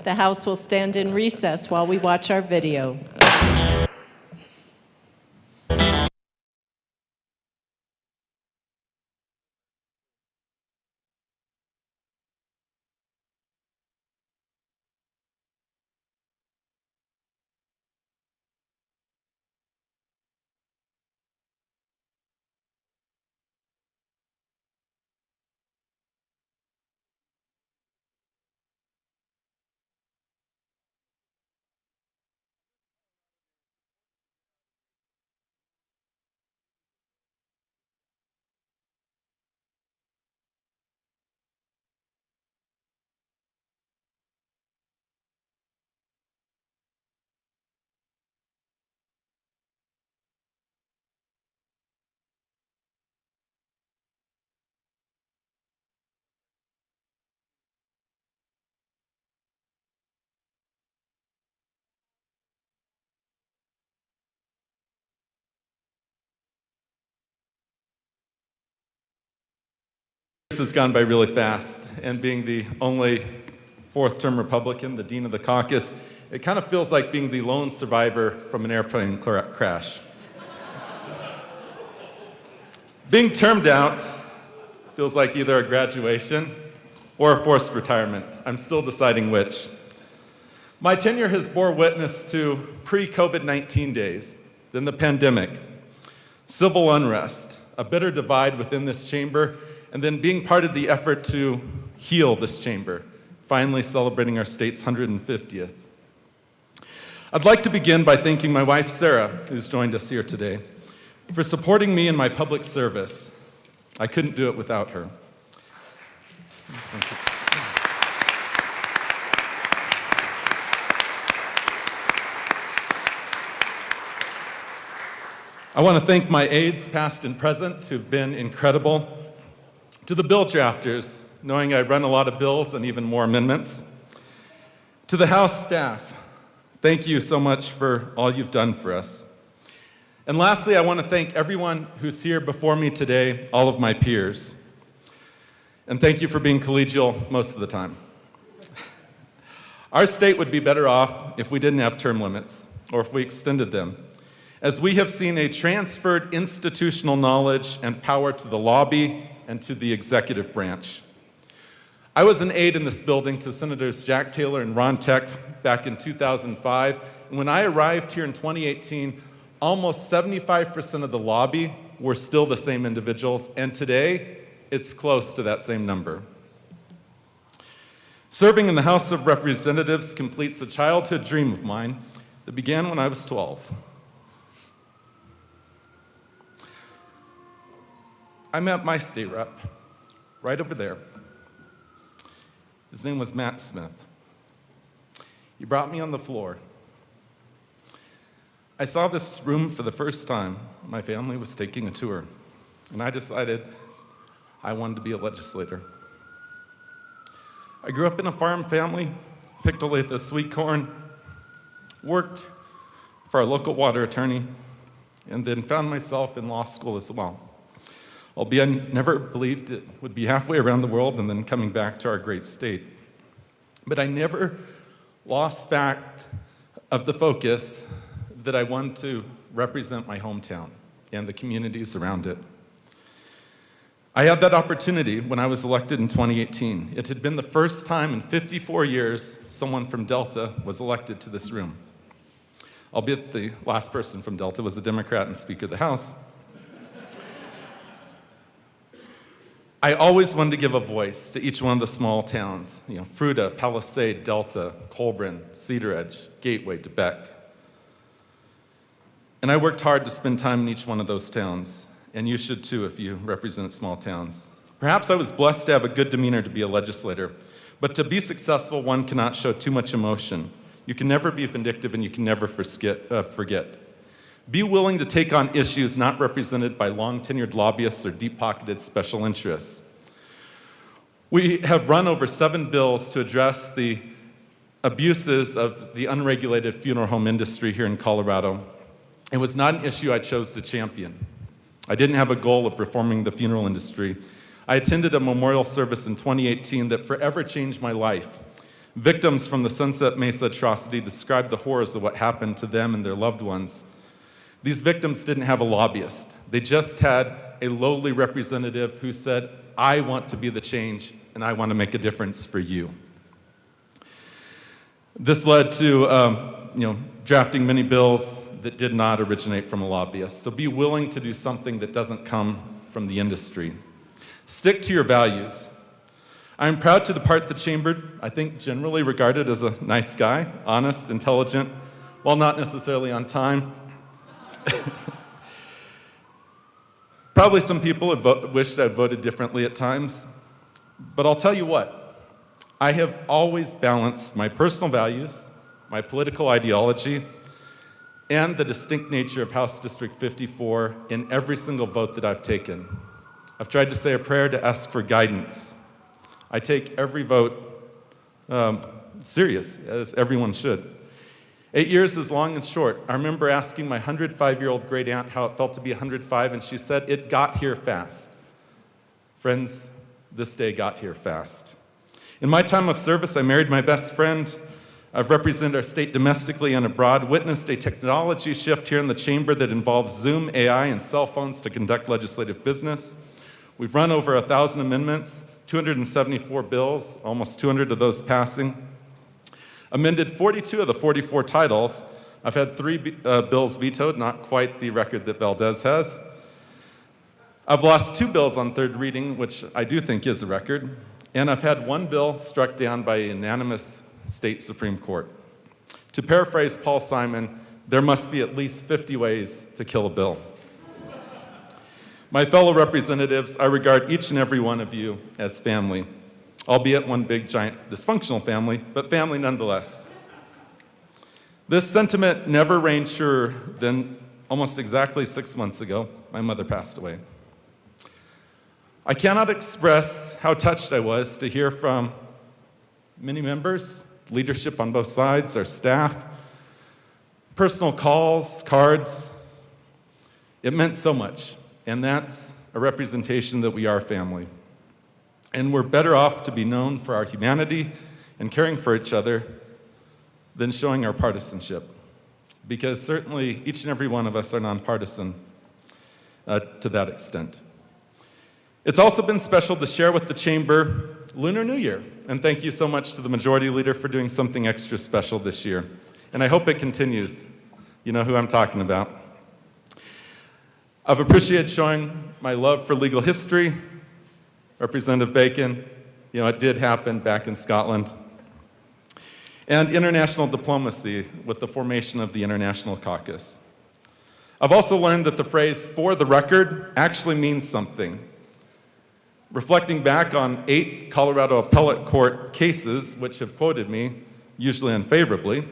The House will stand in recess while we watch our video. This has gone by really fast, and being the only fourth-term Republican, the dean of the caucus, it kind of feels like being the lone survivor from an airplane crash. Being termed out feels like either a graduation or a forced retirement. I'm still deciding which. My tenure has bore witness to pre-COVID-19 days, then the pandemic, civil unrest, a bitter divide within this chamber, and then being part of the effort to heal this chamber, finally celebrating our state's 150th. I'd like to begin by thanking my wife, Sarah, who's joined us here today, for supporting me in my public service. I couldn't do it without her. Thank you. I want to thank my aides, past and present, who've been incredible. To the bill drafters, knowing I run a lot of bills and even more amendments. To the House staff, thank you so much for all you've done for us. And lastly, I want to thank everyone who's here before me today, all of my peers. And thank you for being collegial most of the time. Our state would be better off if we didn't have term limits, or if we extended them, as we have seen a transferred institutional knowledge and power to the lobby and to the executive branch. I was an aide in this building to Senators Jack Taylor and Ron Tech back in 2005, and when I arrived here in 2018, almost 75% of the lobby were still the same individuals, and today, it's close to that same number. Serving in the House of Representatives completes a childhood dream of mine that began when I was 12. I met my state rep right over there. His name was Matt Smith. He brought me on the floor. I saw this room for the first time. My family was taking a tour, and I decided I wanted to be a legislator. I grew up in a farm family, picked away the sweet corn, worked for our local water attorney, and then found myself in law school as well. Albeit I never believed it would be halfway around the world and then coming back to our great state. But I never lost fact of the focus that I wanted to represent my hometown and the communities around it. I had that opportunity when I was elected in 2018. It had been the first time in 54 years someone from Delta was elected to this room. Albeit the last person from Delta was a Democrat and Speaker of the House. I always wanted to give a voice to each one of the small towns, Fruita, Palisade, Delta, Colburn, Cedar Edge, Gateway, DeBeck. And I worked hard to spend time in each one of those towns, and you should too if you represent small towns. Perhaps I was blessed to have a good demeanor to be a legislator, but to be successful, one cannot show too much emotion. You can never be vindictive, and you can never forget. Be willing to take on issues not represented by long-tenured lobbyists or deep-pocketed special interests. We have run over 7 bills to address the abuses of the unregulated funeral home industry here in Colorado. It was not an issue I chose to champion. I didn't have a goal of reforming the funeral industry. I attended a memorial service in 2018 that forever changed my life. Victims from the Sunset Mesa atrocity described the horrors of what happened to them and their loved ones. These victims didn't have a lobbyist. They just had a lowly representative who said, I want to be the change and I want to make a difference for you. This led to drafting many bills that did not originate from a lobbyist. So be willing to do something that doesn't come from the industry. Stick to your values. I'm proud to depart the chamber, I think generally regarded as a nice guy, honest, intelligent, while not necessarily on time. Probably some people have wished I'd voted differently at times, but I'll tell you what, I have always balanced my personal values, my political ideology, and the distinct nature of House District 54 in every single vote that I've taken. I've tried to say a prayer to ask for guidance. I take every vote serious, as everyone should. 8 years is long and short. I remember asking my 105-year-old great aunt how it felt to be 105, and she said, it got here fast. Friends, this day got here fast. In my time of service, I married my best friend. I've represented our state domestically and abroad, witnessed a technology shift here in the chamber that involves Zoom, AI, and cell phones to conduct legislative business. We've run over 1,000 amendments, 274 bills, almost 200 of those passing. Amended 42 of the 44 titles. I've had 3 bills vetoed, not quite the record that Valdez has. I've lost 2 bills on third reading, which I do think is a record. And I've had 1 bill struck down by a unanimous state Supreme Court. To paraphrase Paul Simon, there must be at least 50 ways to kill a bill. My fellow representatives, I regard each and every one of you as family, albeit one big, giant, dysfunctional family, but family nonetheless. This sentiment never reigned surer than almost exactly 6 months ago. My mother passed away. I cannot express how touched I was to hear from many members, leadership on both sides, our staff, personal calls, cards. It meant so much, and that's a representation that we are family. And we're better off to be known for our humanity and caring for each other than showing our partisanship, because certainly each and every one of us are nonpartisan to that extent. It's also been special to share with the Chamber Lunar New Year, and thank you so much to the Majority Leader for doing something extra special this year. And I hope it continues. You know who I'm talking about. I've appreciated showing my love for legal history. Representative Bacon, it did happen back in Scotland. And international diplomacy with the formation of the International Caucus. I've also learned that the phrase "for the record" actually means something. Reflecting back on 8 Colorado appellate court cases, which have quoted me, usually unfavorably,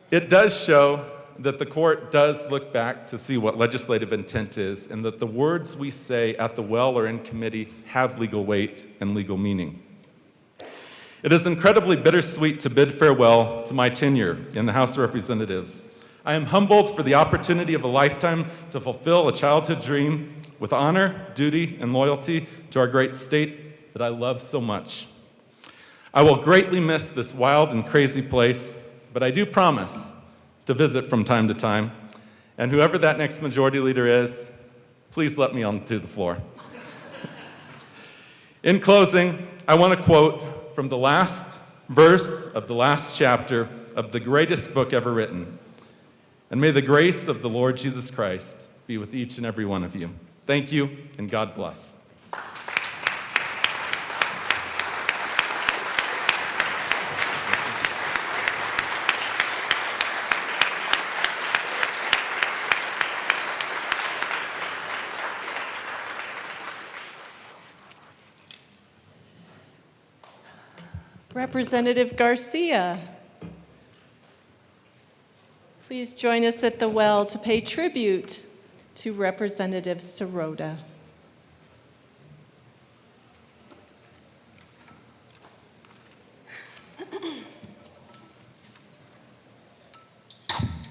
it does show that the court does look back to see what legislative intent is, and that the words we say at the well or in committee have legal weight and legal meaning. It is incredibly bittersweet to bid farewell to my tenure in the House of Representatives. I am humbled for the opportunity of a lifetime to fulfill a childhood dream with honor, duty, and loyalty to our great state that I love so much. I will greatly miss this wild and crazy place, but I do promise to visit from time to time. And whoever that next majority leader is, please let me onto the floor. In closing, I want to quote from the last verse of the last chapter of the greatest book ever written. And may the grace of the Lord Jesus Christ be with each and every one of you. Thank you, and God bless. Representative Garcia, please join us at the well to pay tribute to Representative Sirota.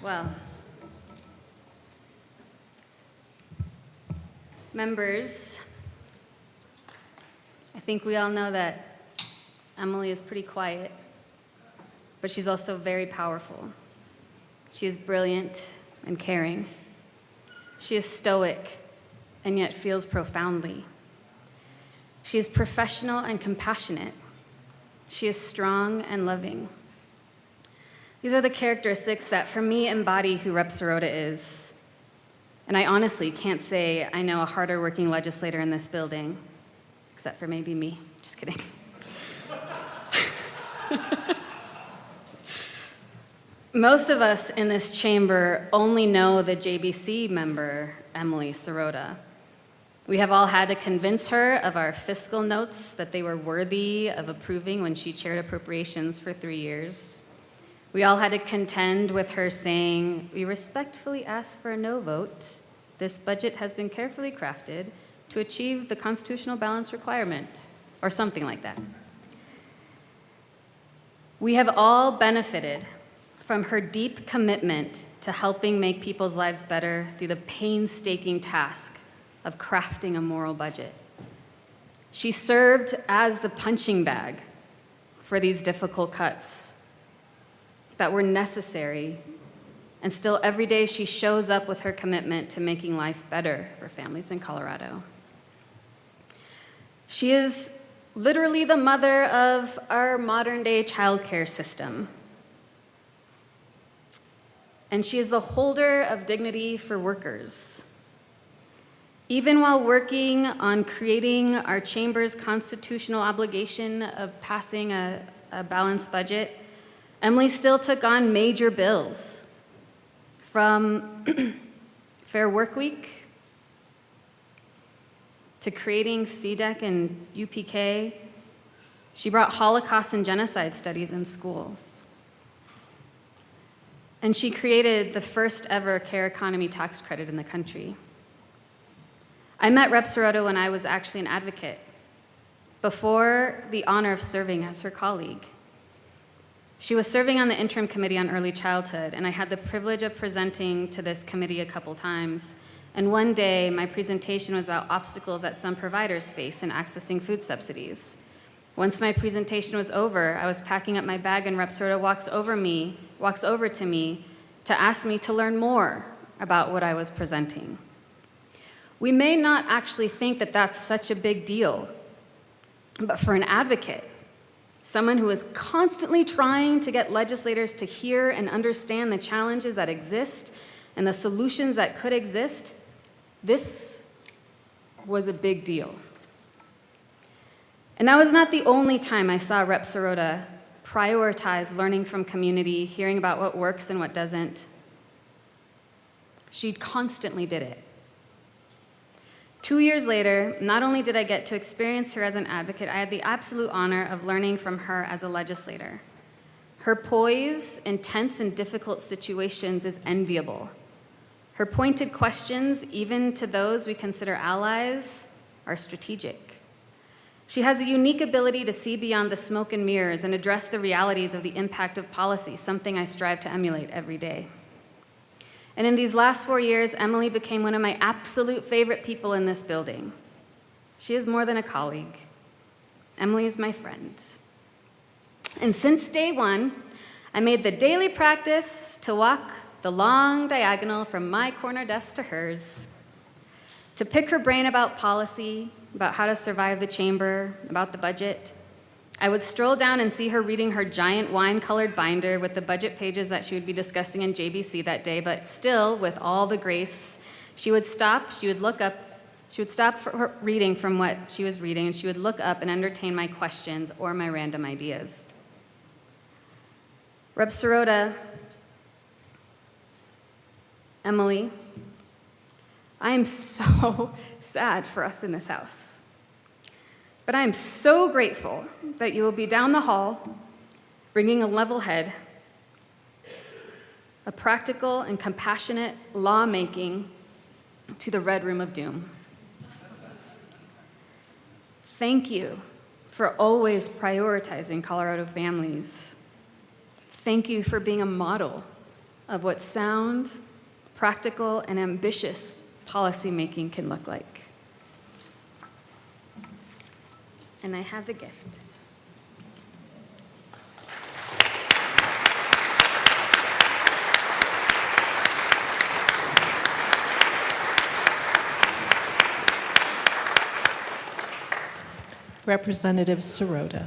Well, members, I think we all know that Emily is pretty quiet, but she's also very powerful. She is brilliant and caring. She is stoic and yet feels profoundly. She is professional and compassionate. She is strong and loving. These are the characteristics that, for me, embody who Rep. Sirota is. And I honestly can't say I know a harder working legislator in this building, except for maybe me. Just kidding. Most of us in this chamber only know the JBC member, Emily Sirota. We have all had to convince her of our fiscal notes that they were worthy of approving when she chaired appropriations for 3 years. We all had to contend with her saying, "We respectfully ask for a no vote. This budget has been carefully crafted to achieve the constitutional balance requirement," or something like that. We have all benefited from her deep commitment to helping make people's lives better through the painstaking task of crafting a moral budget. She served as the punching bag for these difficult cuts that were necessary, and still every day she shows up with her commitment to making life better for families in Colorado. She is literally the mother of our modern-day childcare system. And she is the holder of dignity for workers. Even while working on creating our chamber's constitutional obligation of passing a balanced budget, Emily still took on major bills, from Fair Work Week to creating CDEC and UPK. She brought Holocaust and genocide studies in schools. And she created the first ever care economy tax credit in the country. I met Rep. Sirota when I was actually an advocate, before the honor of serving as her colleague. She was serving on the interim committee on early childhood, and I had the privilege of presenting to this committee a couple times. And one day, my presentation was about obstacles that some providers face in accessing food subsidies. Once my presentation was over, I was packing up my bag, and Rep. Sirota walks over to me to ask me to learn more about what I was presenting. We may not actually think that that's such a big deal, but for an advocate, someone who is constantly trying to get legislators to hear and understand the challenges that exist and the solutions that could exist, this was a big deal. And that was not the only time I saw Rep. Sirota prioritize learning from community, hearing about what works and what doesn't. She constantly did it. 2 years later, not only did I get to experience her as an advocate, I had the absolute honor of learning from her as a legislator. Her poise in tense and difficult situations is enviable. Her pointed questions, even to those we consider allies, are strategic. She has a unique ability to see beyond the smoke and mirrors and address the realities of the impact of policy, something I strive to emulate every day. And in these last 4 years, Emily became one of my absolute favorite people in this building. She is more than a colleague. Emily is my friend. And since day one, I made the daily practice to walk the long diagonal from my corner desk to hers, to pick her brain about policy, about how to survive the chamber, about the budget. I would stroll down and see her reading her giant wine-colored binder with the budget pages that she would be discussing in JBC that day, but still, with all the grace, she would stop, she would look up, she would stop for her reading from what she was reading, and she would look up and entertain my questions or my random ideas. Rep. Sirota, Emily, I am so sad for us in this house. But I am so grateful that you will be down the hall, bringing a level head, a practical and compassionate lawmaking to the Red Room of Doom. Thank you for always prioritizing Colorado families. Thank you for being a model of what sound, practical, and ambitious policymaking can look like. And I have a gift. Representative Sirota.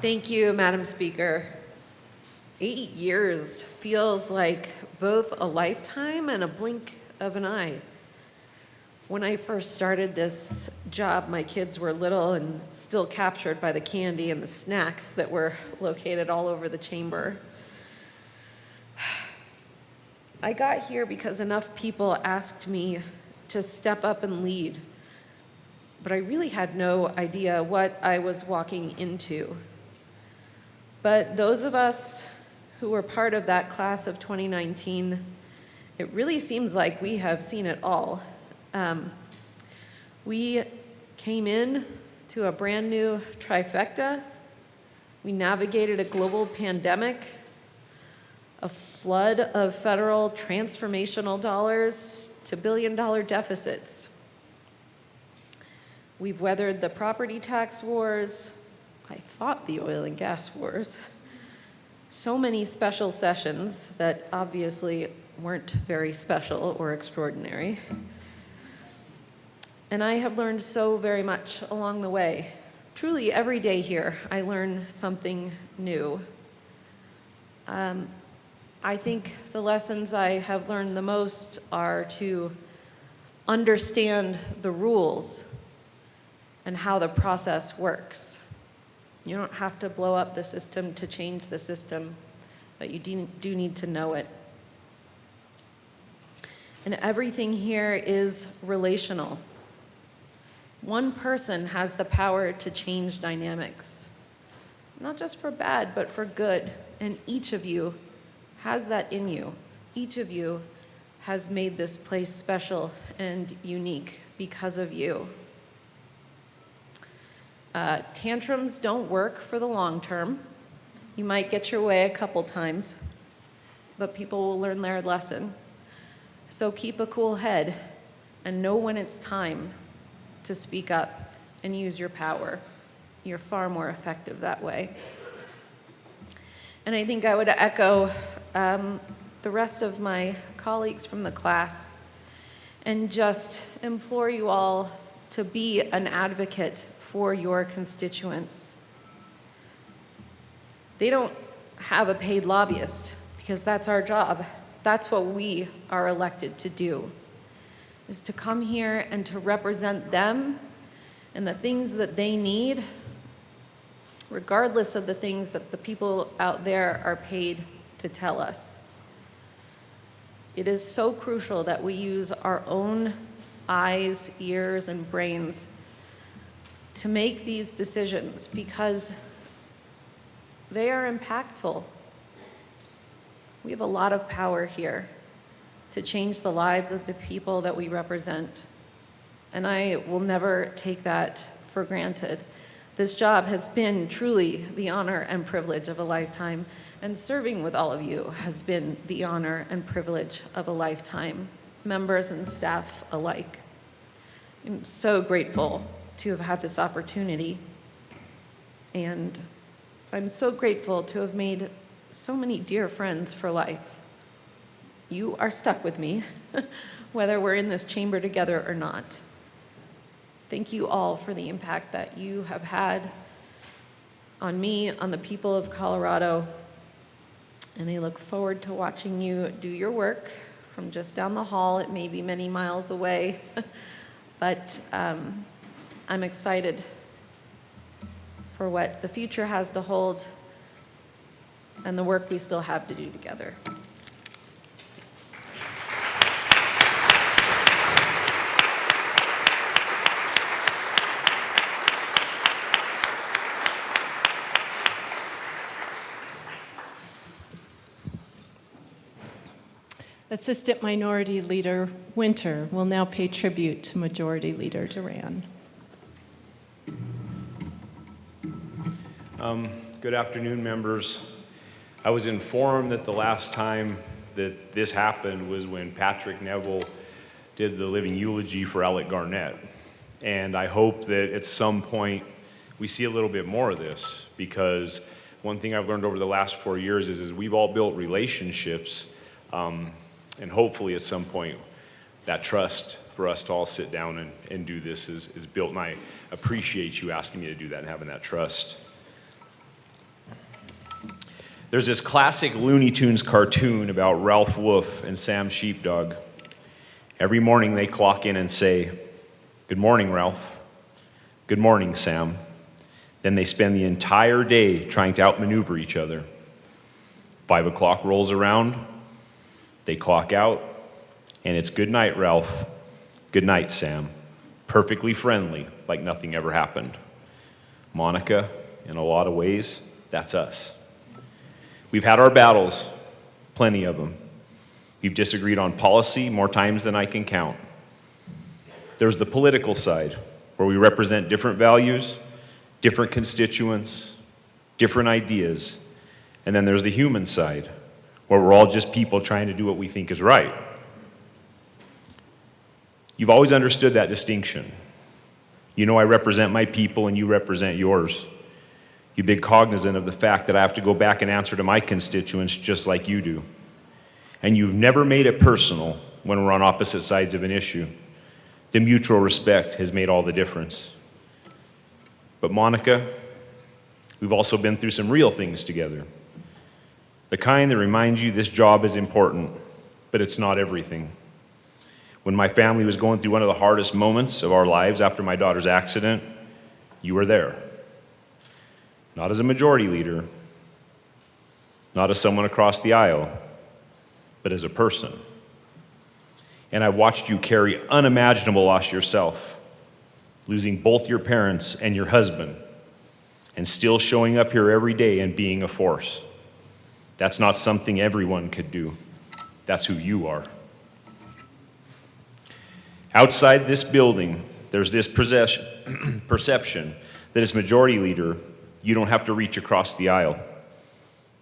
Thank you, Madam Speaker. 8 years feels like both a lifetime and a blink of an eye. When I first started this job, my kids were little and still captured by the candy and the snacks that were located all over the chamber. I got here because enough people asked me to step up and lead, but I really had no idea what I was walking into. But those of us who were part of that class of 2019, it really seems like we have seen it all. We came in to a brand new trifecta. We navigated a global pandemic, a flood of federal transformational dollars to billion-dollar deficits. We've weathered the property tax wars, I thought the oil and gas wars, so many special sessions that obviously weren't very special or extraordinary. And I have learned so very much along the way. Truly, every day here, I learn something new. I think the lessons I have learned the most are to understand the rules and how the process works. You don't have to blow up the system to change the system, but you do need to know it. And everything here is relational. One person has the power to change dynamics, not just for bad, but for good. And each of you has that in you. Each of you has made this place special and unique because of you. Tantrums don't work for the long term. You might get your way a couple times, but people will learn their lesson. So keep a cool head and know when it's time to speak up and use your power. You're far more effective that way. And I think I would echo the rest of my colleagues from the class and just implore you all to be an advocate for your constituents. They don't have a paid lobbyist because that's our job. That's what we are elected to do, is to come here and to represent them and the things that they need, regardless of the things that the people out there are paid to tell us. It is so crucial that we use our own eyes, ears, and brains to make these decisions because they are impactful. We have a lot of power here to change the lives of the people that we represent. And I will never take that for granted. This job has been truly the honor and privilege of a lifetime, and serving with all of you has been the honor and privilege of a lifetime, members and staff alike. I'm so grateful to have had this opportunity, and I'm so grateful to have made so many dear friends for life. You are stuck with me, whether we're in this chamber together or not. Thank you all for the impact that you have had on me, on the people of Colorado, and I look forward to watching you do your work from just down the hall. It may be many miles away, but I'm excited for what the future has to hold and the work we still have to do together. Assistant Minority Leader Winter will now pay tribute to Majority Leader Duran. Good afternoon, members. I was informed that the last time that this happened was when Patrick Neville did the living eulogy for Alec Garnett. And I hope that at some point we see a little bit more of this, because one thing I've learned over the last 4 years is we've all built relationships, and hopefully at some point that trust for us to all sit down and do this is built, and I appreciate you asking me to do that and having that trust. There's this classic Looney Tunes cartoon about Ralph Wolf and Sam Sheepdog. Every morning they clock in and say, "Good morning, Ralph. Good morning, Sam." Then they spend the entire day trying to outmaneuver each other. 5 o'clock rolls around, they clock out, and it's "Good night, Ralph. Good night, Sam." Perfectly friendly, like nothing ever happened. Monica, in a lot of ways, that's us. We've had our battles, plenty of them. We've disagreed on policy more times than I can count. There's the political side, where we represent different values, different constituents, different ideas. And then there's the human side, where we're all just people trying to do what we think is right. You've always understood that distinction. You know I represent my people and you represent yours. You've been cognizant of the fact that I have to go back and answer to my constituents just like you do. And you've never made it personal when we're on opposite sides of an issue. The mutual respect has made all the difference. But Monica, we've also been through some real things together. The kind that reminds you this job is important, but it's not everything. When my family was going through one of the hardest moments of our lives after my daughter's accident, you were there. not as a majority leader, not as someone across the aisle, but as a person. And I've watched you carry unimaginable loss yourself, losing both your parents and your husband, and still showing up here every day and being a force. That's not something everyone could do. That's who you are. Outside this building, there's this perception that as majority leader, you don't have to reach across the aisle.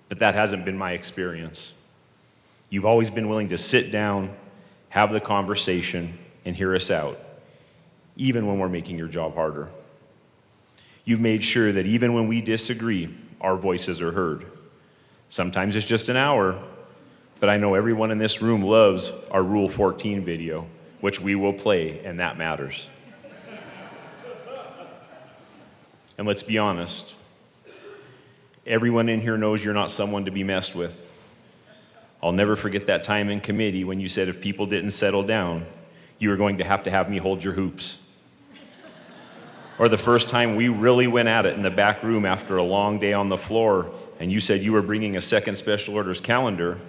But that hasn't been my experience. You've always been willing to sit down, have the conversation, and hear us out, even when we're making your job harder. You've made sure that even when we disagree, our voices are heard. Sometimes it's just an hour, but I know everyone in this room loves our Rule 14 video, which we will play, and that matters. And let's be honest, everyone in here knows you're not someone to be messed with. I'll never forget that time in committee when you said if people didn't settle down, you were going to have me hold your hoops. Or the first time we really went at it in the back room after a long day on the floor, and you said you were bringing a second special orders calendar.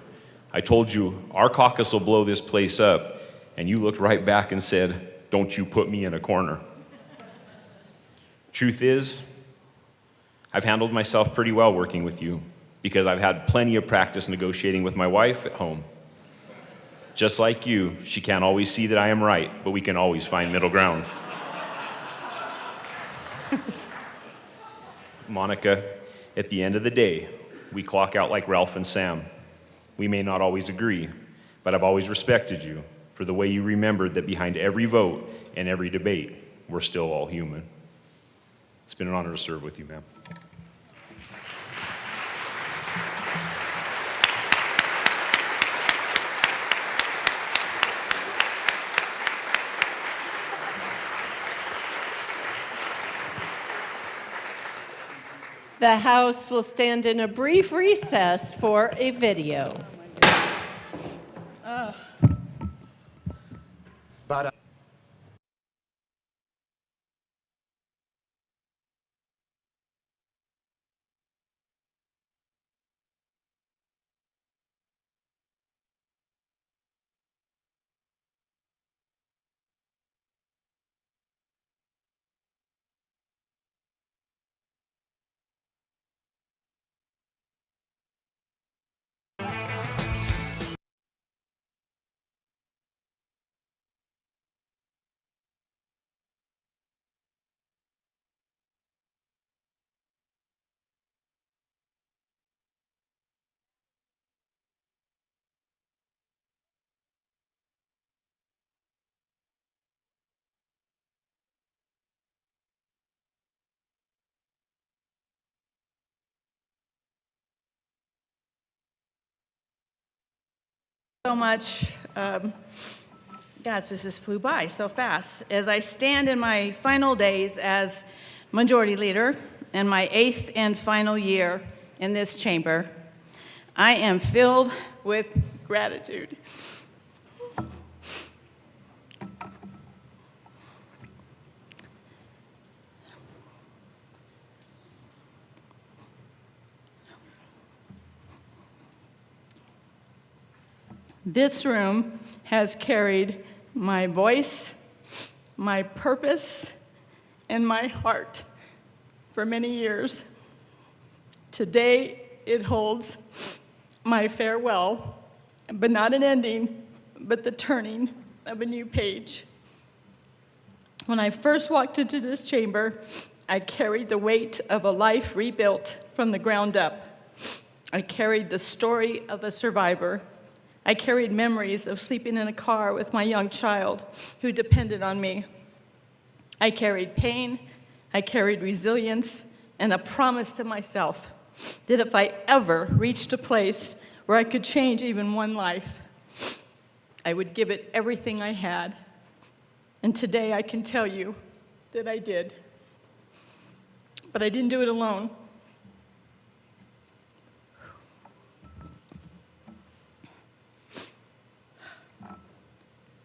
I told you, our caucus will blow this place up, and you looked right back and said, "Don't you put me in a corner." Truth is, I've handled myself pretty well working with you because I've had plenty of practice negotiating with my wife at home. Just like you, she can't always see that I am right, but we can always find middle ground. Monica, at the end of the day, we clock out like Ralph and Sam. We may not always agree, but I've always respected you for the way you remembered that behind every vote and every debate, we're still all human. It's been an honor to serve with you, ma'am. The House will stand in a brief recess for a video. So much. Gosh, this just flew by so fast. As I stand in my final days as Majority Leader and my 8th and final year in this chamber, I am filled with gratitude. This room has carried my voice, my purpose, and my heart for many years. Today, it holds my farewell, but not an ending, but the turning of a new page. When I first walked into this chamber, I carried the weight of a life rebuilt from the ground up. I carried the story of a survivor. I carried memories of sleeping in a car with my young child who depended on me. I carried pain, I carried resilience, and a promise to myself that if I ever reached a place where I could change even one life, I would give it everything I had. And today I can tell you that I did. But I didn't do it alone.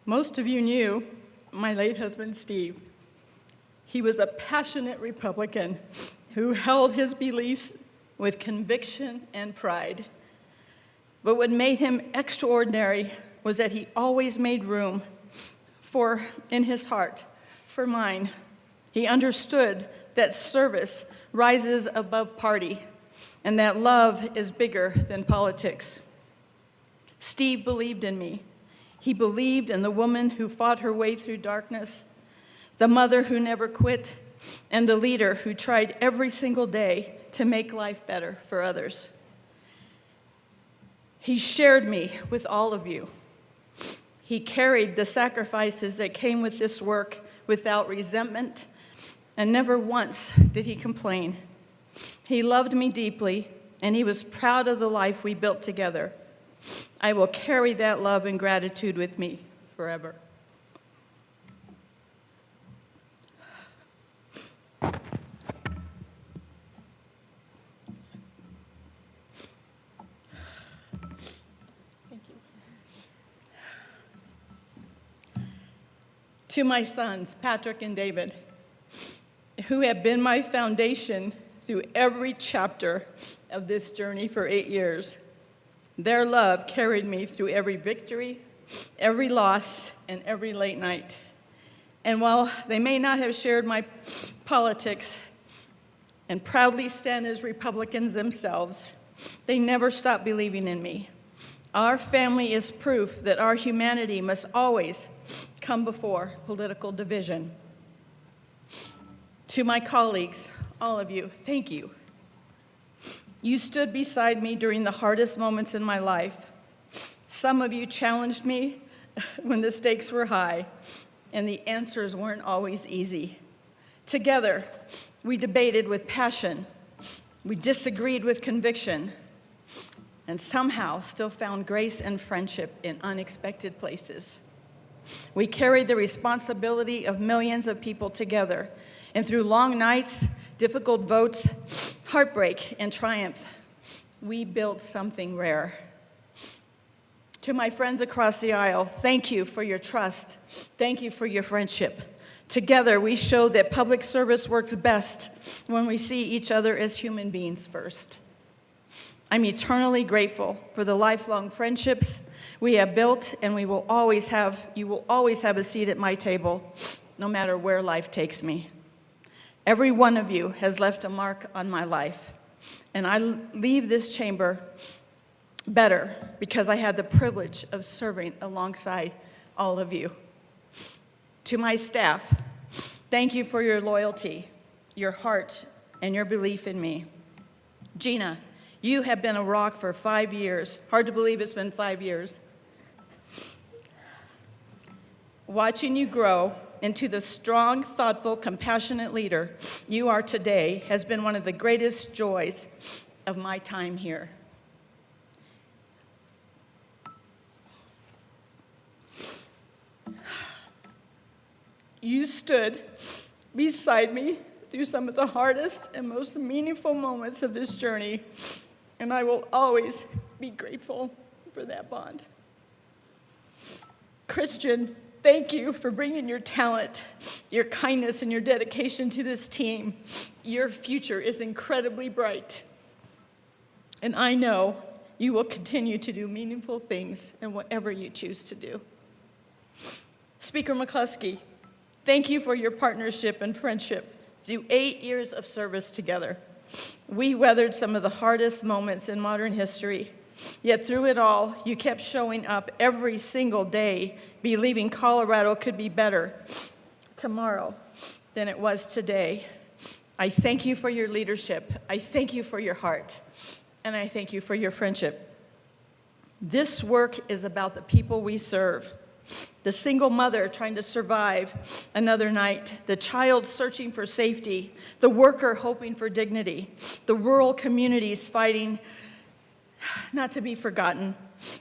Most of you knew my late husband, Steve. He was a passionate Republican who held his beliefs with conviction and pride. But what made him extraordinary was that he always made room in his heart for mine. He understood that service rises above party and that love is bigger than politics. Steve believed in me. He believed in the woman who fought her way through darkness, the mother who never quit, and the leader who tried every single day to make life better for others. He shared me with all of you. He carried the sacrifices that came with this work without resentment, and never once did he complain. He loved me deeply, and he was proud of the life we built together. I will carry that love and gratitude with me forever. To my sons, Patrick and David, who have been my foundation through every chapter of this journey for 8 years. Their love carried me through every victory, every loss, and every late night. And while they may not have shared my politics and proudly stand as Republicans themselves, they never stopped believing in me. Our family is proof that our humanity must always come before political division. To my colleagues, all of you, thank you. You stood beside me during the hardest moments in my life. Some of you challenged me when the stakes were high and the answers weren't always easy. Together, we debated with passion, we disagreed with conviction, and somehow still found grace and friendship in unexpected places. We carried the responsibility of millions of people together, and through long nights, difficult votes, heartbreak, and triumph, we built something rare. To my friends across the aisle, thank you for your trust. Thank you for your friendship. Together, we show that public service works best when we see each other as human beings first. I'm eternally grateful for the lifelong friendships we have built, and you will always have a seat at my table, no matter where life takes me. Every one of you has left a mark on my life, and I leave this chamber better because I had the privilege of serving alongside all of you. To my staff, thank you for your loyalty, your heart, and your belief in me. Gina, you have been a rock for 5 years. Hard to believe it's been 5 years. Watching you grow into the strong, thoughtful, compassionate leader you are today has been one of the greatest joys of my time here. You stood beside me through some of the hardest and most meaningful moments of this journey, and I will always be grateful for that bond. Christian, thank you for bringing your talent, your kindness, and your dedication to this team. Your future is incredibly bright, and I know you will continue to do meaningful things in whatever you choose to do. Speaker McCluskey, thank you for your partnership and friendship through 8 years of service together. We weathered some of the hardest moments in modern history, yet through it all, you kept showing up every single day, believing Colorado could be better tomorrow than it was today. I thank you for your leadership. I thank you for your heart, and I thank you for your friendship. This work is about the people we serve. The single mother trying to survive another night, the child searching for safety, the worker hoping for dignity, the rural communities fighting not to be forgotten,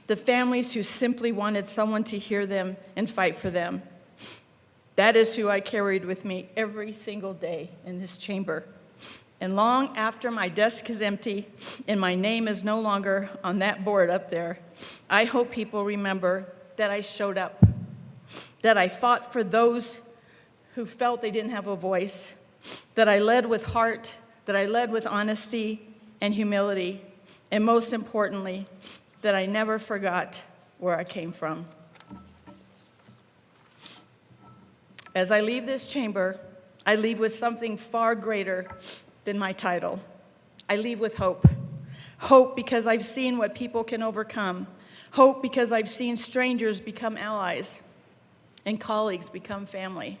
the families who simply wanted someone to hear them and fight for them. That is who I carried with me every single day in this chamber. And long after my desk is empty and my name is no longer on that board up there, I hope people remember that I showed up, that I fought for those who felt they didn't have a voice, that I led with heart, that I led with honesty and humility, and most importantly, that I never forgot where I came from. As I leave this chamber, I leave with something far greater than my title. I leave with hope. Hope because I've seen what people can overcome. Hope because I've seen strangers become allies and colleagues become family.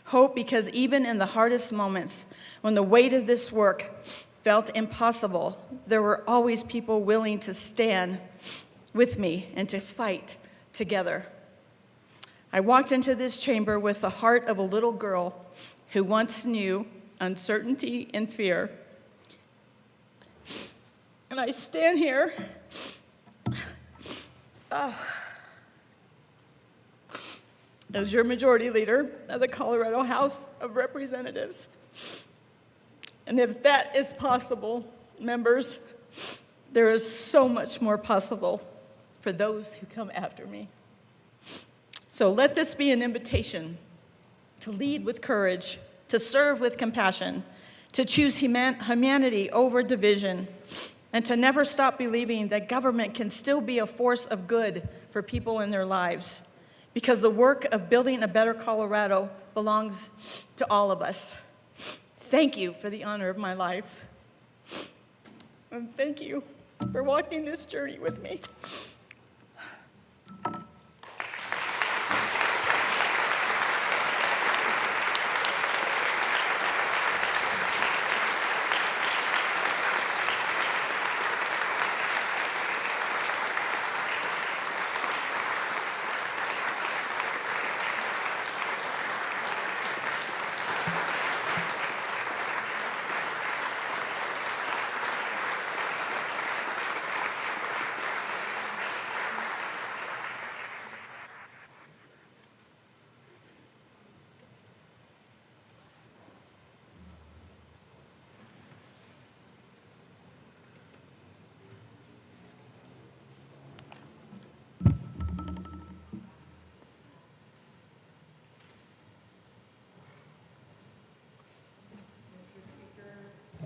Hope because even in the hardest moments, when the weight of this work felt impossible, there were always people willing to stand with me and to fight together. I walked into this chamber with the heart of a little girl who once knew uncertainty and fear. And I stand here as your majority leader of the Colorado House of Representatives. And if that is possible, members, there is so much more possible for those who come after me. So let this be an invitation to lead with courage, to serve with compassion, to choose humanity over division, and to never stop believing that government can still be a force of good for people in their lives, because the work of building a better Colorado belongs to all of us. Thank you for the honor of my life. And thank you for walking this journey with me.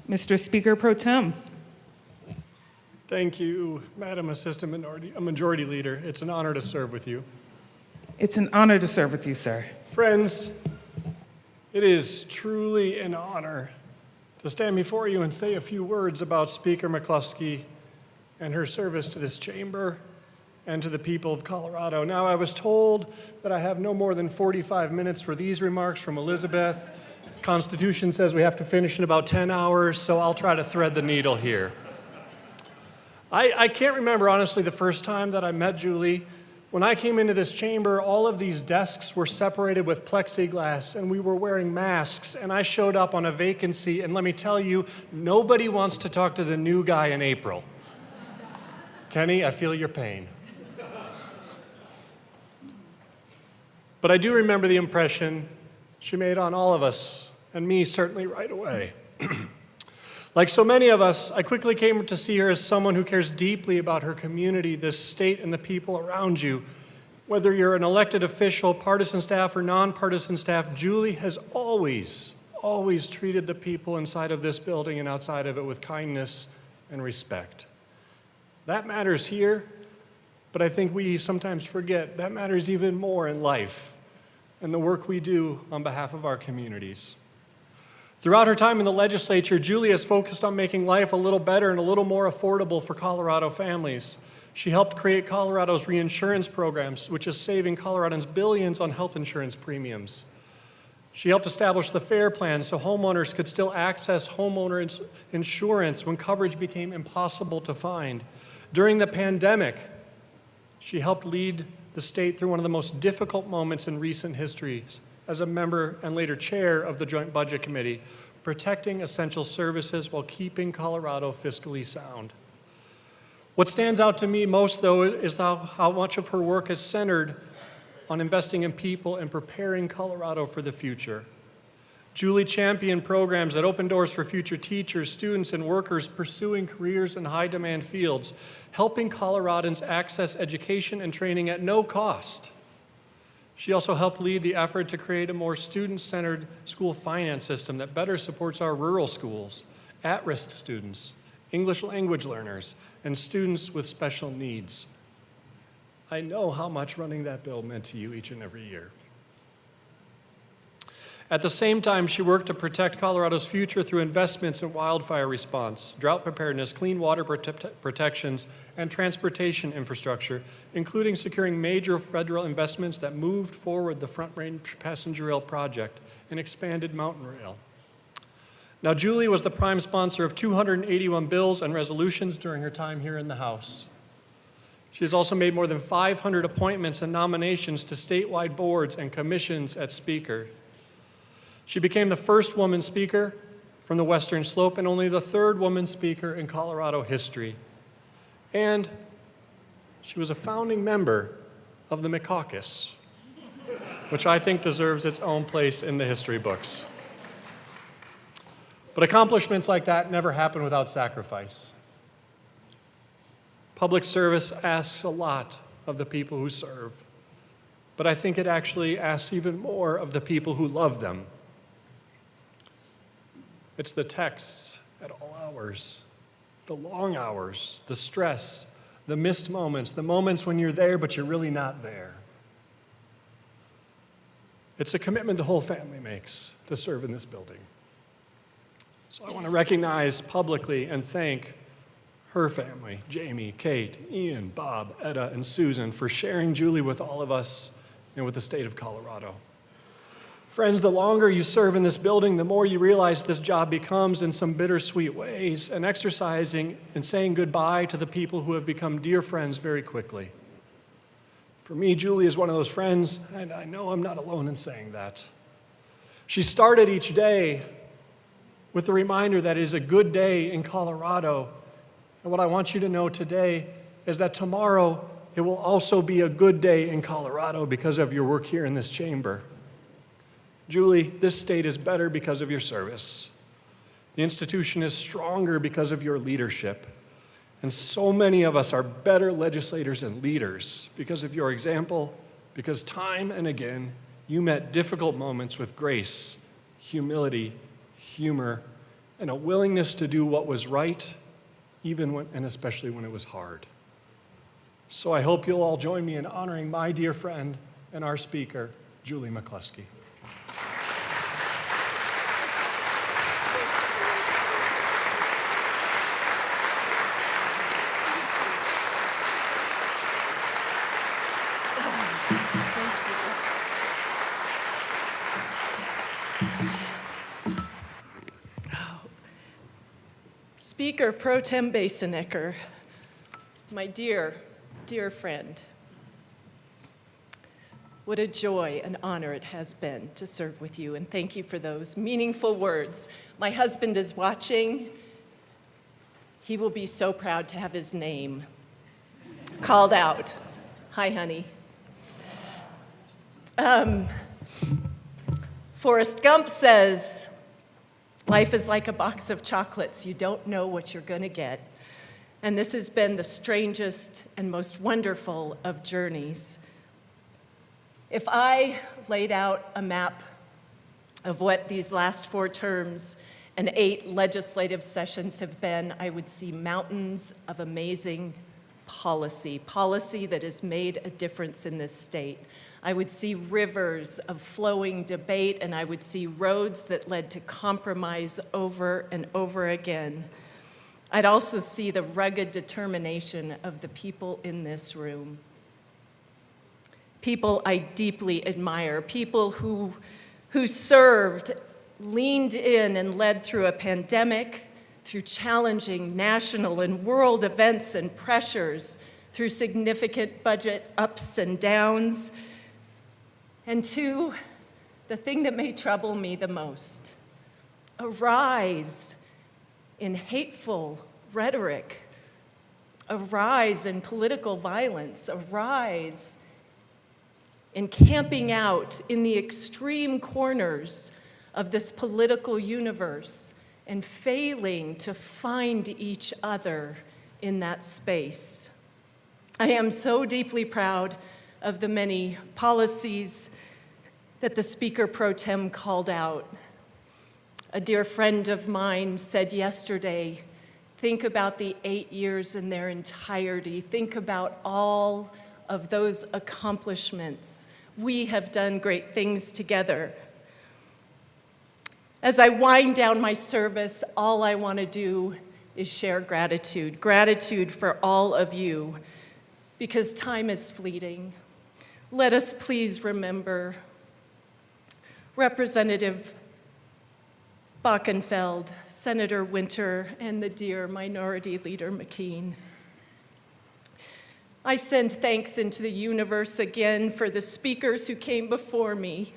Mr. Speaker Pro Tem. Thank you, Madam Majority Leader. It's an honor to serve with you. It's an honor to serve with you, sir. Friends, it is truly an honor to stand before you and say a few words about Speaker McCluskey and her service to this chamber and to the people of Colorado. Now, I was told that I have no more than 45 minutes for these remarks from Elizabeth. Constitution says we have to finish in about 10 hours, so I'll try to thread the needle here. I can't remember, honestly, the first time that I met Julie. When I came into this chamber, all of these desks were separated with plexiglass, and we were wearing masks, and I showed up on a vacancy, and let me tell you, nobody wants to talk to the new guy in April. Kenny, I feel your pain. But I do remember the impression she made on all of us, and me certainly right away. Like so many of us, I quickly came to see her as someone who cares deeply about her community, this state, and the people around you. Whether you're an elected official, partisan staff, or nonpartisan staff, Julie has always treated the people inside of this building and outside of it with kindness and respect. That matters here, but I think we sometimes forget that matters even more in life and the work we do on behalf of our communities. Throughout her time in the legislature, Julie has focused on making life a little better and a little more affordable for Colorado families. She helped create Colorado's reinsurance programs, which is saving Coloradans billions on health insurance premiums. She helped establish the FAIR Plan so homeowners could still access homeowner insurance when coverage became impossible to find. During the pandemic, she helped lead the state through one of the most difficult moments in recent history as a member and later chair of the Joint Budget Committee, protecting essential services while keeping Colorado fiscally sound. What stands out to me most, though, is how much of her work is centered on investing in people and preparing Colorado for the future. Julie championed programs that open doors for future teachers, students, and workers pursuing careers in high-demand fields, helping Coloradans access education and training at no cost. She also helped lead the effort to create a more student-centered school finance system that better supports our rural schools at-risk students, English language learners, and students with special needs. I know how much running that bill meant to you each and every year. At the same time, she worked to protect Colorado's future through investments in wildfire response, drought preparedness, clean water protections, and transportation infrastructure, including securing major federal investments that moved forward the Front Range Passenger Rail project and expanded Mountain Rail. Now, Julie was the prime sponsor of 281 bills and resolutions during her time here in the House. She has also made more than 500 appointments and nominations to statewide boards and commissions as Speaker. She became the first woman Speaker from the Western Slope and only the third woman Speaker in Colorado history. And she was a founding member of the McCaucus, which I think deserves its own place in the history books. But accomplishments like that never happen without sacrifice. Public service asks a lot of the people who serve, but I think it actually asks even more of the people who love them. It's the texts at all hours, the long hours, the stress, the missed moments, the moments when you're there but you're really not there. It's a commitment the whole family makes to serve in this building. So I want to recognize publicly and thank her family, Jamie, Kate, Ian, Bob, Etta, and Susan, for sharing Julie with all of us and with the state of Colorado. Friends, the longer you serve in this building, the more you realize this job becomes in some bittersweet ways an exercising and saying goodbye to the people who have become dear friends very quickly. For me, Julie is one of those friends, and I know I'm not alone in saying that. She started each day with the reminder that it is a good day in Colorado. And what I want you to know today is that tomorrow it will also be a good day in Colorado because of your work here in this chamber. Julie, this state is better because of your service. The institution is stronger because of your leadership. And so many of us are better legislators and leaders because of your example, because time and again you met difficult moments with grace, humility, humor, and a willingness to do what was right, even when, and especially when it was hard. So I hope you'll all join me in honoring my dear friend and our speaker, Julie McCluskey. Speaker Pro Tem Basenecker, my dear, dear friend, what a joy and honor it has been to serve with you, and thank you for those meaningful words. My husband is watching. He will be so proud to have his name called out. Hi, honey. Forrest Gump says, life is like a box of chocolates. You don't know what you're going to get. And this has been the strangest and most wonderful of journeys. If I laid out a map of what these last 4 terms and 8 legislative sessions have been, I would see mountains of amazing policy that has made a difference in this state. I would see rivers of flowing debate, and I would see roads that led to compromise over and over again. I'd also see the rugged determination of the people in this room. People I deeply admire, people who served, leaned in, and led through a pandemic, through challenging national and world events and pressures, through significant budget ups and downs, and to the thing that may trouble me the most, a rise in hateful rhetoric, a rise in political violence, a rise in camping out in the extreme corners of this political universe and failing to find each other in that space. I am so deeply proud of the many policies that the Speaker Pro Tem called out. A dear friend of mine said yesterday, think about the 8 years in their entirety. Think about all of those accomplishments. We have done great things together. As I wind down my service, all I want to do is share gratitude. Gratitude for all of you, because time is fleeting. Let us please remember Representative Bockenfeld, Senator Winter, and the dear Minority Leader McKean. I send thanks into the universe again for the speakers who came before me,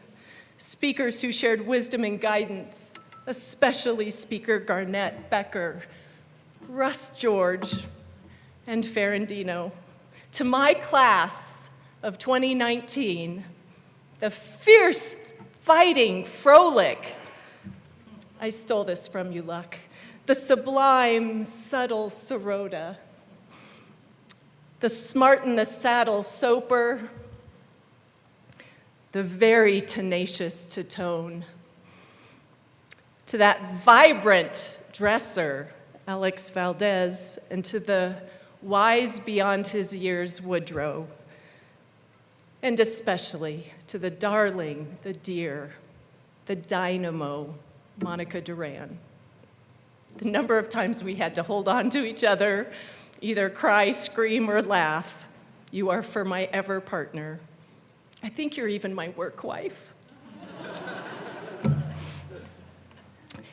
speakers who shared wisdom and guidance, especially Speaker Garnett, Becker, Russ George, and Ferrandino. To my class of 2019, the fierce, fighting frolic, I stole this from you, Luck, the sublime, subtle Sirota, the smart in the saddle Soper, the very tenacious Titone, to that vibrant dresser, Alex Valdez, and to the wise beyond his years Woodrow, and especially to the darling, the dear, the dynamo, Monica Duran. The number of times we had to hold on to each other, either cry, scream, or laugh. You are for my ever partner. I think you're even my work wife.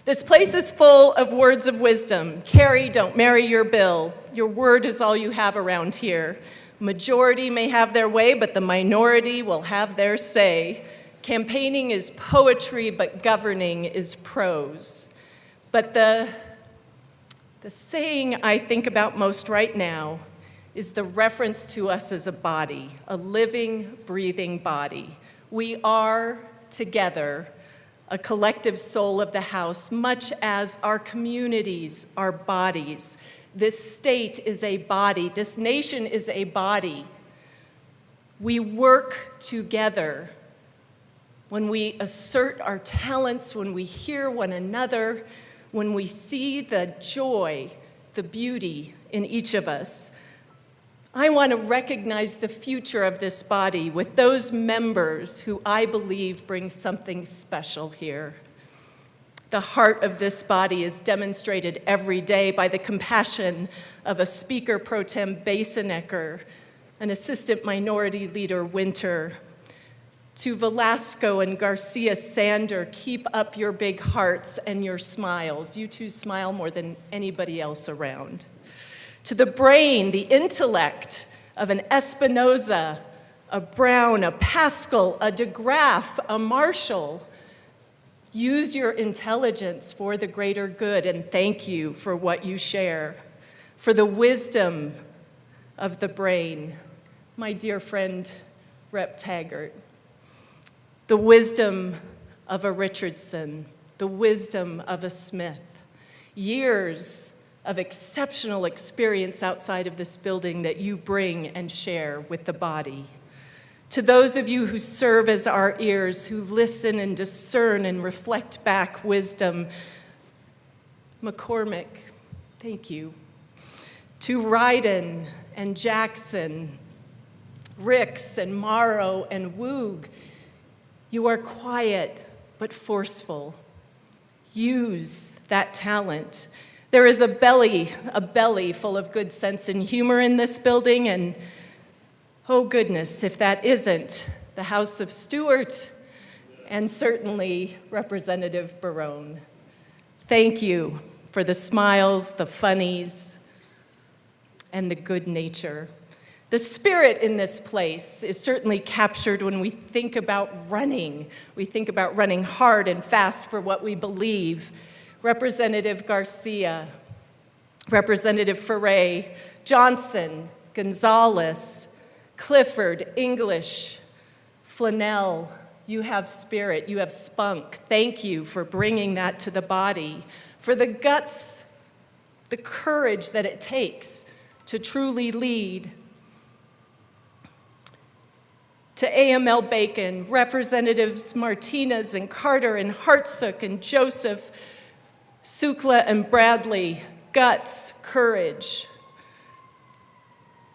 This place is full of words of wisdom. Carrie, don't marry your bill. Your word is all you have around here. Majority may have their way, but the minority will have their say. Campaigning is poetry, but governing is prose. But the saying I think about most right now is the reference to us as a body, a living, breathing body. We are together a collective soul of the house, much as our communities are bodies. This state is a body. This nation is a body. We work together. When we assert our talents, when we hear one another, when we see the joy, the beauty in each of us, I want to recognize the future of this body with those members who I believe bring something special here. The heart of this body is demonstrated every day by the compassion of a Speaker Pro Tem Basenecker, an Assistant Minority Leader Winter. To Velasco and Garcia Sander, keep up your big hearts and your smiles. You two smile more than anybody else around. To the brain, the intellect of an Espinoza, a Brown, a Pascal, a DeGraff, a Marshall. Use your intelligence for the greater good, and thank you for what you share. For the wisdom of the brain, my dear friend, Rep. Taggart. The wisdom of a Richardson, the wisdom of a Smith. Years of exceptional experience outside of this building that you bring and share with the body. To those of you who serve as our ears, who listen and discern and reflect back wisdom, McCormick, thank you. To Ryden and Jackson, Ricks and Morrow and Woog, you are quiet but forceful. Use that talent. There is a belly full of good sense and humor in this building, and oh goodness, if that isn't the House of Stewart and certainly Representative Barone. Thank you for the smiles, the funnies, and the good nature. The spirit in this place is certainly captured when we think about running. We think about running hard and fast for what we believe. Representative Garcia, Representative Ferre, Johnson, Gonzalez, Clifford, English, Flanell, you have spirit, you have spunk. Thank you for bringing that to the body, for the guts, the courage that it takes to truly lead. To AML Bacon, Representatives Martinez and Carter and Hartsook and Joseph, Sukla and Bradley, guts, courage.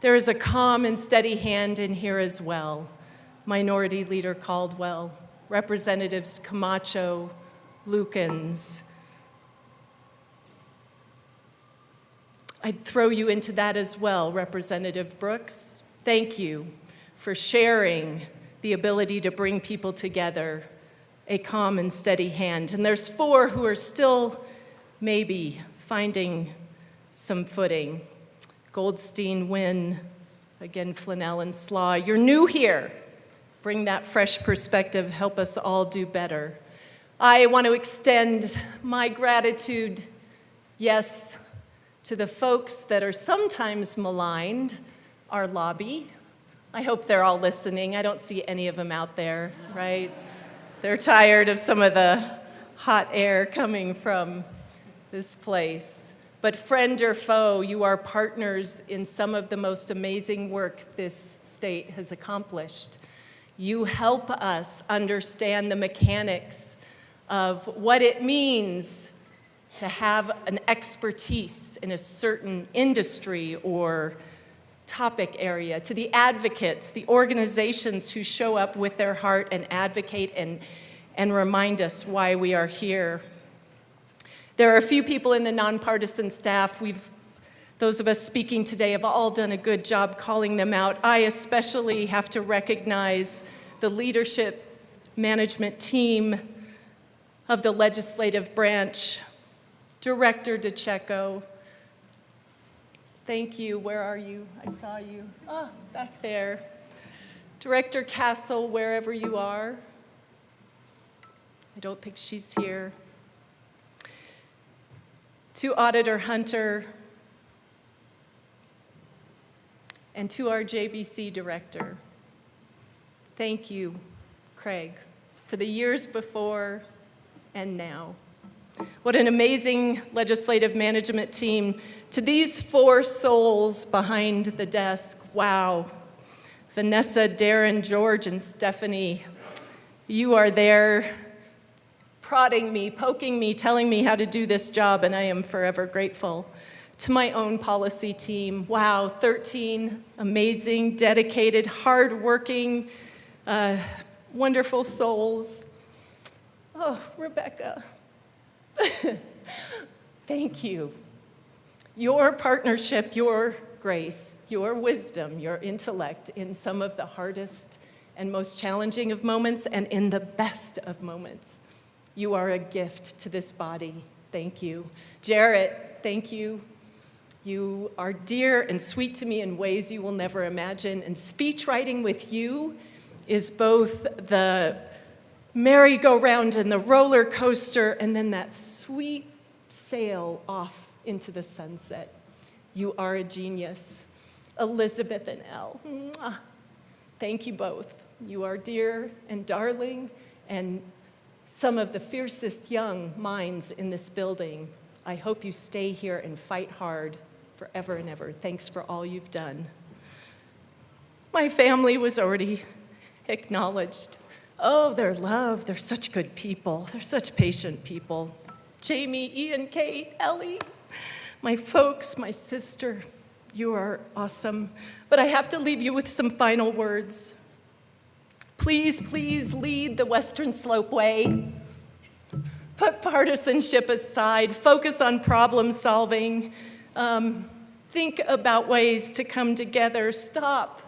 There is a calm and steady hand in here as well. Minority Leader Caldwell, Representatives Camacho, Lukens. I'd throw you into that as well, Representative Brooks. Thank you for sharing the ability to bring people together, a calm and steady hand. And there's 4 who are still maybe finding some footing. Goldstein, Wynn, again, Flanell and Slaw. You're new here. Bring that fresh perspective, help us all do better. I want to extend my gratitude, yes, to the folks that are sometimes maligned, our lobby. I hope they're all listening. I don't see any of them out there, right? They're tired of some of the hot air coming from this place. But friend or foe, you are partners in some of the most amazing work this state has accomplished. You help us understand the mechanics of what it means to have an expertise in a certain industry or topic area, to the advocates, the organizations who show up with their heart and advocate and remind us why we are here. There are a few people in the nonpartisan staff. Those of us speaking today have all done a good job calling them out. I especially have to recognize the leadership management team of the legislative branch. Director DeCecco, thank you. Where are you? I saw you. Back there. Director Castle, wherever you are. I don't think she's here. To Auditor Hunter, and to our JBC Director, thank you, Craig, for the years before and now. What an amazing legislative management team. To these 4 souls behind the desk, wow. Vanessa, Darren, George, and Stephanie, you are there prodding me, poking me, telling me how to do this job, and I am forever grateful. To my own policy team, wow, 13 amazing, dedicated, hardworking, wonderful souls. Oh, Rebecca. Thank you. Your partnership, your grace, your wisdom, your intellect in some of the hardest and most challenging of moments and in the best of moments. You are a gift to this body. Thank you. Jarrett, thank you. You are dear and sweet to me in ways you will never imagine. And speech writing with you is both the merry-go-round and the roller coaster, and then that sweet sail off into the sunset. You are a genius. Elizabeth and Elle, mwah. Thank you both. You are dear and darling, and some of the fiercest young minds in this building. I hope you stay here and fight hard forever and ever. Thanks for all you've done. My family was already acknowledged. Oh, they're loved. They're such good people. They're such patient people. Jamie, Ian, Kate, Ellie, my folks, my sister, you are awesome. But I have to leave you with some final words. Please, please lead the Western Slope way. Put partisanship aside. Focus on problem solving. Think about ways to come together. Stop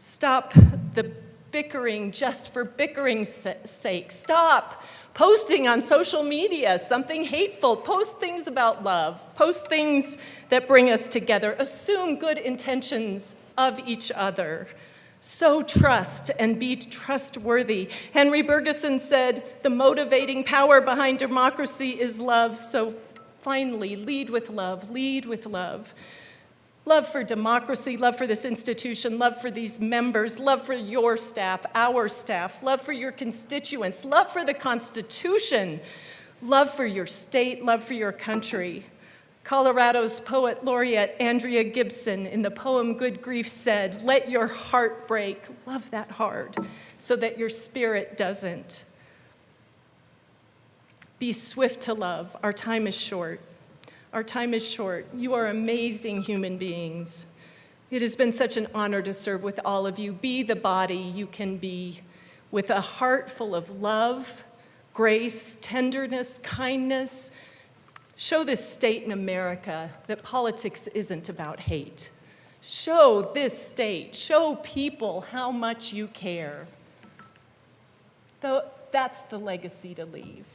the bickering just for bickering's sake. Stop posting on social media something hateful. Post things about love. Post things that bring us together. Assume good intentions of each other. Sow trust and be trustworthy. Henry Bergeson said, the motivating power behind democracy is love. So finally, lead with love, lead with love. Love for democracy, love for this institution, love for these members, love for your staff, our staff, love for your constituents, love for the Constitution, love for your state, love for your country. Colorado's poet laureate Andrea Gibson in the poem Good Grief said, let your heart break, love that hard, so that your spirit doesn't. Be swift to love. Our time is short. Our time is short. You are amazing human beings. It has been such an honor to serve with all of you. Be the body you can be, with a heart full of love, grace, tenderness, kindness. Show this state in America that politics isn't about hate. Show this state, show people how much you care. Though that's the legacy to leave.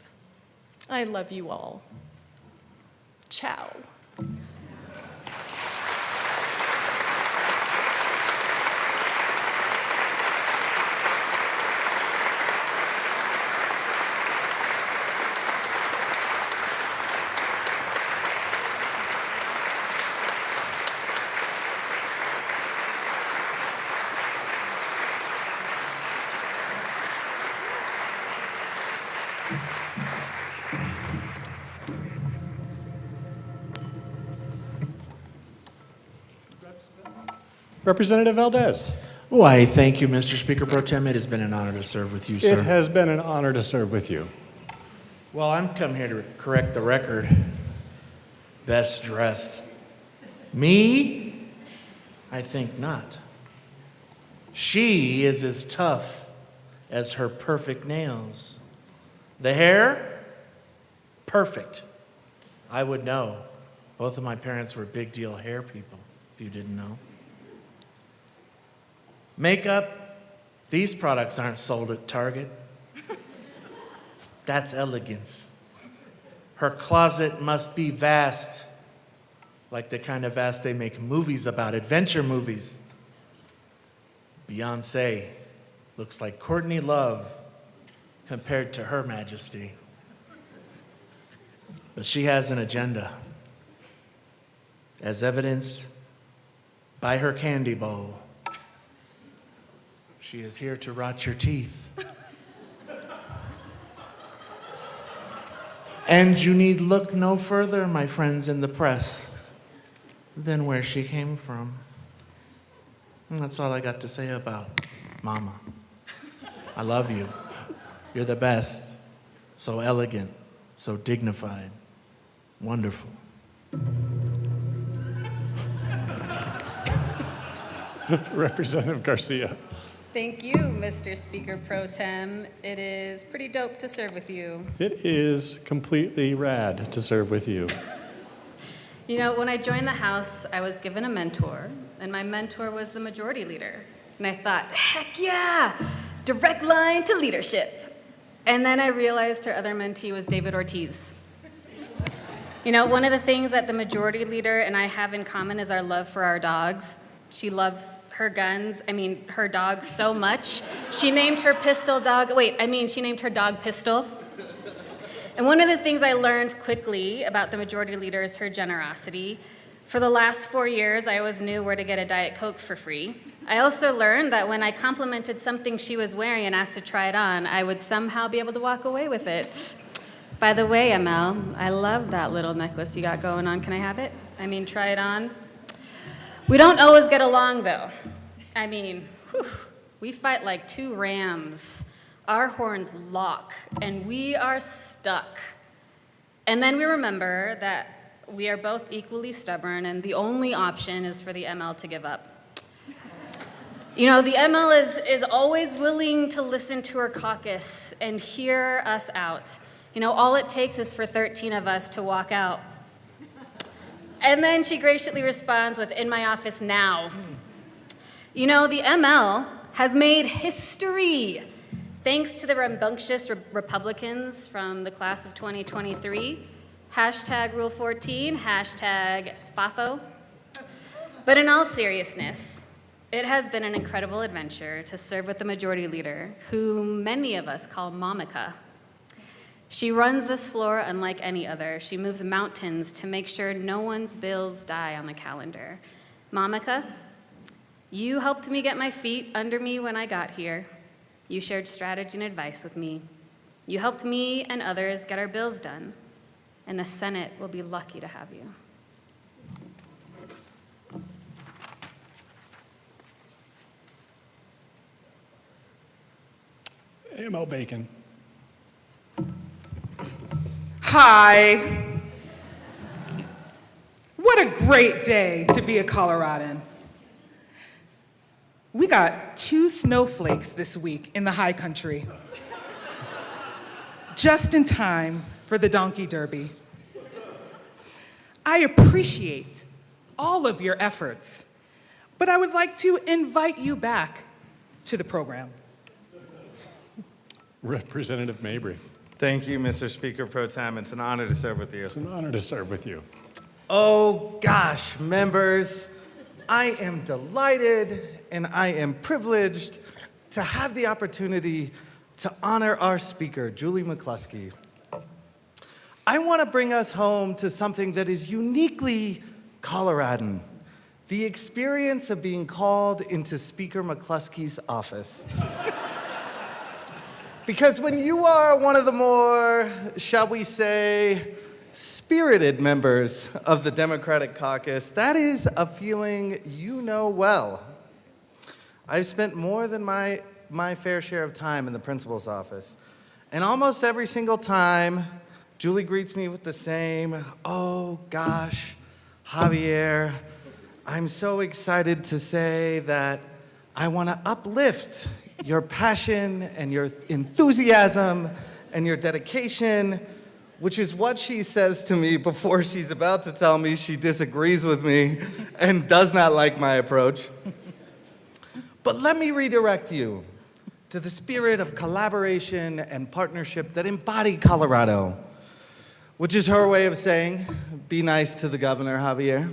I love you all. Ciao. Representative Valdez. Why, thank you, Mr. Speaker Pro Tem. It has been an honor to serve with you, sir. It has been an honor to serve with you. Well, I'm come here to correct the record. Best dressed. Me? I think not. She is as tough as her perfect nails. The hair? Perfect. I would know. Both of my parents were big deal hair people, if you didn't know. Makeup? These products aren't sold at Target. That's elegance. Her closet must be vast, like the kind of vast they make movies about, adventure movies. Beyonce looks like Courtney Love compared to Her Majesty. But she has an agenda, as evidenced by her candy bowl. She is here to rot your teeth. And you need look no further, my friends in the press, than where she came from. And that's all I got to say about Mama. I love you. You're the best. So elegant, so dignified, wonderful. Representative Garcia. Thank you, Mr. Speaker Pro Tem. It is pretty dope to serve with you. It is completely rad to serve with you. You know, when I joined the House, I was given a mentor, and my mentor was the majority leader. And I thought, heck yeah, direct line to leadership. And then I realized her other mentee was David Ortiz. You know, one of the things that the majority leader and I have in common is our love for our dogs. She loves her her dogs so much. She named her she named her dog Pistol. And one of the things I learned quickly about the majority leader is her generosity. For the last 4 years, I always knew where to get a Diet Coke for free. I also learned that when I complimented something she was wearing and asked to try it on, I would somehow be able to walk away with it. By the way, ML, I love that little necklace you got going on. Can I have it? Try it on. We don't always get along, though. We fight like two rams. Our horns lock, and we are stuck. And then we remember that we are both equally stubborn, and the only option is for the ML to give up. You know, the ML is always willing to listen to her caucus and hear us out. You know, all it takes is for 13 of us to walk out. And then she graciously responds with, "In my office now." You know, the ML has made history thanks to the rambunctious Republicans from the class of 2023. Hashtag Rule 14, hashtag FAFO. But in all seriousness, it has been an incredible adventure to serve with the majority leader, who many of us call Momica. She runs this floor unlike any other. She moves mountains to make sure no one's bills die on the calendar. Momica, you helped me get my feet under me when I got here. You shared strategy and advice with me. You helped me and others get our bills done. And the Senate will be lucky to have you. AML Bacon. Hi. What a great day to be a Coloradan. We got 2 snowflakes this week in the high country. Just in time for the Donkey Derby. I appreciate all of your efforts, but I would like to invite you back to the program. Representative Mabry. Thank you, Mr. Speaker Pro Tem. It's an honor to serve with you. It's an honor to serve with you. Oh gosh, members, I am delighted and I am privileged to have the opportunity to honor our speaker, Julie McCluskey. I want to bring us home to something that is uniquely Coloradan, the experience of being called into Speaker McCluskey's office. Because when you are one of the more, shall we say, spirited members of the Democratic caucus, that is a feeling you know well. I've spent more than my fair share of time in the principal's office, and almost every single time, Julie greets me with the same, "Oh gosh, Javier, I'm so excited to say that I want to uplift your passion and your enthusiasm and your dedication," which is what she says to me before she's about to tell me she disagrees with me and does not like my approach. But let me redirect you to the spirit of collaboration and partnership that embody Colorado, which is her way of saying, be nice to the governor, Javier.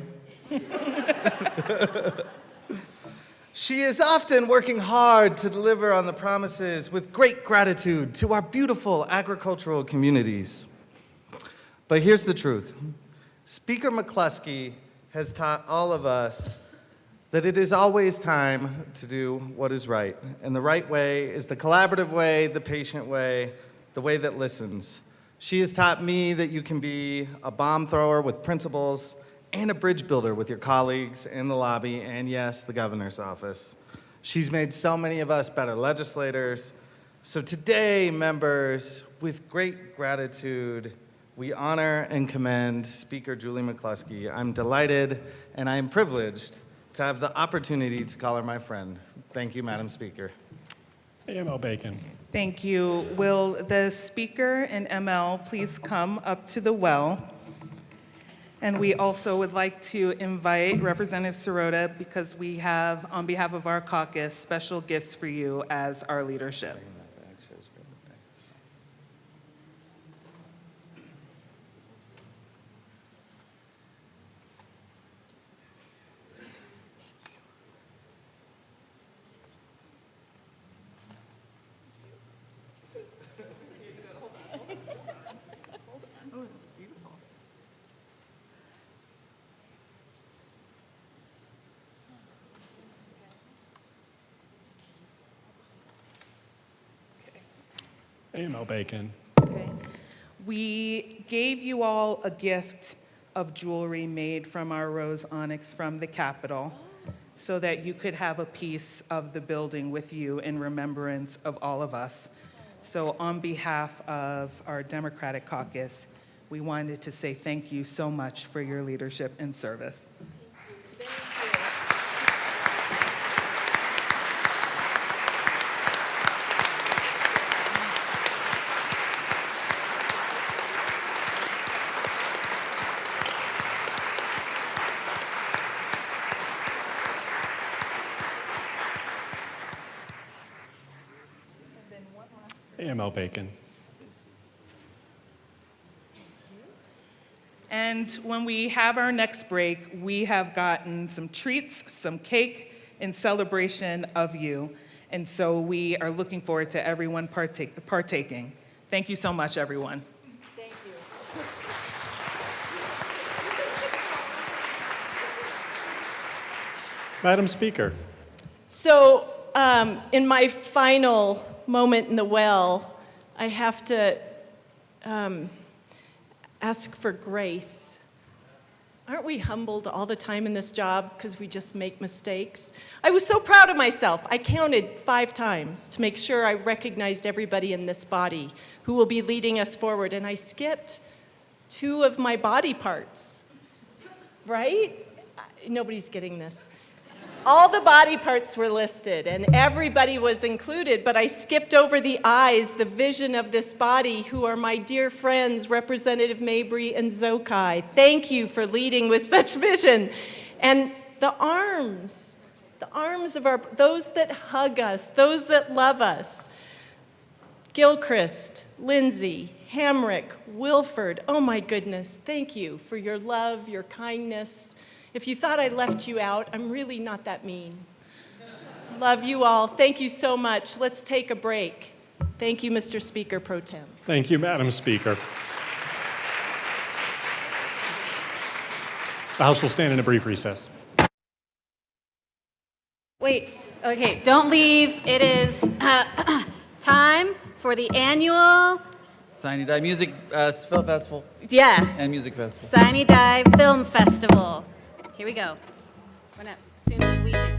She is often working hard to deliver on the promises with great gratitude to our beautiful agricultural communities. But here's the truth. Speaker McCluskey has taught all of us that it is always time to do what is right. And the right way is the collaborative way, the patient way, the way that listens. She has taught me that you can be a bomb thrower with principles and a bridge builder with your colleagues in the lobby and, yes, the governor's office. She's made so many of us better legislators. So today, members, with great gratitude, we honor and commend Speaker Julie McCluskey. I'm delighted and I am privileged to have the opportunity to call her my friend. Thank you, Madam Speaker. AML Bacon. Thank you. Will the speaker and ML please come up to the well? And we also would like to invite Representative Sirota, because we have, on behalf of our caucus, special gifts for you as our leadership. AML Bacon. Okay. We gave you all a gift of jewelry made from our rose onyx from the Capitol so that you could have a piece of the building with you in remembrance of all of us. So on behalf of our Democratic caucus, we wanted to say thank you so much for your leadership and service. AML Bacon. And when we have our next break, we have gotten some treats, some cake in celebration of you. And so we are looking forward to everyone partaking. Thank you so much, everyone. Thank you. Madam Speaker. So in my final moment in the well, I have to ask for grace. Aren't we humbled all the time in this job because we just make mistakes? I was so proud of myself. I counted 5 times to make sure I recognized everybody in this body who will be leading us forward, and I skipped 2 of my body parts, right? Nobody's getting this. All the body parts were listed, and everybody was included, but I skipped over the eyes, the vision of this body, who are my dear friends, Representative Mabry and Zokai. Thank you for leading with such vision. And the arms of those that hug us, those that love us. Gilchrist, Lindsay, Hamrick, Wilford, oh my goodness, thank you for your love, your kindness. If you thought I left you out, I'm really not that mean. Love you all. Thank you so much. Let's take a break. Thank you, Mr. Speaker Pro Tem. Thank you, Madam Speaker. The House will stand in a brief recess. Wait, okay, don't leave. It is time for the annual Sine Die Music Film Festival. Yeah. And Music Festival. Sine Die Film Festival. Here we go. As soon as we can.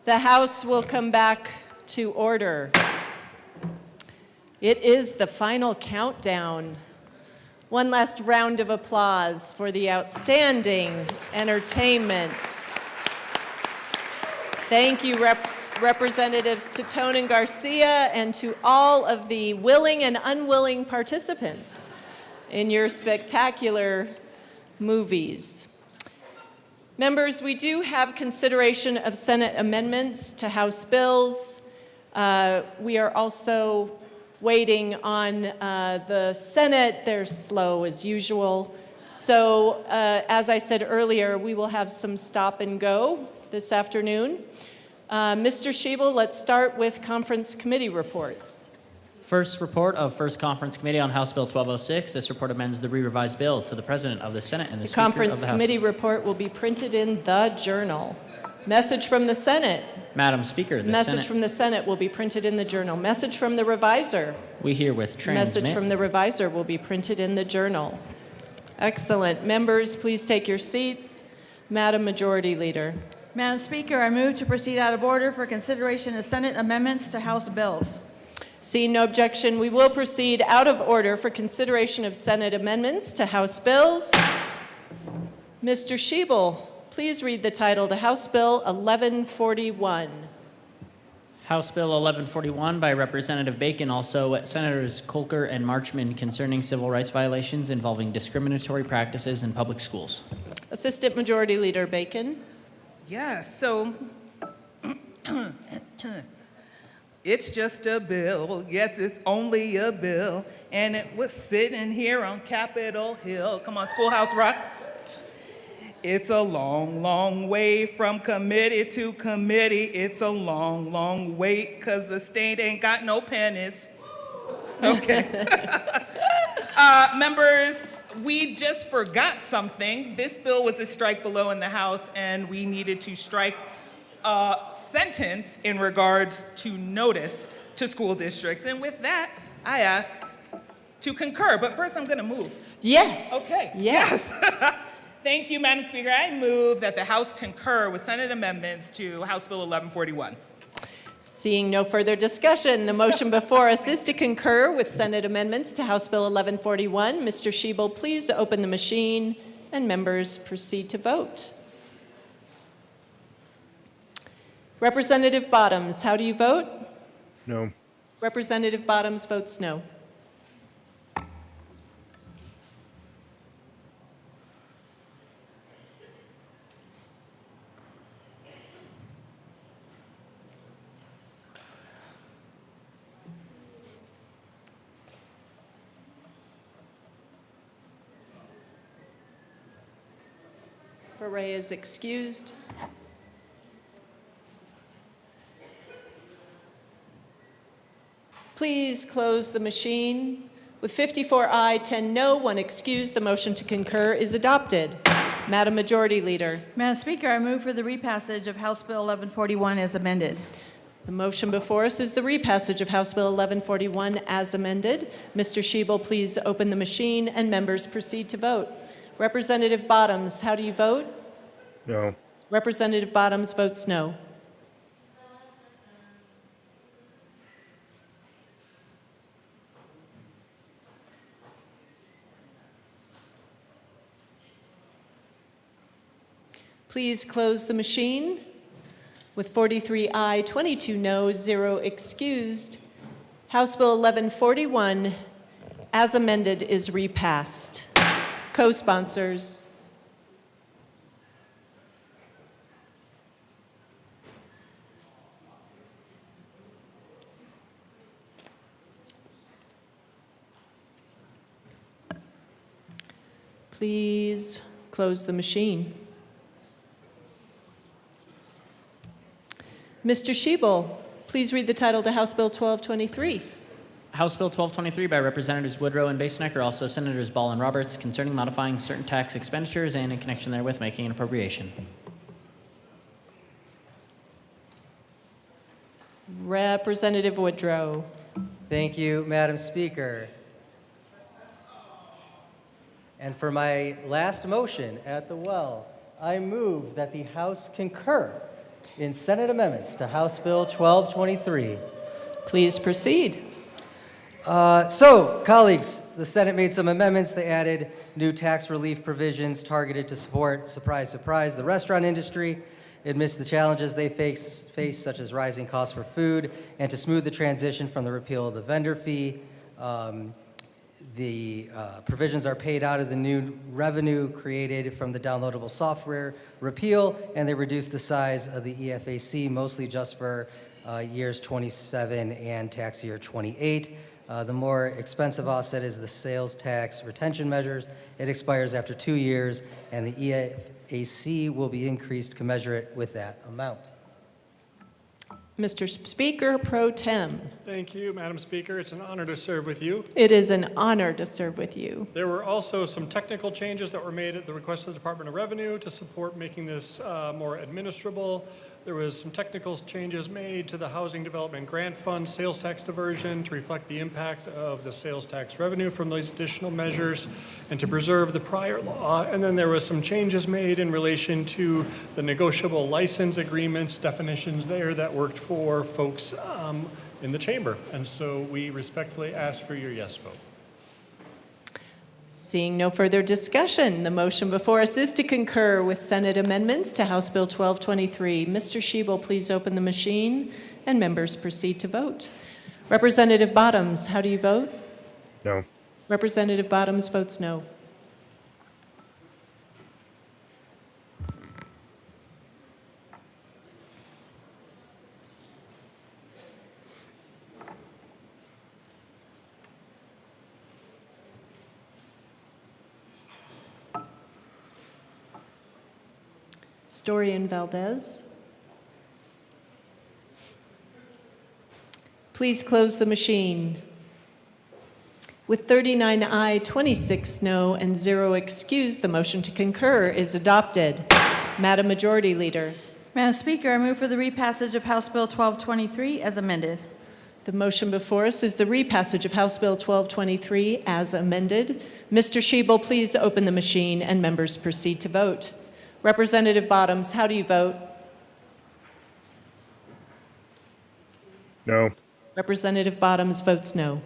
The House will come back to order. It is the final countdown. One last round of applause for the outstanding entertainment. Thank you, Representatives Titone and Garcia, and to all of the willing and unwilling participants in your spectacular movies. Members, we do have consideration of Senate amendments to House bills. We are also waiting on the Senate. They're slow as usual. So as I said earlier, we will have some stop and go this afternoon. Mr. Schiebel, let's start with conference committee reports. First report of First Conference Committee on House Bill 1206. This report amends the re-revised bill to the President of the Senate and the Speaker of the House. Conference committee report will be printed in the Journal. Message from the Senate. Madam Speaker, the Message Senate. from the Senate will be printed in the Journal. Message from the Reviser. We herewith transmit. Message from the Reviser will be printed in the Journal. Excellent. Members, please take your seats. Madam Majority Leader. Madam Speaker, I move to proceed out of order for consideration of Senate amendments to House bills. Seeing no objection, we will proceed out of order for consideration of Senate amendments to House bills. Mr. Schiebel, please read the title to House Bill 1141. House Bill 1141 by Representative Bacon, also Senators Kolker and Marchman, concerning civil rights violations involving discriminatory practices in public schools. Assistant Majority Leader Bacon. Yeah, so it's just a bill. Yes, it's only a bill. And it was sitting here on Capitol Hill. Come on, Schoolhouse Rock. It's a long, long way from committee to committee. It's a long, long wait because the state ain't got no pennies. Okay. Members, we just forgot something. This bill was a strike below in the House, and we needed to strike a sentence in regards to notice to school districts. And with that, I ask to concur. But first, I'm going to move. Yes. Okay. Yes. Thank you, Madam Speaker. I move that the House concur with Senate amendments to House Bill 1141. Seeing no further discussion, the motion before us is to concur with Senate amendments to House Bill 1141. Mr. Schiebel, please open the machine, and members proceed to vote. Representative Bottoms, how do you vote? No. Representative Bottoms votes no. Foray is excused. Please close the machine. With 54 aye, 10 no, 1 excused, the motion to concur is adopted. Madam Majority Leader. Madam Speaker, I move for the repassage of House Bill 1141 as amended. The motion before us is the repassage of House Bill 1141 as amended. Mr. Schiebel, please open the machine, and members proceed to vote. Representative Bottoms, how do you vote? No. Representative Bottoms votes no. Please close the machine. With 43 aye, 22 no, 0 excused, House Bill 1141, as amended, is repassed. Co-sponsors. Please close the machine. Mr. Schiebel, please read the title to House Bill 1223. House Bill 1223 by Representatives Woodrow and Basenecker, also Senators Ball and Roberts, concerning modifying certain tax expenditures and in connection therewith making an appropriation. Representative Woodrow. Thank you, Madam Speaker. And for my last motion at the well, I move that the House concur in Senate amendments to House Bill 1223. Please proceed. So, colleagues, the Senate made some amendments. They added new tax relief provisions targeted to support, surprise, surprise, the restaurant industry amidst the challenges they face, such as rising costs for food, and to smooth the transition from the repeal of the vendor fee. The provisions are paid out of the new revenue created from the downloadable software repeal, and they reduce the size of the EFAC, mostly just for years 27 and tax year 28. The more expensive offset is the sales tax retention measures. It expires after 2 years, and the EFAC will be increased to measure it with that amount. Mr. Speaker Pro Tem. Thank you, Madam Speaker. It's an honor to serve with you. It is an honor to serve with you. There were also some technical changes that were made at the request of the Department of Revenue to support making this more administrable. There was some technical changes made to the Housing Development Grant Fund sales tax diversion to reflect the impact of the sales tax revenue from those additional measures and to preserve the prior law. And then there was some changes made in relation to the negotiable license agreements, definitions there that worked for folks in the chamber. And so we respectfully ask for your yes vote. Seeing no further discussion, the motion before us is to concur with Senate amendments to House Bill 1223. Mr. Schiebel, please open the machine, and members proceed to vote. Representative Bottoms, how do you vote? No. Representative Bottoms votes no. Story and Valdez. Please close the machine. With 39 aye, 26 no, and 0 excused, the motion to concur is adopted. Madam Majority Leader. Madam Speaker, I move for the repassage of House Bill 1223 as amended. The motion before us is the repassage of House Bill 1223 as amended. Mr. Schiebel, please open the machine, and members proceed to vote. Representative Bottoms, how do you vote? No. Representative Bottoms votes no.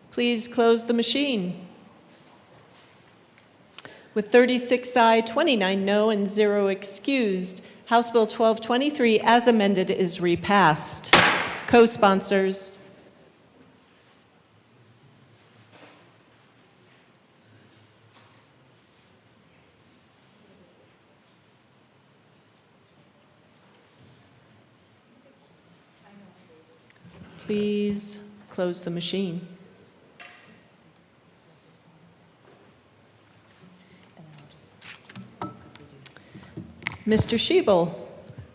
Please close the machine. With 36 aye, 29 no, and 0 excused, House Bill 1223 as amended is repassed. Co-sponsors. Please close the machine. Mr. Schiebel,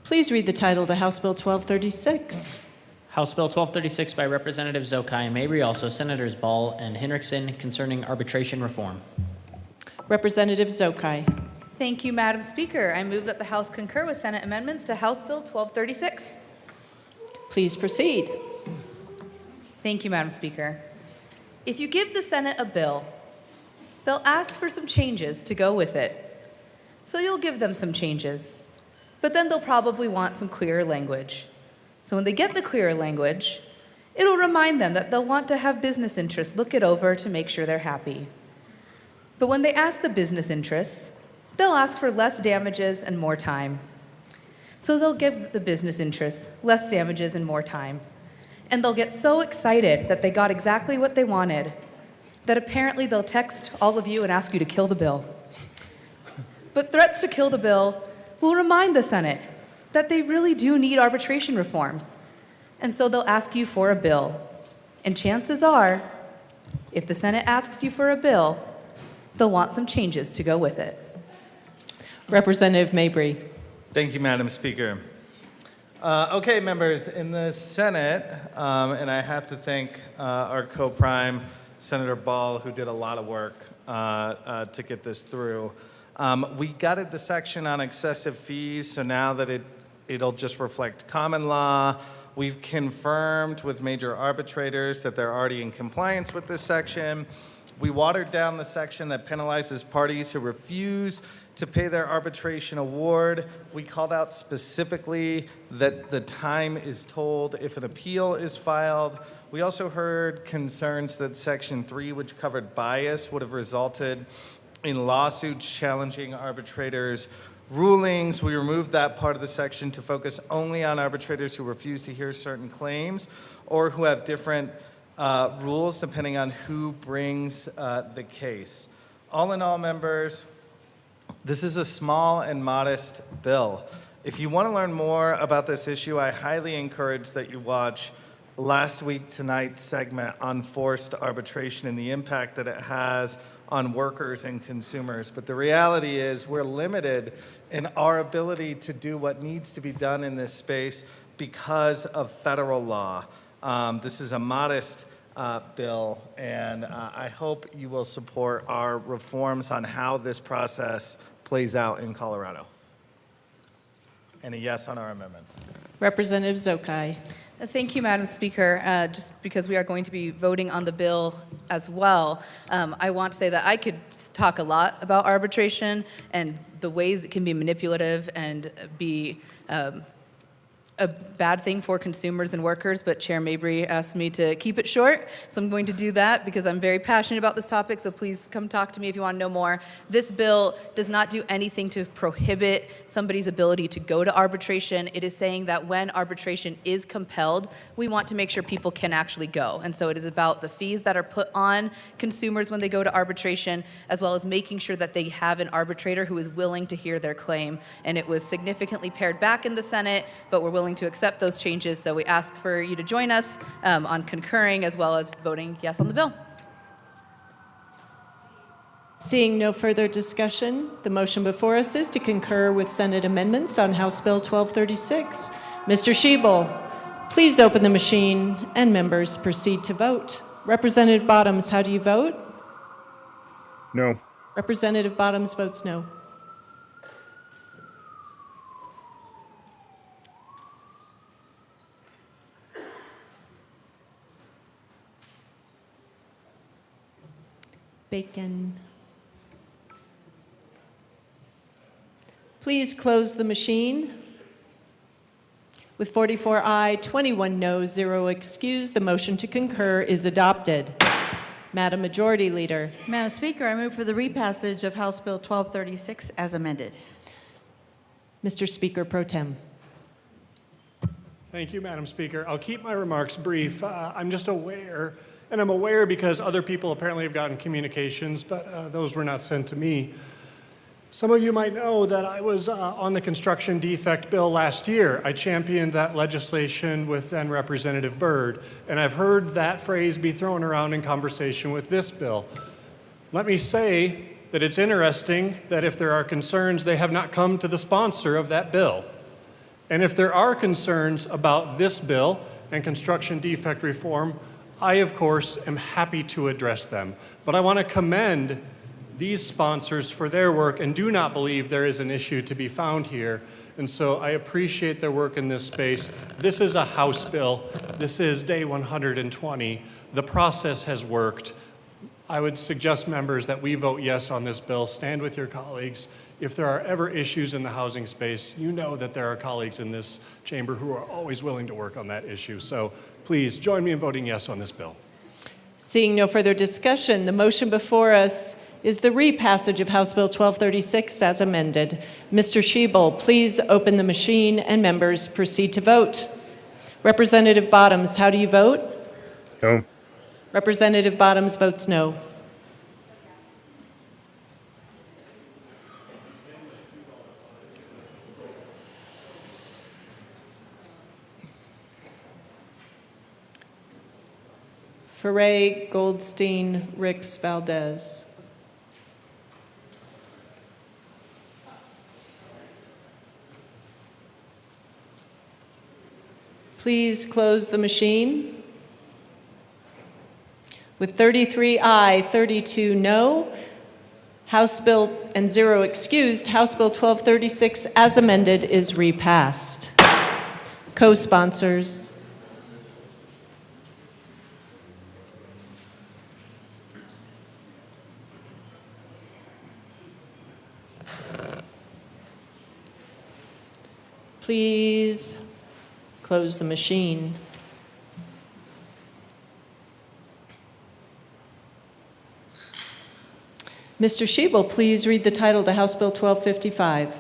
please read the title to House Bill 1236. House Bill 1236 by Representatives Zokai and Mabry, also Senators Ball and Hinrichsen, concerning arbitration reform. Representative Zokai. Thank you, Madam Speaker. I move that the House concur with Senate amendments to House Bill 1236. Please proceed. Thank you, Madam Speaker. If you give the Senate a bill, they'll ask for some changes to go with it. So you'll give them some changes, but then they'll probably want some clearer language. So when they get the clearer language, it'll remind them that they'll want to have business interests look it over to make sure they're happy. But when they ask the business interests, they'll ask for less damages and more time. So they'll give the business interests less damages and more time. And they'll get so excited that they got exactly what they wanted that apparently they'll text all of you and ask you to kill the bill. But threats to kill the bill will remind the Senate that they really do need arbitration reform. And so they'll ask you for a bill. And chances are, if the Senate asks you for a bill, they'll want some changes to go with it. Representative Mabry. Thank you, Madam Speaker. Okay, members, in the Senate, and I have to thank our co-prime, Senator Ball, who did a lot of work to get this through. We gutted the section on excessive fees, so now that it'll just reflect common law. We've confirmed with major arbitrators that they're already in compliance with this section. We watered down the section that penalizes parties who refuse to pay their arbitration award. We called out specifically that the time is told if an appeal is filed. We also heard concerns that Section 3, which covered bias, would have resulted in lawsuits challenging arbitrators' rulings. We removed that part of the section to focus only on arbitrators who refuse to hear certain claims or who have different rules depending on who brings the case. All in all, members, this is a small and modest bill. If you want to learn more about this issue, I highly encourage that you watch last week tonight's segment on forced arbitration and the impact that it has on workers and consumers. But the reality is we're limited in our ability to do what needs to be done in this space because of federal law. This is a modest bill, and I hope you will support our reforms on how this process plays out in Colorado. And a yes on our amendments. Representative Zokai. Thank you, Madam Speaker. Just because we are going to be voting on the bill as well, I want to say that I could talk a lot about arbitration and the ways it can be manipulative and be a bad thing for consumers and workers, but Chair Mabry asked me to keep it short, so I'm going to do that because I'm very passionate about this topic, so please come talk to me if you want to know more. This bill does not do anything to prohibit somebody's ability to go to arbitration. It is saying that when arbitration is compelled, we want to make sure people can actually go. And so it is about the fees that are put on consumers when they go to arbitration, as well as making sure that they have an arbitrator who is willing to hear their claim. And it was significantly pared back in the Senate, but we're willing to accept those changes, so we ask for you to join us on concurring as well as voting yes on the bill. Seeing no further discussion, the motion before us is to concur with Senate amendments on House Bill 1236. Mr. Schiebel, please open the machine and members proceed to vote. Representative Bottoms, how do you vote? No. Representative Bottoms votes no. Bacon. Please close the machine. With 44 aye, 21 no, 0 excused, the motion to concur is adopted. Madam Majority Leader. Madam Speaker, I move for the repassage of House Bill 1236 as amended. Mr. Speaker Pro Tem. Thank you, Madam Speaker. I'll keep my remarks brief. I'm just aware, and I'm aware because other people apparently have gotten communications, but those were not sent to me. Some of you might know that I was on the construction defect bill last year. I championed that legislation with then Representative Byrd, and I've heard that phrase be thrown around in conversation with this bill. Let me say that it's interesting that if there are concerns, they have not come to the sponsor of that bill. And if there are concerns about this bill and construction defect reform, I, of course, am happy to address them. But I want to commend these sponsors for their work and do not believe there is an issue to be found here. And so I appreciate their work in this space. This is a House bill. This is day 120. The process has worked. I would suggest, members, that we vote yes on this bill. Stand with your colleagues. If there are ever issues in the housing space, you know that there are colleagues in this chamber who are always willing to work on that issue. So please join me in voting yes on this bill. Seeing no further discussion, the motion before us is the repassage of House Bill 1236 as amended. Mr. Schiebel, please open the machine and members proceed to vote. Representative Bottoms, how do you vote? No. Representative Bottoms votes no. Ferre, Goldstein, Ricks, Valdez. Please close the machine. With 33 aye, 32 no, House Bill, and 0 excused, House Bill 1236 as amended is repassed. Co-sponsors. Please close the machine. Mr. Shebel, please read the title to House Bill 1255.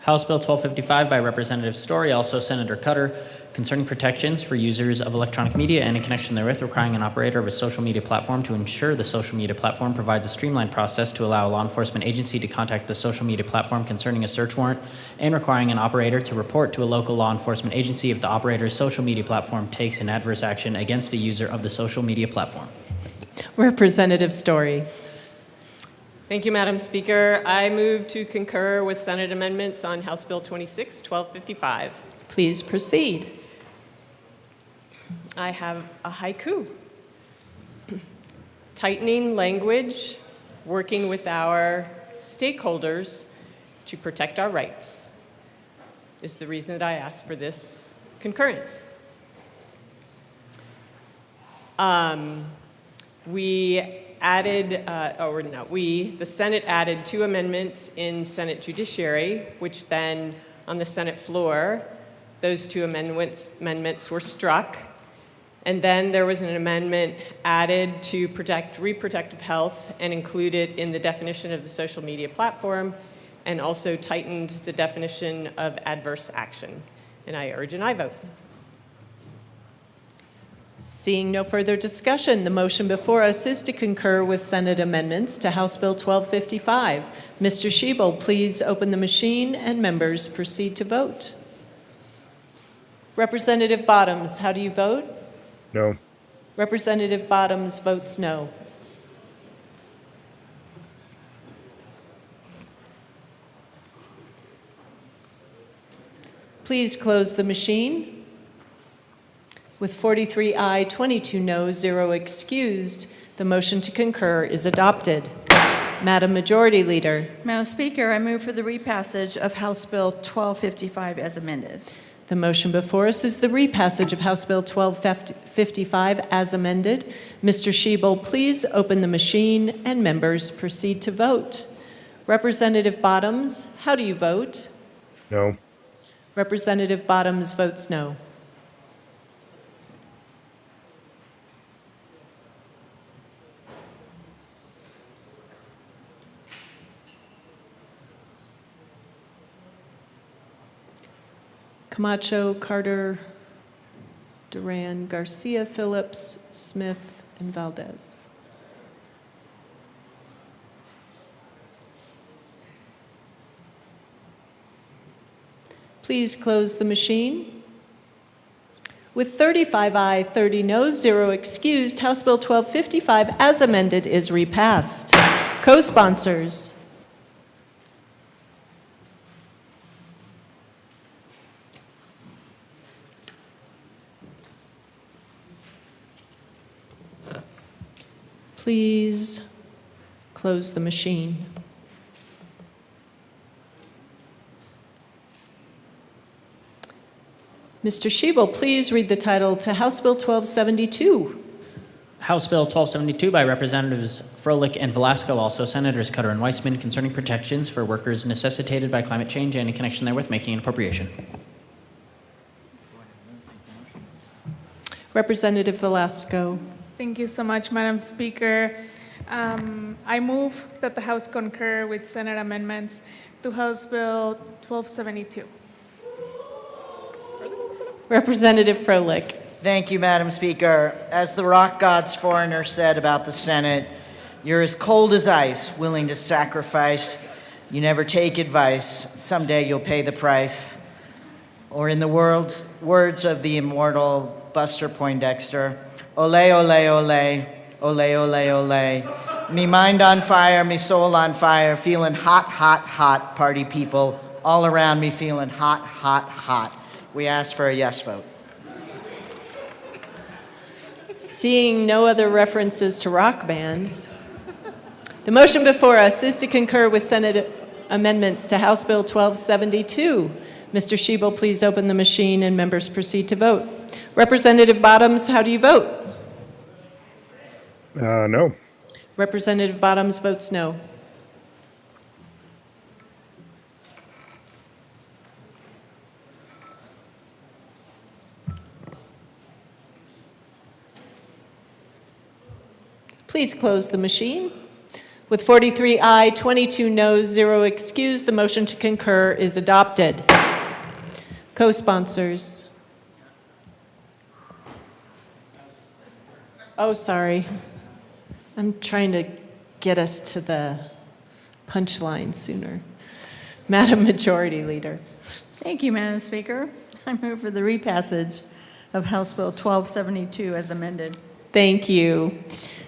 House Bill 1255 by Representative Story, also Senator Cutter, concerning protections for users of electronic media and in connection therewith requiring an operator of a social media platform to ensure the social media platform provides a streamlined process to allow a law enforcement agency to contact the social media platform concerning a search warrant and requiring an operator to report to a local law enforcement agency if the operator's social media platform takes an adverse action against a user of the social media platform. Representative Story. Thank you, Madam Speaker. I move to concur with Senate amendments on House Bill 26, 1255. Please proceed. I have a haiku. Tightening language, working with our stakeholders to protect our rights is the reason that I asked for this concurrence. The Senate added 2 amendments in Senate Judiciary, which then on the Senate floor, those 2 amendments were struck. And then there was an amendment added to protect reproductive health and included in the definition of the social media platform, and also tightened the definition of adverse action. And I urge an aye vote. Seeing no further discussion, the motion before us is to concur with Senate amendments to House Bill 1255. Mr. Shebel, please open the machine and members proceed to vote. Representative Bottoms, how do you vote? No. Representative Bottoms votes no. Please close the machine. With 43 aye, 22 no, 0 excused, the motion to concur is adopted. Madam Majority Leader. Madam Speaker, I move for the repassage of House Bill 1255 as amended. The motion before us is the repassage of House Bill 1255 as amended. Mr. Shebel, please open the machine and members proceed to vote. Representative Bottoms, how do you vote? No. Representative Bottoms votes no. Camacho, Carter, Duran, Garcia, Phillips, Smith, and Valdez. Please close the machine. With 35 aye, 30 no, 0 excused, House Bill 1255 as amended is repassed. Co-sponsors. Please close the machine. Mr. Shebel, please read the title to House Bill 1272. House Bill 1272 by Representatives Froelich and Velasco, also Senators Cutter and Weissman, concerning protections for workers necessitated by climate change and in connection therewith making an appropriation. Representative Velasco. Thank you so much, Madam Speaker. I move that the House concur with Senate amendments to House Bill 1272. Representative Froelich. Thank you, Madam Speaker. As the rock god's foreigner said about the Senate, you're as cold as ice, willing to sacrifice. You never take advice. Someday you'll pay the price. Or in the words of the immortal Buster Poindexter, ole, ole, ole, ole, ole, ole. Me mind on fire, me soul on fire, feeling hot, hot, hot, party people. All around me feeling hot, hot, hot. We ask for a yes vote. Seeing no other references to rock bands, The motion before us is to concur with Senate amendments to House Bill 1272. Mr. Shebel, please open the machine and members proceed to vote. Representative Bottoms, how do you vote? No. Representative Bottoms votes no. Please close the machine. With 43 aye, 22 noes, 0 excused, the motion to concur is adopted. Co-sponsors. Oh, sorry. I'm trying to get us to the punchline sooner. Madam Majority Leader. Thank you, Madam Speaker. I move for the repassage of House Bill 1272 as amended. Thank you.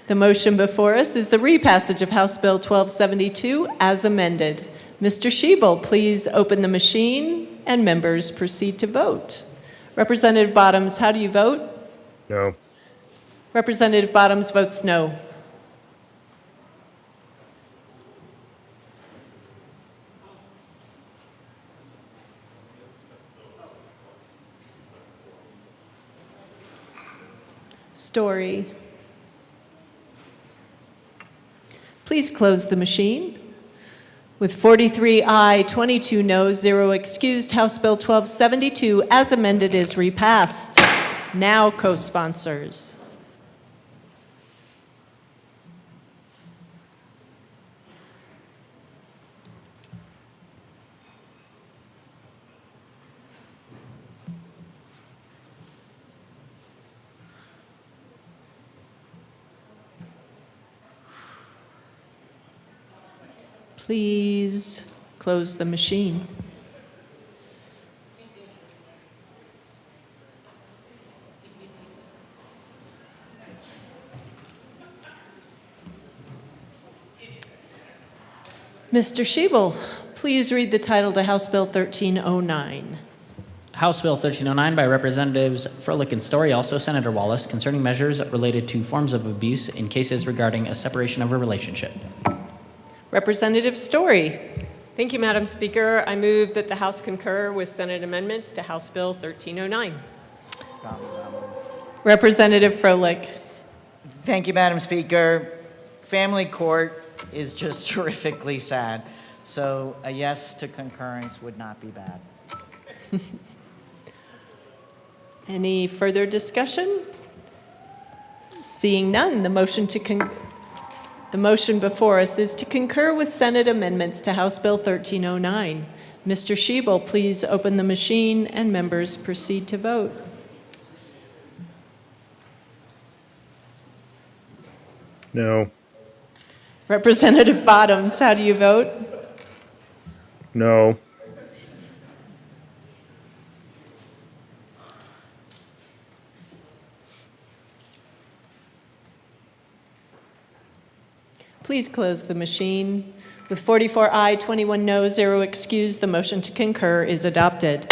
The motion before us is the repassage of House Bill 1272 as amended. Mr. Shebel, please open the machine and members proceed to vote. Representative Bottoms, how do you vote? No. Representative Bottoms votes no. Story. Please close the machine. With 43 aye, 22 noes, 0 excused, House Bill 1272 as amended is repassed. Now co-sponsors. Please close the machine. Mr. Shebel, please read the title to House Bill 1309. House Bill 1309 by Representatives Froelich and Story, also Senator Wallace, concerning measures related to forms of abuse in cases regarding a separation of a relationship. Representative Story. Thank you, Madam Speaker. I move that the House concur with Senate amendments to House Bill 1309. Representative Froelich. Thank you, Madam Speaker. Family court is just terrifically sad, so a yes to concurrence would not be bad. Any further discussion? Seeing none, the motion before us is to concur with Senate amendments to House Bill 1309. Mr. Shebel, please open the machine and members proceed to vote. No. Representative Bottoms, how do you vote? No. Please close the machine. With 44 aye, 21 no, 0 excused, the motion to concur is adopted.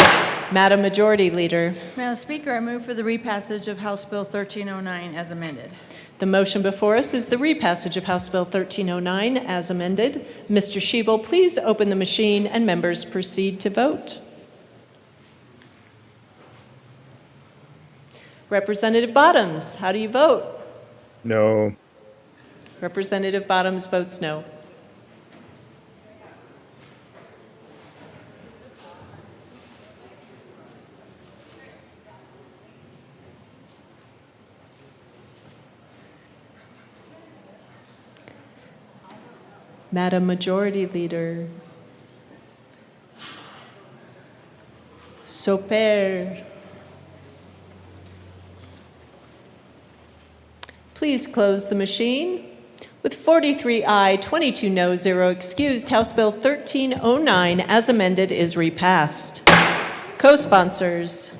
Madam Majority Leader. Madam Speaker, I move for the repassage of House Bill 1309 as amended. The motion before us is the repassage of House Bill 1309 as amended. Mr. Shebel, please open the machine and members proceed to vote. Representative Bottoms, how do you vote? No. Representative Bottoms votes no. Madam Majority Leader. Soper. Please close the machine. With 43 aye, 22 no, 0 excused, House Bill 1309 as amended is repassed. Co-sponsors.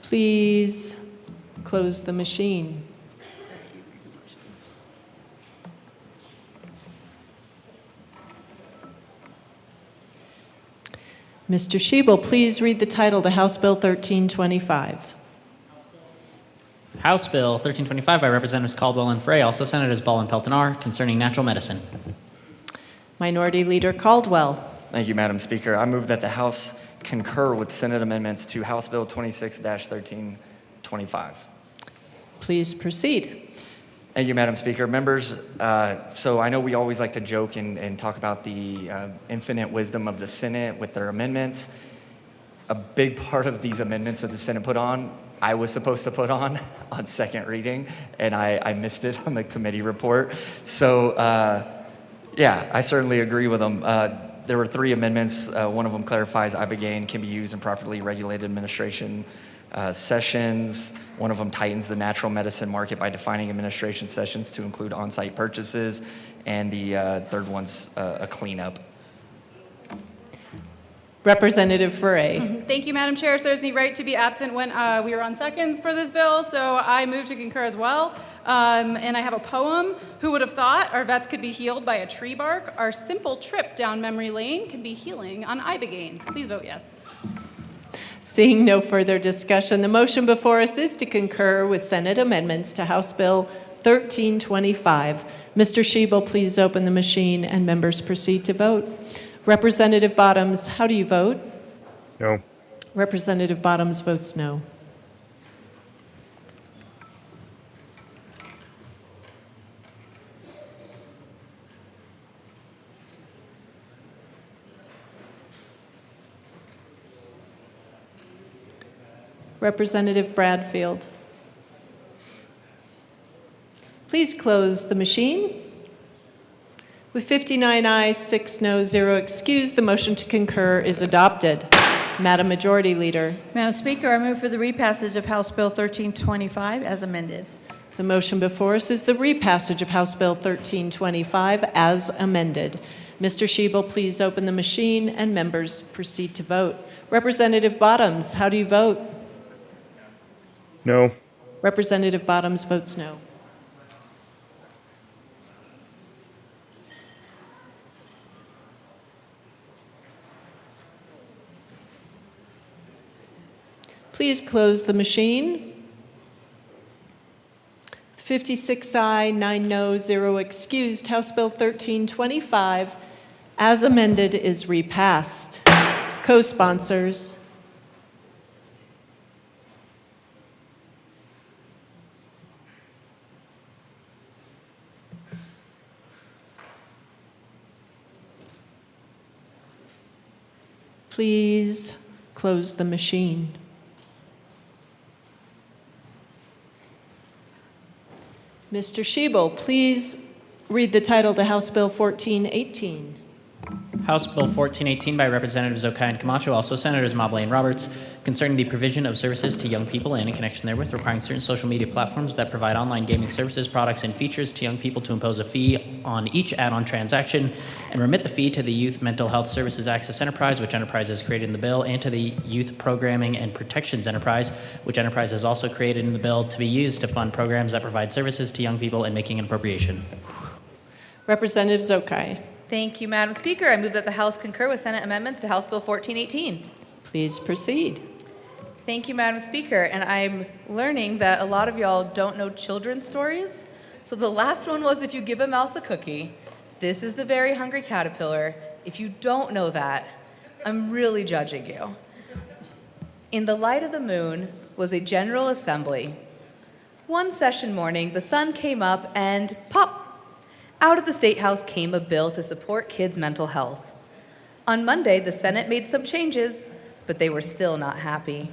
Please close the machine. Mr. Shebel, please read the title to House Bill 1325. House Bill 1325 by Representatives Caldwell and Frey, also Senators Ball and Pelton, concerning natural medicine. Minority Leader Caldwell. Thank you, Madam Speaker. I move that the House concur with Senate amendments to House Bill 26-1325. Please proceed. Thank you, Madam Speaker. Members, so I know we always like to joke and talk about the infinite wisdom of the Senate with their amendments. A big part of these amendments that the Senate put on, I was supposed to put on second reading, and I missed it on the committee report. So, yeah, I certainly agree with them. There were 3 amendments. One of them clarifies ibogaine can be used in properly regulated administration sessions. One of them tightens the natural medicine market by defining administration sessions to include on-site purchases. And the third one's a cleanup. Representative Frey. Thank you, Madam Chair. It serves me right to be absent when we were on seconds for this bill, so I move to concur as well. And I have a poem. Who would have thought our vets could be healed by a tree bark? Our simple trip down memory lane can be healing on ibogaine. Please vote yes. Seeing no further discussion, the motion before us is to concur with Senate amendments to House Bill 1325. Mr. Shebel, please open the machine and members proceed to vote. Representative Bottoms, how do you vote? No. Representative Bottoms votes no. Representative Bradfield. Please close the machine. With 59 ayes, 6 no, 0 excused, the motion to concur is adopted. Madam Majority Leader. Madam Speaker, I move for the repassage of House Bill 1325 as amended. The motion before us is the repassage of House Bill 1325 as amended. Mr. Shebel, please open the machine and members proceed to vote. Representative Bottoms, how do you vote? No. Representative Bottoms votes no. Please close the machine. 56 aye, 9 no, 0 excused. House Bill 1325, as amended, is repassed. Co-sponsors. Please close the machine. Mr. Shebel, please read the title to House Bill 1418. House Bill 1418 by Representatives Okai and Camacho, also Senators Mobley and Roberts, concerning the provision of services to young people and in connection therewith requiring certain social media platforms that provide online gaming services, products, and features to young people to impose a fee on each add-on transaction and remit the fee to the Youth Mental Health Services Access Enterprise, which enterprise is created in the bill, and to the Youth Programming and Protections Enterprise, which enterprise is also created in the bill, to be used to fund programs that provide services to young people and making an appropriation. Representative Zokai. Thank you, Madam Speaker. I move that the House concur with Senate amendments to House Bill 1418. Please proceed. Thank you, Madam Speaker. And I'm learning that a lot of y'all don't know children's stories. So the last one was if you give a mouse a cookie, this is the very hungry caterpillar. If you don't know that, I'm really judging you. In the light of the moon was a general assembly. One session morning, the sun came up and pop! Out of the State House came a bill to support kids' mental health. On Monday, the Senate made some changes, but they were still not happy.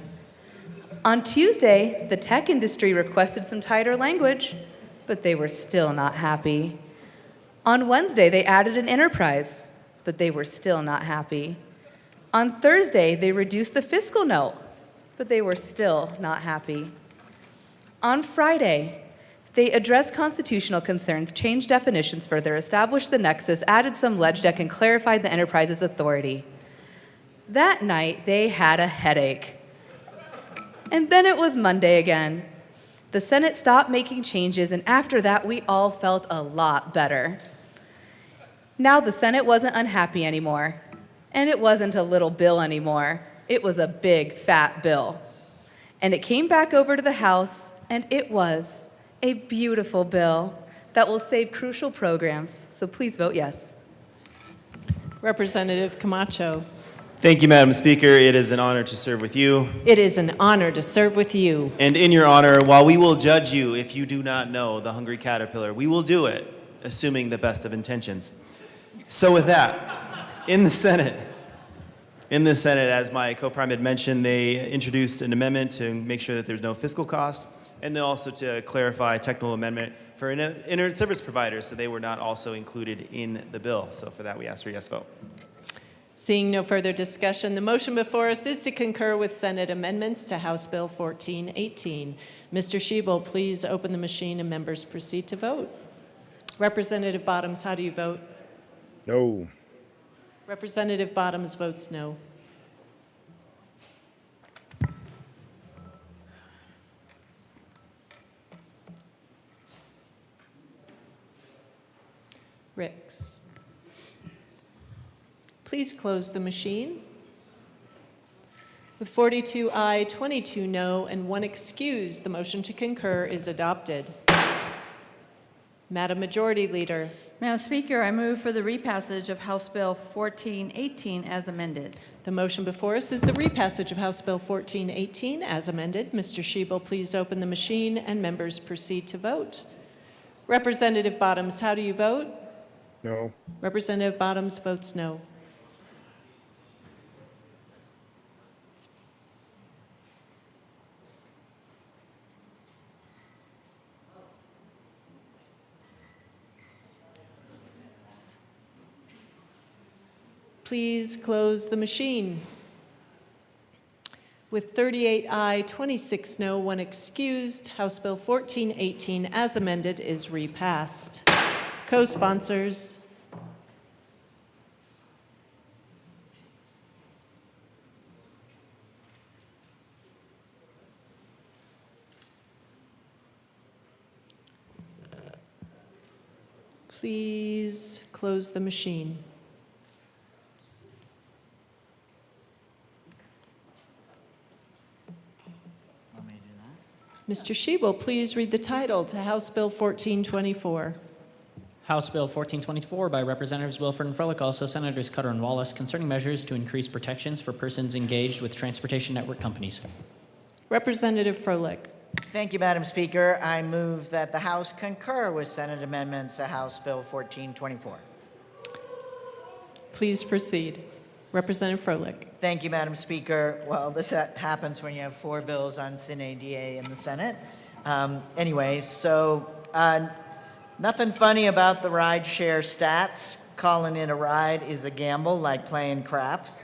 On Tuesday, the tech industry requested some tighter language, but they were still not happy. On Wednesday, they added an enterprise, but they were still not happy. On Thursday, they reduced the fiscal note, but they were still not happy. On Friday, they addressed constitutional concerns, changed definitions further, established the nexus, added some ledge deck, and clarified the enterprise's authority. That night, they had a headache. And then it was Monday again. The Senate stopped making changes, and after that, we all felt a lot better. Now the Senate wasn't unhappy anymore, And it wasn't a little bill anymore. It was a big, fat bill. And it came back over to the House, and it was a beautiful bill that will save crucial programs. So please vote yes. Representative Camacho. Thank you, Madam Speaker. It is an honor to serve with you. It is an honor to serve with you. And in your honor, while we will judge you if you do not know the hungry caterpillar, we will do it, assuming the best of intentions. So with that, in the Senate, as my co-prime had mentioned, they introduced an amendment to make sure that there's no fiscal cost, and then also to clarify a technical amendment for internet service providers, so they were not also included in the bill. So for that, we ask for a yes vote. Seeing no further discussion, the motion before us is to concur with Senate amendments to House Bill 1418. Mr. Schiebel, please open the machine and members proceed to vote. Representative Bottoms, how do you vote? No. Representative Bottoms votes no. Ricks. Please close the machine. With 42 aye, 22 no, and 1 excuse, the motion to concur is adopted. Madam Majority Leader. Madam Speaker, I move for the repassage of House Bill 1418 as amended. The motion before us is the repassage of House Bill 1418 as amended. Mr. Schiebel, please open the machine and members proceed to vote. Representative Bottoms, how do you vote? No. Representative Bottoms votes no. Please close the machine. With 38 aye, 26 no, 1 excused, House Bill 1418 as amended is repassed. Co-sponsors. Please close the machine. Mr. Schiebel, please read the title to House Bill 1424. House Bill 1424 by Representatives Wilford and Froelich, also Senators Cutter and Wallace, concerning measures to increase protections for persons engaged with transportation network companies. Representative Froelich. Thank you, Madam Speaker. I move that the House concur with Senate amendments to House Bill 1424. Please proceed. Representative Froelich. Thank you, Madam Speaker. Well, this happens when you have 4 bills on Sine Die in the Senate. Nothing funny about the rideshare stats. Calling in a ride is a gamble like playing craps.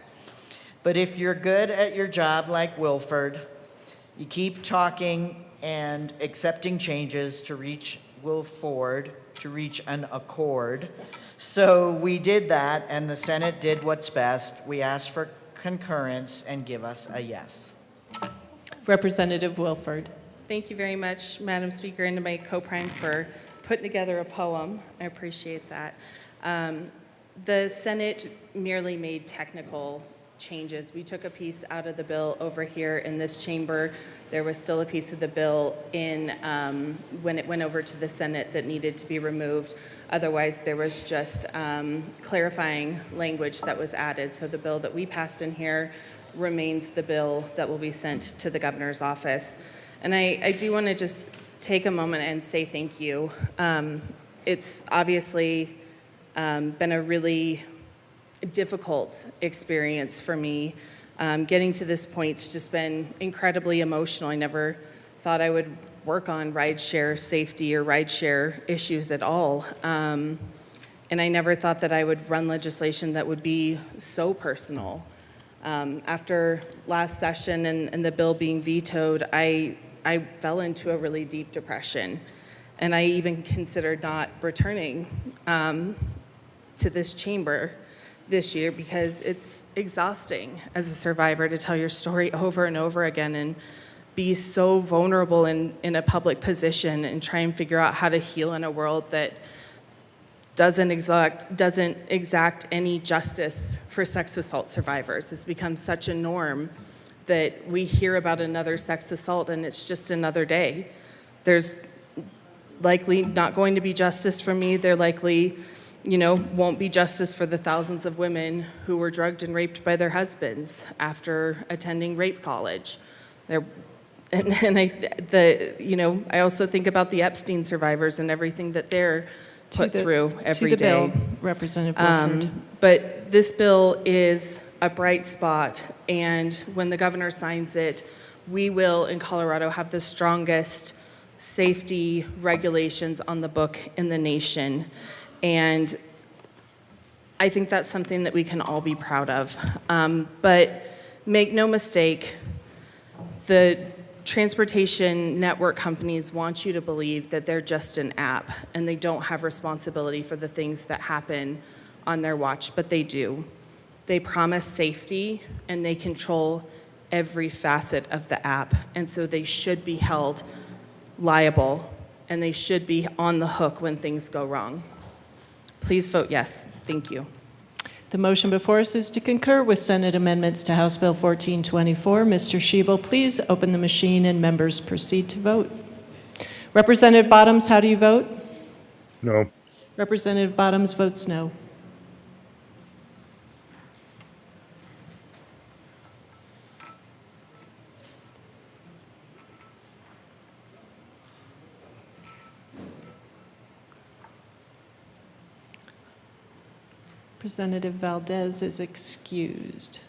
But if you're good at your job like Wilford, you keep talking and accepting changes to reach an accord. So we did that, and the Senate did what's best. We asked for concurrence and give us a yes. Representative Wilford. Thank you very much, Madam Speaker, and to my co-prime for putting together a poem. I appreciate that. The Senate merely made technical changes. We took a piece out of the bill over here in this chamber. There was still a piece of the bill in when it went over to the Senate that needed to be removed. Otherwise, there was just clarifying language that was added. So the bill that we passed in here remains the bill that will be sent to the governor's office. And I do want to just take a moment and say thank you. It's obviously been a really difficult experience for me. Getting to this point's just been incredibly emotional. I never thought I would work on rideshare safety or rideshare issues at all. And I never thought that I would run legislation that would be so personal. After last session and the bill being vetoed, I fell into a really deep depression. And I even considered not returning to this chamber this year because it's exhausting as a survivor to tell your story over and over again and be so vulnerable in a public position and try and figure out how to heal in a world that doesn't exact any justice for sex assault survivors. It's become such a norm that we hear about another sex assault and it's just another day. There's likely not going to be justice for me. There likely, won't be justice for the thousands of women who were drugged and raped by their husbands after attending rape college. I also think about the Epstein survivors and everything that they're put through every to the day. bill, Representative Wilford. But this bill is a bright spot, and when the governor signs it, we will, in Colorado, have the strongest safety regulations on the book in the nation. And I think that's something that we can all be proud of. But make no mistake, the transportation network companies want you to believe that they're just an app and they don't have responsibility for the things that happen on their watch, but they do. They promise safety and they control every facet of the app, and so they should be held liable and they should be on the hook when things go wrong. Please vote yes. Thank you. The motion before us is to concur with Senate amendments to House Bill 1424. Mr. Schiebel, please open the machine and members proceed to vote. Representative Bottoms, how do you vote? No. Representative Bottoms votes no. Representative Valdez is excused.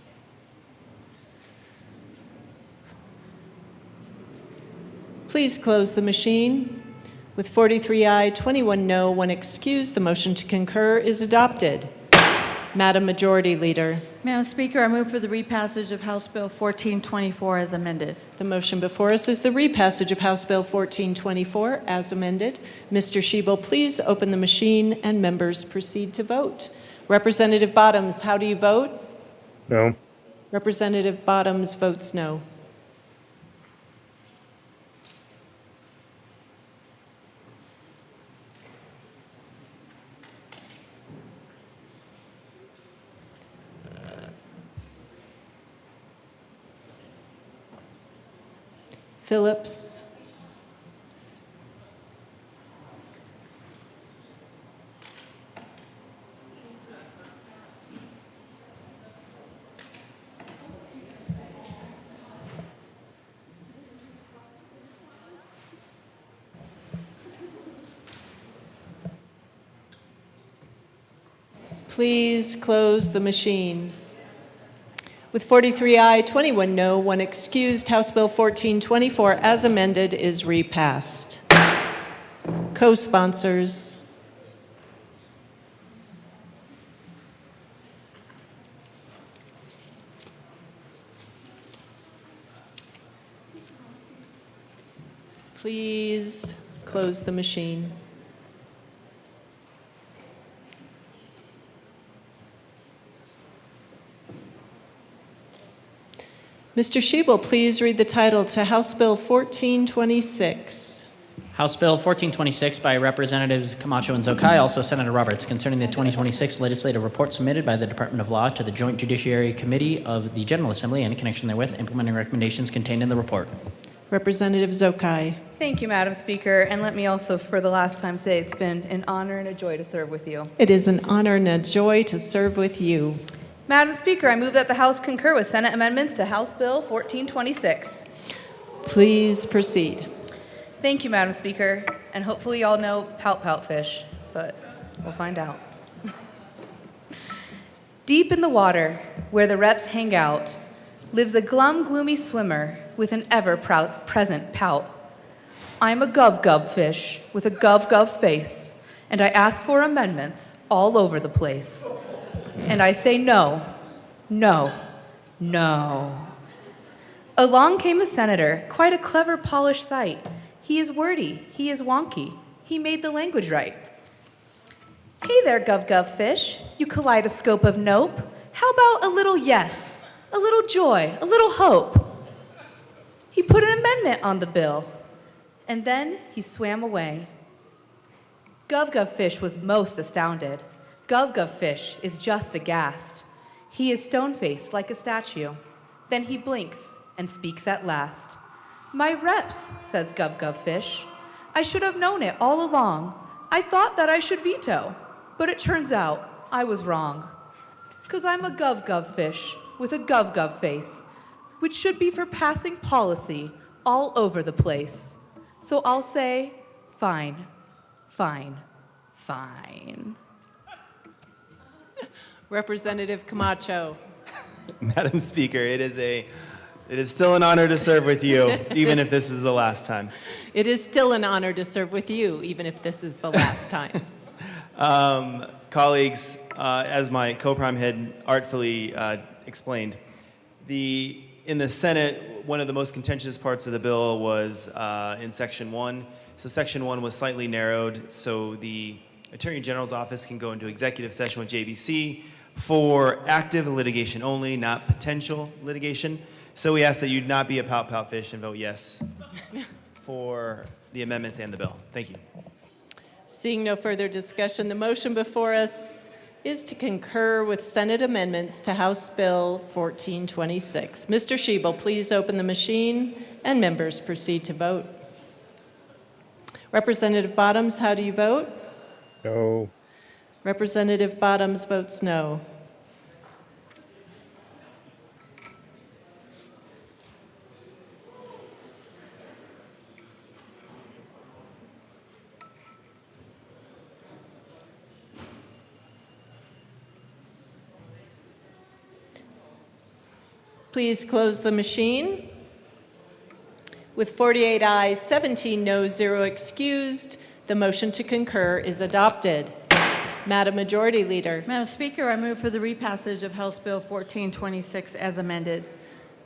Please close the machine. With 43 aye, 21 no, 1 excused, the motion to concur is adopted. Madam Majority Leader. Madam Speaker, I move for the repassage of House Bill 1424 as amended. The motion before us is the repassage of House Bill 1424 as amended. Mr. Schiebel, please open the machine and members proceed to vote. Representative Bottoms, how do you vote? No. Representative Bottoms votes no. Phillips. Please close the machine. With 43 aye, 21 no, 1 excused, House Bill 1424 as amended is repassed. Co-sponsors. Please close the machine. Mr. Schiebel, please read the title to House Bill 1426. House Bill 1426 by Representatives Camacho and Zokai, also Senator Roberts, concerning the 2026 legislative report submitted by the Department of Law to the Joint Judiciary Committee of the General Assembly and in connection therewith, implementing recommendations contained in the report. Representative Zokai. Thank you, Madam Speaker. And let me also, for the last time, say it's been an honor and a joy to serve with you. It is an honor and a joy to serve with you. Madam Speaker, I move that the House concur with Senate amendments to House Bill 1426. Please proceed. Thank you, Madam Speaker. And hopefully you all know pout pout fish, but we'll find out. Deep in the water, where the reps hang out, lives a glum, gloomy swimmer with an ever-present pout. I'm a gov-gov fish with a gov-gov face, and I ask for amendments all over the place. And I say no, no, no. Along came a senator, quite a clever, polished sight. He is wordy, he is wonky, he made the language right. Hey there, gov-gov fish, you kaleidoscope of nope. How about a little yes, a little joy, a little hope? He put an amendment on the bill, and then he swam away. Gov Gov Fish was most astounded. Gov Gov Fish is just aghast. He is stone-faced like a statue. Then he blinks and speaks at last. My reps, says Gov Gov Fish. I should have known it all along. I thought that I should veto, but it turns out I was wrong. 'Cause I'm a Gov Gov Fish with a Gov Gov face, which should be for passing policy all over the place. So I'll say, fine, fine, fine. Representative Camacho. Madam Speaker, it is still an honor to serve with you, even if this is the last time. It is still an honor to serve with you, even if this is the last time. Colleagues, as my co-prime had artfully explained, in the Senate, one of the most contentious parts of the bill was in Section 1. So Section 1 was slightly narrowed, so the Attorney General's office can go into executive session with JBC for active litigation only, not potential litigation. So we ask that you not be a pout fish and vote yes for the amendments and the bill. Thank you. Seeing no further discussion, the motion before us is to concur with Senate amendments to House Bill 1426. Mr. Schiebel, please open the machine and members proceed to vote. Representative Bottoms, how do you vote? No. Representative Bottoms votes no. Please close the machine. With 48 ayes, 17 noes, 0 excused, the motion to concur is adopted. Madam Majority Leader. Madam Speaker, I move for the repassage of House Bill 1426 as amended.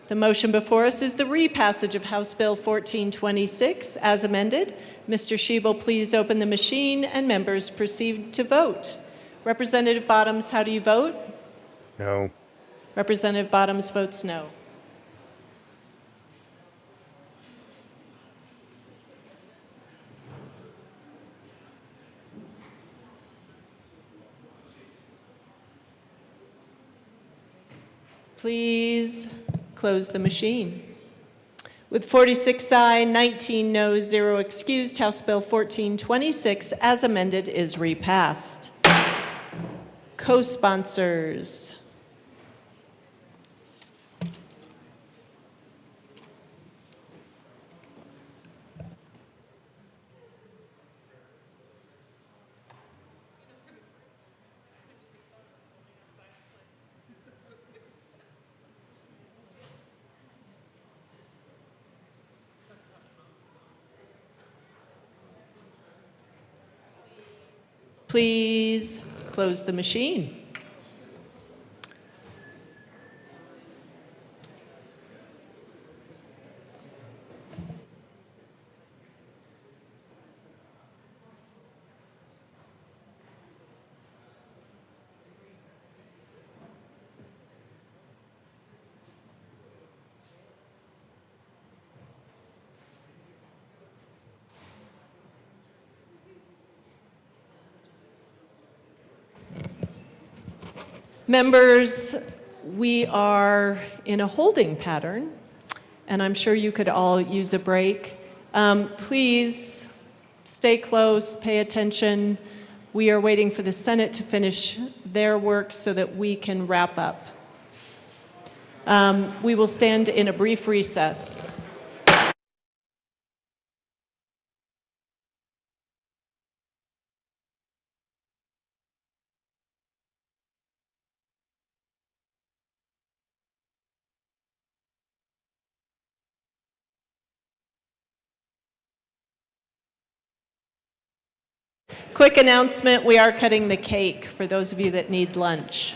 The motion before us is the repassage of House Bill 1426 as amended. Mr. Schiebel, please open the machine and members proceed to vote. Representative Bottoms, how do you vote? No. Representative Bottoms votes no. Please close the machine. With 46 ayes, 19 noes, 0 excused, House Bill 1426 as amended is repassed. Co-sponsors. Please close the machine. Members, we are in a holding pattern, and I'm sure you could all use a break. Please stay close, pay attention. We are waiting for the Senate to finish their work so that we can wrap up. We will stand in a brief recess. Quick announcement, we are cutting the cake for those of you that need lunch.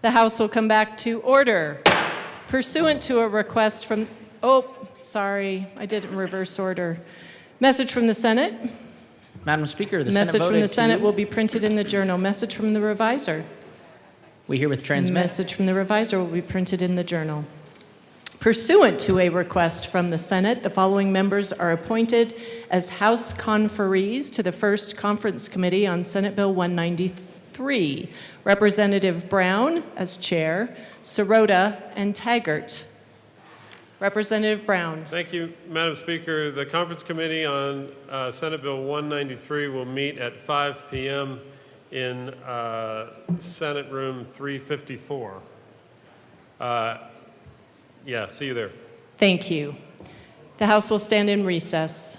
The House will come back to order. Pursuant to a request from, sorry, I did it in reverse order. Message from the Senate. Madam Speaker, the Senate Message voted from the Senate to... will be printed in the journal. Message from the reviser. We herewith transmit. Message from the reviser will be printed in the journal. Pursuant to a request from the Senate, the following members are appointed as House conferees to the First Conference Committee on Senate Bill 193. Representative Brown as chair, Sirota and Taggart. Representative Brown. Thank you, Madam Speaker. The Conference Committee on Senate Bill 193 will meet at 5 p.m. in Senate Room 354. Yeah, see you there. Thank you. The House will stand in recess.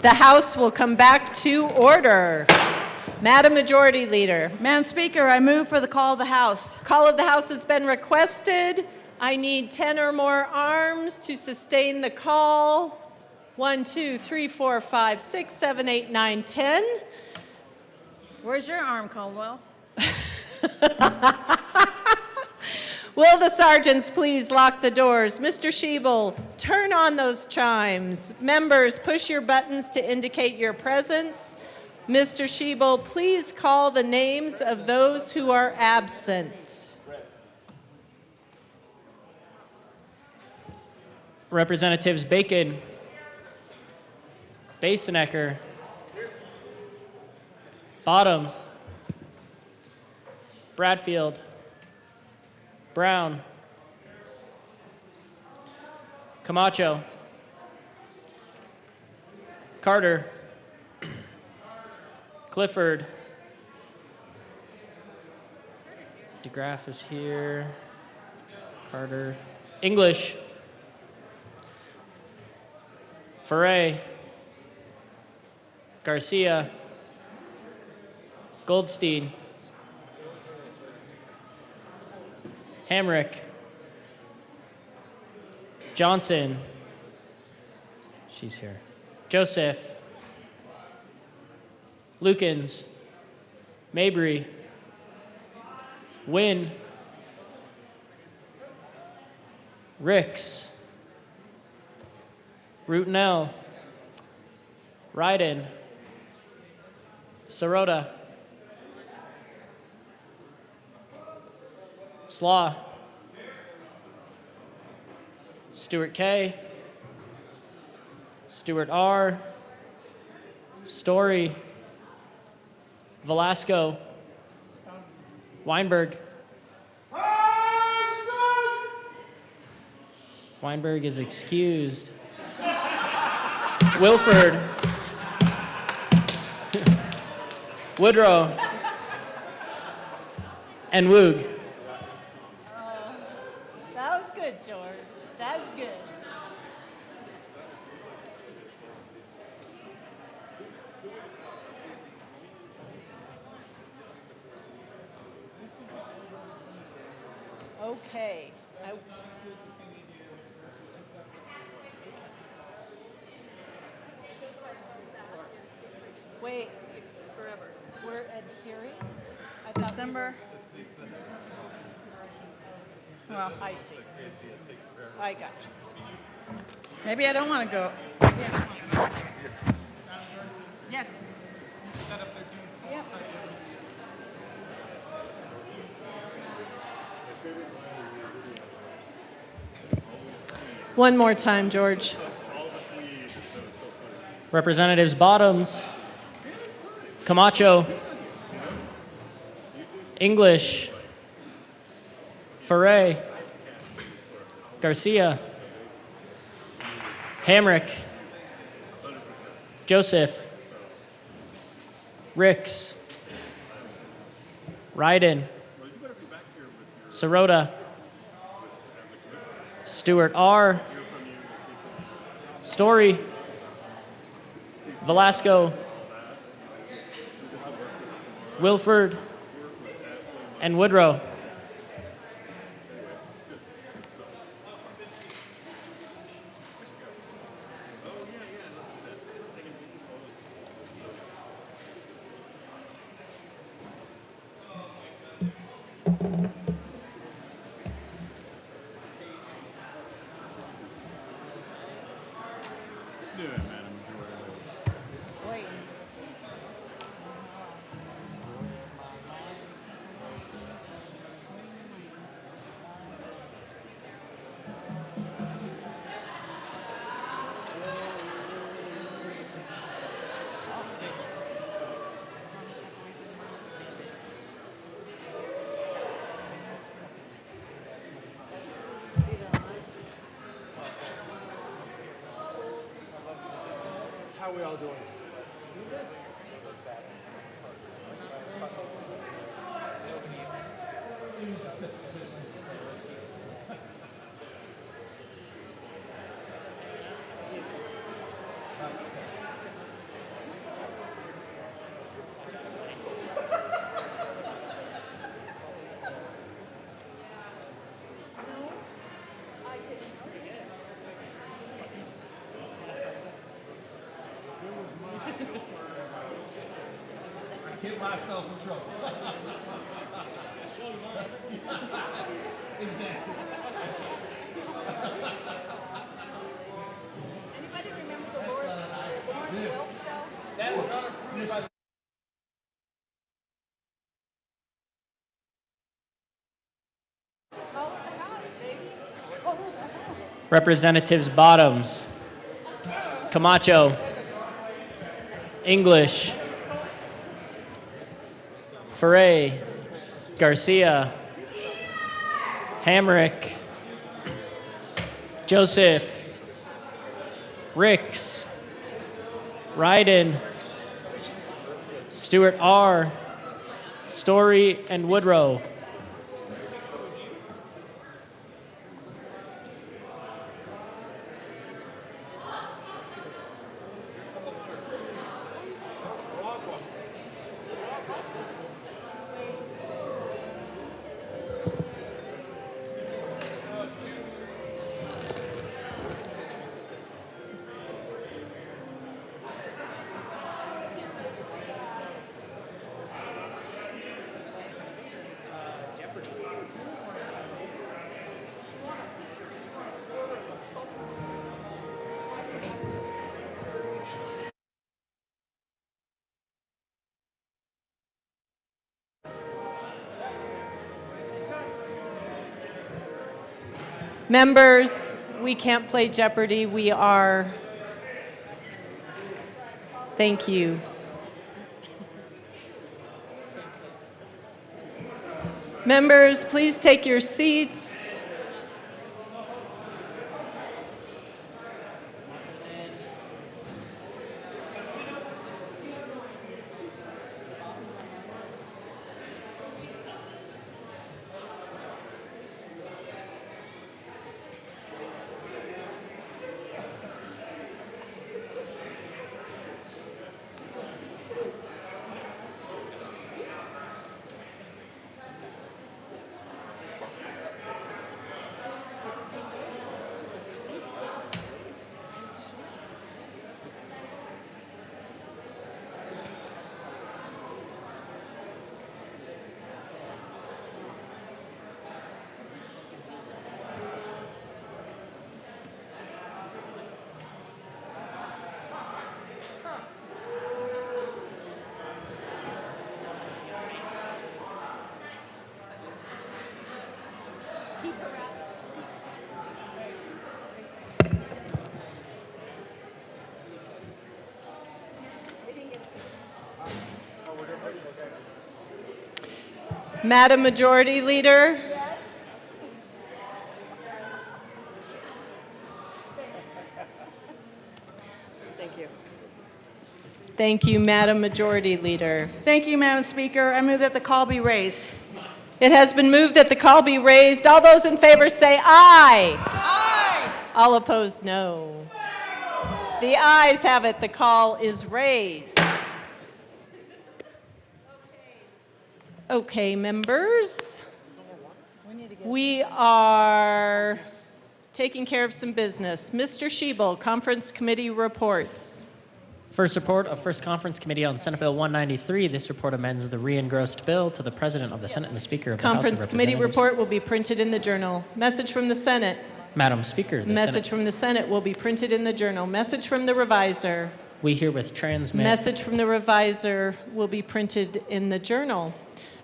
The House will come back to order. Madam Majority Leader. Madam Speaker, I move for the call of the House. Call of the House has been requested. I need 10 or more arms to sustain the call. 1, 2, 3, 4, 5, 6, 7, 8, 9, 10. Where's your arm, Caldwell? Will the sergeants please lock the doors? Mr. Schiebel, turn on those chimes. Members, push your buttons to indicate your presence. Mr. Schiebel, please call the names of those who are absent. Representatives Bacon, Basenecker, Bottoms, Bradfield, Brown, Camacho, Carter, Clifford, DeGraff is here, Carter, English, Foray, Garcia, Goldstein, Hamrick, Johnson, she's here, Joseph, Lukens, Mabry, Wynn, Ricks, Rutinell, Ryden, Sirota, Slaw, Stewart K, Stewart R, Story, Velasco, Weinberg. Weinberg is excused. Wilford, Woodrow, and Woog. That was good, George. That's good. Okay. Wait. Forever. We're adhering? I thought December. Well, I see. I got you. maybe I don't want to go. Yes. Yeah. One more time, George. Representatives Bottoms, Camacho, English, Foray, Garcia, Hamrick, Joseph, Ricks, Ryden, Sirota, Stewart R, Story, Velasco, Wilford, and Woodrow. How are we all doing? get myself in trouble. Exactly. Anybody remember the Lawrence Welk show? That is not approved by Representatives Bottoms, Camacho, English, Foray, Garcia, Hamrick, Joseph, Ricks, Ryden, Stewart R., Story, and Woodrow. Members, we can't play Jeopardy. We are. Thank you. Members, please take your seats. Madam Majority Leader. Thank you. Thank you, Madam Majority Leader. Thank you, Madam Speaker. I move that the call be raised. It has been moved that the call be raised. All those in favor say aye. Aye. All opposed, no. The ayes have it. The call is raised. Okay, members. We are taking care of some business. Mr. Schiebel, Conference Committee reports. First report of First Conference Committee on Senate Bill 193. This report amends the re-engrossed bill to the President of the Senate and the Speaker of the House of Conference Committee Representatives. report will be printed in the journal. Message from the Senate. Madam Speaker, the Message Senate, from the Senate will be printed in the journal. Message from the reviser. we herewith transmit. Message from the reviser will be printed in the journal.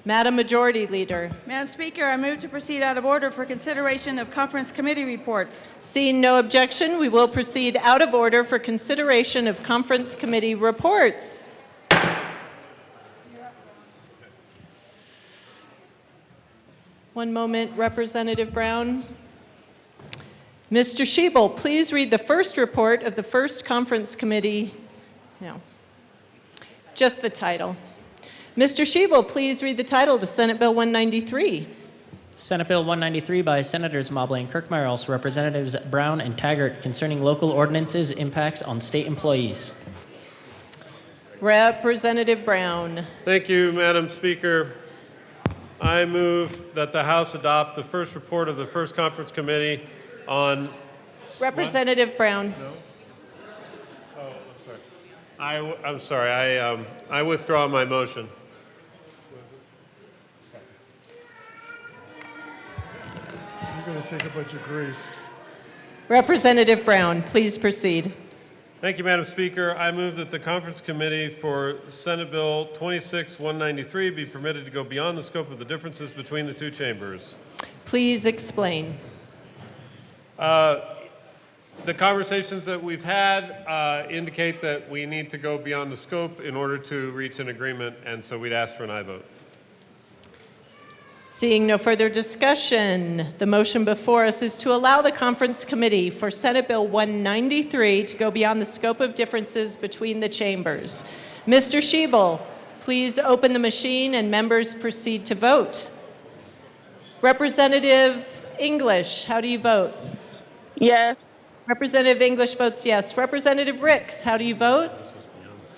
Madam Majority Leader. Madam Speaker, I move to proceed out of order for consideration of conference committee reports. Seeing no objection, we will proceed out of order for consideration of conference committee reports. One moment, Representative Brown. Mr. Schiebel, please read the first report of the first conference committee. No, just the title. Mr. Schiebel, please read the title to Senate Bill 193. Senate Bill 193 by Senators Mobley and Kirkmeyer, also Representatives Brown and Taggart, concerning local ordinances impacts on state employees. Representative Brown. Thank you, Madam Speaker. I move that the House adopt the first report of the First Conference Committee on... Representative Brown. No? Oh, I'm sorry. I withdraw my motion. You're going to take a bunch of grief. Representative Brown, please proceed. Thank you, Madam Speaker. I move that the Conference Committee for Senate Bill 26-193 be permitted to go beyond the scope of the differences between the two chambers. Please explain. The conversations that we've had indicate that we need to go beyond the scope in order to reach an agreement, and so we'd ask for an aye vote. Seeing no further discussion, the motion before us is to allow the Conference Committee for Senate Bill 193 to go beyond the scope of differences between the chambers. Mr. Schiebel, please open the machine and members proceed to vote. Representative English, how do you vote? Yes. Representative English votes yes. Representative Ricks, how do you vote?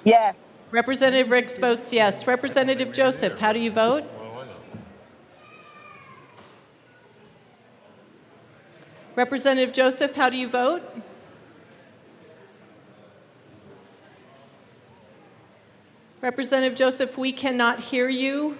Yes. Representative Ricks votes yes. Representative Joseph, how do you vote? Representative Joseph, how do you vote? Representative Joseph, we cannot hear you.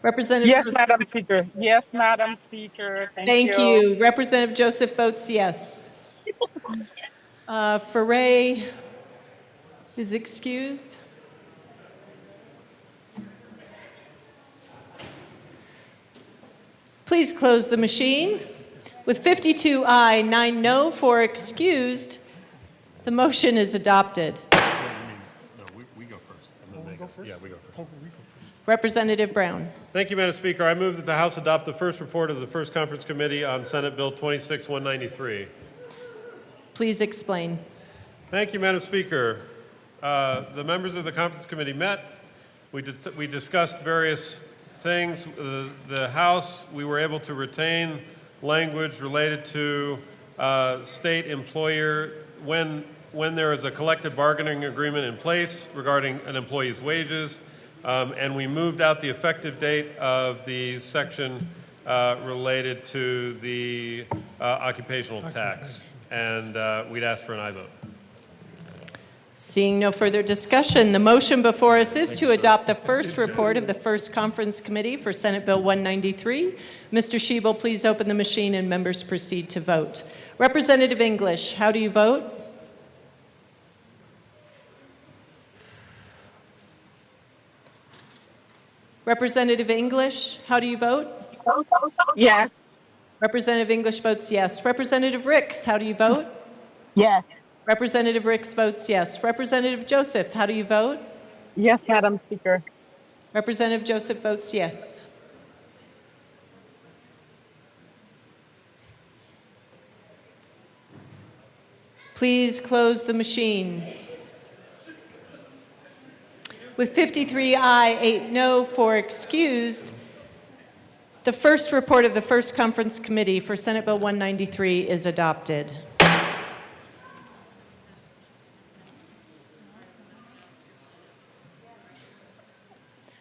Representative Yes, Joseph. Madam Speaker. Yes, Madam Speaker. Thank you. Representative Joseph votes yes. Foray is excused. Please close the machine. With 52 aye, 9 no, 4 excused, the motion is adopted. No, we go first. And then they go first? Yeah, we go first. Representative Brown. Thank you, Madam Speaker. I move that the House adopt the first report of the First Conference Committee on Senate Bill 26-193. Please explain. Thank you, Madam Speaker. The members of the Conference Committee met. We discussed various things. The House, we were able to retain language related to state employer when there is a collective bargaining agreement in place regarding an employee's wages. And we moved out the effective date of the section related to the occupational tax. And we'd ask for an aye vote. Seeing no further discussion, the motion before us is to adopt the first report of the First Conference Committee for Senate Bill 193. Mr. Schiebel, please open the machine and members proceed to vote. Representative English, how do you vote? Representative English, how do you vote? Yes. Representative English votes yes. Representative Ricks, how do you vote? Yes. Representative Ricks votes yes. Representative Joseph, how do you vote? Yes, Madam Speaker. Representative Joseph votes yes. Please close the machine. With 53 aye, 8 no, 4 excused, the first report of the First Conference Committee for Senate Bill 193 is adopted.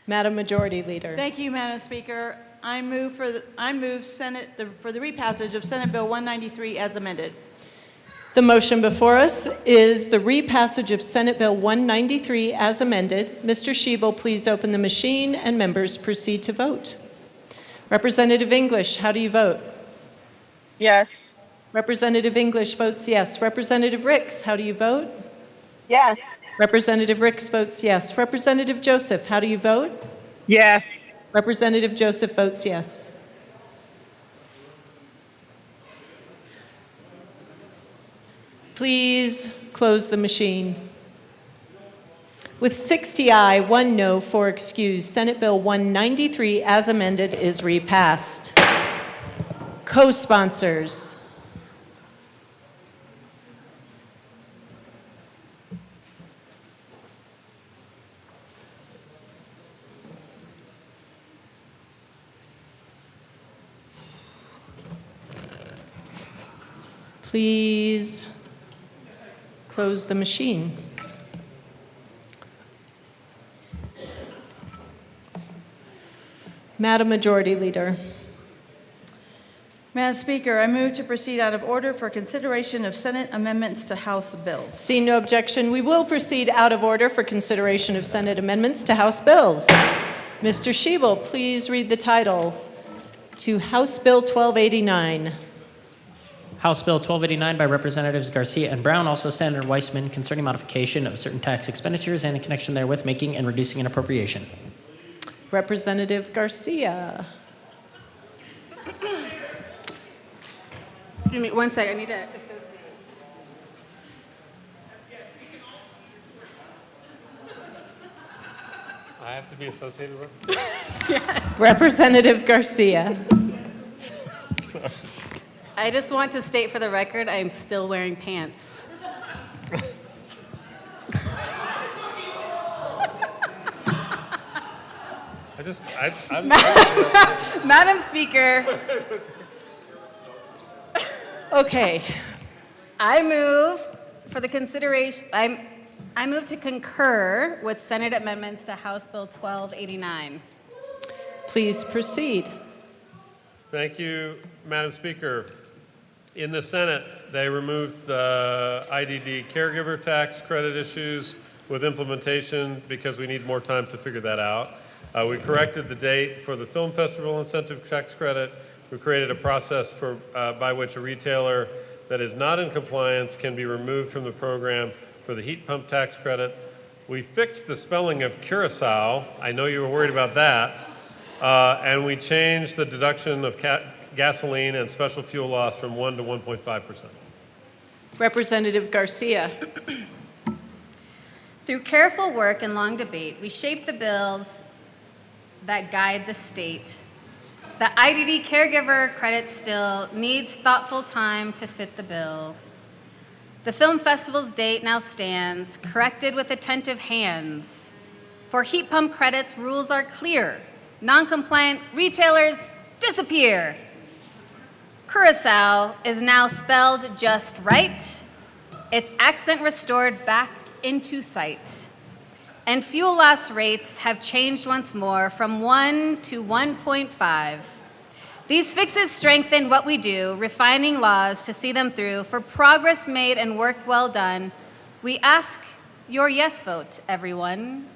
Madam Majority Leader. Thank you, Madam Speaker. I move for the repassage of Senate Bill 193 as amended. The motion before us is the repassage of Senate Bill 193 as amended. Mr. Schiebel, please open the machine and members proceed to vote. Representative English, how do you vote? Yes. Representative English votes yes. Representative Ricks, how do you vote? Yes. Representative Ricks votes yes. Representative Joseph, how do you vote? Yes. Representative Joseph votes yes. Please close the machine. With 60 aye, 1 no, 4 excused, Senate Bill 193 as amended is repassed. Co-sponsors. Please close the machine. Madam Majority Leader. Madam Speaker, I move to proceed out of order for consideration of Senate amendments to House bills. Seeing no objection, we will proceed out of order for consideration of Senate amendments to House bills. Mr. Schiebel, please read the title to House Bill 1289. House Bill 1289 by Representatives Garcia and Brown, also Senator Weissman, concerning modification of certain tax expenditures and in connection therewith making and reducing an appropriation. Representative Garcia. Excuse me, one sec. I need to associate. I have to be associated with? Yes. Representative Garcia. Sorry. I just want to state for the record, I am still wearing pants. I'm Madam Speaker. Okay. I move for the consideration, I move to concur with Senate amendments to House Bill 1289. Please proceed. Thank you, Madam Speaker. In the Senate, they removed the IDD caregiver tax credit issues with implementation because we need more time to figure that out. We corrected the date for the film festival incentive tax credit. We created a process by which a retailer that is not in compliance can be removed from the program for the heat pump tax credit. We fixed the spelling of curacao. I know you were worried about that. And we changed the deduction of gasoline and special fuel loss from 1 to 1.5%. Representative Garcia. Through careful work and long debate, we shaped the bills that guide the state. The IDD caregiver credit still needs thoughtful time to fit the bill. The film festival's date now stands, corrected with attentive hands. For heat pump credits, rules are clear. Non-compliant retailers disappear. Curacao is now spelled just right. Its accent restored back into sight. And fuel loss rates have changed once more from 1 to 1.5. These fixes strengthen what we do, refining laws to see them through. For progress made and work well done, we ask your yes vote, everyone.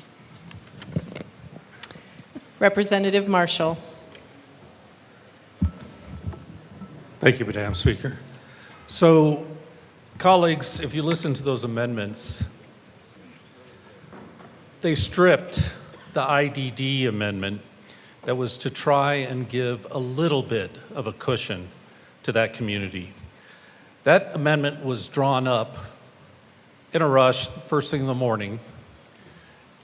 Representative Marshall. Thank you, Madam Speaker. So, colleagues, if you listen to those amendments, they stripped the IDD amendment that was to try and give a little bit of a cushion to that community. That amendment was drawn up in a rush, first thing in the morning,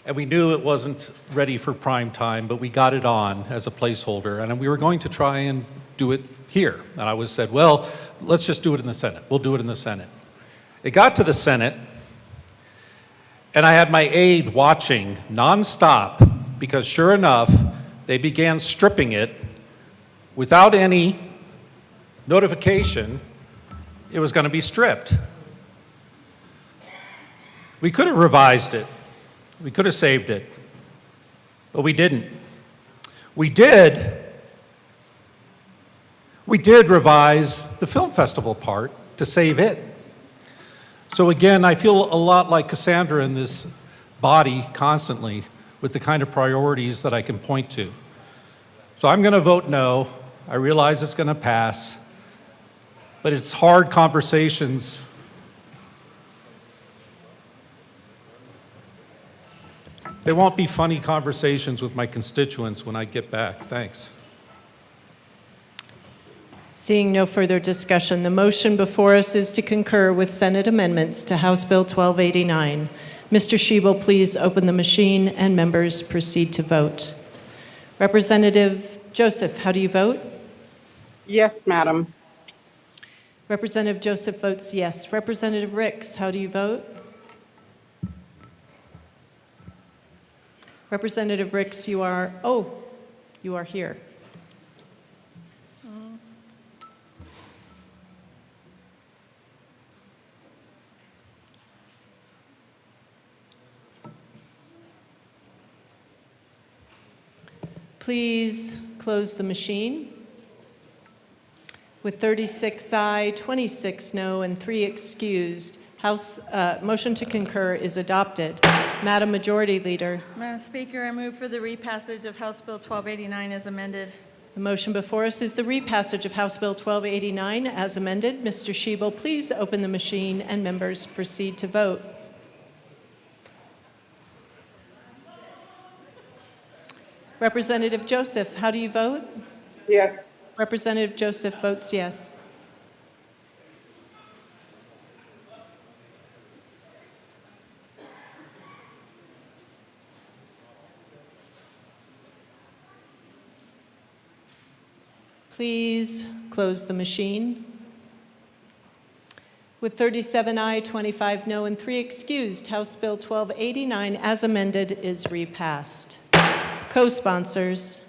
and we knew it wasn't ready for prime time, but we got it on as a placeholder, and we were going to try and do it here. And I was said, well, let's just do it in the Senate. We'll do it in the Senate. It got to the Senate, and I had my aide watching nonstop because sure enough, they began stripping it without any notification it was going to be stripped. We could have revised it. We could have saved it, but we didn't. We did revise the film festival part to save it. So again, I feel a lot like Cassandra in this body constantly with the kind of priorities that I can point to. So I'm going to vote no. I realize it's going to pass, but it's hard conversations. They won't be funny conversations with my constituents when I get back. Thanks. Seeing no further discussion, the motion before us is to concur with Senate amendments to House Bill 1289. Mr. Schiebel, please open the machine and members proceed to vote. Representative Joseph, how do you vote? Yes, madam. Representative Joseph votes yes. Representative Ricks, how do you vote? Representative Ricks, you are here. Please close the machine. With 36 aye, 26 no, and 3 excused, motion to concur is adopted. Madam Majority Leader. Madam Speaker, I move for the repassage of House Bill 1289 as amended. The motion before us is the repassage of House Bill 1289 as amended. Mr. Schiebel, please open the machine and members proceed to vote. Representative Joseph, how do you vote? Yes. Representative Joseph votes yes. Please close the machine. With 37 aye, 25 no, and 3 excused, House Bill 1289 as amended is repassed. Co-sponsors.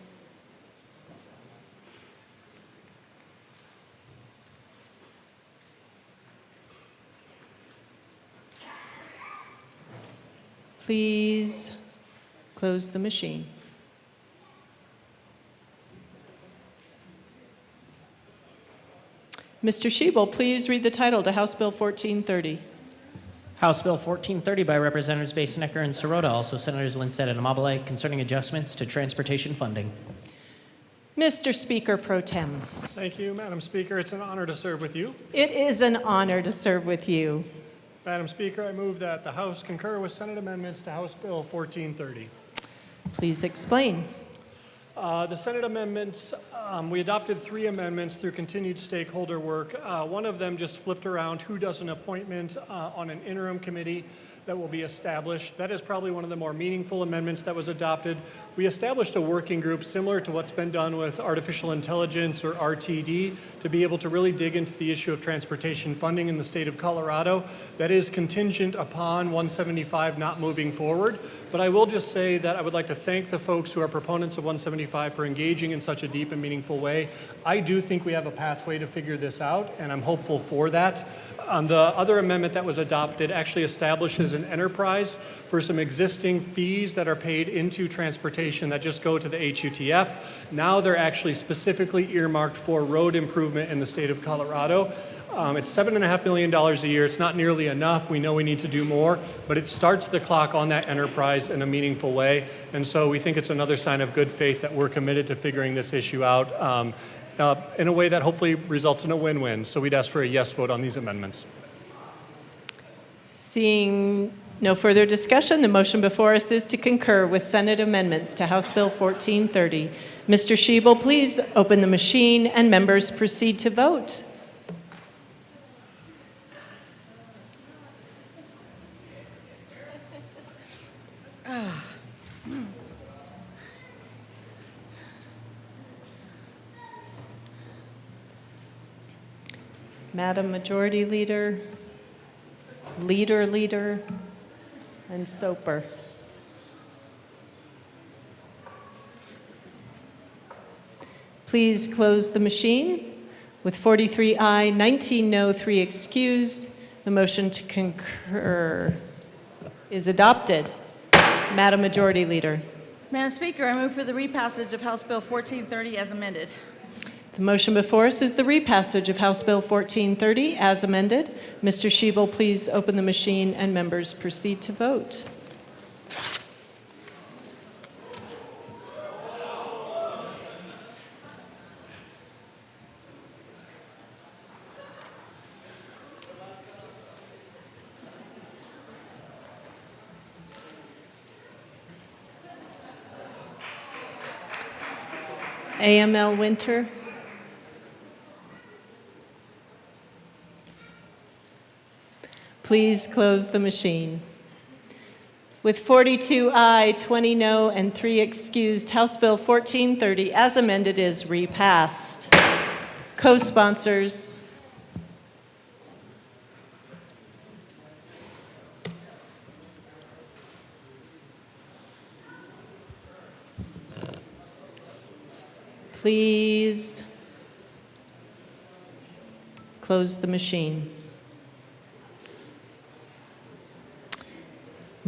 Please close the machine. Mr. Schiebel, please read the title to House Bill 1430. House Bill 1430 by Representatives Basenecker and Sirota, also Senators Lindstedt and Amabile, concerning adjustments to transportation funding. Mr. Speaker Pro Tem. Thank you, Madam Speaker. It's an honor to serve with you. It is an honor to serve with you. Madam Speaker, I move that the House concur with Senate amendments to House Bill 1430. Please explain. The Senate amendments, we adopted 3 amendments through continued stakeholder work. One of them just flipped around who does an appointment on an interim committee that will be established. That is probably one of the more meaningful amendments that was adopted. We established a working group similar to what's been done with artificial intelligence or RTD to be able to really dig into the issue of transportation funding in the state of Colorado. That is contingent upon 175 not moving forward. But I will just say that I would like to thank the folks who are proponents of 175 for engaging in such a deep and meaningful way. I do think we have a pathway to figure this out, and I'm hopeful for that. The other amendment that was adopted actually establishes an enterprise for some existing fees that are paid into transportation that just go to the HUTF. Now they're actually specifically earmarked for road improvement in the state of Colorado. It's $7.5 million a year. It's not nearly enough. We know we need to do more, but it starts the clock on that enterprise in a meaningful way. And so we think it's another sign of good faith that we're committed to figuring this issue out in a way that hopefully results in a win-win. So we'd ask for a yes vote on these amendments. Seeing no further discussion, the motion before us is to concur with Senate amendments to House Bill 1430. Mr. Schiebel, please open the machine and members proceed to vote. Madam Majority Leader, Leader, and Soper. Please close the machine. With 43 aye, 19 no, 3 excused, the motion to concur is adopted. Madam Majority Leader. Madam Speaker, I move for the repassage of House Bill 1430 as amended. The motion before us is the repassage of House Bill 1430 as amended. Mr. Schiebel, please open the machine and members proceed to vote. AML Winter. Please close the machine. With 42 aye, 20 no, and 3 excused, House Bill 1430 as amended is repassed. Co-sponsors. Please close the machine.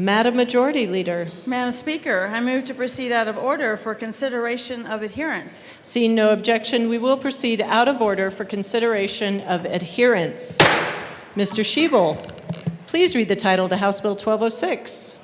Madam Majority Leader. Madam Speaker, I move to proceed out of order for consideration of adherence. Seeing no objection, we will proceed out of order for consideration of adherence. Mr. Schiebel, please read the title to House Bill 1206.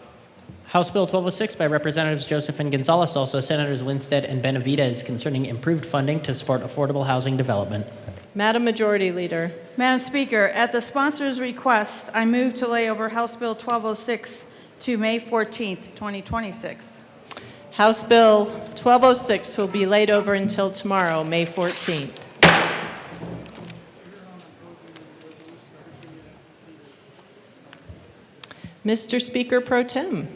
House Bill 1206 by Representatives Joseph and Gonzalez, also Senators Lindsted and Benavidez, concerning improved funding to support affordable housing development. Madam Majority Leader. Madam Speaker, at the sponsor's request, I move to lay over House Bill 1206 to May 14th, 2026. House Bill 1206 will be laid over until tomorrow, May 14th. Mr. Speaker Pro Tem.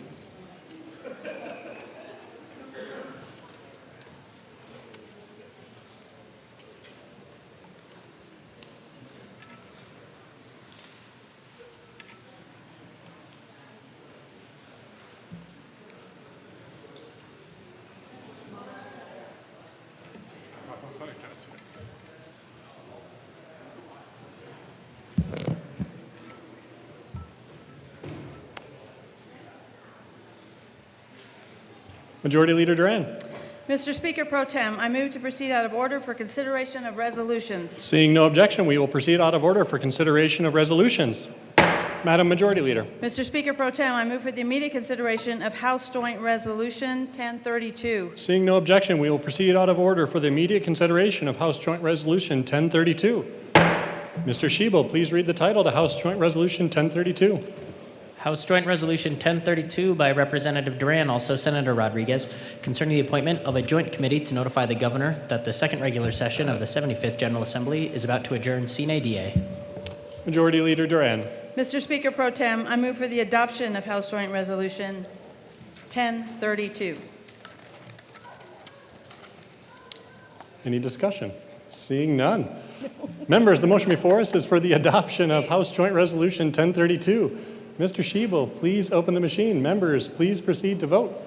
Majority Leader Duran. Mr. Speaker Pro Tem, I move to proceed out of order for consideration of resolutions. Seeing no objection, we will proceed out of order for consideration of resolutions. Madam Majority Leader. Mr. Speaker Pro Tem, I move for the immediate consideration of House Joint Resolution 1032. Seeing no objection, we will proceed out of order for the immediate consideration of House Joint Resolution 1032. Mr. Schiebel, please read the title to House Joint Resolution 1032. House Joint Resolution 1032 by Representative Duran, also Senator Rodriguez, concerning the appointment of a joint committee to notify the governor that the second regular session of the 75th General Assembly is about to adjourn sine die. Majority Leader Duran. Mr. Speaker Pro Tem, I move for the adoption of House Joint Resolution 1032. Any discussion? Seeing none. Members, the motion before us is for the adoption of House Joint Resolution 1032. Mr. Schiebel, please open the machine. Members, please proceed to vote.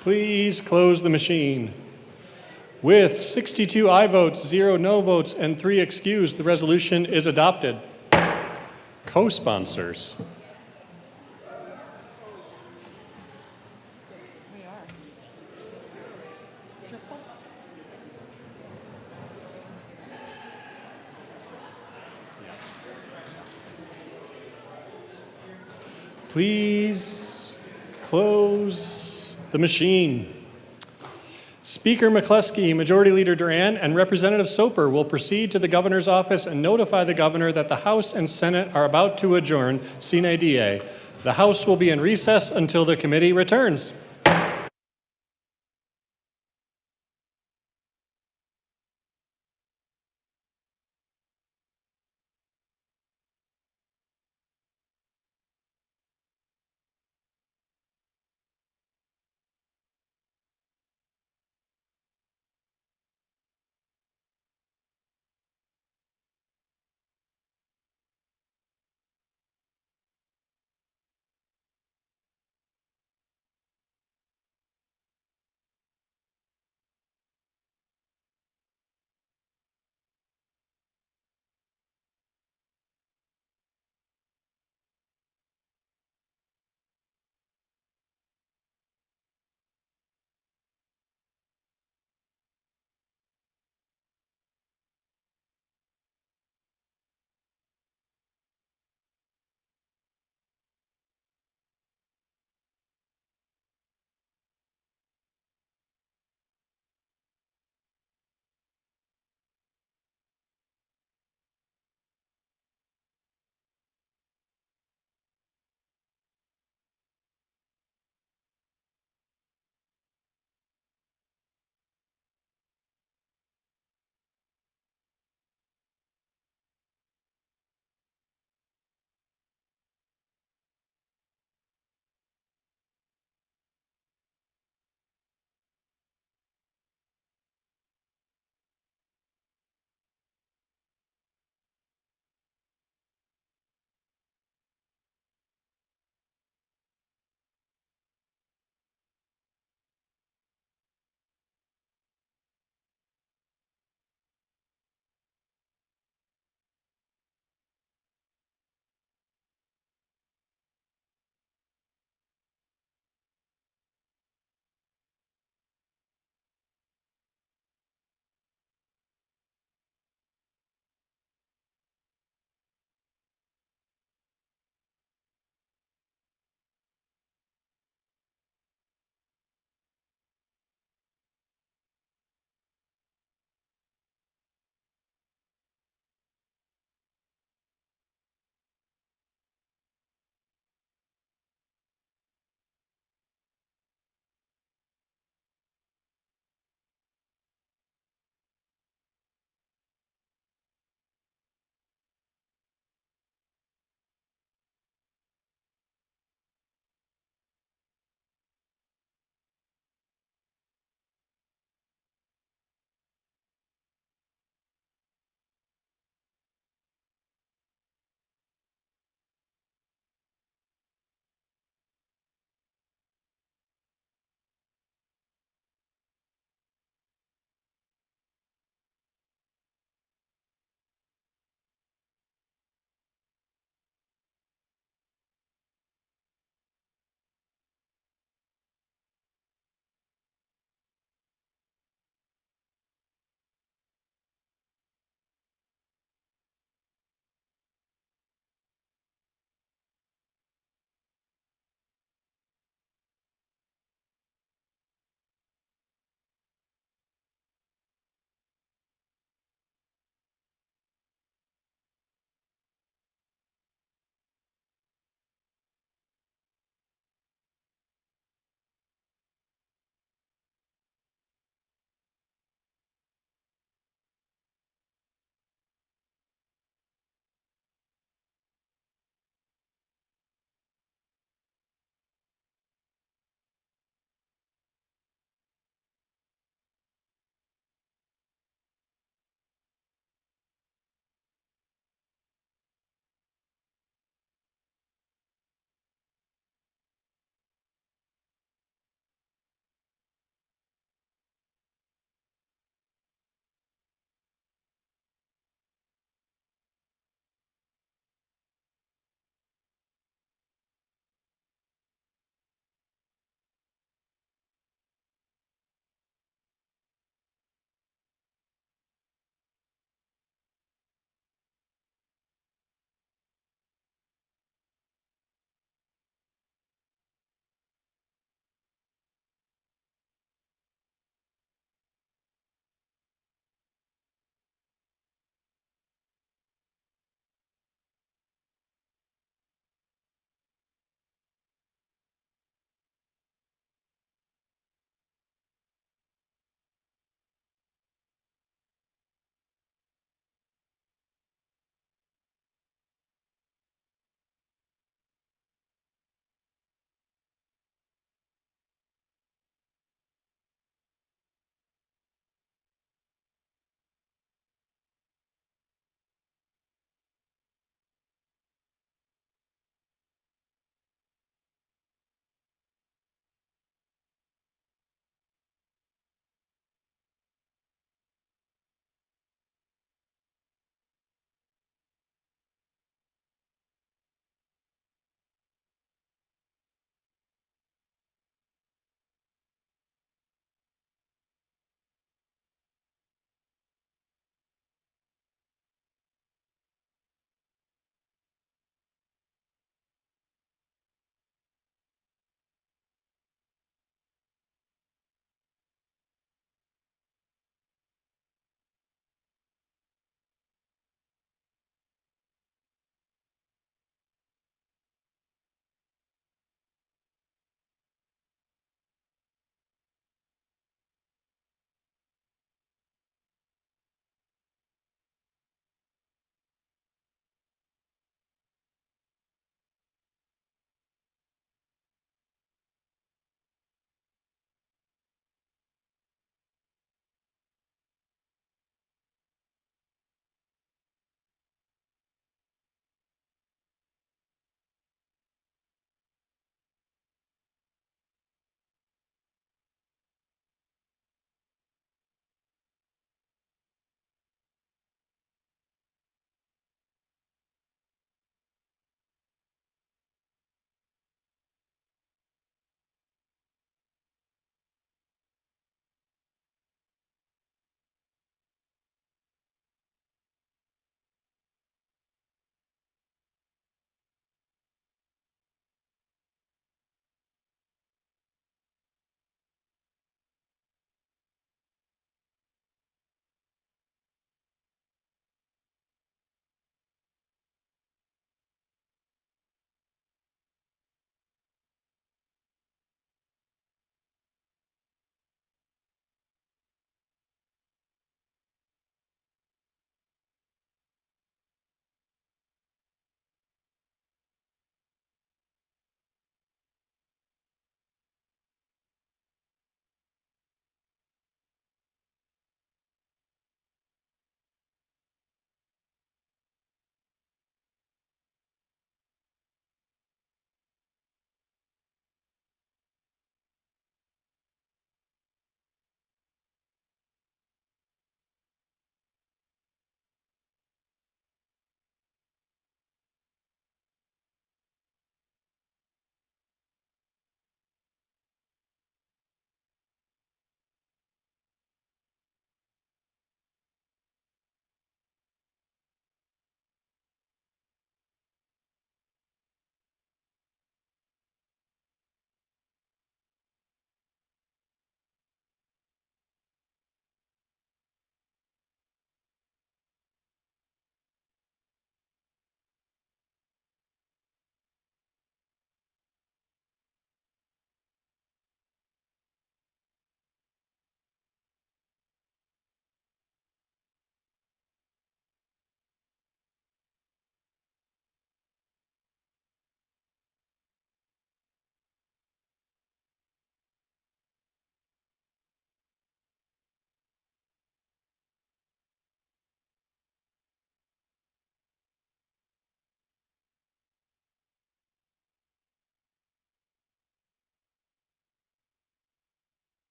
Please close the machine. With 62 aye votes, 0 no votes, and 3 excused, the resolution is adopted. Co-sponsors. Please close the machine. Speaker McCluskey, Majority Leader Duran, and Representative Soper will proceed to the governor's office and notify the governor that the House and Senate are about to adjourn sine die. The House will be in recess until the committee returns.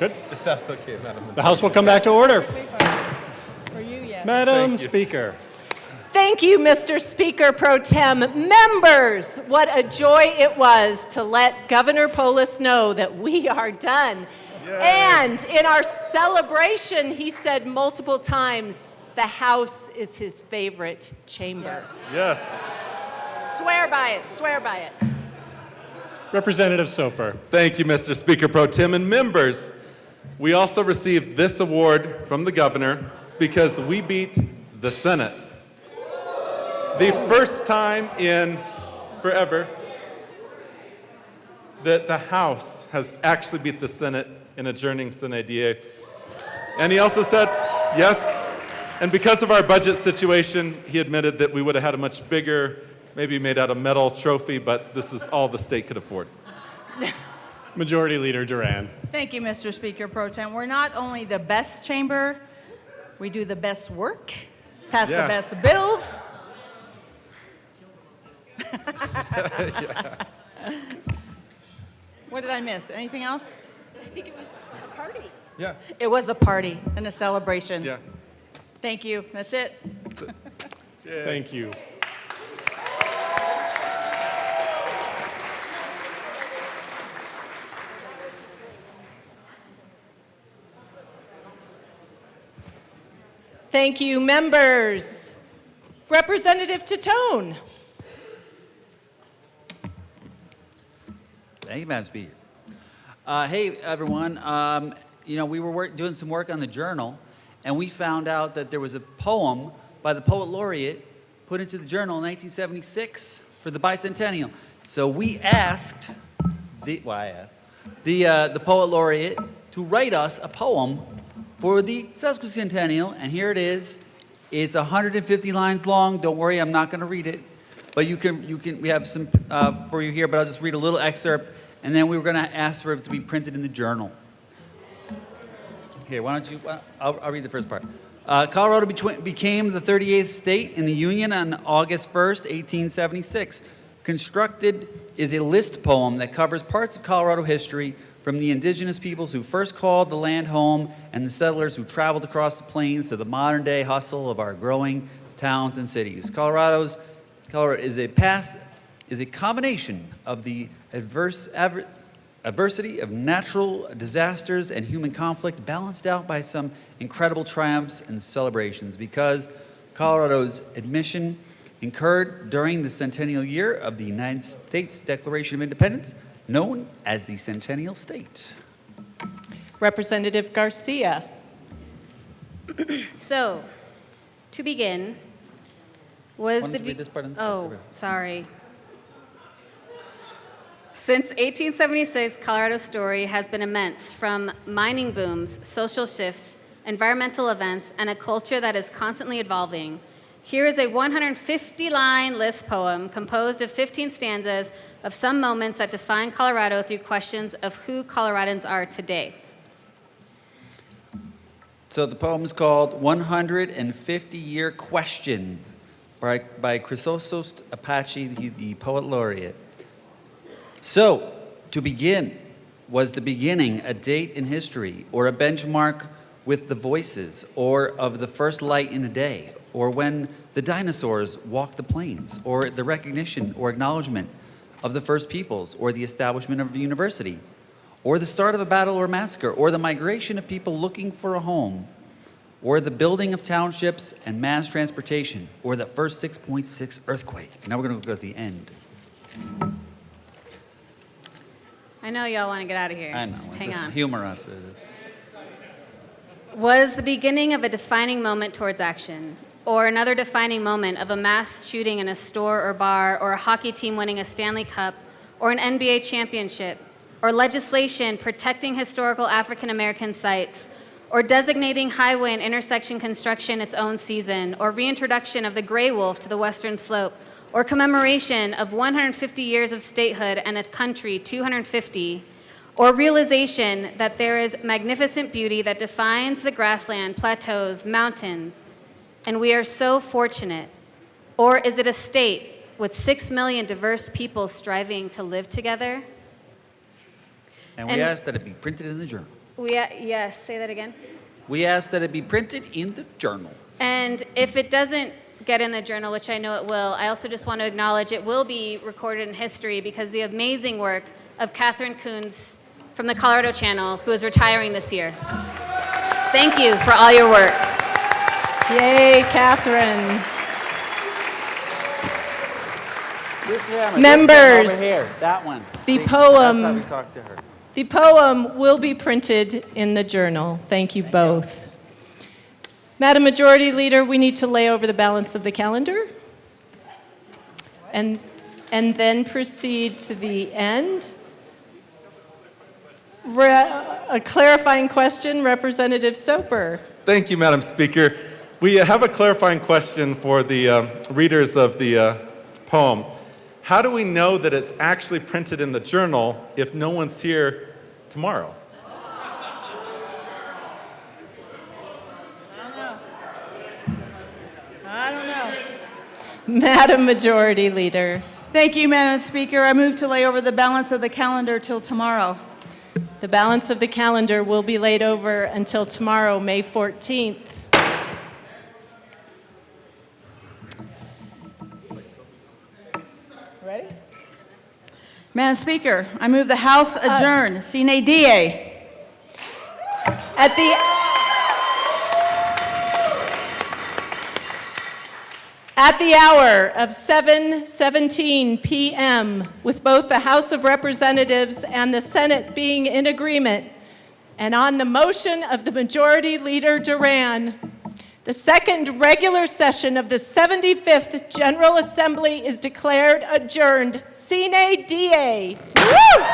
Good. If that's okay, Madam. The House will come back to order. For you, yes. Madam Thank you. Speaker. Thank you, Mr. Speaker Pro Tem. Members, what a joy it was to let Governor Polis know that we are done. And in our celebration, he said multiple times, the House is his favorite chamber. Yes. Swear by it, swear by it. Representative Soper. Thank you, Mr. Speaker Pro Tem. And members, we also received this award from the governor because we beat the Senate. The first time in forever that the House has actually beat the Senate in adjourning sine die. And he also said, yes, and because of our budget situation, he admitted that we would have had a much bigger, maybe made out of metal trophy, but this is all the state could afford. Majority Leader Duran. Thank you, Mr. Speaker Pro Tem. We're not only the best chamber, we do the best work, pass the best bills. What did I miss? Anything else? I think it was a party. Yeah. It was a party and a celebration. Yeah. Thank you. That's it. Thank you. Thank you, members. Representative Tatone. Thank you, Madam Speaker. Hey, everyone. We were doing some work on the journal, and we found out that there was a poem by the poet laureate put into the journal in 1976 for the bicentennial. So we asked the poet laureate to write us a poem for the sesquicentennial, and here it is. It's 150 lines long. Don't worry, I'm not going to read it, but we have some for you here. But I'll just read a little excerpt, and then we were going to ask for it to be printed in the journal. Here, why don't you? I'll read the first part. Colorado became the 38th state in the Union on August 1st, 1876. Constructed is a list poem that covers parts of Colorado history, from the indigenous peoples who first called the land home and the settlers who traveled across the plains to the modern-day hustle of our growing towns and cities. Colorado is a combination of the adversity of natural disasters and human conflict, balanced out by some incredible triumphs and celebrations, because Colorado's admission incurred during the centennial year of the United States Declaration of Independence, known as the Centennial State. Representative Garcia. So, to begin, was Why don't the you read this part in the oh, sorry. Since 1876, Colorado's story has been immense, from mining booms, social shifts, environmental events, and a culture that is constantly evolving. Here is a 150-line list poem composed of 15 stanzas of some moments that define Colorado through questions of who Coloradans are today. So the poem is called 150-Year Question by Chrysostomus Apache, the poet laureate. So, to begin, was the beginning a date in history, or a benchmark with the voices, or of the first light in a day, or when the dinosaurs walked the plains, or the recognition or acknowledgement of the first peoples, or the establishment of a university, or the start of a battle or massacre, or the migration of people looking for a home, or the building of townships and mass transportation, or the first 6.6 earthquake. Now we're going to go to the end. I know y'all want to get out of here. I know. Just It's hang just on. humor us. Was the beginning of a defining moment towards action, or another defining moment of a mass shooting in a store or bar, or a hockey team winning a Stanley Cup, or an NBA championship, or legislation protecting historical African American sites, or designating highway and intersection construction its own season, or reintroduction of the gray wolf to the western slope, or commemoration of 150 years of statehood and a country 250, or realization that there is magnificent beauty that defines the grassland, plateaus, mountains, and we are so fortunate? Or is it a state with 6 million diverse people striving to live together? And we ask that it be printed in the journal. Yes, say that again. We ask that it be printed in the journal. And if it doesn't get in the journal, which I know it will, I also just want to acknowledge it will be recorded in history because the amazing work of Catherine Coons from the Colorado Channel, who is retiring this year. Thank you for all your work. Yay, Catherine. Members, Members, that one. the That's how poem, we talk to her. the poem will be printed in the journal. Thank you both. Madam Majority Leader, we need to lay over the balance of the calendar and then proceed to the end. A clarifying question, Representative Soper. Thank you, Madam Speaker. We have a clarifying question for the readers of the poem. How do we know that it's actually printed in the journal if no one's here tomorrow? I don't know. Madam Majority Leader. Thank you, Madam Speaker. I move to lay over the balance of the calendar till tomorrow. The balance of the calendar will be laid over until tomorrow, May 14th. Ready? Madam Speaker, I move the House adjourn, sine die. At the hour of 7:17 p.m., with both the House of Representatives and the Senate being in agreement, and on the motion of the Majority Leader Duran, the second regular session of the 75th General Assembly is declared adjourned, sine die. Woo!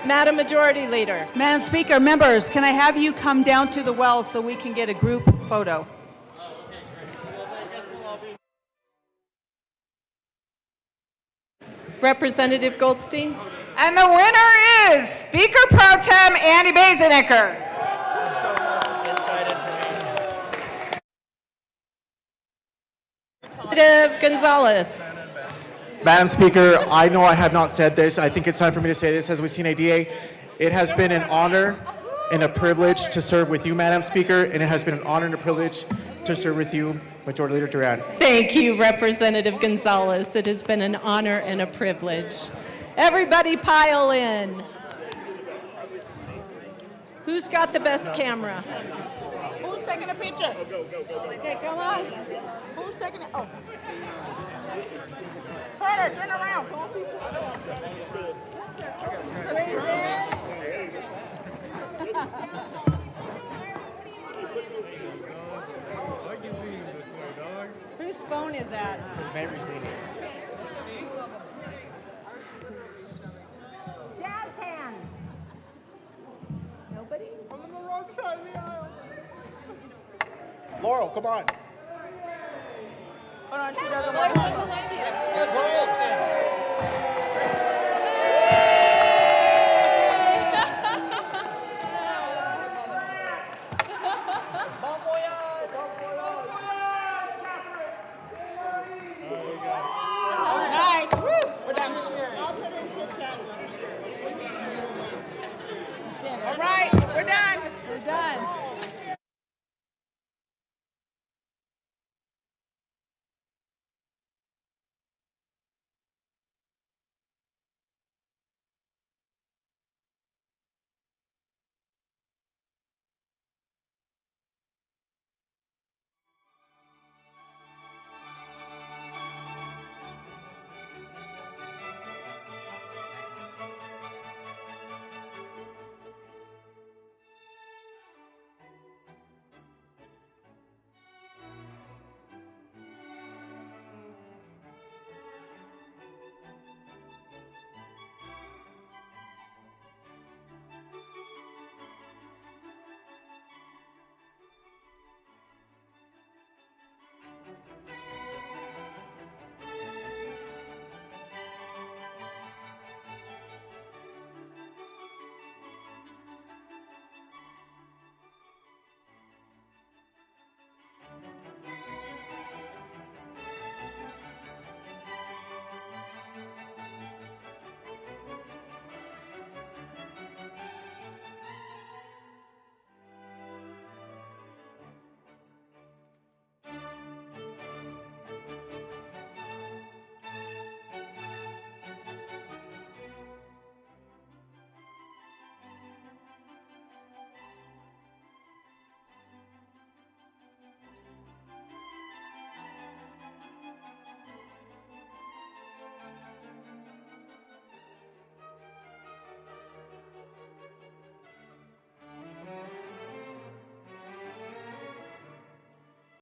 Madam Majority Leader. Madam Speaker, members, can I have you come down to the well so we can get a group photo? Representative Goldstein. And the winner is Speaker Pro Tem Andy Basenecker. Representative Gonzalez. Madam Speaker, I know I have not said this. I think it's time for me to say this as we sine die. It has been an honor and a privilege to serve with you, Madam Speaker, and it has been an honor and a privilege to serve with you, Majority Leader Duran. Thank you, Representative Gonzalez. It has been an honor and a privilege. Everybody pile in. Who's got the best camera? Who's taking a picture? Okay, come on. Who's taking it? Oh. Carter, turn around. Come on, people. Whose phone is that? His memory's leaving. Jazz hands. Nobody? I'm on the wrong side of the aisle. Laurel, come on. Hold on, she doesn't want to.